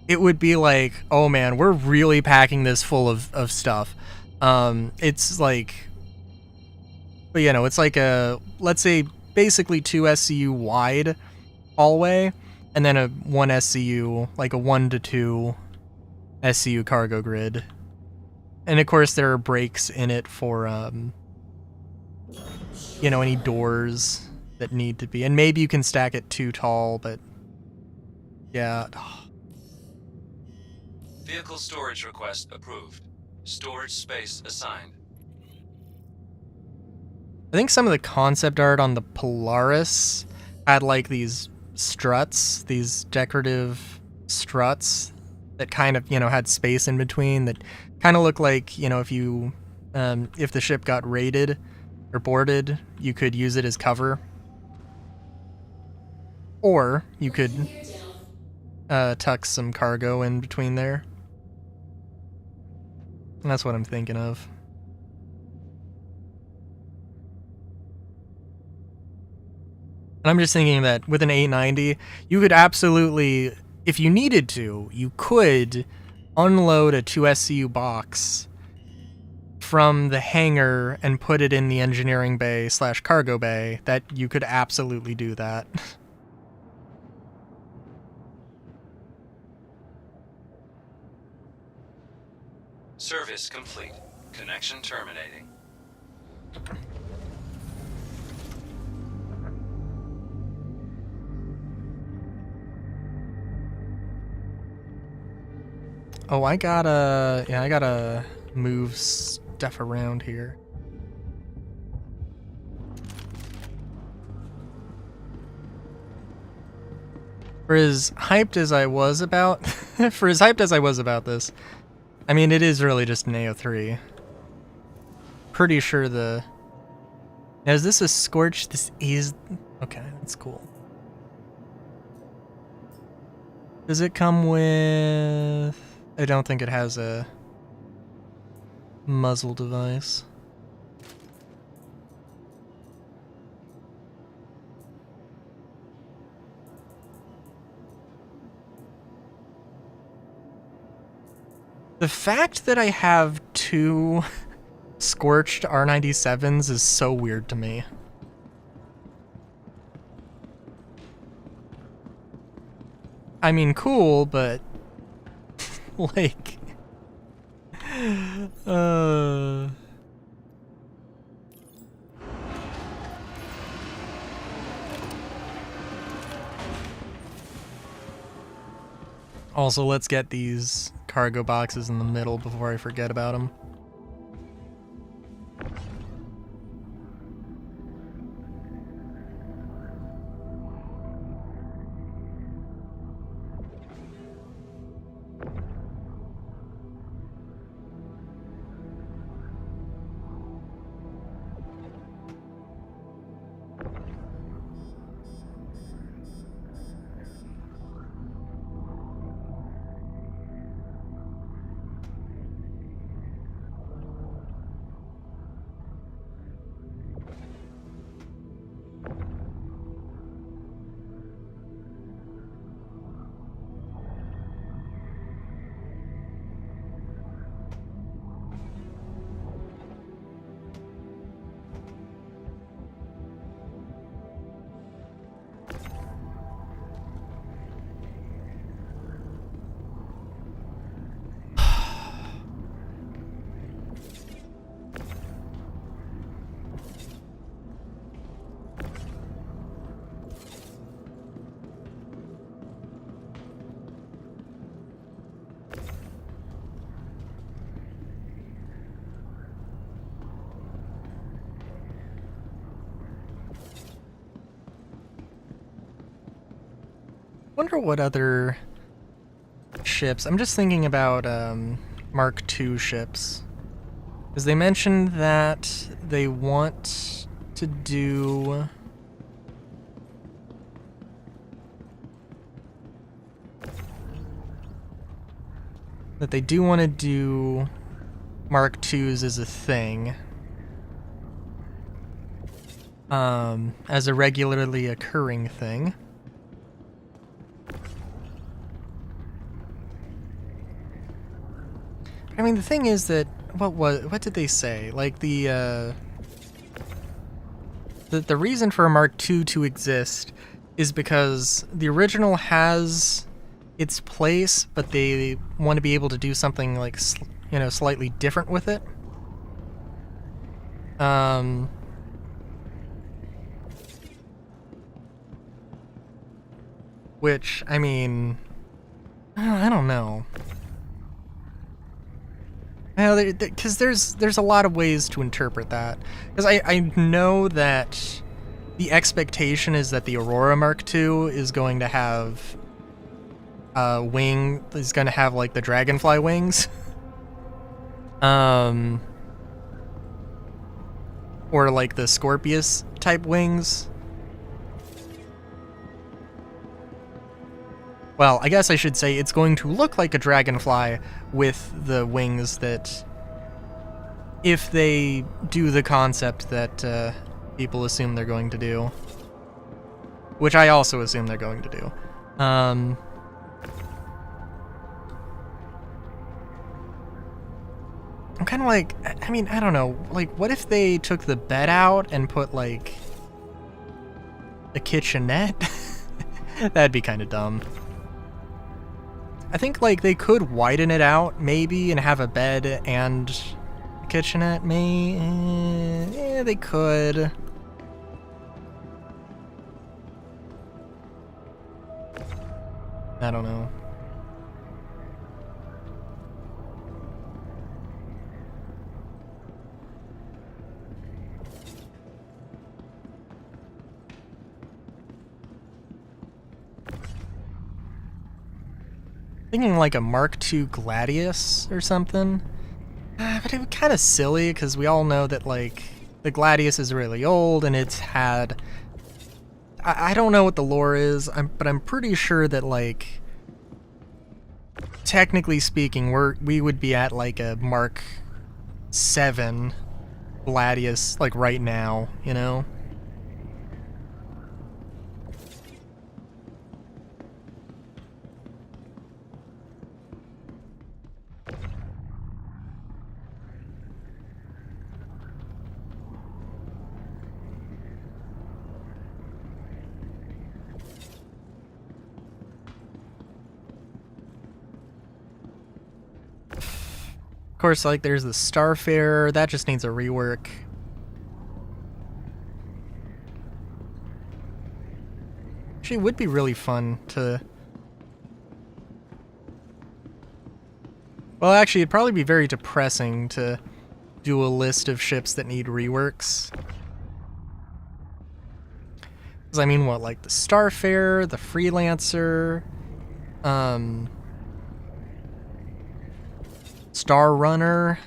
it would be like, oh man, we're really packing this full of stuff. It's like, but you know, it's like a, let's say, basically 2 SCU wide hallway, and then a 1 SCU, like a 1 to 2 SCU cargo grid. And of course there are breaks in it for, you know, any doors that need to be. And maybe you can stack it too tall, but yeah. Vehicle storage request approved. Storage space assigned. I think some of the concept art on the Polaris had like these struts, these decorative struts that kind of, you know, had space in between that kind of looked like, you know, if the ship got raided or boarded, you could use it as cover. Or you could tuck some cargo in between there. And that's what I'm thinking of. And I'm just thinking that with an 890, you could absolutely, if you needed to, you could unload a 2SCU box from the hangar and put it in the engineering bay / cargo bay. That you could absolutely do that. Service complete. Connection terminating. Oh, I gotta move stuff around here. For as hyped as I was about this, I mean, it is really just an AO3. Pretty sure now, is this a Scorch? This is... Okay, that's cool. Does it come with... I don't think it has a muzzle device. The fact that I have 2 scorched R97s is so weird to me. I mean, cool, but like, Also, let's get these cargo boxes in the middle before I forget about them. Wonder what other ships. I'm just thinking about Mark II ships, because they mentioned that they want to do Mark IIs as a thing, as a regularly occurring thing. I mean, the thing is that what did they say? Like the reason for a Mark II to exist is because the original has its place, but they want to be able to do something like slightly different with it. Which, I mean, I don't know. Well, because there's a lot of ways to interpret that. Because I know that the expectation is that the Aurora Mark II is going to have is going to have like the dragonfly wings. Or like the Scorpius type wings. Well, I guess I should say it's going to look like a dragonfly with the wings that, if they do the concept that people assume they're going to do, which I also assume they're going to do. I'm kind of like, I mean, I don't know, like, what if they took the bed out and put, like, a kitchenette? That'd be kind of dumb. I think, like, they could widen it out, maybe, and have a bed and a kitchenette, yeah, they could. I don't know. Thinking like a Mark II Gladius or something. But it was kind of silly because we all know that like the Gladius is really old and it's had... I don't know what the lore is, but I'm pretty sure that like... technically speaking, we would be at like a Mark VII Gladius like right now, you know? Of course, like, there's the Starfarer. That just needs a rework. Actually, it would be really fun to... Well, actually, it'd probably be very depressing to do a list of ships that need reworks. Because, I mean, what, like the Starfarer, the Freelancer, Star Runner,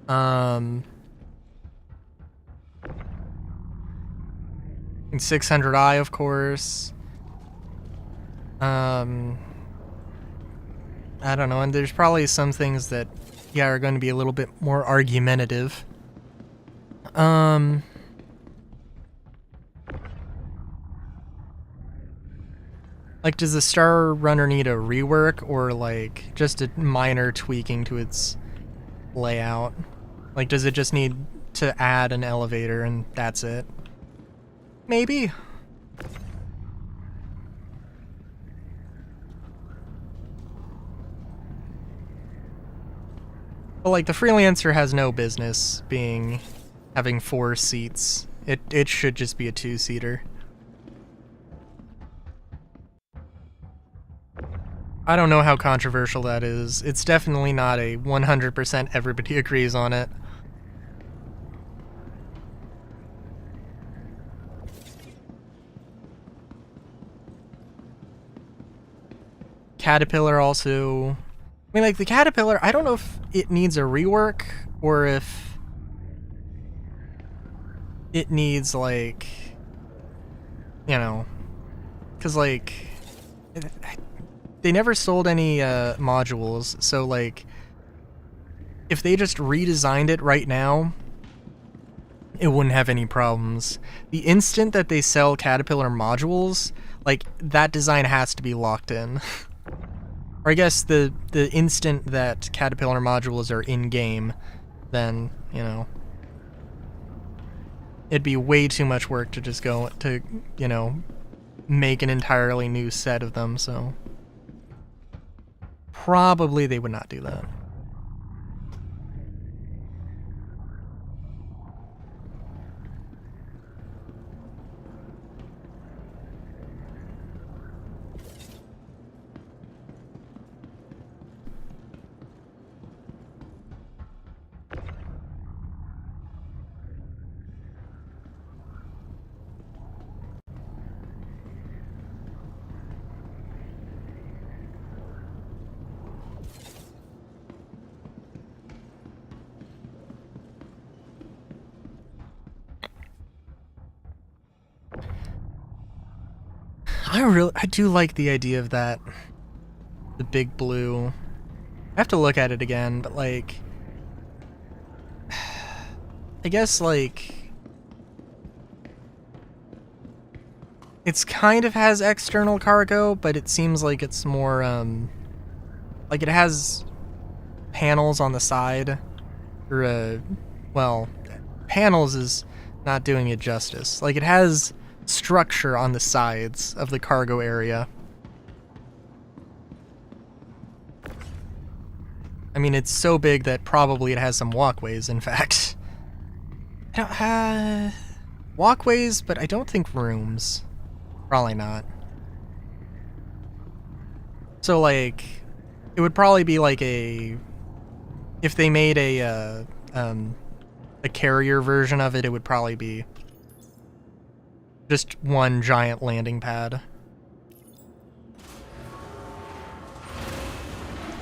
and 600i, of course. I don't know, and there's probably some things that, yeah, are going to be a little bit more argumentative. Like, does the Star Runner need a rework, or, like, just a minor tweaking to its layout? Like, does it just need to add an elevator and that's it? Maybe. But, like, the Freelancer has no business having 4 seats. It should just be a 2-seater. I don't know how controversial that is. It's definitely not a 100% everybody agrees on it. Caterpillar also... I mean, like, the Caterpillar, I don't know if it needs a rework, or if it needs, like, you know, because, like, they never sold any modules, so, like, if they just redesigned it right now, it wouldn't have any problems. The instant that they sell Caterpillar modules, like, that design has to be locked in. Or I guess the instant that Caterpillar modules are in-game, then, you know, it'd be way too much work to just go to, you know, make an entirely new set of them, so... Probably they would not do that. I do like the idea of that. The big blue. I have to look at it again, but like, I guess like, it's kind of has external cargo, but it seems like it's more, like it has panels on the side, or, well, panels is not doing it justice. Like, it has structure on the sides of the cargo area. I mean, it's so big that probably it has some walkways, in fact. I don't, walkways, but I don't think rooms. Probably not. So, like, it would probably be like a... If they made a carrier version of it, it would probably be just one giant landing pad.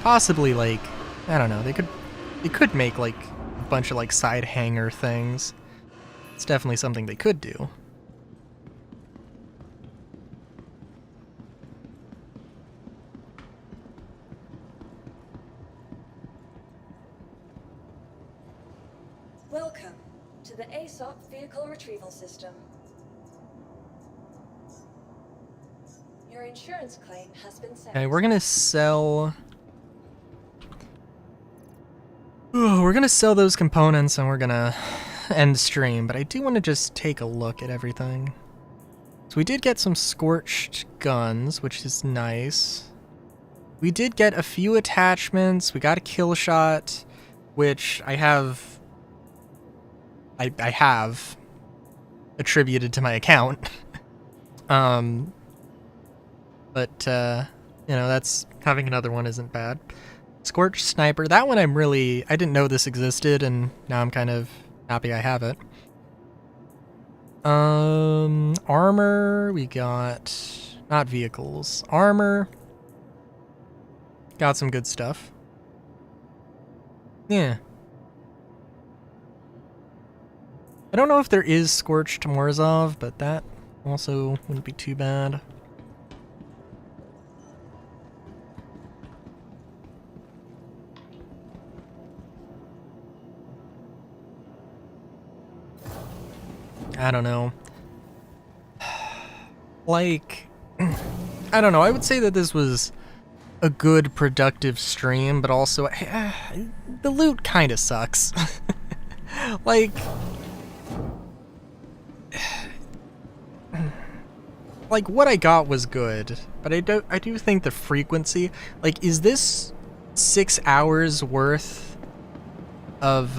Possibly, like, I don't know, they could make, like, a bunch of, like, side hangar things. It's definitely something they could do. Welcome to the ASOP Vehicle Retrieval System. Your insurance claim has been sent. Okay, we're gonna sell... we're gonna sell those components and we're gonna end stream, but I do want to just take a look at everything. So we did get some scorched guns, which is nice. We did get a few attachments. We got a kill shot, which I have attributed to my account. But you know, that's having another one isn't bad. Scorched sniper, that one I didn't know this existed, and now I'm kind of happy I have it. Armor, we got, not vehicles, armor. Got some good stuff. Yeah. I don't know if there is Scorched Morzov, but that also wouldn't be too bad. I don't know. Like, I don't know, I would say that this was a good, productive stream, but also, the loot kind of sucks. Like... Like, what I got was good, but I do think the frequency, like, is this 6 hours worth of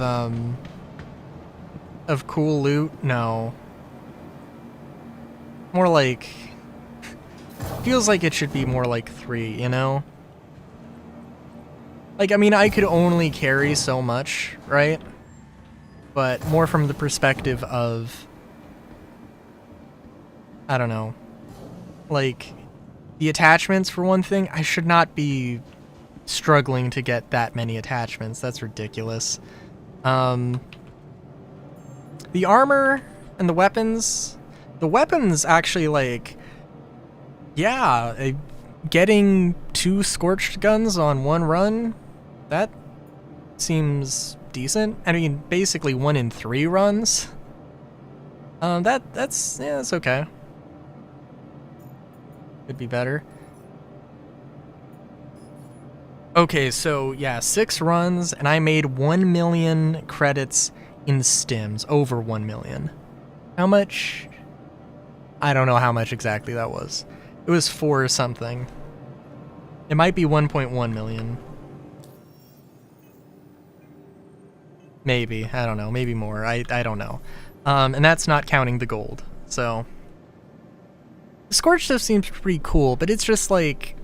cool loot? No. More like, feels like it should be more like 3, you know? Like, I mean, I could only carry so much, right? But more from the perspective of, I don't know. Like, the attachments, for one thing, I should not be struggling to get that many attachments. That's ridiculous. The armor and the weapons actually, like, yeah, getting 2 scorched guns on one run, that seems decent. I mean, basically 1 in 3 runs. That's okay. Could be better. Okay, so yeah, 6 runs, and I made 1 million credits in stims, over 1 million. How much? I don't know how much exactly that was. It was 4 or something. It might be 1.1 million. Maybe, I don't know, maybe more, I don't know. And that's not counting the gold, so... The Scorch stuff seems pretty cool, but it's just like...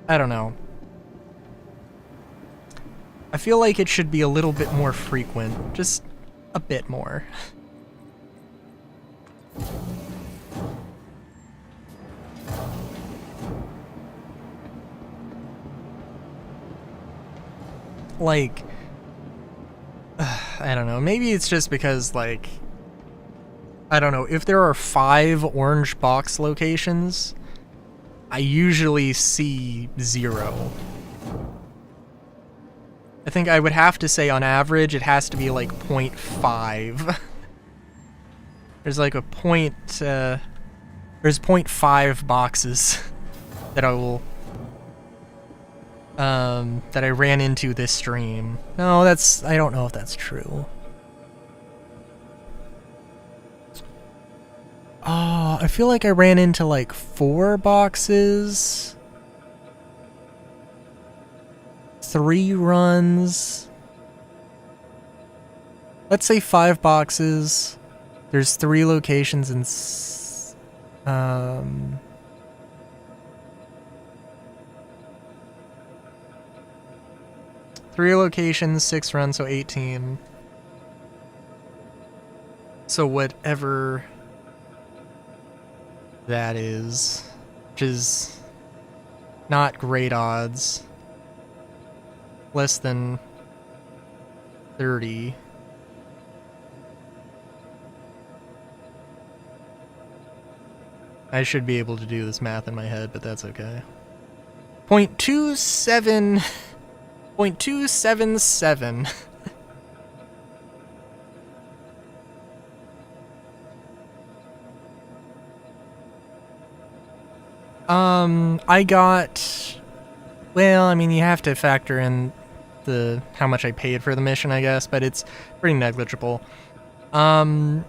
I don't know. I feel like it should be a little bit more frequent, just a bit more. Like, I don't know, maybe it's just because, like, I don't know, if there are 5 orange box locations, I usually see 0. I think I would have to say on average it has to be like 0.5. There's like a there's 0.5 boxes that I will that I ran into this stream. No, I don't know if that's true. Oh, I feel like I ran into like 4 boxes. 3 runs. Let's say 5 boxes. There's 3 locations in 3 locations, 6 runs, so 18. So whatever that is, which is not great odds. Less than 30. I should be able to do this math in my head, but that's okay. 0.27... 0.277. I got... Well, I mean, you have to factor in how much I paid for the mission, I guess, but it's pretty negligible. 1.1,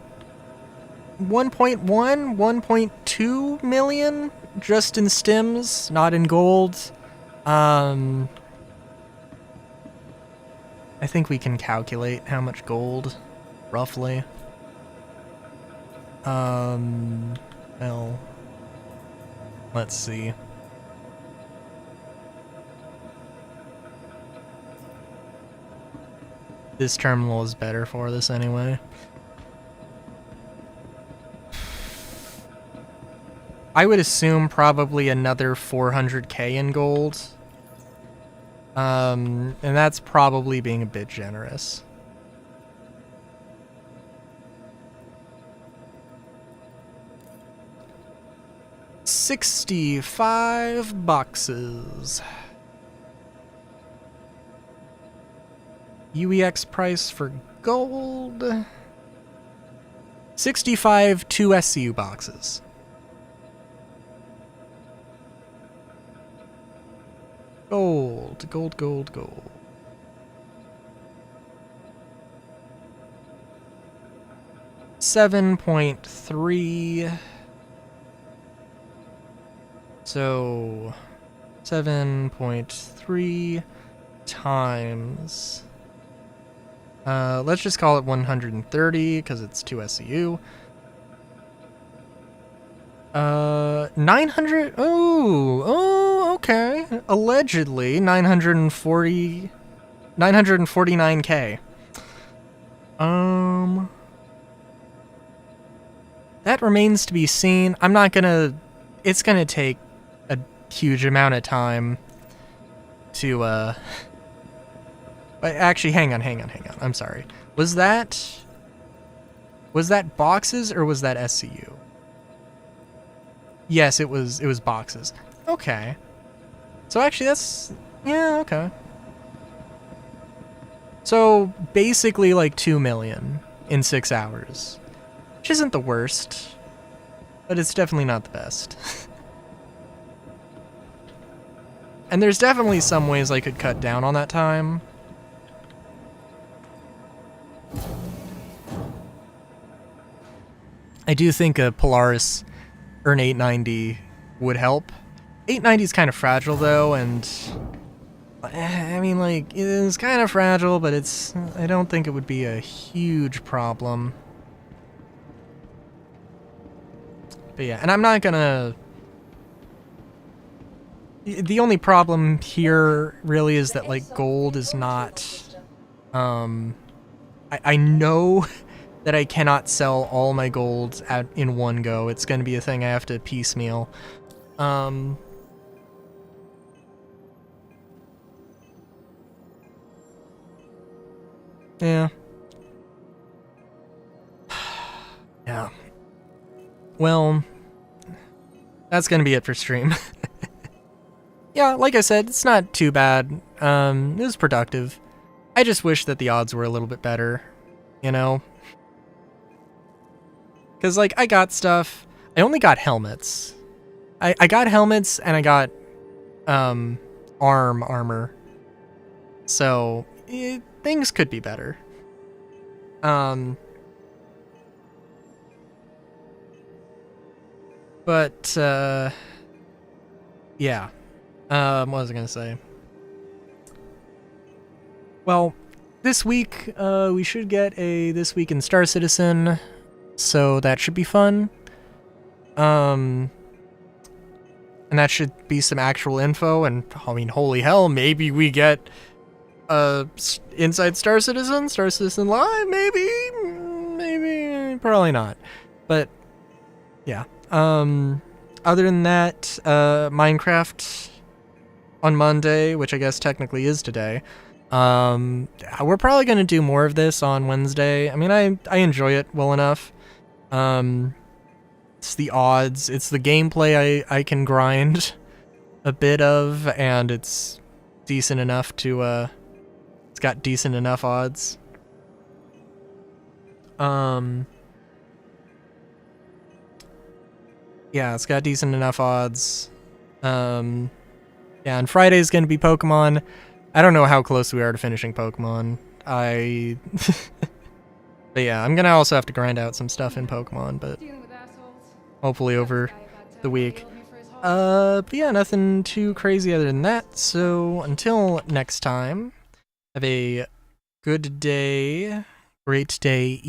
1.2 million just in stims, not in gold. I think we can calculate how much gold, roughly. Well, let's see. This terminal is better for this anyway. I would assume probably another 400k in gold. And that's probably being a bit generous. $65 boxes. UEX price for gold. 65 2 SCU boxes. Gold, gold, gold, gold. $7.3. So 7.3 times. Let's just call it 130 because it's 2 SCU. 900. Oh, okay. Allegedly 949k. That remains to be seen. I'm not gonna. It's gonna take a huge amount of time to actually, hang on. I'm sorry. Was that boxes or was that SCU? Yes, it was boxes. Okay. So actually that's, yeah, okay. So basically like 2 million in 6 hours. Which isn't the worst, but it's definitely not the best. And there's definitely some ways I could cut down on that time. I do think a Polaris or an 890 would help. 890 is kind of fragile though, and I mean, like, it is kind of fragile, but I don't think it would be a huge problem. But yeah, and I'm not gonna... The only problem here really is that, like, gold is not... I know that I cannot sell all my gold in one go. It's gonna be a thing I have to piecemeal. Yeah. Yeah. well, that's gonna be it for stream. Yeah, like I said, it's not too bad. It was productive. I just wish that the odds were a little bit better, you know? Because, like, I got stuff. I only got helmets. I got helmets and I got armor. So, things could be better. But, yeah. What was I gonna say? Well, this week, we should get a This Week in Star Citizen, so that should be fun. And that should be some actual info, and, I mean, holy hell, maybe we get, Inside Star Citizen Live, maybe, probably not. But, yeah. Other than that, Minecraft on Monday, which I guess technically is today. We're probably going to do more of this on Wednesday. I mean, I enjoy it well enough. It's the odds. It's the gameplay I can grind a bit of, and it's decent enough to, it's got decent enough odds. Yeah, it's got decent enough odds. Yeah, and Friday's gonna be Pokemon. I don't know how close we are to finishing Pokemon. But yeah, I'm gonna also have to grind out some stuff in Pokemon, but hopefully over the week. But yeah, nothing too crazy other than that. So until next time, have a good day, great day.